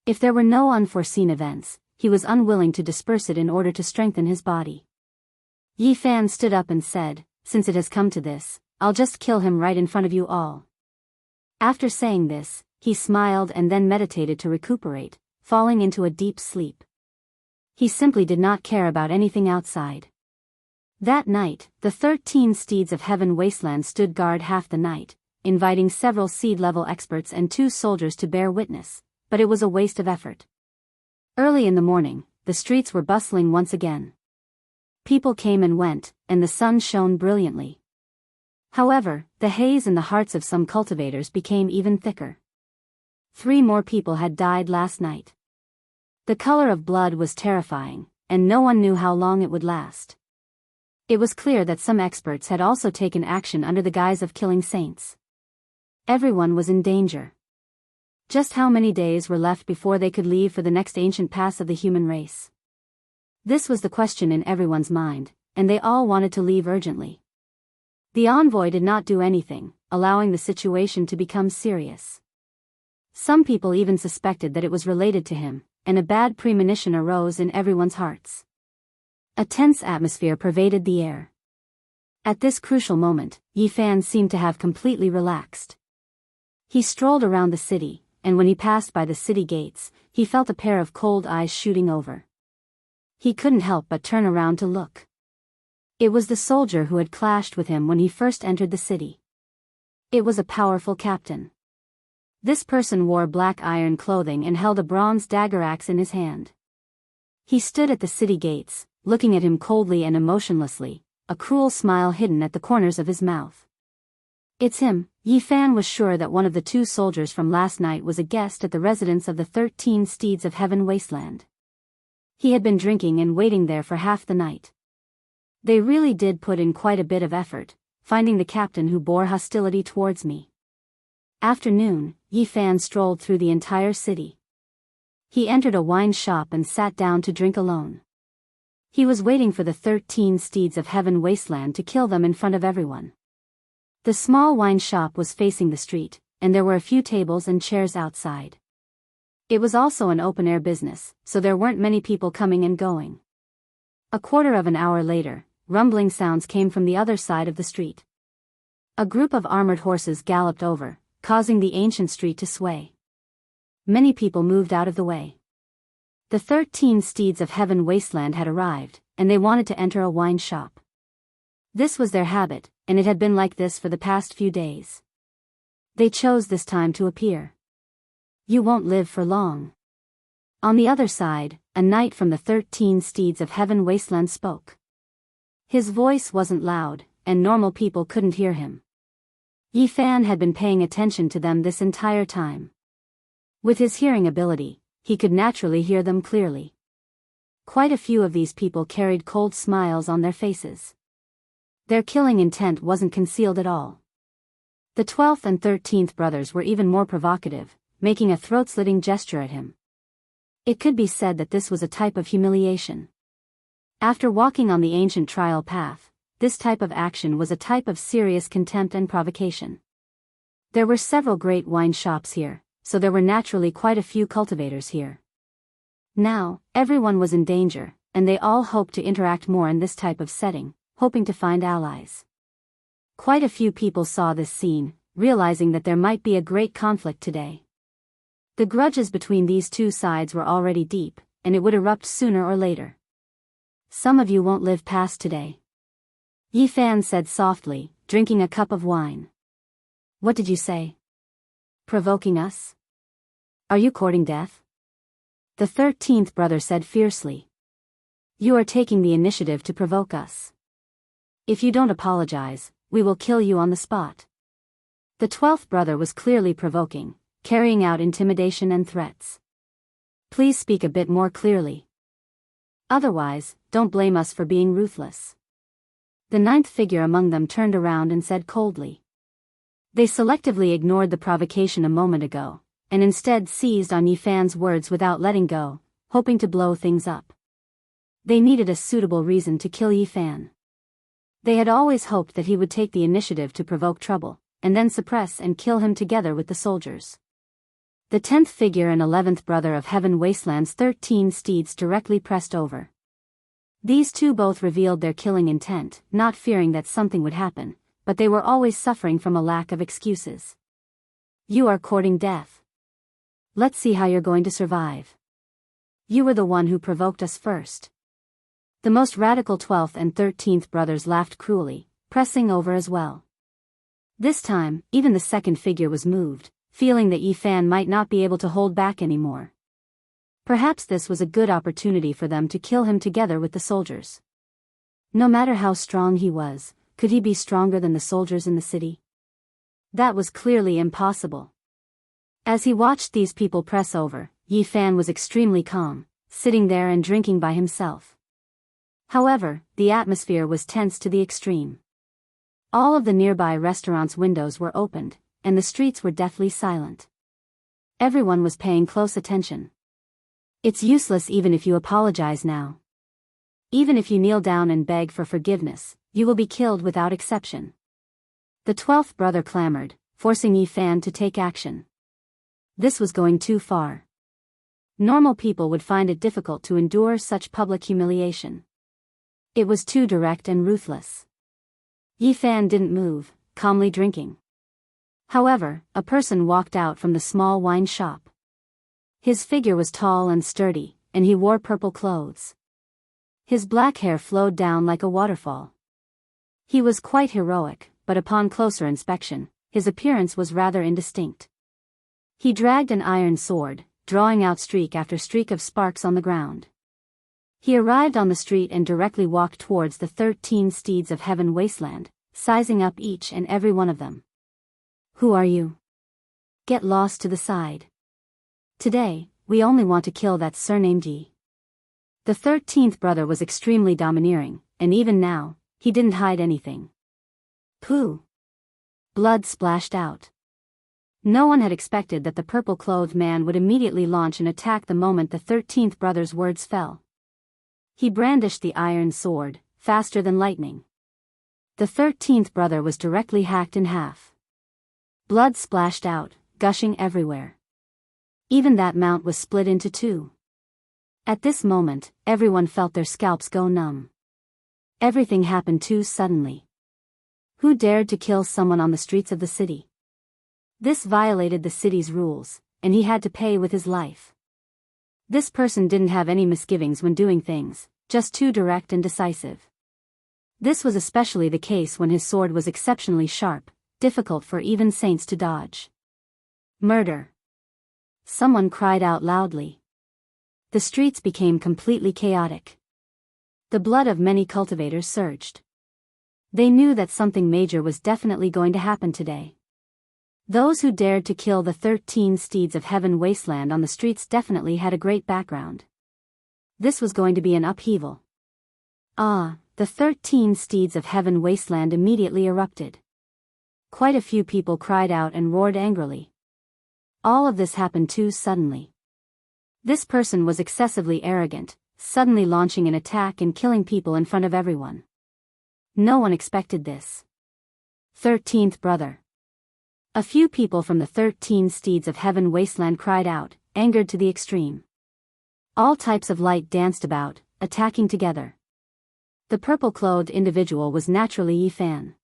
If there were no unforeseen events, he was unwilling to disperse it in order to strengthen his body. Fan stood up and said, "Since it has come to this, I'll just kill him right in front of you all." After saying this, he smiled and then meditated to recuperate, falling into a deep sleep. He simply did not care about anything outside. That night, the 13 steeds of heaven wasteland stood guard half the night, inviting several seed-level experts and 2 soldiers to bear witness, but it was a waste of effort. Early in the morning, the streets were bustling once again. People came and went, and the sun shone brilliantly. However, the haze in the hearts of some cultivators became even thicker. 3 more people had died last night. The color of blood was terrifying, and no one knew how long it would last. It was clear that some experts had also taken action under the guise of killing saints. Everyone was in danger. Just how many days were left before they could leave for the next ancient pass of the human race? This was the question in everyone's mind, and they all wanted to leave urgently. The envoy did not do anything, allowing the situation to become serious. Some people even suspected that it was related to him, and a bad premonition arose in everyone's hearts. A tense atmosphere pervaded the air. At this crucial moment, Fan seemed to have completely relaxed. He strolled around the city, and when he passed by the city gates, he felt a pair of cold eyes shooting over. He couldn't help but turn around to look. It was the soldier who had clashed with him when he first entered the city. It was a powerful captain. This person wore black iron clothing and held a bronze dagger axe in his hand. He stood at the city gates, looking at him coldly and emotionlessly, a cruel smile hidden at the corners of his mouth. It's him. Fan was sure that one of the 2 soldiers from last night was a guest at the residence of the 13 steeds of heaven wasteland. He had been drinking and waiting there for half the night. They really did put in quite a bit of effort, finding the captain who bore hostility towards me. After noon, Fan strolled through the entire city. He entered a wine shop and sat down to drink alone. He was waiting for the 13 steeds of heaven wasteland to kill them in front of everyone. The small wine shop was facing the street, and there were a few tables and chairs outside. It was also an open-air business, so there weren't many people coming and going. A quarter of an hour later, rumbling sounds came from the other side of the street. A group of armored horses galloped over, causing the ancient street to sway. Many people moved out of the way. The 13 steeds of heaven wasteland had arrived, and they wanted to enter a wine shop. This was their habit, and it had been like this for the past few days. They chose this time to appear. You won't live for long. On the other side, a knight from the 13 steeds of heaven wasteland spoke. His voice wasn't loud, and normal people couldn't hear him. Fan had been paying attention to them this entire time. With his hearing ability, he could naturally hear them clearly. Quite a few of these people carried cold smiles on their faces. Their killing intent wasn't concealed at all. The 12th and 13th brothers were even more provocative, making a throat-slitting gesture at him. It could be said that this was a type of humiliation. After walking on the ancient trial path, this type of action was a type of serious contempt and provocation. There were several great wine shops here, so there were naturally quite a few cultivators here. Now, everyone was in danger, and they all hoped to interact more in this type of setting, hoping to find allies. Quite a few people saw this scene, realizing that there might be a great conflict today. The grudges between these two sides were already deep, and it would erupt sooner or later. Some of you won't live past today. Yi Fan said softly, drinking a cup of wine. What did you say? Provoking us? Are you courting death? The 13th brother said fiercely. You are taking the initiative to provoke us. If you don't apologize, we will kill you on the spot. The 12th brother was clearly provoking, carrying out intimidation and threats. Please speak a bit more clearly. Otherwise, don't blame us for being ruthless. The 9th figure among them turned around and said coldly. They selectively ignored the provocation a moment ago, and instead seized on Yi Fan's words without letting go, hoping to blow things up. They needed a suitable reason to kill Yi Fan. They had always hoped that he would take the initiative to provoke trouble, and then suppress and kill him together with the soldiers. The 10th figure and 11th brother of Heaven Wasteland's 13 steeds directly pressed over. These two both revealed their killing intent, not fearing that something would happen, but they were always suffering from a lack of excuses. You are courting death. Let's see how you're going to survive. You were the one who provoked us first. The most radical 12th and 13th brothers laughed cruelly, pressing over as well. This time, even the second figure was moved, feeling that Yi Fan might not be able to hold back anymore. Perhaps this was a good opportunity for them to kill him together with the soldiers. No matter how strong he was, could he be stronger than the soldiers in the city? That was clearly impossible. As he watched these people press over, Yi Fan was extremely calm, sitting there and drinking by himself. However, the atmosphere was tense to the extreme. All of the nearby restaurants' windows were opened, and the streets were deathly silent. Everyone was paying close attention. It's useless even if you apologize now. Even if you kneel down and beg for forgiveness, you will be killed without exception. The 12th brother clamored, forcing Yi Fan to take action. This was going too far. Normal people would find it difficult to endure such public humiliation. It was too direct and ruthless. Yi Fan didn't move, calmly drinking. However, a person walked out from the small wine shop. His figure was tall and sturdy, and he wore purple clothes. His black hair flowed down like a waterfall. He was quite heroic, but upon closer inspection, his appearance was rather indistinct. He dragged an iron sword, drawing out streak after streak of sparks on the ground. He arrived on the street and directly walked towards the 13 steeds of Heaven Wasteland, sizing up each and every one of them. Who are you? Get lost to the side. Today, we only want to kill that surnamed Yi. The 13th brother was extremely domineering, and even now, he didn't hide anything. Pooh! Blood splashed out. No one had expected that the purple-clothed man would immediately launch an attack the moment the 13th brother's words fell. He brandished the iron sword, faster than lightning. The 13th brother was directly hacked in half. Blood splashed out, gushing everywhere. Even that mount was split into two. At this moment, everyone felt their scalps go numb. Everything happened too suddenly. Who dared to kill someone on the streets of the city? This violated the city's rules, and he had to pay with his life. This person didn't have any misgivings when doing things, just too direct and decisive. This was especially the case when his sword was exceptionally sharp, difficult for even saints to dodge. Murder! Someone cried out loudly. The streets became completely chaotic. The blood of many cultivators surged. They knew that something major was definitely going to happen today. Those who dared to kill the 13 steeds of heaven wasteland on the streets definitely had a great background. This was going to be an upheaval. The 13 steeds of heaven wasteland immediately erupted. Quite a few people cried out and roared angrily. All of this happened too suddenly. This person was excessively arrogant, suddenly launching an attack and killing people in front of everyone. No one expected this. 13th brother. A few people from the 13 steeds of heaven wasteland cried out, angered to the extreme. All types of light danced about, attacking together. The purple-clothed individual was naturally Yi Fan.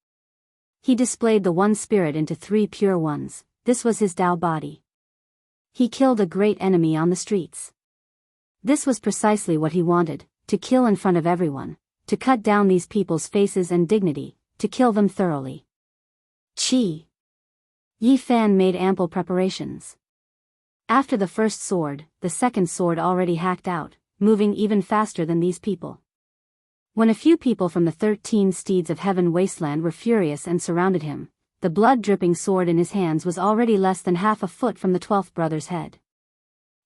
He displayed the one spirit into three pure ones. This was his Tao body. He killed a great enemy on the streets. This was precisely what he wanted, to kill in front of everyone, to cut down these people's faces and dignity, to kill them thoroughly. Yi Fan made ample preparations. After the first sword, the second sword already hacked out, moving even faster than these people. When a few people from the 13 steeds of heaven wasteland were furious and surrounded him, the blood-dripping sword in his hands was already less than half a foot from the 12th brother's head.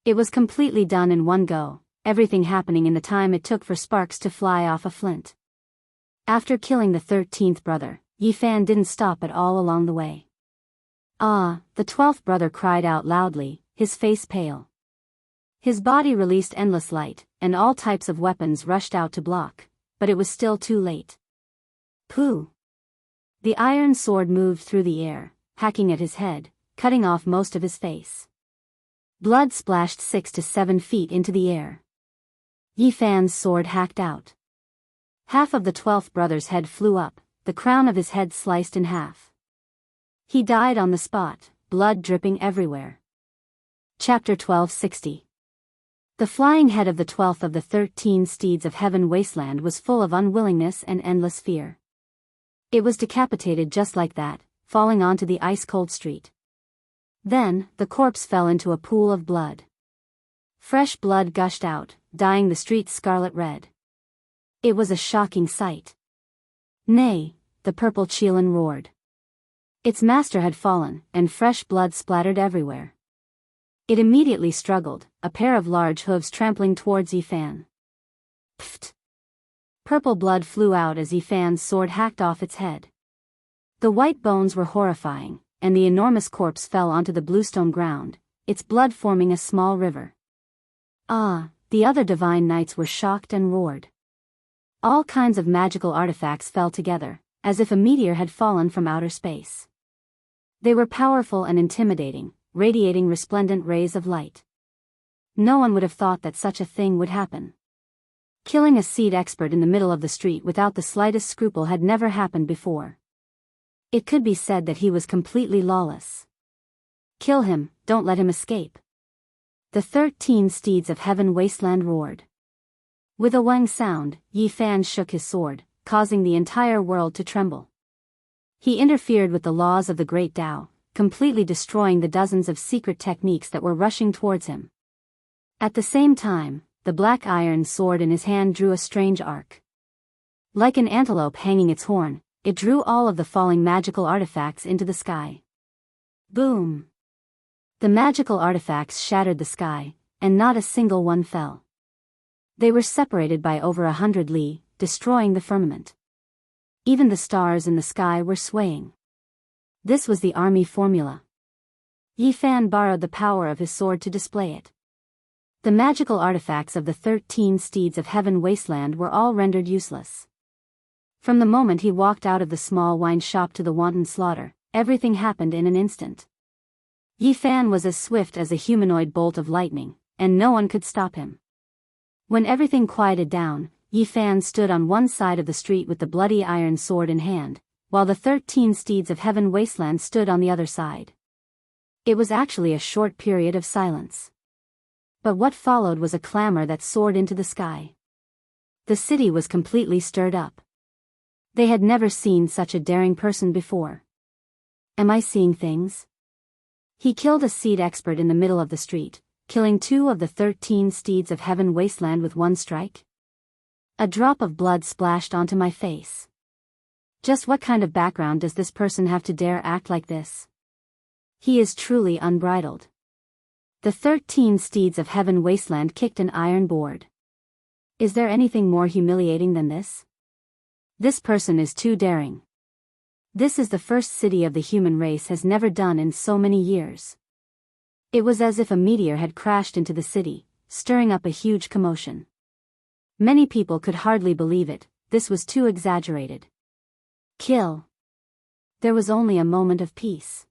It was completely done in one go, everything happening in the time it took for sparks to fly off a flint. After killing the 13th brother, Yi Fan didn't stop at all along the way. The 12th brother cried out loudly, his face pale. His body released endless light, and all types of weapons rushed out to block, but it was still too late. Pooh! The iron sword moved through the air, hacking at his head, cutting off most of his face. Blood splashed 6 to 7 feet into the air. Yi Fan's sword hacked out. Half of the 12th brother's head flew up, the crown of his head sliced in half. He died on the spot, blood dripping everywhere. Chapter 1260. The flying head of the 12th of the 13 steeds of heaven wasteland was full of unwillingness and endless fear. It was decapitated just like that, falling onto the ice-cold street. Then, the corpse fell into a pool of blood. Fresh blood gushed out, dyeing the streets scarlet red. It was a shocking sight. Nay, the purple Qilin roared. Its master had fallen, and fresh blood splattered everywhere. It immediately struggled, a pair of large hooves trampling towards Yi Fan. Pfft! Purple blood flew out as Yi Fan's sword hacked off its head. The white bones were horrifying, and the enormous corpse fell onto the bluestone ground, its blood forming a small river. The other divine knights were shocked and roared. All kinds of magical artifacts fell together, as if a meteor had fallen from outer space. They were powerful and intimidating, radiating resplendent rays of light. No one would have thought that such a thing would happen. Killing a seed expert in the middle of the street without the slightest scruple had never happened before. It could be said that he was completely lawless. Kill him, don't let him escape. The 13 steeds of heaven wasteland roared. With a wang sound, Yi Fan shook his sword, causing the entire world to tremble. He interfered with the laws of the Great Tao, completely destroying the dozens of secret techniques that were rushing towards him. At the same time, the black iron sword in his hand drew a strange arc. Like an antelope hanging its horn, it drew all of the falling magical artifacts into the sky. Boom! The magical artifacts shattered the sky, and not a single one fell. They were separated by over 100 li, destroying the firmament. Even the stars in the sky were swaying. This was the army formula. Yi Fan borrowed the power of his sword to display it. The magical artifacts of the 13 steeds of heaven wasteland were all rendered useless. From the moment he walked out of the small wine shop to the wanton slaughter, everything happened in an instant. Yi Fan was as swift as a humanoid bolt of lightning, and no one could stop him. When everything quieted down, Yi Fan stood on one side of the street with the bloody iron sword in hand, while the 13 steeds of heaven wasteland stood on the other side. It was actually a short period of silence. But what followed was a clamor that soared into the sky. The city was completely stirred up. They had never seen such a daring person before. Am I seeing things? He killed a seed expert in the middle of the street, killing 2 of the 13 steeds of heaven wasteland with one strike. A drop of blood splashed onto my face. Just what kind of background does this person have to dare act like this? He is truly unbridled. The 13 steeds of heaven wasteland kicked an iron board. Is there anything more humiliating than this? This person is too daring. This is the first city of the human race has never done in so many years. It was as if a meteor had crashed into the city, stirring up a huge commotion. Many people could hardly believe it, this was too exaggerated. Kill. There was only a moment of peace.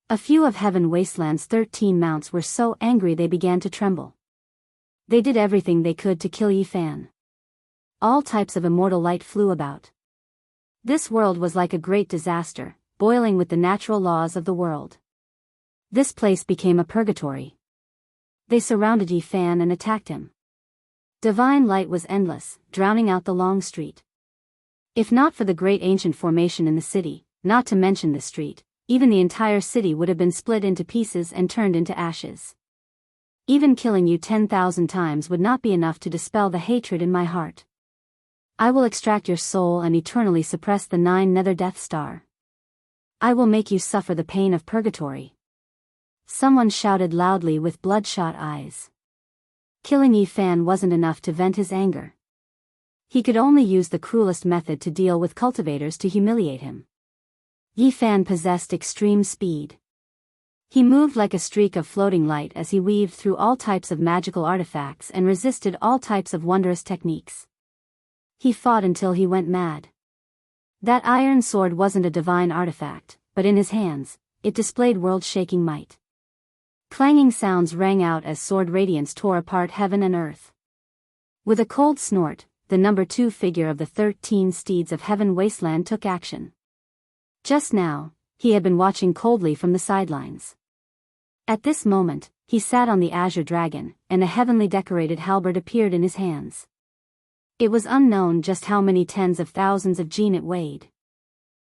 A few of Heaven Wasteland's 13 mounts were so angry they began to tremble. They did everything they could to kill Yi Fan. All types of immortal light flew about. This world was like a great disaster, boiling with the natural laws of the world. This place became a purgatory. They surrounded Yi Fan and attacked him. Divine light was endless, drowning out the long street. If not for the great ancient formation in the city, not to mention the street, even the entire city would have been split into pieces and turned into ashes. Even killing you 10,000 times would not be enough to dispel the hatred in my heart. I will extract your soul and eternally suppress the 9 nether Death Star. I will make you suffer the pain of purgatory. Someone shouted loudly with bloodshot eyes. Killing Yi Fan wasn't enough to vent his anger. He could only use the cruelest method to deal with cultivators to humiliate him. Yi Fan possessed extreme speed. He moved like a streak of floating light as he weaved through all types of magical artifacts and resisted all types of wondrous techniques. He fought until he went mad. That iron sword wasn't a divine artifact, but in his hands, it displayed world-shaking might. Clanging sounds rang out as sword radiance tore apart heaven and earth. With a cold snort, the number 2 figure of the 13 steeds of Heaven Wasteland took action. Just now, he had been watching coldly from the sidelines. At this moment, he sat on the azure dragon, and a heavenly decorated halberd appeared in his hands. It was unknown just how many tens of thousands of gene it weighed.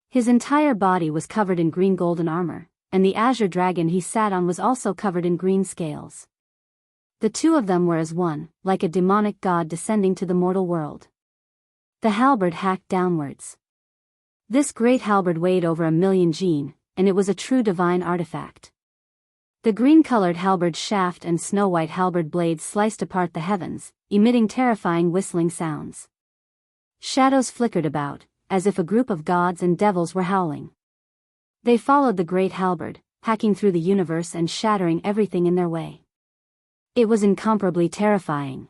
His entire body was covered in green golden armor, and the azure dragon he sat on was also covered in green scales. The two of them were as one, like a demonic god descending to the mortal world. The halberd hacked downwards. This great halberd weighed over 1,000,000 gene, and it was a true divine artifact. The green-colored halberd shaft and snow-white halberd blades sliced apart the heavens, emitting terrifying whistling sounds. Shadows flickered about, as if a group of gods and devils were howling. They followed the great halberd, hacking through the universe and shattering everything in their way. It was incomparably terrifying.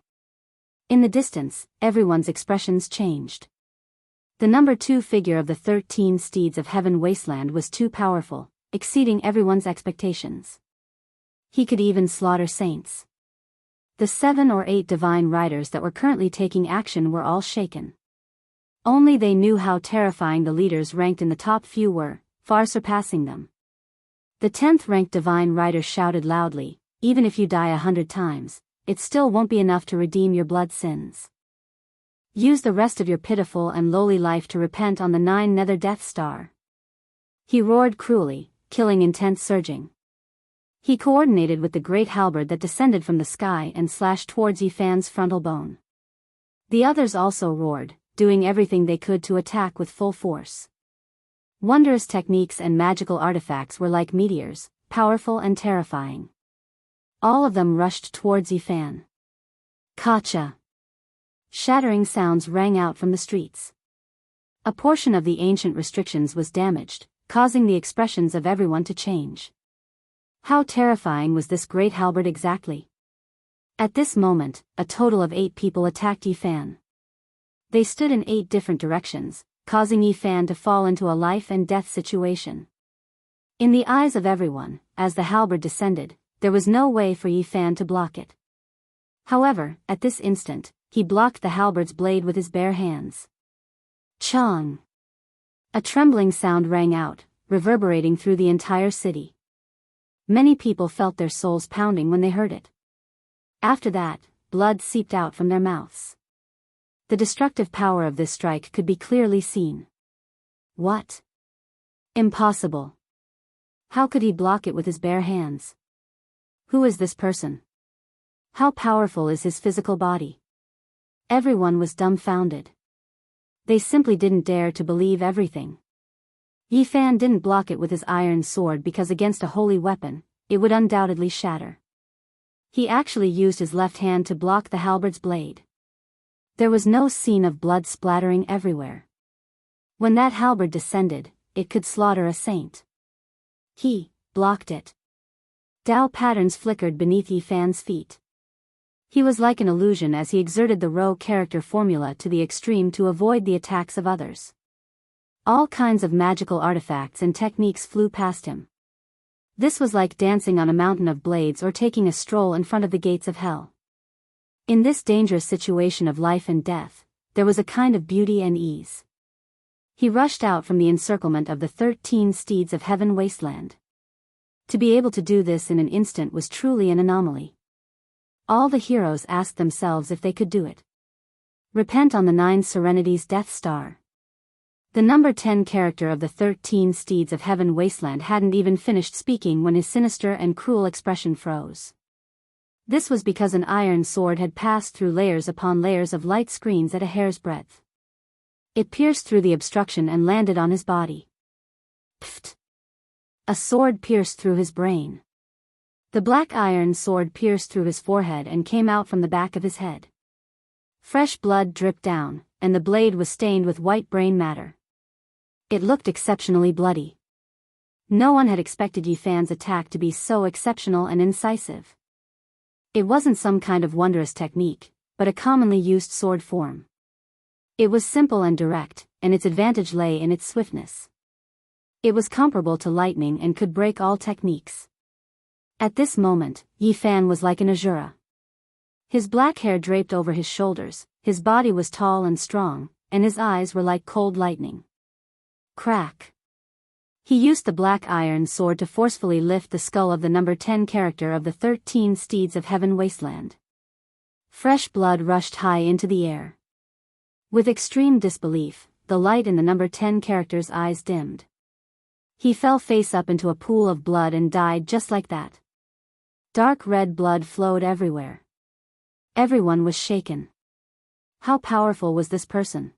In the distance, everyone's expressions changed. The number 2 figure of the 13 steeds of Heaven Wasteland was too powerful, exceeding everyone's expectations. He could even slaughter saints. The 7 or 8 divine riders that were currently taking action were all shaken. Only they knew how terrifying the leaders ranked in the top few were, far surpassing them. The 10th ranked divine rider shouted loudly, "Even if you die 100 times, it still won't be enough to redeem your blood sins. Use the rest of your pitiful and lowly life to repent on the 9 nether Death Star." He roared cruelly, killing intent surging. He coordinated with the great halberd that descended from the sky and slashed towards Yi Fan's frontal bone. The others also roared, doing everything they could to attack with full force. Wondrous techniques and magical artifacts were like meteors, powerful and terrifying. All of them rushed towards Yi Fan. Kacha! Shattering sounds rang out from the streets. A portion of the ancient restrictions was damaged, causing the expressions of everyone to change. How terrifying was this great halberd exactly? At this moment, a total of 8 people attacked Yi Fan. They stood in 8 different directions, causing Yi Fan to fall into a life and death situation. In the eyes of everyone, as the halberd descended, there was no way for Yi Fan to block it. However, at this instant, he blocked the halberd's blade with his bare hands. Chong! A trembling sound rang out, reverberating through the entire city. Many people felt their souls pounding when they heard it. After that, blood seeped out from their mouths. The destructive power of this strike could be clearly seen. What? Impossible. How could he block it with his bare hands? Who is this person? How powerful is his physical body? Everyone was dumbfounded. They simply didn't dare to believe everything. Yi Fan didn't block it with his iron sword because against a holy weapon, it would undoubtedly shatter. He actually used his left hand to block the halberd's blade. There was no scene of blood splattering everywhere. When that halberd descended, it could slaughter a saint. He blocked it. Dao patterns flickered beneath Yi Fan's feet. He was like an illusion as he exerted the Rho character formula to the extreme to avoid the attacks of others. All kinds of magical artifacts and techniques flew past him. This was like dancing on a mountain of blades or taking a stroll in front of the gates of hell. In this dangerous situation of life and death, there was a kind of beauty and ease. He rushed out from the encirclement of the 13 steeds of heaven wasteland. To be able to do this in an instant was truly an anomaly. All the heroes asked themselves if they could do it. Repent on the 9 Serenity's Death Star. The number 10 character of the 13 steeds of heaven wasteland hadn't even finished speaking when his sinister and cruel expression froze. This was because an iron sword had passed through layers upon layers of light screens at a hair's breadth. It pierced through the obstruction and landed on his body. Pfft! A sword pierced through his brain. The black iron sword pierced through his forehead and came out from the back of his head. Fresh blood dripped down, and the blade was stained with white brain matter. It looked exceptionally bloody. No one had expected Yi Fan's attack to be so exceptional and incisive. It wasn't some kind of wondrous technique, but a commonly used sword form. It was simple and direct, and its advantage lay in its swiftness. It was comparable to lightning and could break all techniques. At this moment, Yi Fan was like an Azura. His black hair draped over his shoulders, his body was tall and strong, and his eyes were like cold lightning. Crack! He used the black iron sword to forcefully lift the skull of the number 10 character of the 13 steeds of heaven wasteland. Fresh blood rushed high into the air. With extreme disbelief, the light in the number 10 character's eyes dimmed. He fell face up into a pool of blood and died just like that. Dark red blood flowed everywhere. Everyone was shaken. How powerful was this person?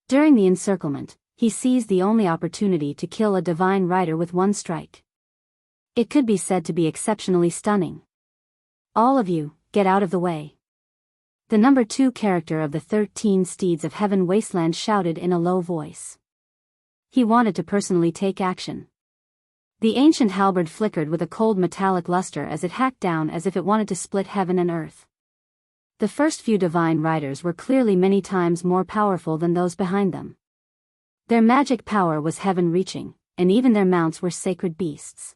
During the encirclement, he seized the only opportunity to kill a divine rider with one strike. It could be said to be exceptionally stunning. All of you, get out of the way. The number 2 character of the 13 steeds of heaven wasteland shouted in a low voice. He wanted to personally take action. The ancient halberd flickered with a cold metallic luster as it hacked down as if it wanted to split heaven and earth. The first few divine riders were clearly many times more powerful than those behind them. Their magic power was heaven-reaching, and even their mounts were sacred beasts.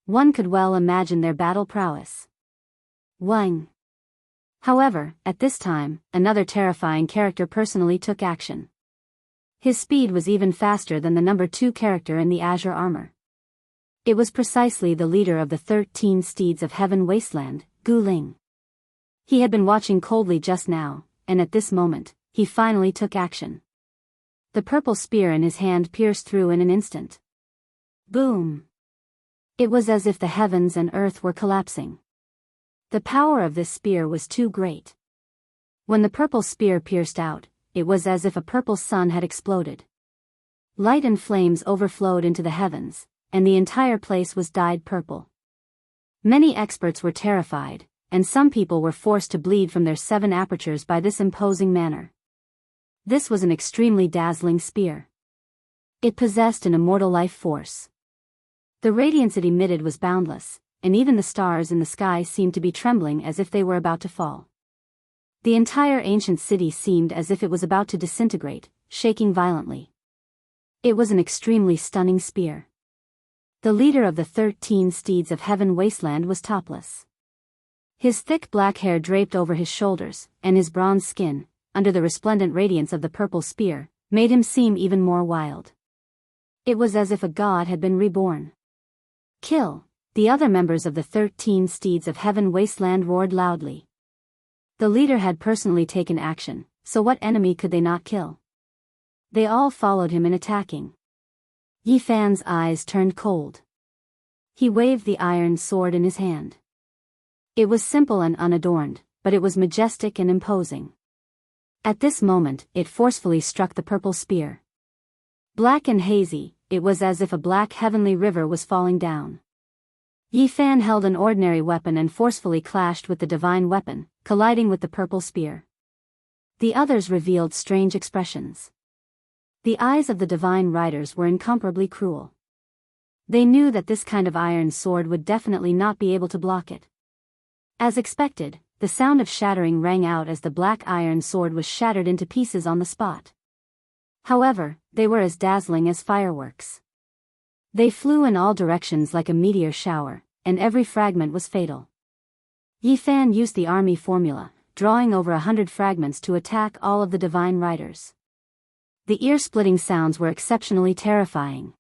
One could well imagine their battle prowess. Wang. However, at this time, another terrifying character personally took action. His speed was even faster than the number 2 character in the azure armor. It was precisely the leader of the 13 steeds of heaven wasteland, Gu Ling. He had been watching coldly just now, and at this moment, he finally took action. The purple spear in his hand pierced through in an instant. Boom! It was as if the heavens and earth were collapsing. The power of this spear was too great. When the purple spear pierced out, it was as if a purple sun had exploded. Light and flames overflowed into the heavens, and the entire place was dyed purple. Many experts were terrified, and some people were forced to bleed from their 7 apertures by this imposing manner. This was an extremely dazzling spear. It possessed an immortal life force. The radiance it emitted was boundless, and even the stars in the sky seemed to be trembling as if they were about to fall. The entire ancient city seemed as if it was about to disintegrate, shaking violently. It was an extremely stunning spear. The leader of the 13 steeds of heaven wasteland was topless. His thick black hair draped over his shoulders, and his bronze skin, under the resplendent radiance of the purple spear, made him seem even more wild. It was as if a god had been reborn. Kill! The other members of the 13 steeds of heaven wasteland roared loudly. The leader had personally taken action, so what enemy could they not kill? They all followed him in attacking. Yi Fan's eyes turned cold. He waved the iron sword in his hand. It was simple and unadorned, but it was majestic and imposing. At this moment, it forcefully struck the purple spear. Black and hazy, it was as if a black heavenly river was falling down. Yi Fan held an ordinary weapon and forcefully clashed with the divine weapon, colliding with the purple spear. The others revealed strange expressions. The eyes of the divine riders were incomparably cruel. They knew that this kind of iron sword would definitely not be able to block it. As expected, the sound of shattering rang out as the black iron sword was shattered into pieces on the spot. However, they were as dazzling as fireworks. They flew in all directions like a meteor shower, and every fragment was fatal. Yi Fan used the army formula, drawing over 100 fragments to attack all of the divine riders. The ear-splitting sounds were exceptionally terrifying.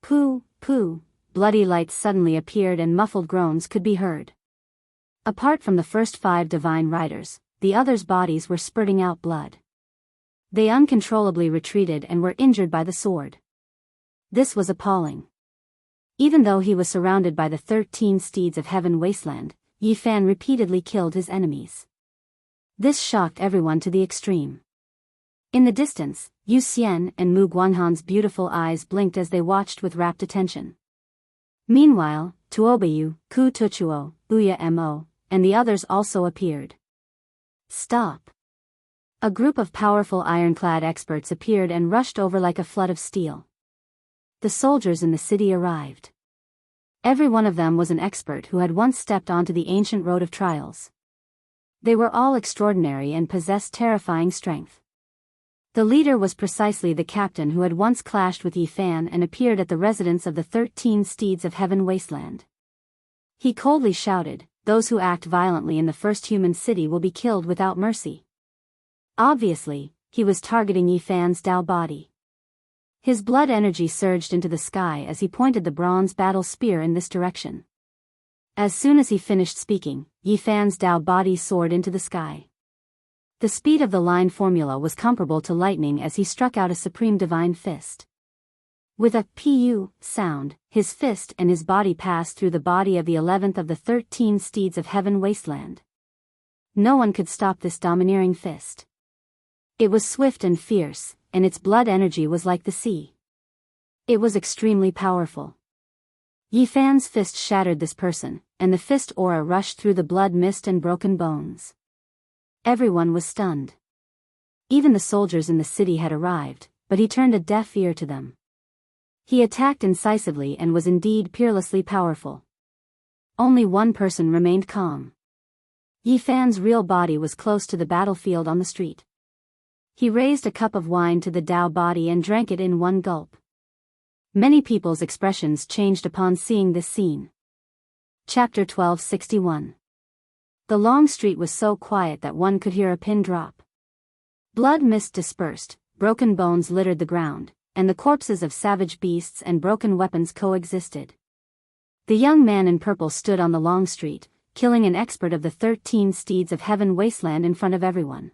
Pooh, pooh, bloody lights suddenly appeared and muffled groans could be heard. Apart from the first 5 divine riders, the others' bodies were spurting out blood. They uncontrollably retreated and were injured by the sword. This was appalling. Even though he was surrounded by the 13 steeds of heaven wasteland, Yi Fan repeatedly killed his enemies. This shocked everyone to the extreme. In the distance, Yu Xian and Mu Guanghan's beautiful eyes blinked as they watched with rapt attention. Meanwhile, Tuobayu, Ku Tuchuo, Uya Mo, and the others also appeared. Stop! A group of powerful ironclad experts appeared and rushed over like a flood of steel. The soldiers in the city arrived. Every one of them was an expert who had once stepped onto the ancient road of trials. They were all extraordinary and possessed terrifying strength. The leader was precisely the captain who had once clashed with Yi Fan and appeared at the residence of the 13 steeds of heaven wasteland. He coldly shouted, "Those who act violently in the first human city will be killed without mercy." Obviously, he was targeting Yi Fan's Dao body. His blood energy surged into the sky as he pointed the bronze battle spear in this direction. As soon as he finished speaking, Yi Fan's Dao body soared into the sky. The speed of the line formula was comparable to lightning as he struck out a supreme divine fist. With a pu sound, his fist and his body passed through the body of the 11th of the 13 steeds of heaven wasteland. No one could stop this domineering fist. It was swift and fierce, and its blood energy was like the sea. It was extremely powerful. Yi Fan's fist shattered this person, and the fist aura rushed through the blood mist and broken bones. Everyone was stunned. Even the soldiers in the city had arrived, but he turned a deaf ear to them. He attacked incisively and was indeed peerlessly powerful. Only one person remained calm. Yi Fan's real body was close to the battlefield on the street. He raised a cup of wine to the Dao body and drank it in one gulp. Many people's expressions changed upon seeing this scene. Chapter 1261. The long street was so quiet that one could hear a pin drop. Blood mist dispersed, broken bones littered the ground, and the corpses of savage beasts and broken weapons coexisted. The young man in purple stood on the long street, killing an expert of the 13 steeds of heaven wasteland in front of everyone.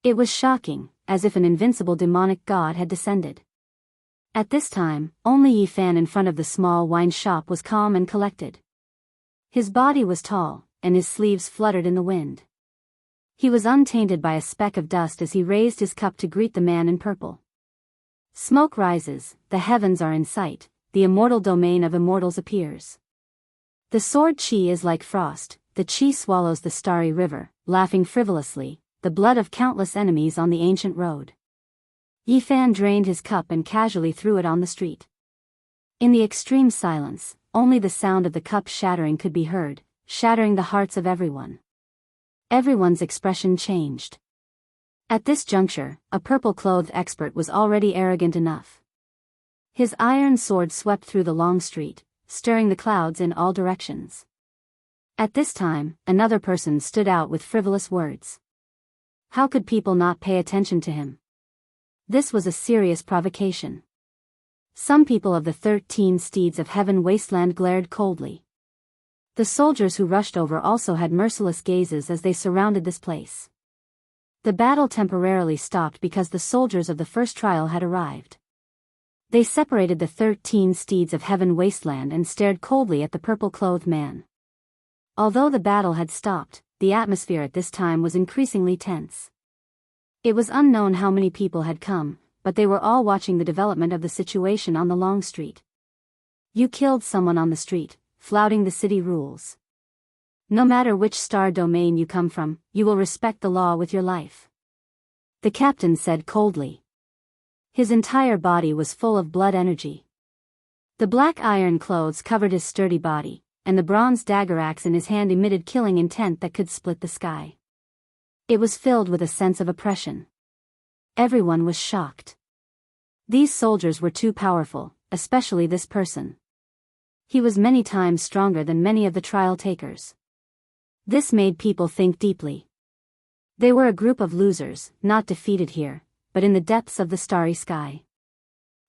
It was shocking, as if an invincible demonic god had descended. At this time, only Yi Fan in front of the small wine shop was calm and collected. His body was tall, and his sleeves fluttered in the wind. He was untainted by a speck of dust as he raised his cup to greet the man in purple. Smoke rises, the heavens are in sight, the immortal domain of immortals appears. The sword chi is like frost, the chi swallows the starry river, laughing frivolously, the blood of countless enemies on the ancient road. Yi Fan drained his cup and casually threw it on the street. In the extreme silence, only the sound of the cup shattering could be heard, shattering the hearts of everyone. Everyone's expression changed. At this juncture, a purple-clothed expert was already arrogant enough. His iron sword swept through the long street, stirring the clouds in all directions. At this time, another person stood out with frivolous words. How could people not pay attention to him? This was a serious provocation. Some people of the 13 steeds of heaven wasteland glared coldly. The soldiers who rushed over also had merciless gazes as they surrounded this place. The battle temporarily stopped because the soldiers of the first trial had arrived. They separated the 13 steeds of heaven wasteland and stared coldly at the purple-clothed man. Although the battle had stopped, the atmosphere at this time was increasingly tense. It was unknown how many people had come, but they were all watching the development of the situation on the long street. You killed someone on the street, flouting the city rules. No matter which star domain you come from, you will respect the law with your life. The captain said coldly. His entire body was full of blood energy. The black iron clothes covered his sturdy body, and the bronze dagger axe in his hand emitted killing intent that could split the sky. It was filled with a sense of oppression. Everyone was shocked. These soldiers were too powerful, especially this person. He was many times stronger than many of the trial takers. This made people think deeply. They were a group of losers, not defeated here, but in the depths of the starry sky.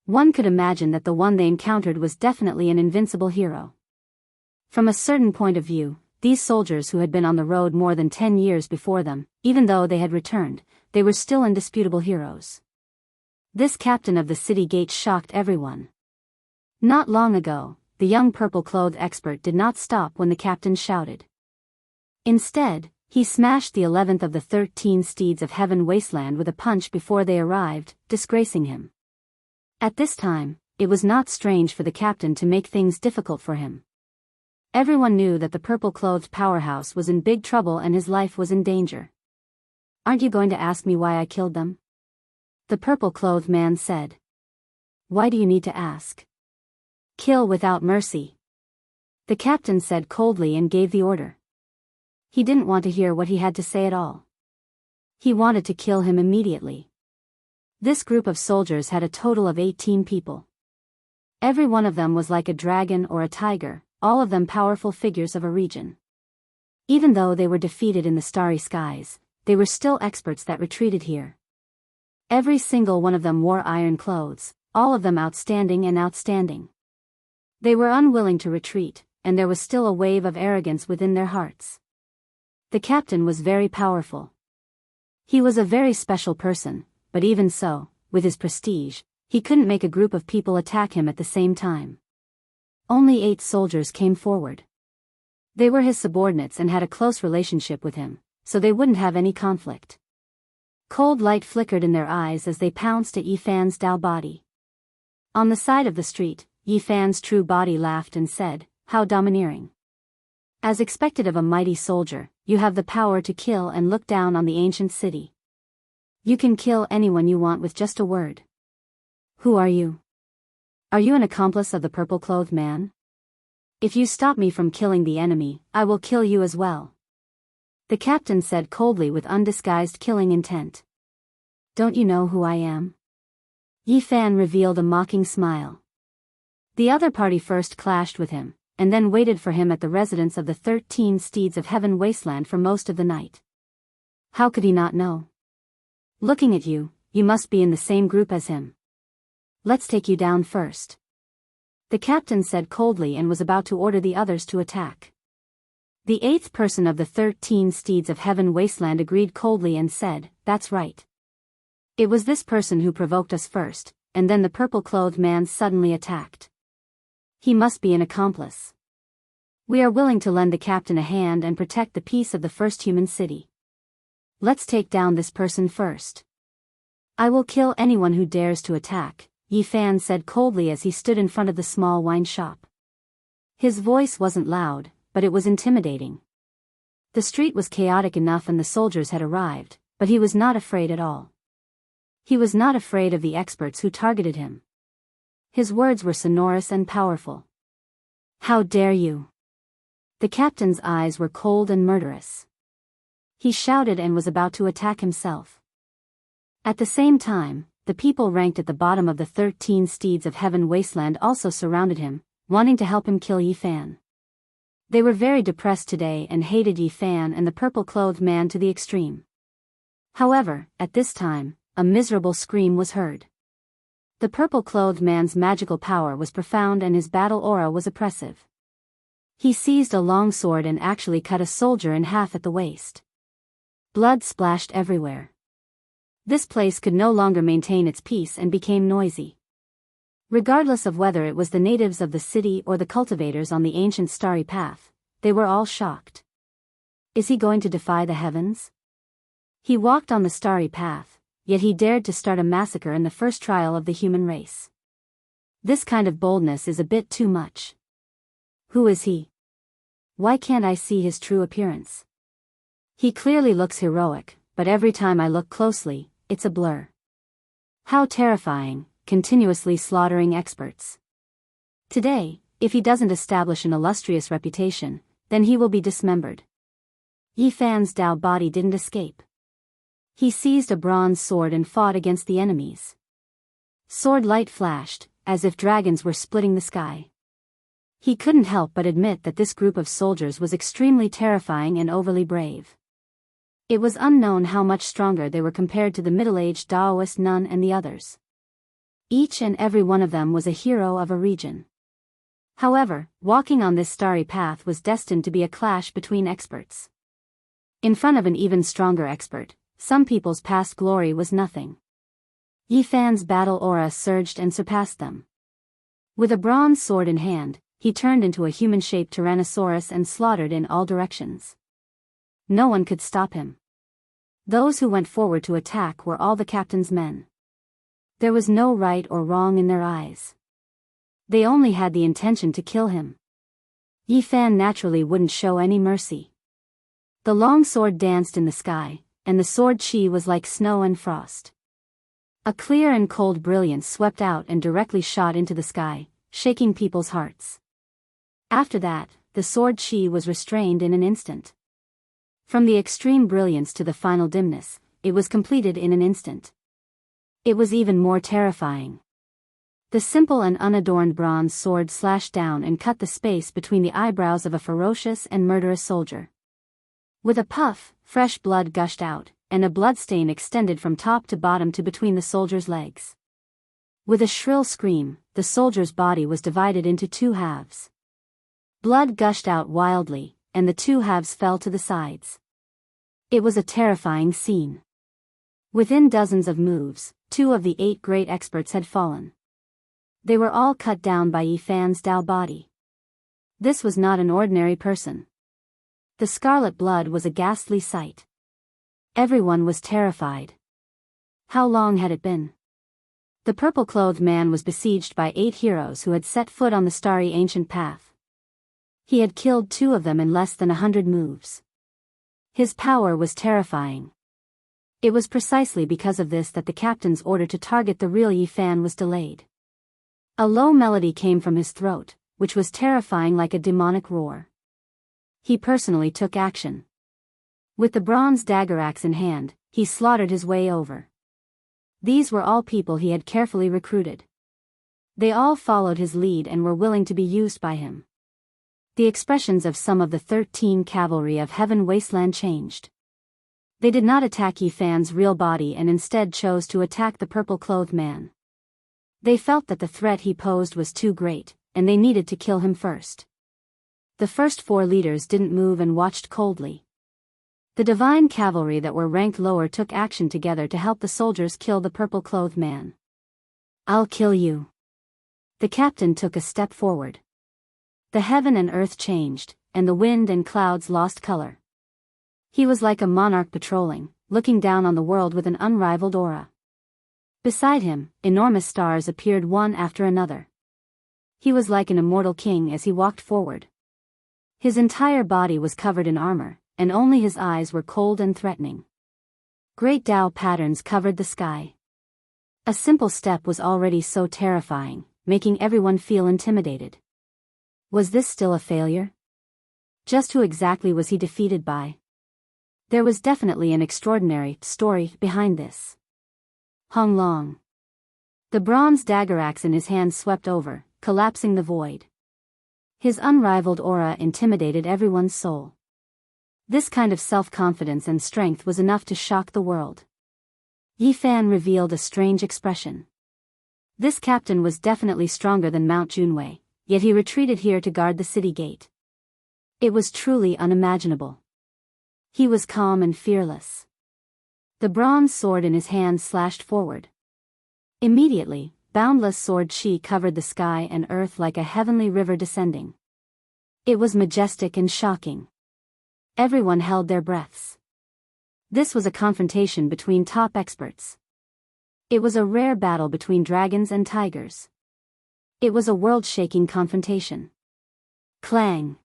One could imagine that the one they encountered was definitely an invincible hero. From a certain point of view, these soldiers who had been on the road more than 10 years before them, even though they had returned, they were still indisputable heroes. This captain of the city gates shocked everyone. Not long ago, the young purple-clothed expert did not stop when the captain shouted. Instead, he smashed the 11th of the 13 steeds of heaven wasteland with a punch before they arrived, disgracing him. At this time, it was not strange for the captain to make things difficult for him. Everyone knew that the purple-clothed powerhouse was in big trouble and his life was in danger. Aren't you going to ask me why I killed them? The purple-clothed man said. Why do you need to ask? Kill without mercy. The captain said coldly and gave the order. He didn't want to hear what he had to say at all. He wanted to kill him immediately. This group of soldiers had a total of 18 people. Every one of them was like a dragon or a tiger, all of them powerful figures of a region. Even though they were defeated in the starry skies, they were still experts that retreated here. Every single one of them wore iron clothes, all of them outstanding and outstanding. They were unwilling to retreat, and there was still a wave of arrogance within their hearts. The captain was very powerful. He was a very special person, but even so, with his prestige, he couldn't make a group of people attack him at the same time. Only 8 soldiers came forward. They were his subordinates and had a close relationship with him, so they wouldn't have any conflict. Cold light flickered in their eyes as they pounced at Yifan's Dao body. On the side of the street, Yifan's true body laughed and said, "How domineering. As expected of a mighty soldier, you have the power to kill and look down on the ancient city. You can kill anyone you want with just a word. Who are you? Are you an accomplice of the purple-clothed man? If you stop me from killing the enemy, I will kill you as well." The captain said coldly with undisguised killing intent. "Don't you know who I am?" Yifan revealed a mocking smile. The other party first clashed with him, and then waited for him at the residence of the 13 steeds of heaven wasteland for most of the night. How could he not know? Looking at you, you must be in the same group as him. Let's take you down first. The captain said coldly and was about to order the others to attack. The 8th person of the 13 steeds of heaven wasteland agreed coldly and said, "That's right. It was this person who provoked us first," and then the purple-clothed man suddenly attacked. He must be an accomplice. We are willing to lend the captain a hand and protect the peace of the first human city. Let's take down this person first. I will kill anyone who dares to attack, Yifan said coldly as he stood in front of the small wine shop. His voice wasn't loud, but it was intimidating. The street was chaotic enough and the soldiers had arrived, but he was not afraid at all. He was not afraid of the experts who targeted him. His words were sonorous and powerful. "How dare you!" The captain's eyes were cold and murderous. He shouted and was about to attack himself. At the same time, the people ranked at the bottom of the 13 steeds of heaven wasteland also surrounded him, wanting to help him kill Yifan. They were very depressed today and hated Yifan and the purple-clothed man to the extreme. However, at this time, a miserable scream was heard. The purple-clothed man's magical power was profound and his battle aura was oppressive. He seized a long sword and actually cut a soldier in half at the waist. Blood splashed everywhere. This place could no longer maintain its peace and became noisy. Regardless of whether it was the natives of the city or the cultivators on the ancient starry path, they were all shocked. Is he going to defy the heavens? He walked on the starry path, yet he dared to start a massacre in the first trial of the human race. This kind of boldness is a bit too much. Who is he? Why can't I see his true appearance? He clearly looks heroic, but every time I look closely, it's a blur. How terrifying, continuously slaughtering experts. Today, if he doesn't establish an illustrious reputation, then he will be dismembered. Yi Fan's Dao body didn't escape. He seized a bronze sword and fought against the enemies. Sword light flashed, as if dragons were splitting the sky. He couldn't help but admit that this group of soldiers was extremely terrifying and overly brave. It was unknown how much stronger they were compared to the middle-aged Daoist nun and the others. Each and every one of them was a hero of a region. However, walking on this starry path was destined to be a clash between experts. In front of an even stronger expert, some people's past glory was nothing. Yi Fan's battle aura surged and surpassed them. With a bronze sword in hand, he turned into a human-shaped Tyrannosaurus and slaughtered in all directions. No one could stop him. Those who went forward to attack were all the captain's men. There was no right or wrong in their eyes. They only had the intention to kill him. Yi Fan naturally wouldn't show any mercy. The long sword danced in the sky, and the sword chi was like snow and frost. A clear and cold brilliance swept out and directly shot into the sky, shaking people's hearts. After that, the sword chi was restrained in an instant. From the extreme brilliance to the final dimness, it was completed in an instant. It was even more terrifying. The simple and unadorned bronze sword slashed down and cut the space between the eyebrows of a ferocious and murderous soldier. With a puff, fresh blood gushed out, and a bloodstain extended from top to bottom to between the soldier's legs. With a shrill scream, the soldier's body was divided into two halves. Blood gushed out wildly, and the two halves fell to the sides. It was a terrifying scene. Within dozens of moves, 2 of the 8 great experts had fallen. They were all cut down by Yi Fan's Dao body. This was not an ordinary person. The scarlet blood was a ghastly sight. Everyone was terrified. How long had it been? The purple-clothed man was besieged by 8 heroes who had set foot on the starry ancient path. He had killed 2 of them in less than 100 moves. His power was terrifying. It was precisely because of this that the captain's order to target the real Yi Fan was delayed. A low melody came from his throat, which was terrifying like a demonic roar. He personally took action. With the bronze dagger axe in hand, he slaughtered his way over. These were all people he had carefully recruited. They all followed his lead and were willing to be used by him. The expressions of some of the 13 cavalry of Heaven Wasteland changed. They did not attack Yi Fan's real body and instead chose to attack the purple-clothed man. They felt that the threat he posed was too great, and they needed to kill him first. The first 4 leaders didn't move and watched coldly. The divine cavalry that were ranked lower took action together to help the soldiers kill the purple-clothed man. "I'll kill you." The captain took a step forward. The heaven and earth changed, and the wind and clouds lost color. He was like a monarch patrolling, looking down on the world with an unrivaled aura. Beside him, enormous stars appeared one after another. He was like an immortal king as he walked forward. His entire body was covered in armor, and only his eyes were cold and threatening. Great Tao patterns covered the sky. A simple step was already so terrifying, making everyone feel intimidated. Was this still a failure? Just who exactly was he defeated by? There was definitely an extraordinary story behind this. Hong Long. The bronze dagger axe in his hand swept over, collapsing the void. His unrivaled aura intimidated everyone's soul. This kind of self-confidence and strength was enough to shock the world. Yi Fan revealed a strange expression. This captain was definitely stronger than Mount Junwei, yet he retreated here to guard the city gate. It was truly unimaginable. He was calm and fearless. The bronze sword in his hand slashed forward. Immediately, boundless sword chi covered the sky and earth like a heavenly river descending. It was majestic and shocking. Everyone held their breaths. This was a confrontation between top experts. It was a rare battle between dragons and tigers. It was a world-shaking confrontation. Clang!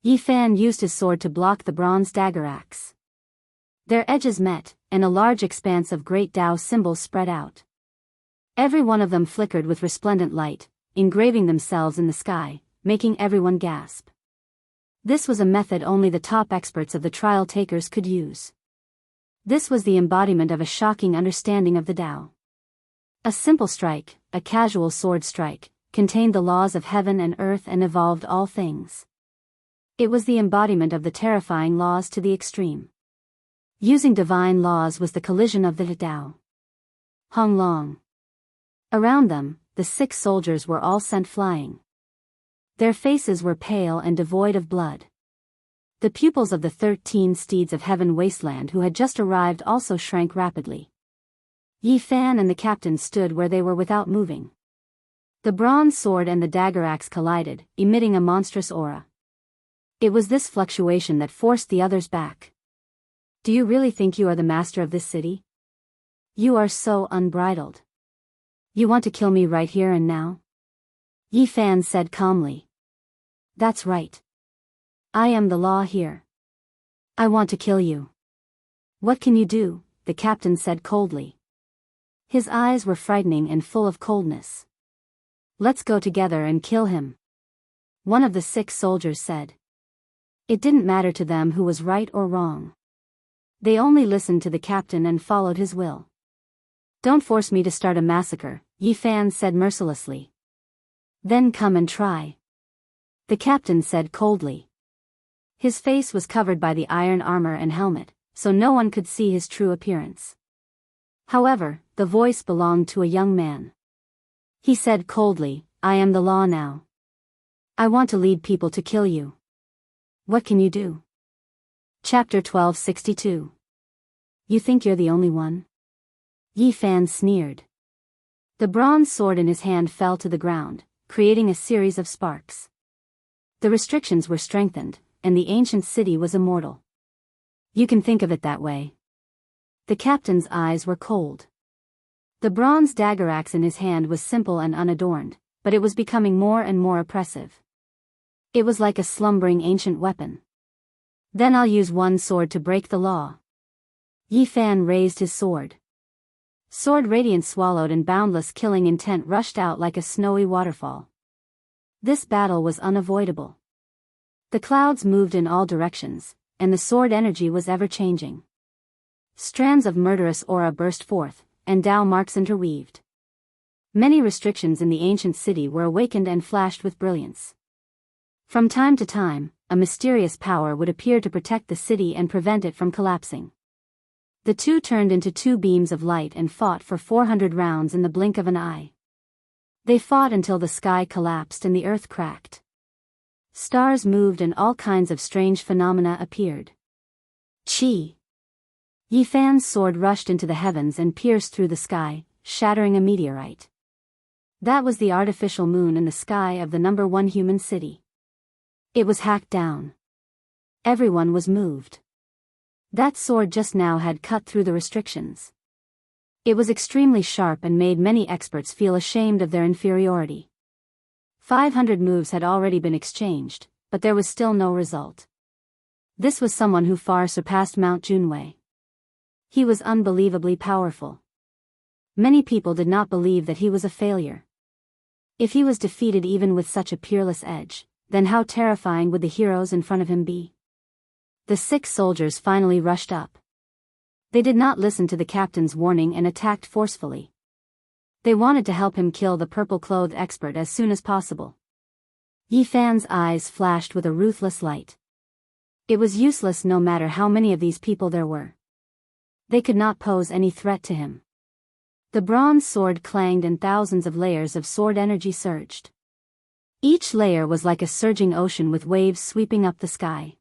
Yi Fan used his sword to block the bronze dagger axe. Their edges met, and a large expanse of great Tao symbols spread out. Every one of them flickered with resplendent light, engraving themselves in the sky, making everyone gasp. This was a method only the top experts of the trial takers could use. This was the embodiment of a shocking understanding of the Tao. A simple strike, a casual sword strike, contained the laws of heaven and earth and evolved all things. It was the embodiment of the terrifying laws to the extreme. Using divine laws was the collision of the Tao. Hong Long. Around them, the 6 soldiers were all sent flying. Their faces were pale and devoid of blood. The pupils of the 13 steeds of heaven wasteland who had just arrived also shrank rapidly. Yi Fan and the captain stood where they were without moving. The bronze sword and the dagger axe collided, emitting a monstrous aura. It was this fluctuation that forced the others back. Do you really think you are the master of this city? You are so unbridled. You want to kill me right here and now? Yi Fan said calmly. That's right. I am the law here. I want to kill you. What can you do? The captain said coldly. His eyes were frightening and full of coldness. Let's go together and kill him. One of the 6 soldiers said. It didn't matter to them who was right or wrong. They only listened to the captain and followed his will. Don't force me to start a massacre, Yi Fan said mercilessly. Then come and try. The captain said coldly. His face was covered by the iron armor and helmet, so no one could see his true appearance. However, the voice belonged to a young man. He said coldly, I am the law now. I want to lead people to kill you. What can you do? Chapter 1262. You think you're the only one? Yi Fan sneered. The bronze sword in his hand fell to the ground, creating a series of sparks. The restrictions were strengthened, and the ancient city was immortal. You can think of it that way. The captain's eyes were cold. The bronze dagger axe in his hand was simple and unadorned, but it was becoming more and more oppressive. It was like a slumbering ancient weapon. Then I'll use one sword to break the law. Yi Fan raised his sword. Sword radiance swallowed and boundless killing intent rushed out like a snowy waterfall. This battle was unavoidable. The clouds moved in all directions, and the sword energy was ever-changing. Strands of murderous aura burst forth, and Tao marks interweaved. Many restrictions in the ancient city were awakened and flashed with brilliance. From time to time, a mysterious power would appear to protect the city and prevent it from collapsing. The two turned into 2 beams of light and fought for 400 rounds in the blink of an eye. They fought until the sky collapsed and the earth cracked. Stars moved and all kinds of strange phenomena appeared. Chi! Yi Fan's sword rushed into the heavens and pierced through the sky, shattering a meteorite. That was the artificial moon in the sky of the number 1 human city. It was hacked down. Everyone was moved. That sword just now had cut through the restrictions. It was extremely sharp and made many experts feel ashamed of their inferiority. 500 moves had already been exchanged, but there was still no result. This was someone who far surpassed Mount Junwei. He was unbelievably powerful. Many people did not believe that he was a failure. If he was defeated even with such a peerless edge, then how terrifying would the heroes in front of him be? The 6 soldiers finally rushed up. They did not listen to the captain's warning and attacked forcefully. They wanted to help him kill the purple-clothed expert as soon as possible. Yi Fan's eyes flashed with a ruthless light. It was useless no matter how many of these people there were. They could not pose any threat to him. The bronze sword clanged and thousands of layers of sword energy surged. Each layer was like a surging ocean with waves sweeping up the sky.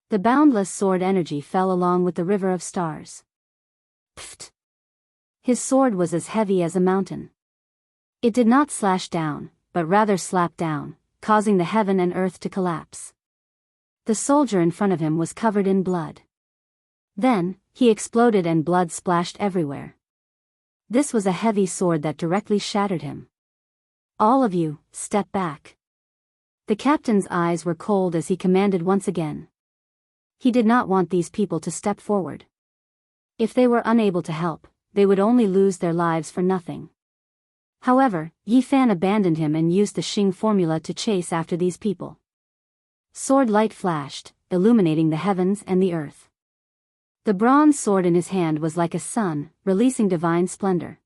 The boundless sword energy fell along with the river of stars. Pfft! His sword was as heavy as a mountain. It did not slash down, but rather slapped down, causing the heaven and earth to collapse. The soldier in front of him was covered in blood. Then, he exploded and blood splashed everywhere. This was a heavy sword that directly shattered him. "All of you, step back." The captain's eyes were cold as he commanded once again. He did not want these people to step forward. If they were unable to help, they would only lose their lives for nothing. However, Yi Fan abandoned him and used the Xing formula to chase after these people. Sword light flashed, illuminating the heavens and the earth. The bronze sword in his hand was like a sun, releasing divine splendor.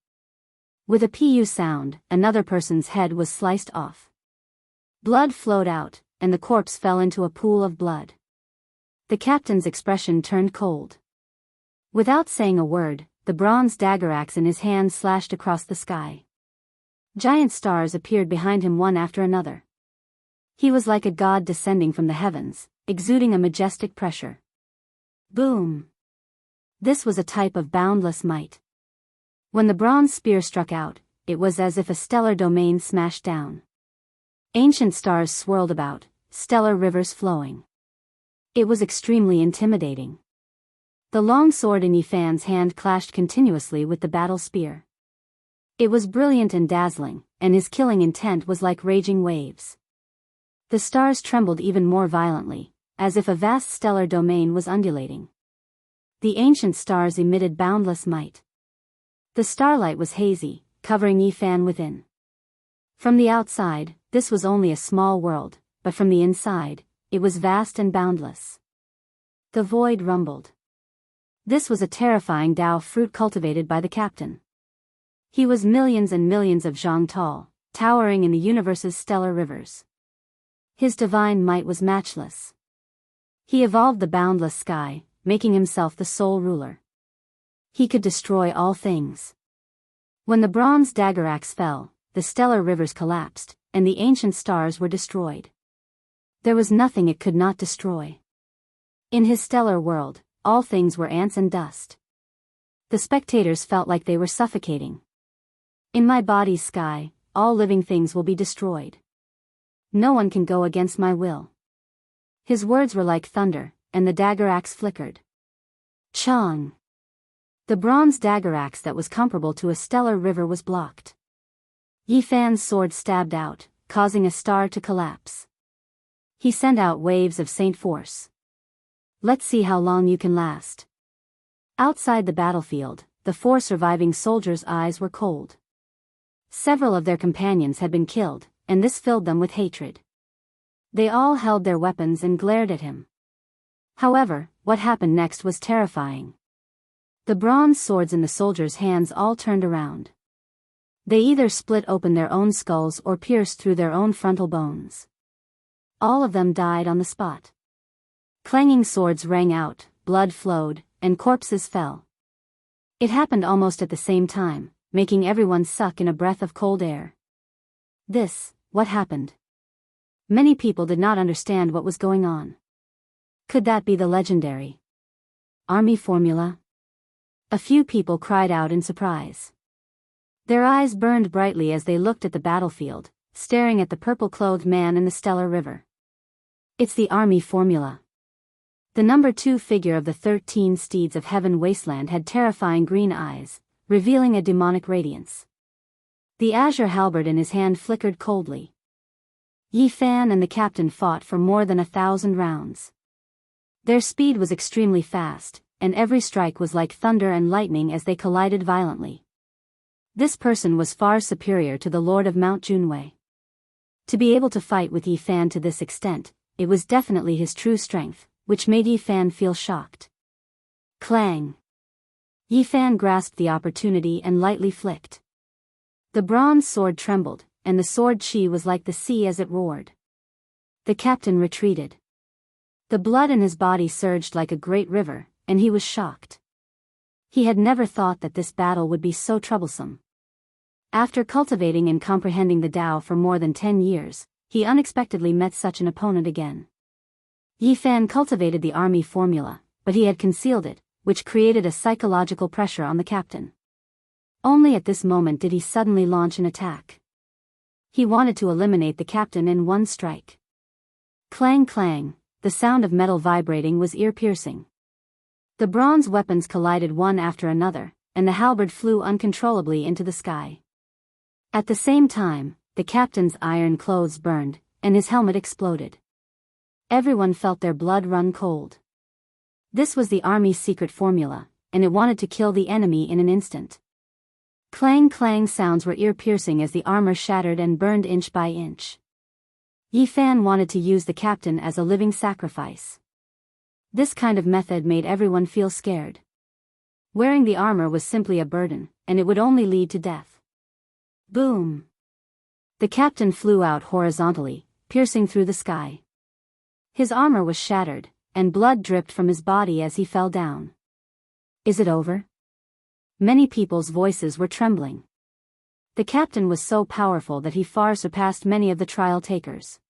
With a pu sound, another person's head was sliced off. Blood flowed out, and the corpse fell into a pool of blood. The captain's expression turned cold. Without saying a word, the bronze dagger axe in his hand slashed across the sky. Giant stars appeared behind him one after another. He was like a god descending from the heavens, exuding a majestic pressure. Boom! This was a type of boundless might. When the bronze spear struck out, it was as if a stellar domain smashed down. Ancient stars swirled about, stellar rivers flowing. It was extremely intimidating. The long sword in Yi Fan's hand clashed continuously with the battle spear. It was brilliant and dazzling, and his killing intent was like raging waves. The stars trembled even more violently, as if a vast stellar domain was undulating. The ancient stars emitted boundless might. The starlight was hazy, covering Yi Fan within. From the outside, this was only a small world, but from the inside, it was vast and boundless. The void rumbled. This was a terrifying Dao fruit cultivated by the captain. He was millions and millions of zhang tall, towering in the universe's stellar rivers. His divine might was matchless. He evolved the boundless sky, making himself the sole ruler. He could destroy all things. When the bronze dagger axe fell, the stellar rivers collapsed, and the ancient stars were destroyed. There was nothing it could not destroy. In his stellar world, all things were ants and dust. The spectators felt like they were suffocating. In my body's sky, all living things will be destroyed. No one can go against my will. His words were like thunder, and the dagger axe flickered. Chang! The bronze dagger axe that was comparable to a stellar river was blocked. Yi Fan's sword stabbed out, causing a star to collapse. He sent out waves of saint force. Let's see how long you can last. Outside the battlefield, the 4 surviving soldiers' eyes were cold. Several of their companions had been killed, and this filled them with hatred. They all held their weapons and glared at him. However, what happened next was terrifying. The bronze swords in the soldiers' hands all turned around. They either split open their own skulls or pierced through their own frontal bones. All of them died on the spot. Clanging swords rang out, blood flowed, and corpses fell. It happened almost at the same time, making everyone suck in a breath of cold air. What happened? Many people did not understand what was going on. Could that be the legendary army formula? A few people cried out in surprise. Their eyes burned brightly as they looked at the battlefield, staring at the purple-clothed man in the stellar river. It's the army formula. The number 2 figure of the 13 steeds of heaven wasteland had terrifying green eyes, revealing a demonic radiance. The azure halberd in his hand flickered coldly. Yi Fan and the captain fought for more than 1,000 rounds. Their speed was extremely fast, and every strike was like thunder and lightning as they collided violently. This person was far superior to the Lord of Mount Junwei. To be able to fight with Yi Fan to this extent, it was definitely his true strength, which made Yi Fan feel shocked. Clang! Yi Fan grasped the opportunity and lightly flicked. The bronze sword trembled, and the sword chi was like the sea as it roared. The captain retreated. The blood in his body surged like a great river, and he was shocked. He had never thought that this battle would be so troublesome. After cultivating and comprehending the Tao for more than 10 years, he unexpectedly met such an opponent again. Yi Fan cultivated the army formula, but he had concealed it, which created a psychological pressure on the captain. Only at this moment did he suddenly launch an attack. He wanted to eliminate the captain in one strike. Clang clang, the sound of metal vibrating was ear-piercing. The bronze weapons collided one after another, and the halberd flew uncontrollably into the sky. At the same time, the captain's iron clothes burned, and his helmet exploded. Everyone felt their blood run cold. This was the army's secret formula, and it wanted to kill the enemy in an instant. Clang clang sounds were ear-piercing as the armor shattered and burned inch by inch. Yi Fan wanted to use the captain as a living sacrifice. This kind of method made everyone feel scared. Wearing the armor was simply a burden, and it would only lead to death. Boom! The captain flew out horizontally, piercing through the sky. His armor was shattered, and blood dripped from his body as he fell down. Is it over? Many people's voices were trembling. The captain was so powerful that he far surpassed many of the trial takers.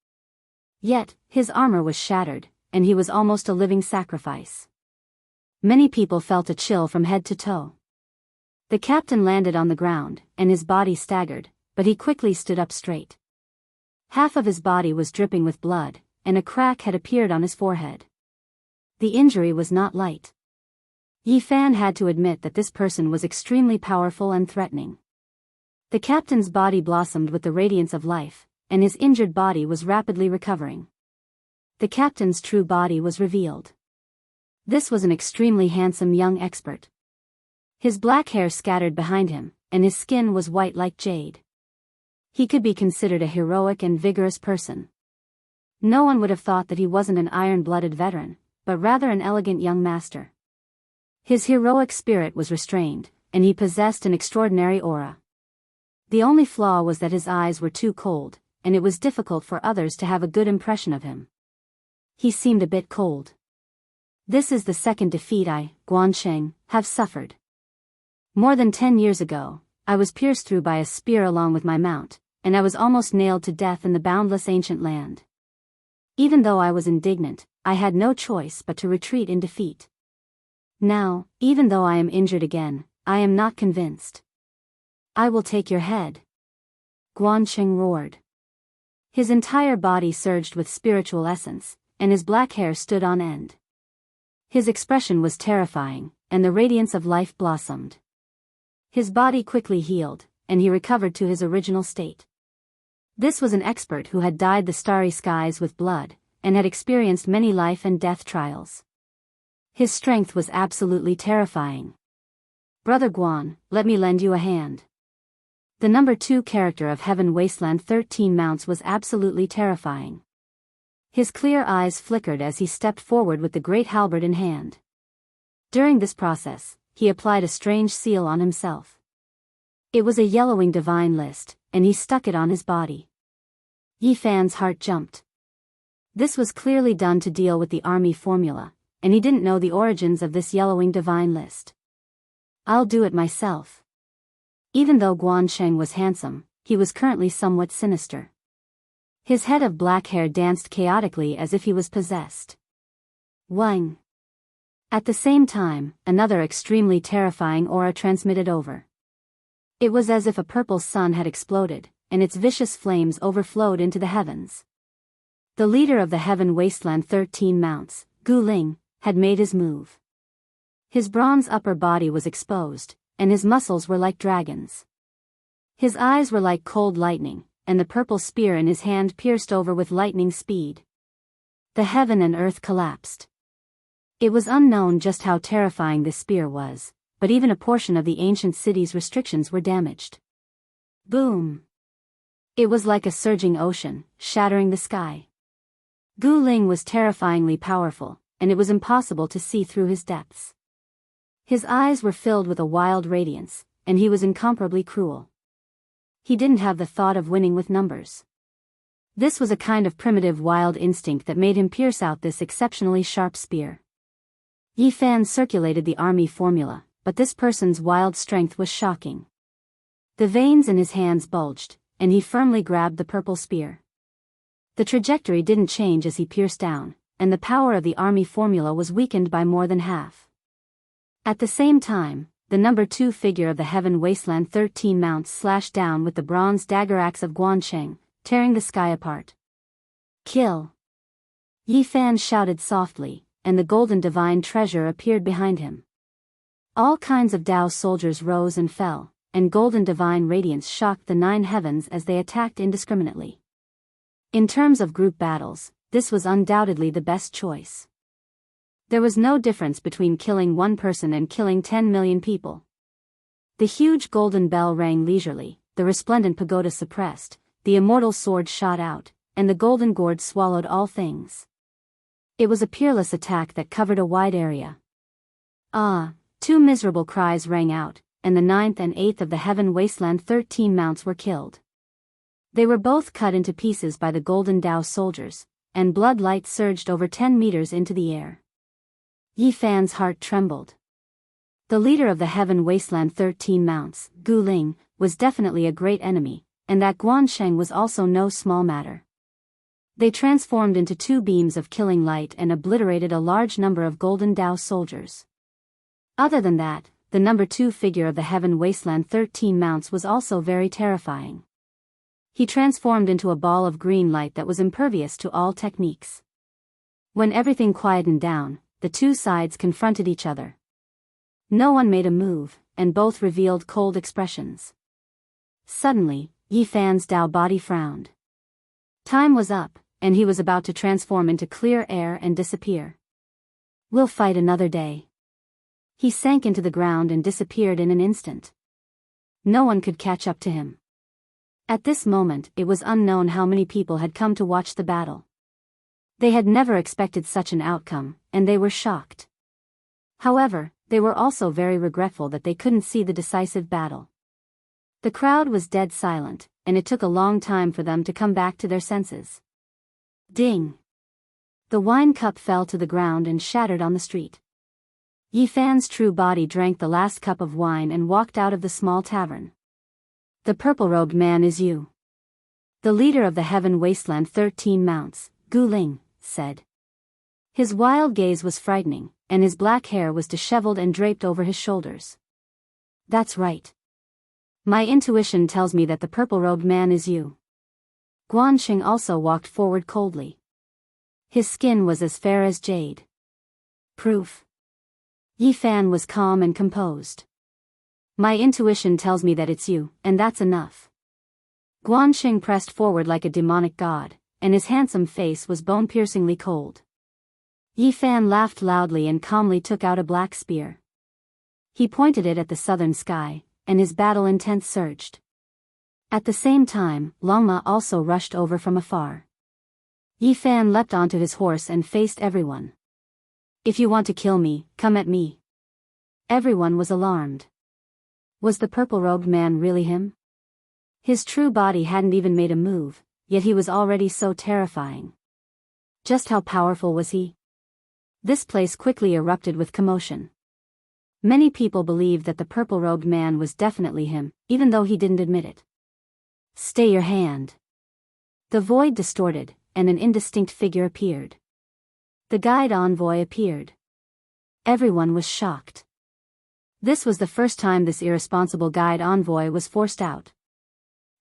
Yet, his armor was shattered, and he was almost a living sacrifice. Many people felt a chill from head to toe. The captain landed on the ground, and his body staggered, but he quickly stood up straight. Half of his body was dripping with blood, and a crack had appeared on his forehead. The injury was not light. Yi Fan had to admit that this person was extremely powerful and threatening. The captain's body blossomed with the radiance of life, and his injured body was rapidly recovering. The captain's true body was revealed. This was an extremely handsome young expert. His black hair scattered behind him, and his skin was white like jade. He could be considered a heroic and vigorous person. No one would have thought that he wasn't an iron-blooded veteran, but rather an elegant young master. His heroic spirit was restrained, and he possessed an extraordinary aura. The only flaw was that his eyes were too cold, and it was difficult for others to have a good impression of him. He seemed a bit cold. This is the second defeat I, Guancheng, have suffered. More than 10 years ago, I was pierced through by a spear along with my mount, and I was almost nailed to death in the boundless ancient land. Even though I was indignant, I had no choice but to retreat in defeat. Now, even though I am injured again, I am not convinced. I will take your head. Guancheng roared. His entire body surged with spiritual essence, and his black hair stood on end. His expression was terrifying, and the radiance of life blossomed. His body quickly healed, and he recovered to his original state. This was an expert who had dyed the starry skies with blood, and had experienced many life and death trials. His strength was absolutely terrifying. Brother Guan, let me lend you a hand. The number 2 character of Heaven Wasteland 13 Mounts was absolutely terrifying. His clear eyes flickered as he stepped forward with the great halberd in hand. During this process, he applied a strange seal on himself. It was a yellowing divine list, and he stuck it on his body. Yi Fan's heart jumped. This was clearly done to deal with the army formula, and he didn't know the origins of this yellowing divine list. I'll do it myself. Even though Guancheng was handsome, he was currently somewhat sinister. His head of black hair danced chaotically as if he was possessed. Wang. At the same time, another extremely terrifying aura transmitted over. It was as if a purple sun had exploded, and its vicious flames overflowed into the heavens. The leader of the Heaven Wasteland 13 Mounts, Gu Ling, had made his move. His bronze upper body was exposed, and his muscles were like dragons. His eyes were like cold lightning, and the purple spear in his hand pierced over with lightning speed. The heaven and earth collapsed. It was unknown just how terrifying this spear was, but even a portion of the ancient city's restrictions were damaged. Boom! It was like a surging ocean, shattering the sky. Gu Ling was terrifyingly powerful, and it was impossible to see through his depths. His eyes were filled with a wild radiance, and he was incomparably cruel. He didn't have the thought of winning with numbers. This was a kind of primitive wild instinct that made him pierce out this exceptionally sharp spear. Yi Fan circulated the army formula, but this person's wild strength was shocking. The veins in his hands bulged, and he firmly grabbed the purple spear. The trajectory didn't change as he pierced down, and the power of the army formula was weakened by more than half. At the same time, the number 2 figure of the Heaven Wasteland 13 Mounts slashed down with the bronze dagger axe of Guancheng, tearing the sky apart. Kill! Yi Fan shouted softly, and the golden divine treasure appeared behind him. All kinds of Tao soldiers rose and fell, and golden divine radiance shocked the 9 heavens as they attacked indiscriminately. In terms of group battles, this was undoubtedly the best choice. There was no difference between killing one person and killing 10 million people. The huge golden bell rang leisurely, the resplendent pagoda suppressed, the immortal sword shot out, and the golden gourd swallowed all things. It was a peerless attack that covered a wide area. Ah! 2 miserable cries rang out, and the 9th and 8th of the heaven wasteland 13 mounts were killed. They were both cut into pieces by the golden Tao soldiers, and blood light surged over 10 meters into the air. Yi Fan's heart trembled. The leader of the heaven wasteland 13 mounts, Gu Ling, was definitely a great enemy, and that Guansheng was also no small matter. They transformed into 2 beams of killing light and obliterated a large number of golden Tao soldiers. Other than that, the number 2 figure of the heaven wasteland 13 mounts was also very terrifying. He transformed into a ball of green light that was impervious to all techniques. When everything quietened down, the 2 sides confronted each other. No one made a move, and both revealed cold expressions. Suddenly, Yi Fan's Tao body frowned. Time was up, and he was about to transform into clear air and disappear. "We'll fight another day." He sank into the ground and disappeared in an instant. No one could catch up to him. At this moment, it was unknown how many people had come to watch the battle. They had never expected such an outcome, and they were shocked. However, they were also very regretful that they couldn't see the decisive battle. The crowd was dead silent, and it took a long time for them to come back to their senses. Ding! The wine cup fell to the ground and shattered on the street. Yi Fan's true body drank the last cup of wine and walked out of the small tavern. "The purple-robed man is you." The leader of the heaven wasteland 13 mounts, Gu Ling, said. His wild gaze was frightening, and his black hair was disheveled and draped over his shoulders. "That's right. My intuition tells me that the purple-robed man is you." Guanxing also walked forward coldly. His skin was as fair as jade. "Proof." Yi Fan was calm and composed. "My intuition tells me that it's you, and that's enough." Guanxing pressed forward like a demonic god, and his handsome face was bone-piercingly cold. Yi Fan laughed loudly and calmly took out a black spear. He pointed it at the southern sky, and his battle intent surged. At the same time, Longma also rushed over from afar. Yi Fan leapt onto his horse and faced everyone. "If you want to kill me, come at me." Everyone was alarmed. Was the purple-robed man really him? His true body hadn't even made a move, yet he was already so terrifying. Just how powerful was he? This place quickly erupted with commotion. Many people believed that the purple-robed man was definitely him, even though he didn't admit it. "Stay your hand." The void distorted, and an indistinct figure appeared. The guide envoy appeared. Everyone was shocked. This was the first time this irresponsible guide envoy was forced out.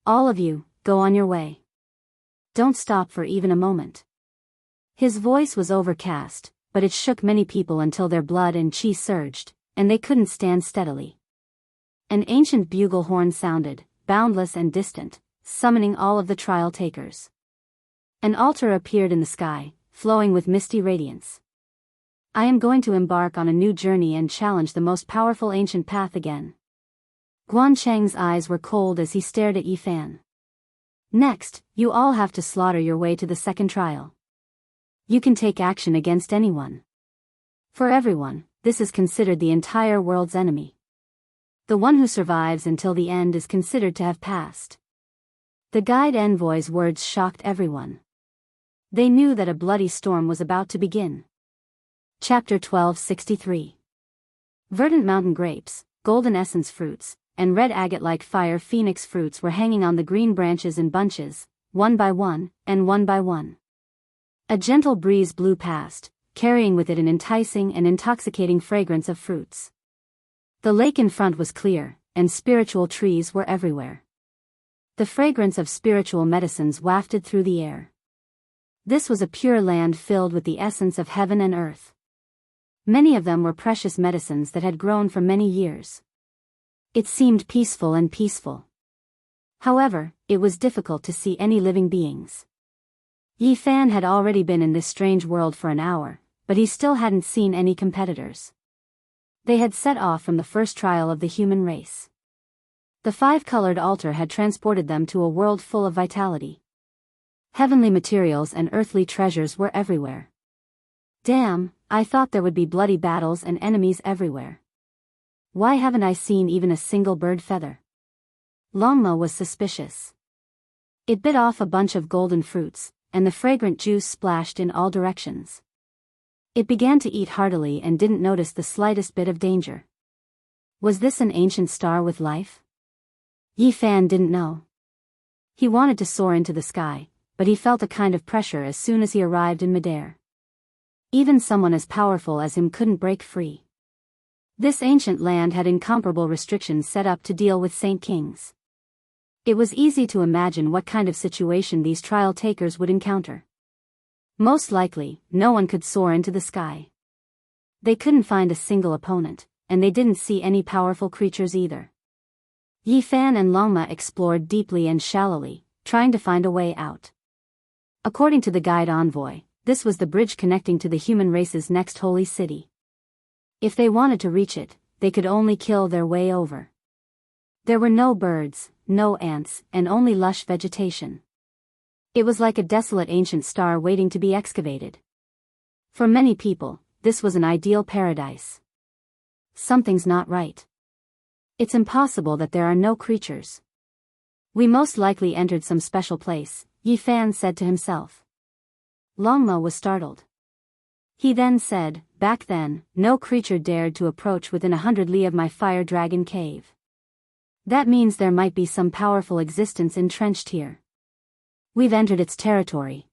"All of you, go on your way. Don't stop for even a moment." His voice was overcast, but it shook many people until their blood and chi surged, and they couldn't stand steadily. An ancient bugle horn sounded, boundless and distant, summoning all of the trial takers. An altar appeared in the sky, flowing with misty radiance. "I am going to embark on a new journey and challenge the most powerful ancient path again." Guancheng's eyes were cold as he stared at Yi Fan. "Next, you all have to slaughter your way to the second trial. You can take action against anyone. For everyone, this is considered the entire world's enemy. The one who survives until the end is considered to have passed." The guide envoy's words shocked everyone. They knew that a bloody storm was about to begin. Chapter 1263. Verdant mountain grapes, golden essence fruits, and red agate-like fire phoenix fruits were hanging on the green branches in bunches, one by one, and one by one. A gentle breeze blew past, carrying with it an enticing and intoxicating fragrance of fruits. The lake in front was clear, and spiritual trees were everywhere. The fragrance of spiritual medicines wafted through the air. This was a pure land filled with the essence of heaven and earth. Many of them were precious medicines that had grown for many years. It seemed peaceful and peaceful. However, it was difficult to see any living beings. Yi Fan had already been in this strange world for an hour, but he still hadn't seen any competitors. They had set off from the first trial of the human race. The five-colored altar had transported them to a world full of vitality. Heavenly materials and earthly treasures were everywhere. Damn, I thought there would be bloody battles and enemies everywhere. Why haven't I seen even a single bird feather? Longma was suspicious. It bit off a bunch of golden fruits, and the fragrant juice splashed in all directions. It began to eat heartily and didn't notice the slightest bit of danger. Was this an ancient star with life? Yi Fan didn't know. He wanted to soar into the sky, but he felt a kind of pressure as soon as he arrived in midair. Even someone as powerful as him couldn't break free. This ancient land had incomparable restrictions set up to deal with Saint Kings. It was easy to imagine what kind of situation these trial takers would encounter. Most likely, no one could soar into the sky. They couldn't find a single opponent, and they didn't see any powerful creatures either. Yi Fan and Longma explored deeply and shallowly, trying to find a way out. According to the guide envoy, this was the bridge connecting to the human race's next holy city. If they wanted to reach it, they could only kill their way over. There were no birds, no ants, and only lush vegetation. It was like a desolate ancient star waiting to be excavated. For many people, this was an ideal paradise. Something's not right. It's impossible that there are no creatures. We most likely entered some special place, Yi Fan said to himself. Longma was startled. He then said, back then, no creature dared to approach within 100 li of my fire dragon cave. That means there might be some powerful existence entrenched here. We've entered its territory.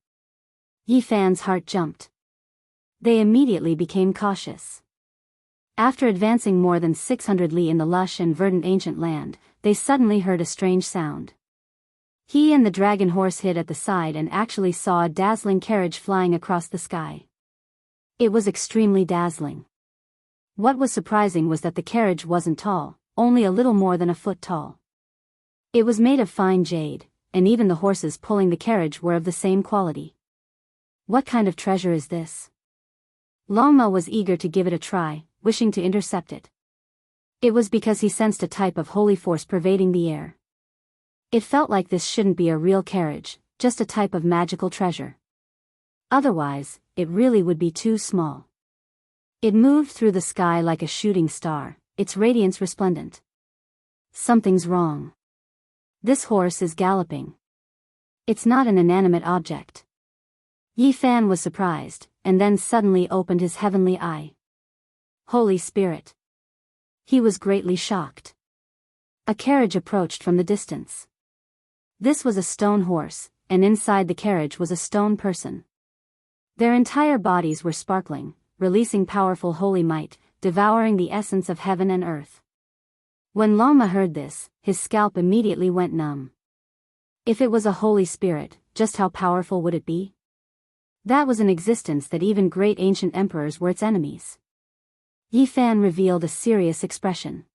Yi Fan's heart jumped. They immediately became cautious. After advancing more than 600 li in the lush and verdant ancient land, they suddenly heard a strange sound. He and the dragon horse hid at the side and actually saw a dazzling carriage flying across the sky. It was extremely dazzling. What was surprising was that the carriage wasn't tall, only a little more than a foot tall. It was made of fine jade, and even the horses pulling the carriage were of the same quality. What kind of treasure is this? Longma was eager to give it a try, wishing to intercept it. It was because he sensed a type of holy force pervading the air. It felt like this shouldn't be a real carriage, just a type of magical treasure. Otherwise, it really would be too small. It moved through the sky like a shooting star, its radiance resplendent. Something's wrong. This horse is galloping. It's not an inanimate object. Yi Fan was surprised, and then suddenly opened his heavenly eye. Holy Spirit. He was greatly shocked. A carriage approached from the distance. This was a stone horse, and inside the carriage was a stone person. Their entire bodies were sparkling, releasing powerful holy might, devouring the essence of heaven and earth. When Longma heard this, his scalp immediately went numb. If it was a holy spirit, just how powerful would it be? That was an existence that even great ancient emperors were its enemies. Yi Fan revealed a serious expression.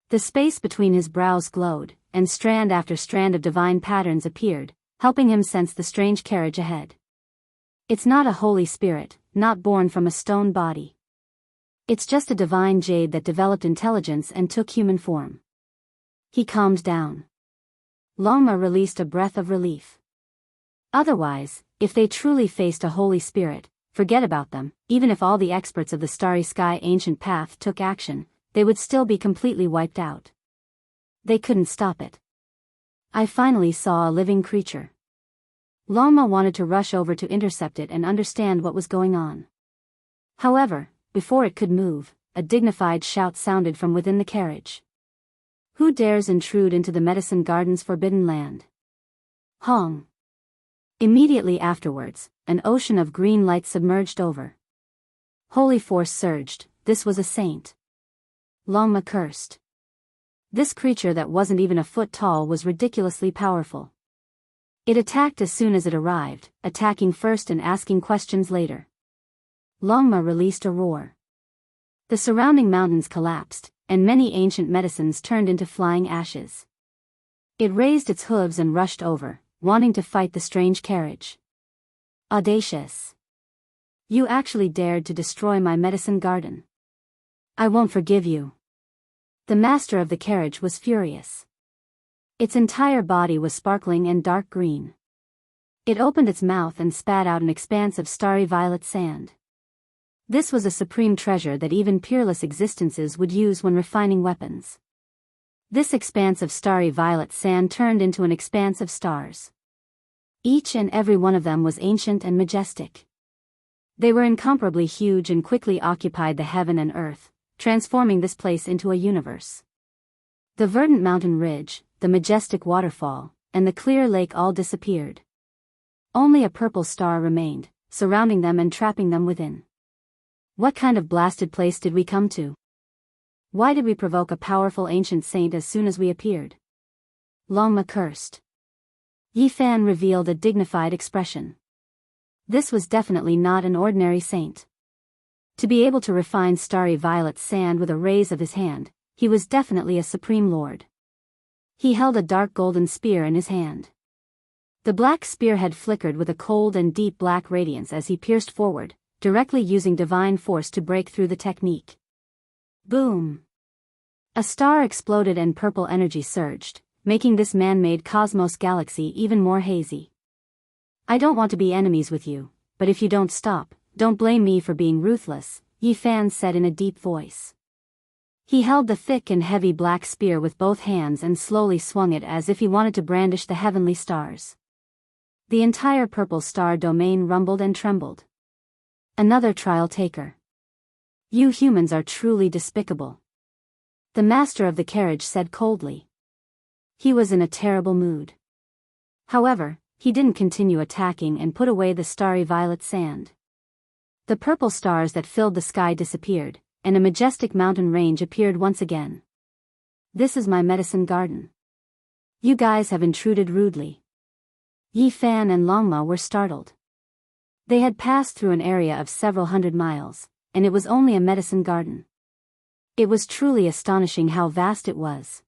The space between his brows glowed, and strand after strand of divine patterns appeared, helping him sense the strange carriage ahead. It's not a holy spirit, not born from a stone body. It's just a divine jade that developed intelligence and took human form. He calmed down. Longma released a breath of relief. Otherwise, if they truly faced a holy spirit, forget about them. Even if all the experts of the Starry Sky ancient path took action, they would still be completely wiped out. They couldn't stop it. I finally saw a living creature. Longma wanted to rush over to intercept it and understand what was going on. However, before it could move, a dignified shout sounded from within the carriage. Who dares intrude into the Medicine Garden's forbidden land? Hong. Immediately afterwards, an ocean of green light submerged over. Holy force surged. This was a saint. Longma cursed. This creature that wasn't even a foot tall was ridiculously powerful. It attacked as soon as it arrived, attacking first and asking questions later. Longma released a roar. The surrounding mountains collapsed, and many ancient medicines turned into flying ashes. It raised its hooves and rushed over, wanting to fight the strange carriage. Audacious! You actually dared to destroy my medicine garden. I won't forgive you. The master of the carriage was furious. Its entire body was sparkling and dark green. It opened its mouth and spat out an expanse of starry violet sand. This was a supreme treasure that even peerless existences would use when refining weapons. This expanse of starry violet sand turned into an expanse of stars. Each and every one of them was ancient and majestic. They were incomparably huge and quickly occupied the heaven and earth, transforming this place into a universe. The verdant mountain ridge, the majestic waterfall, and the clear lake all disappeared. Only a purple star remained, surrounding them and trapping them within. What kind of blasted place did we come to? Why did we provoke a powerful ancient saint as soon as we appeared? Longma cursed. Yi Fan revealed a dignified expression. This was definitely not an ordinary saint. To be able to refine starry violet sand with a raise of his hand, he was definitely a supreme lord. He held a dark golden spear in his hand. The black spearhead flickered with a cold and deep black radiance as he pierced forward, directly using divine force to break through the technique. Boom! A star exploded and purple energy surged, making this man-made cosmos galaxy even more hazy. I don't want to be enemies with you, but if you don't stop, don't blame me for being ruthless, Yi Fan said in a deep voice. He held the thick and heavy black spear with both hands and slowly swung it as if he wanted to brandish the heavenly stars. The entire purple star domain rumbled and trembled. Another trial taker. You humans are truly despicable. The master of the carriage said coldly. He was in a terrible mood. However, he didn't continue attacking and put away the starry violet sand. The purple stars that filled the sky disappeared, and a majestic mountain range appeared once again. This is my medicine garden. You guys have intruded rudely. Yi Fan and Longma were startled. They had passed through an area of several hundred miles, and it was only a medicine garden. It was truly astonishing how vast it was.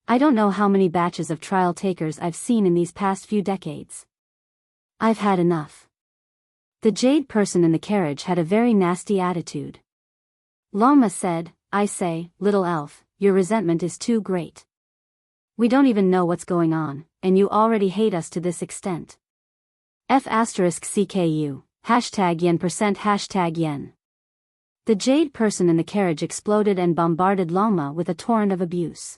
I don't know how many batches of trial takers I've seen in these past few decades. I've had enough. The jade person in the carriage had a very nasty attitude. Longma said, I say, little elf, your resentment is too great. We don't even know what's going on, and you already hate us to this extent. F*CKU, #yen%, #yen. The jade person in the carriage exploded and bombarded Longma with a torrent of abuse.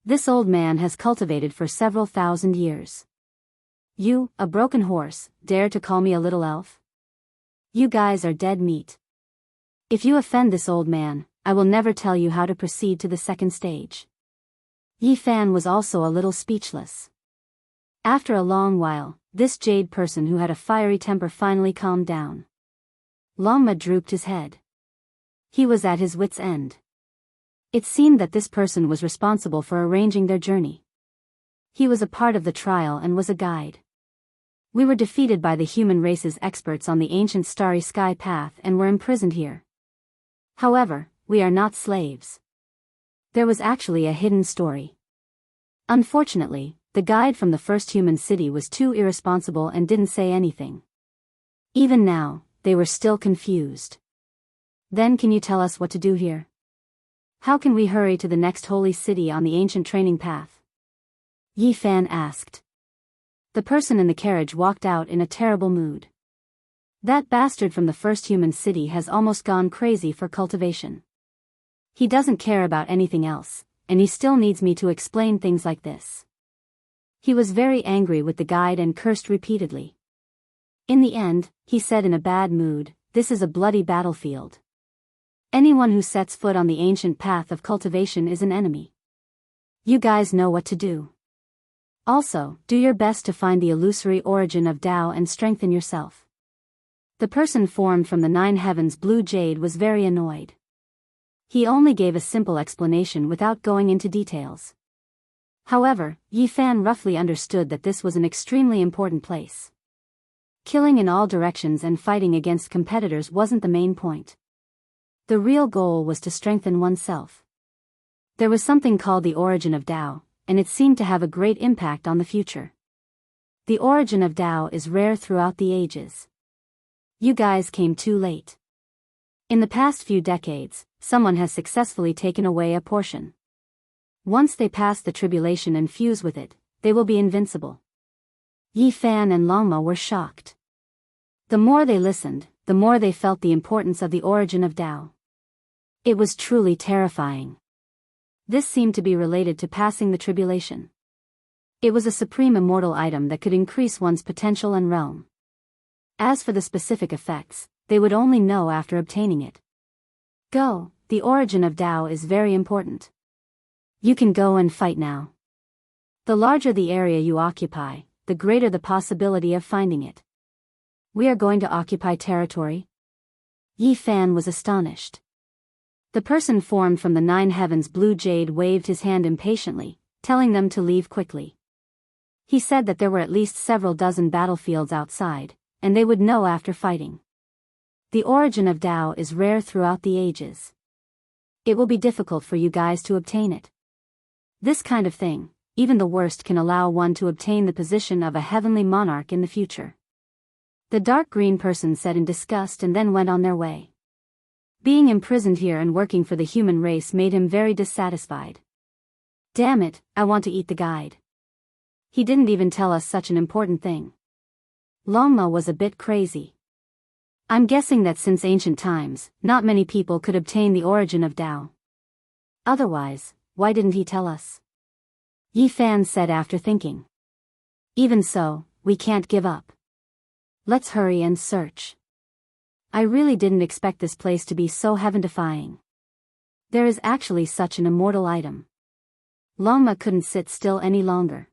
This old man has cultivated for several thousand years. You, a broken horse, dare to call me a little elf? You guys are dead meat. If you offend this old man, I will never tell you how to proceed to the second stage. Yi Fan was also a little speechless. After a long while, this jade person who had a fiery temper finally calmed down. Longma drooped his head. He was at his wit's end. It seemed that this person was responsible for arranging their journey. He was a part of the trial and was a guide. We were defeated by the human race's experts on the ancient starry sky path and were imprisoned here. However, we are not slaves. There was actually a hidden story. Unfortunately, the guide from the first human city was too irresponsible and didn't say anything. Even now, they were still confused. Then can you tell us what to do here? How can we hurry to the next holy city on the ancient training path? Yi Fan asked. The person in the carriage walked out in a terrible mood. That bastard from the first human city has almost gone crazy for cultivation. He doesn't care about anything else, and he still needs me to explain things like this. He was very angry with the guide and cursed repeatedly. In the end, he said in a bad mood, this is a bloody battlefield. Anyone who sets foot on the ancient path of cultivation is an enemy. You guys know what to do. Also, do your best to find the illusory origin of Tao and strengthen yourself. The person formed from the 9 heavens blue jade was very annoyed. He only gave a simple explanation without going into details. However, Yi Fan roughly understood that this was an extremely important place. Killing in all directions and fighting against competitors wasn't the main point. The real goal was to strengthen oneself. There was something called the origin of Tao, and it seemed to have a great impact on the future. The origin of Tao is rare throughout the ages. You guys came too late. In the past few decades, someone has successfully taken away a portion. Once they pass the tribulation and fuse with it, they will be invincible. Yi Fan and Longma were shocked. The more they listened, the more they felt the importance of the origin of Tao. It was truly terrifying. This seemed to be related to passing the tribulation. It was a supreme immortal item that could increase one's potential and realm. As for the specific effects, they would only know after obtaining it. Go, the origin of Tao is very important. You can go and fight now. The larger the area you occupy, the greater the possibility of finding it. We are going to occupy territory? Yi Fan was astonished. The person formed from the 9 heavens blue jade waved his hand impatiently, telling them to leave quickly. He said that there were at least several dozen battlefields outside, and they would know after fighting. The origin of Tao is rare throughout the ages. It will be difficult for you guys to obtain it. This kind of thing, even the worst, can allow one to obtain the position of a heavenly monarch in the future. The dark green person said in disgust and then went on their way. Being imprisoned here and working for the human race made him very dissatisfied. Damn it, I want to eat the guide. He didn't even tell us such an important thing. Longma was a bit crazy. I'm guessing that since ancient times, not many people could obtain the origin of Tao. Otherwise, why didn't he tell us? Yi Fan said after thinking. Even so, we can't give up. Let's hurry and search. I really didn't expect this place to be so heaven-defying. There is actually such an immortal item. Longma couldn't sit still any longer.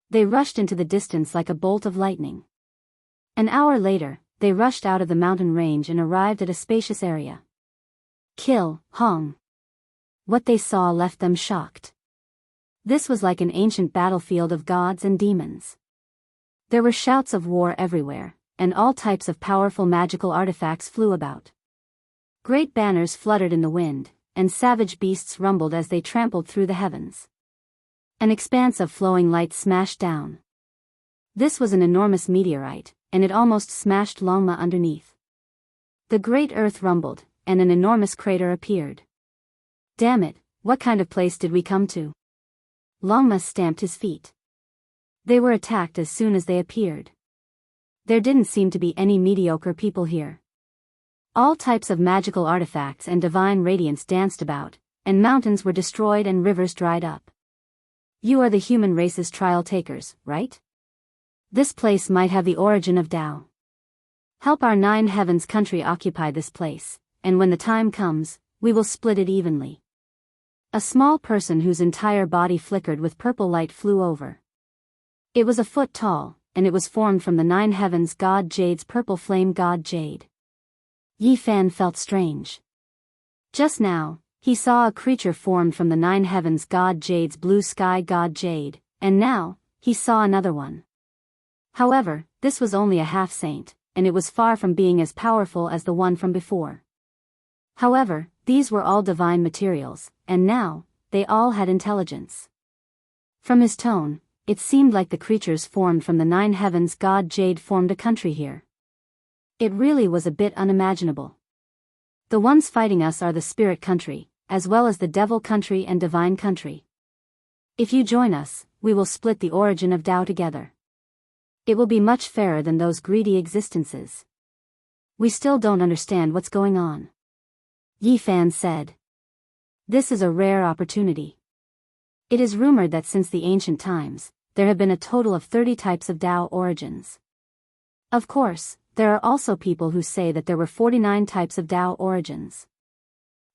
They rushed into the distance like a bolt of lightning. An hour later, they rushed out of the mountain range and arrived at a spacious area. Kill, Hong. What they saw left them shocked. This was like an ancient battlefield of gods and demons. There were shouts of war everywhere, and all types of powerful magical artifacts flew about. Great banners fluttered in the wind, and savage beasts rumbled as they trampled through the heavens. An expanse of flowing light smashed down. This was an enormous meteorite, and it almost smashed Longma underneath. The great earth rumbled, and an enormous crater appeared. Damn it, what kind of place did we come to? Longma stamped his feet. They were attacked as soon as they appeared. There didn't seem to be any mediocre people here. All types of magical artifacts and divine radiance danced about, and mountains were destroyed and rivers dried up. You are the human race's trial takers, right? This place might have the origin of Tao. Help our 9 heavens country occupy this place, and when the time comes, we will split it evenly. A small person whose entire body flickered with purple light flew over. It was a foot tall, and it was formed from the 9 heavens god Jade's purple flame god Jade. Yi Fan felt strange. Just now, he saw a creature formed from the 9 heavens god Jade's blue sky god Jade, and now, he saw another one. However, this was only a half-saint, and it was far from being as powerful as the one from before. However, these were all divine materials, and now, they all had intelligence. From his tone, it seemed like the creatures formed from the 9 heavens god Jade formed a country here. It really was a bit unimaginable. The ones fighting us are the spirit country, as well as the devil country and divine country. If you join us, we will split the origin of Tao together. It will be much fairer than those greedy existences. We still don't understand what's going on. Yi Fan said. This is a rare opportunity. It is rumored that since the ancient times, there have been a total of 30 types of Tao origins. Of course, there are also people who say that there were 49 types of Tao origins.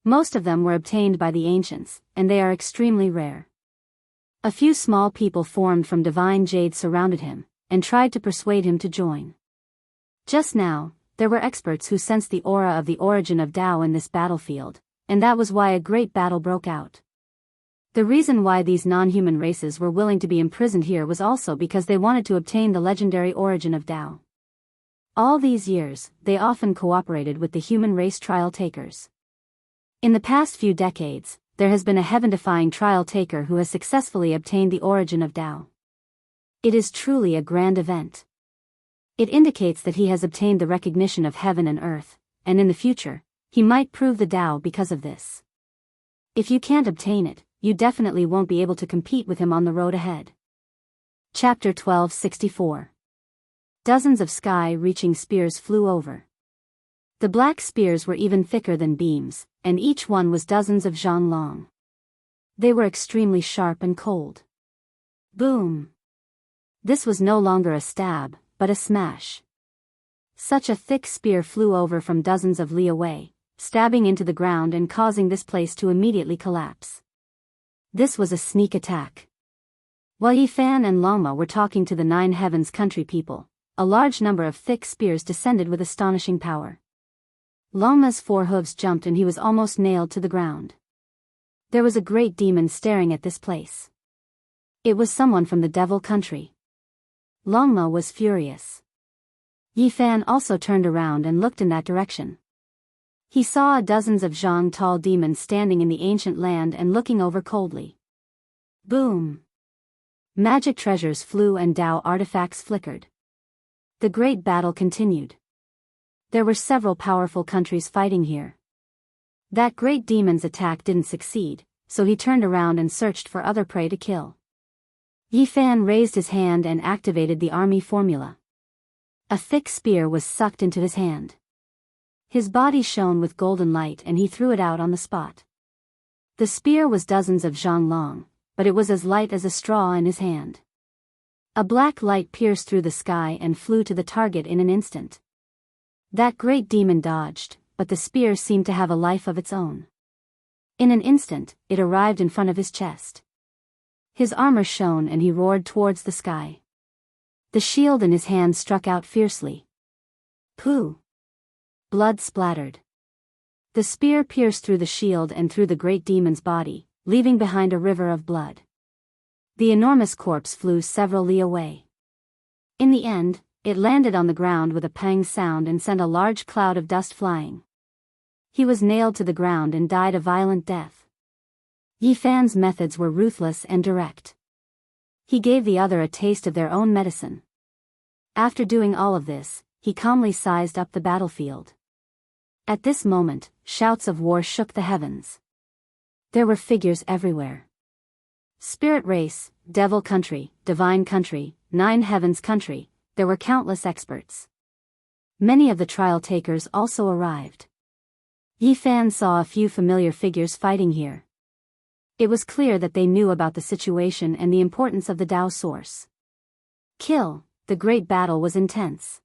Most of them were obtained by the ancients, and they are extremely rare. A few small people formed from divine jade surrounded him, and tried to persuade him to join. Just now, there were experts who sensed the aura of the origin of Tao in this battlefield, and that was why a great battle broke out. The reason why these non-human races were willing to be imprisoned here was also because they wanted to obtain the legendary origin of Tao. All these years, they often cooperated with the human race trial takers. In the past few decades, there has been a heaven-defying trial taker who has successfully obtained the origin of Tao. It is truly a grand event. It indicates that he has obtained the recognition of heaven and earth, and in the future, he might prove the Tao because of this. If you can't obtain it, you definitely won't be able to compete with him on the road ahead. Chapter 1264. Dozens of sky-reaching spears flew over. The black spears were even thicker than beams, and each one was dozens of zhang long. They were extremely sharp and cold. Boom! This was no longer a stab, but a smash. Such a thick spear flew over from dozens of li away, stabbing into the ground and causing this place to immediately collapse. This was a sneak attack. While Yifan and Longma were talking to the Nine Heavens country people, a large number of thick spears descended with astonishing power. Longma's 4 hooves jumped and he was almost nailed to the ground. There was a great demon staring at this place. It was someone from the devil country. Longma was furious. Yifan also turned around and looked in that direction. He saw dozens of zhang tall demons standing in the ancient land and looking over coldly. Boom! Magic treasures flew and Tao artifacts flickered. The great battle continued. There were several powerful countries fighting here. That great demon's attack didn't succeed, so he turned around and searched for other prey to kill. Yifan raised his hand and activated the army formula. A thick spear was sucked into his hand. His body shone with golden light and he threw it out on the spot. The spear was dozens of zhang long, but it was as light as a straw in his hand. A black light pierced through the sky and flew to the target in an instant. That great demon dodged, but the spear seemed to have a life of its own. In an instant, it arrived in front of his chest. His armor shone and he roared towards the sky. The shield in his hand struck out fiercely. Pooh! Blood splattered. The spear pierced through the shield and through the great demon's body, leaving behind a river of blood. The enormous corpse flew several li away. In the end, it landed on the ground with a pang sound and sent a large cloud of dust flying. He was nailed to the ground and died a violent death. Yifan's methods were ruthless and direct. He gave the other a taste of their own medicine. After doing all of this, he calmly sized up the battlefield. At this moment, shouts of war shook the heavens. There were figures everywhere. Spirit race, devil country, divine country, Nine Heavens country, there were countless experts. Many of the trial takers also arrived. Yifan saw a few familiar figures fighting here. It was clear that they knew about the situation and the importance of the Tao source. Kill, the great battle was intense.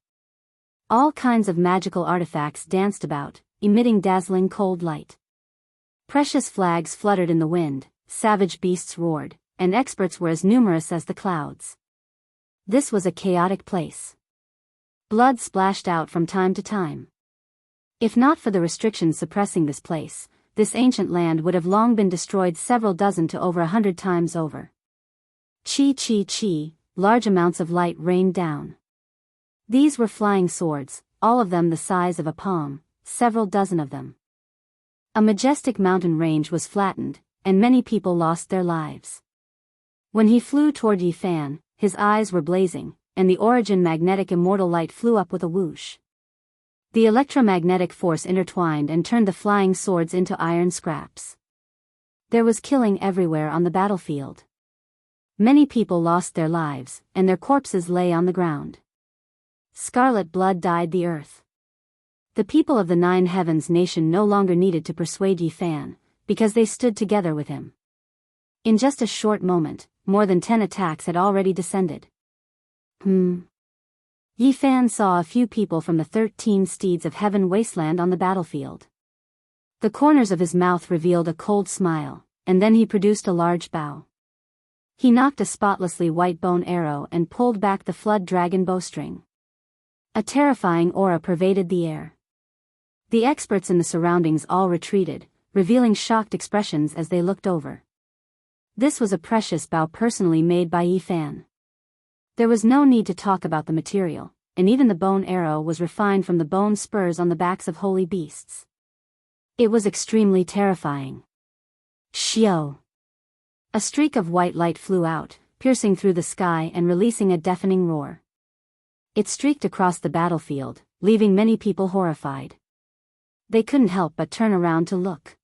All kinds of magical artifacts danced about, emitting dazzling cold light. Precious flags fluttered in the wind, savage beasts roared, and experts were as numerous as the clouds. This was a chaotic place. Blood splashed out from time to time. If not for the restrictions suppressing this place, this ancient land would have long been destroyed several dozen to over 100 times over. Chi chi chi, large amounts of light rained down. These were flying swords, all of them the size of a palm, several dozen of them. A majestic mountain range was flattened, and many people lost their lives. When he flew toward Yifan, his eyes were blazing, and the origin magnetic immortal light flew up with a whoosh. The electromagnetic force intertwined and turned the flying swords into iron scraps. There was killing everywhere on the battlefield. Many people lost their lives, and their corpses lay on the ground. Scarlet blood dyed the earth. The people of the Nine Heavens nation no longer needed to persuade Yifan, because they stood together with him. In just a short moment, more than 10 attacks had already descended. Yifan saw a few people from the 13 steeds of heaven wasteland on the battlefield. The corners of his mouth revealed a cold smile, and then he produced a large bow. He knocked a spotlessly white bone arrow and pulled back the flood dragon bowstring. A terrifying aura pervaded the air. The experts in the surroundings all retreated, revealing shocked expressions as they looked over. This was a precious bow personally made by Yifan. There was no need to talk about the material, and even the bone arrow was refined from the bone spurs on the backs of holy beasts. It was extremely terrifying. Shio! A streak of white light flew out, piercing through the sky and releasing a deafening roar. It streaked across the battlefield, leaving many people horrified. They couldn't help but turn around to look.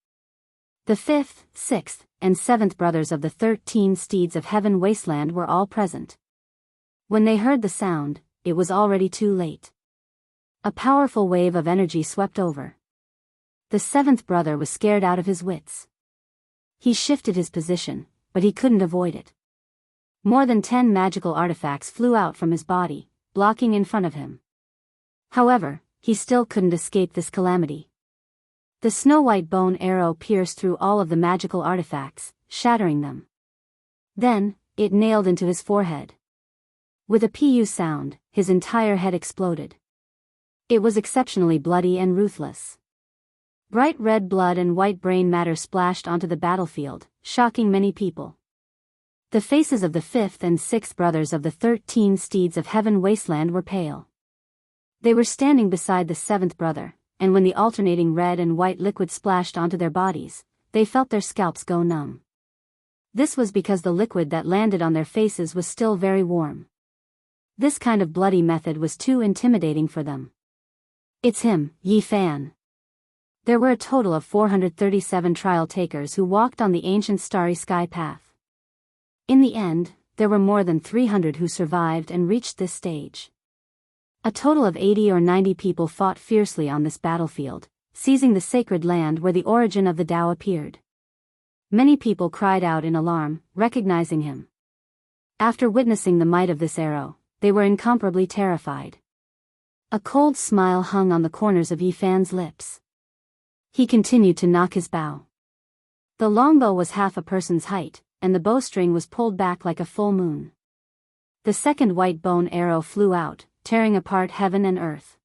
The 5th, 6th, and 7th brothers of the 13 steeds of heaven wasteland were all present. When they heard the sound, it was already too late. A powerful wave of energy swept over. The 7th brother was scared out of his wits. He shifted his position, but he couldn't avoid it. More than 10 magical artifacts flew out from his body, blocking in front of him. However, he still couldn't escape this calamity. The snow-white bone arrow pierced through all of the magical artifacts, shattering them. Then, it nailed into his forehead. With a pu sound, his entire head exploded. It was exceptionally bloody and ruthless. Bright red blood and white brain matter splashed onto the battlefield, shocking many people. The faces of the 5th and 6th brothers of the 13 steeds of heaven wasteland were pale. They were standing beside the 7th brother, and when the alternating red and white liquid splashed onto their bodies, they felt their scalps go numb. This was because the liquid that landed on their faces was still very warm. This kind of bloody method was too intimidating for them. It's him, Yi Fan. There were a total of 437 trial takers who walked on the ancient starry sky path. In the end, there were more than 300 who survived and reached this stage. A total of 80 or 90 people fought fiercely on this battlefield, seizing the sacred land where the origin of the Tao appeared. Many people cried out in alarm, recognizing him. After witnessing the might of this arrow, they were incomparably terrified. A cold smile hung on the corners of Yi Fan's lips. He continued to knock his bow. The longbow was half a person's height, and the bowstring was pulled back like a full moon. The second white bone arrow flew out, tearing apart heaven and earth.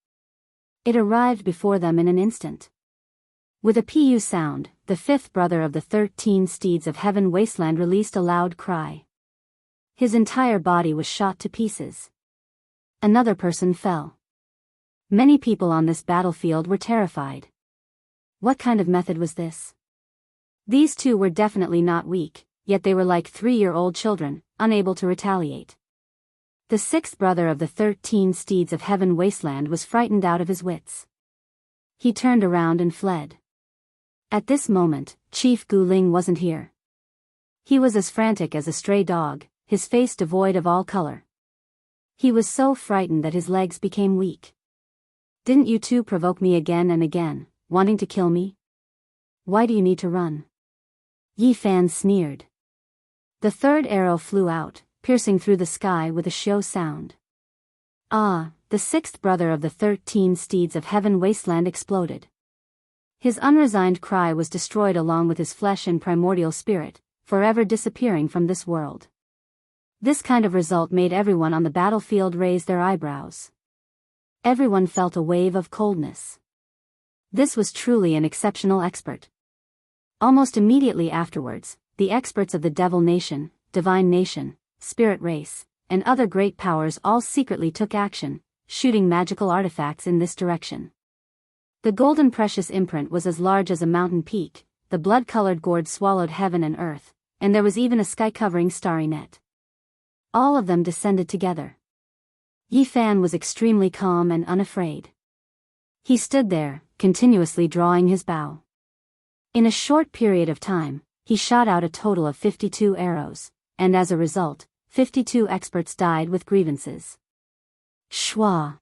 It arrived before them in an instant. With a pu sound, the 5th brother of the 13 steeds of heaven wasteland released a loud cry. His entire body was shot to pieces. Another person fell. Many people on this battlefield were terrified. What kind of method was this? These two were definitely not weak, yet they were like 3-year-old children, unable to retaliate. The 6th brother of the 13 steeds of heaven wasteland was frightened out of his wits. He turned around and fled. At this moment, Chief Gu Ling wasn't here. He was as frantic as a stray dog, his face devoid of all color. He was so frightened that his legs became weak. Didn't you two provoke me again and again, wanting to kill me? Why do you need to run? Yi Fan sneered. The third arrow flew out, piercing through the sky with a shio sound. Ah, the 6th brother of the 13 steeds of heaven wasteland exploded. His unresigned cry was destroyed along with his flesh and primordial spirit, forever disappearing from this world. This kind of result made everyone on the battlefield raise their eyebrows. Everyone felt a wave of coldness. This was truly an exceptional expert. Almost immediately afterwards, the experts of the Devil Nation, Divine Nation, Spirit Race, and other great powers all secretly took action, shooting magical artifacts in this direction. The golden precious imprint was as large as a mountain peak, the blood-colored gourd swallowed heaven and earth, and there was even a sky-covering starry net. All of them descended together. Yi Fan was extremely calm and unafraid. He stood there, continuously drawing his bow. In a short period of time, he shot out a total of 52 arrows, and as a result, 52 experts died with grievances. Schwa!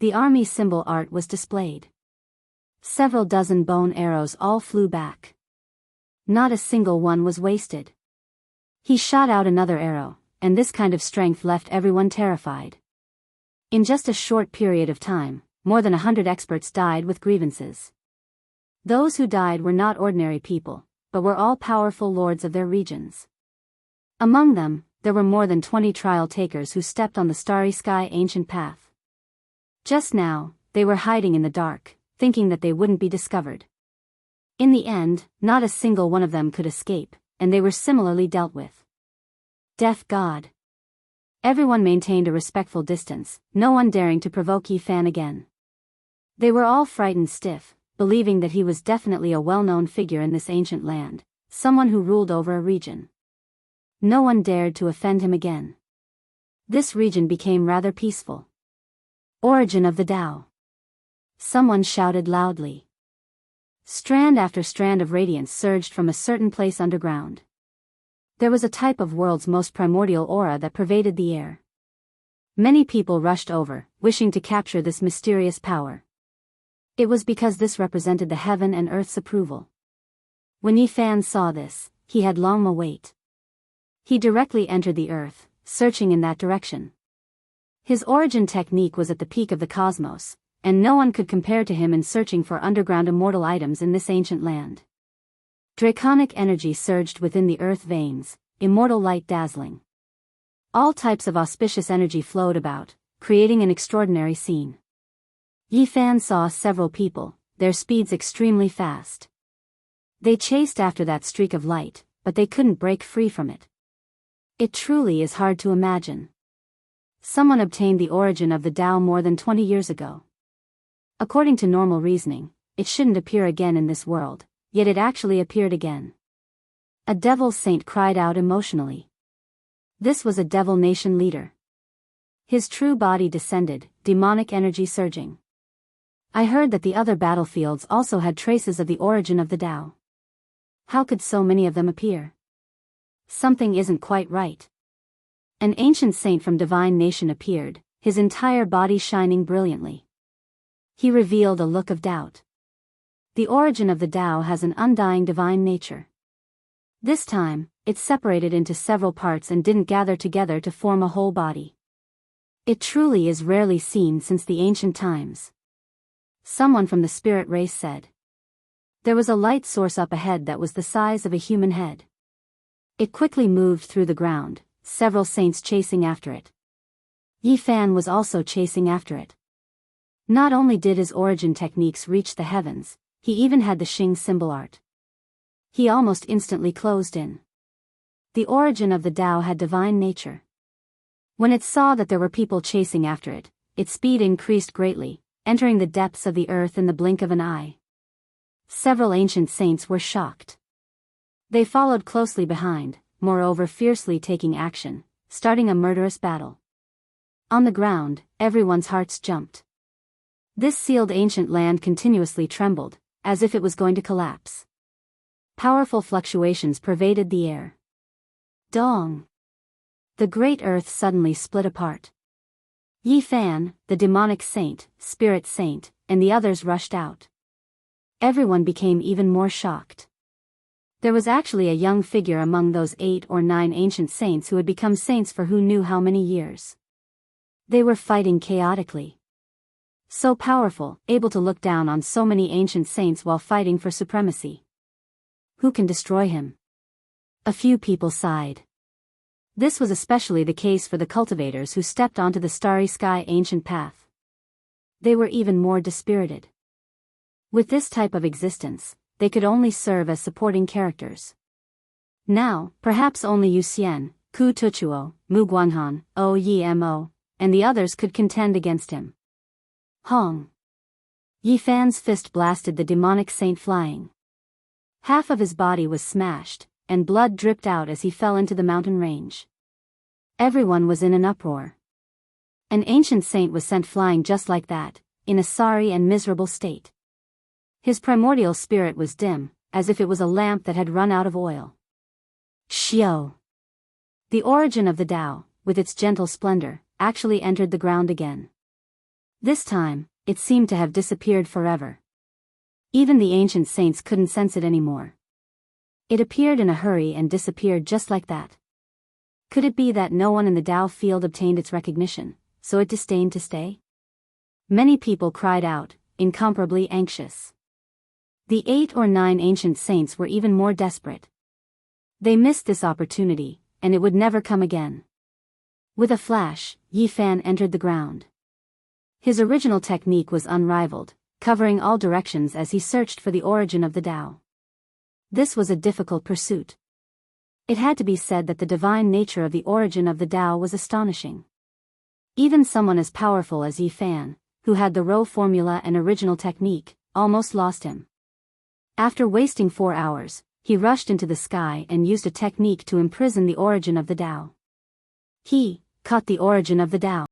The army symbol art was displayed. Several dozen bone arrows all flew back. Not a single one was wasted. He shot out another arrow, and this kind of strength left everyone terrified. In just a short period of time, more than 100 experts died with grievances. Those who died were not ordinary people, but were all powerful lords of their regions. Among them, there were more than 20 trial takers who stepped on the starry sky ancient path. Just now, they were hiding in the dark, thinking that they wouldn't be discovered. In the end, not a single one of them could escape, and they were similarly dealt with. Death God. Everyone maintained a respectful distance, no one daring to provoke Yi Fan again. They were all frightened stiff, believing that he was definitely a well-known figure in this ancient land, someone who ruled over a region. No one dared to offend him again. This region became rather peaceful. Origin of the Tao. Someone shouted loudly. Strand after strand of radiance surged from a certain place underground. There was a type of world's most primordial aura that pervaded the air. Many people rushed over, wishing to capture this mysterious power. It was because this represented the heaven and earth's approval. When Yi Fan saw this, he had long await. He directly entered the earth, searching in that direction. His origin technique was at the peak of the cosmos, and no one could compare to him in searching for underground immortal items in this ancient land. Draconic energy surged within the earth veins, immortal light dazzling. All types of auspicious energy flowed about, creating an extraordinary scene. Yi Fan saw several people, their speeds extremely fast. They chased after that streak of light, but they couldn't break free from it. It truly is hard to imagine. Someone obtained the origin of the Tao more than 20 years ago. According to normal reasoning, it shouldn't appear again in this world, yet it actually appeared again. A devil saint cried out emotionally. This was a devil nation leader. His true body descended, demonic energy surging. I heard that the other battlefields also had traces of the origin of the Tao. How could so many of them appear? Something isn't quite right. An ancient saint from divine nation appeared, his entire body shining brilliantly. He revealed a look of doubt. The origin of the Tao has an undying divine nature. This time, it separated into several parts and didn't gather together to form a whole body. It truly is rarely seen since the ancient times. Someone from the spirit race said. There was a light source up ahead that was the size of a human head. It quickly moved through the ground, several saints chasing after it. Yi Fan was also chasing after it. Not only did his origin techniques reach the heavens, he even had the Xing symbol art. He almost instantly closed in. The origin of the Tao had divine nature. When it saw that there were people chasing after it, its speed increased greatly, entering the depths of the earth in the blink of an eye. Several ancient saints were shocked. They followed closely behind, moreover fiercely taking action, starting a murderous battle. On the ground, everyone's hearts jumped. This sealed ancient land continuously trembled, as if it was going to collapse. Powerful fluctuations pervaded the air. Dong! The great earth suddenly split apart. Yi Fan, the demonic saint, spirit saint, and the others rushed out. Everyone became even more shocked. There was actually a young figure among those 8 or 9 ancient saints who had become saints for who knew how many years. They were fighting chaotically. So powerful, able to look down on so many ancient saints while fighting for supremacy. Who can destroy him? A few people sighed. This was especially the case for the cultivators who stepped onto the starry sky ancient path. They were even more dispirited. With this type of existence, they could only serve as supporting characters. Now, perhaps only Yu Xian, Ku Tuchuo, Mu Guanhan, O Yi Mo, and the others could contend against him. Hong! Yi Fan's fist blasted the demonic saint flying. Half of his body was smashed, and blood dripped out as he fell into the mountain range. Everyone was in an uproar. An ancient saint was sent flying just like that, in a sorry and miserable state. His primordial spirit was dim, as if it was a lamp that had run out of oil. Xiao! The origin of the Tao, with its gentle splendor, actually entered the ground again. This time, it seemed to have disappeared forever. Even the ancient saints couldn't sense it anymore. It appeared in a hurry and disappeared just like that. Could it be that no one in the Tao field obtained its recognition, so it disdained to stay? Many people cried out, incomparably anxious. The 8 or 9 ancient saints were even more desperate. They missed this opportunity, and it would never come again. With a flash, Yi Fan entered the ground. His original technique was unrivaled, covering all directions as he searched for the origin of the Tao. This was a difficult pursuit. It had to be said that the divine nature of the origin of the Tao was astonishing. Even someone as powerful as Yi Fan, who had the Rho formula and original technique, almost lost him. After wasting 4 hours, he rushed into the sky and used a technique to imprison the origin of the Tao. He caught the origin of the Tao.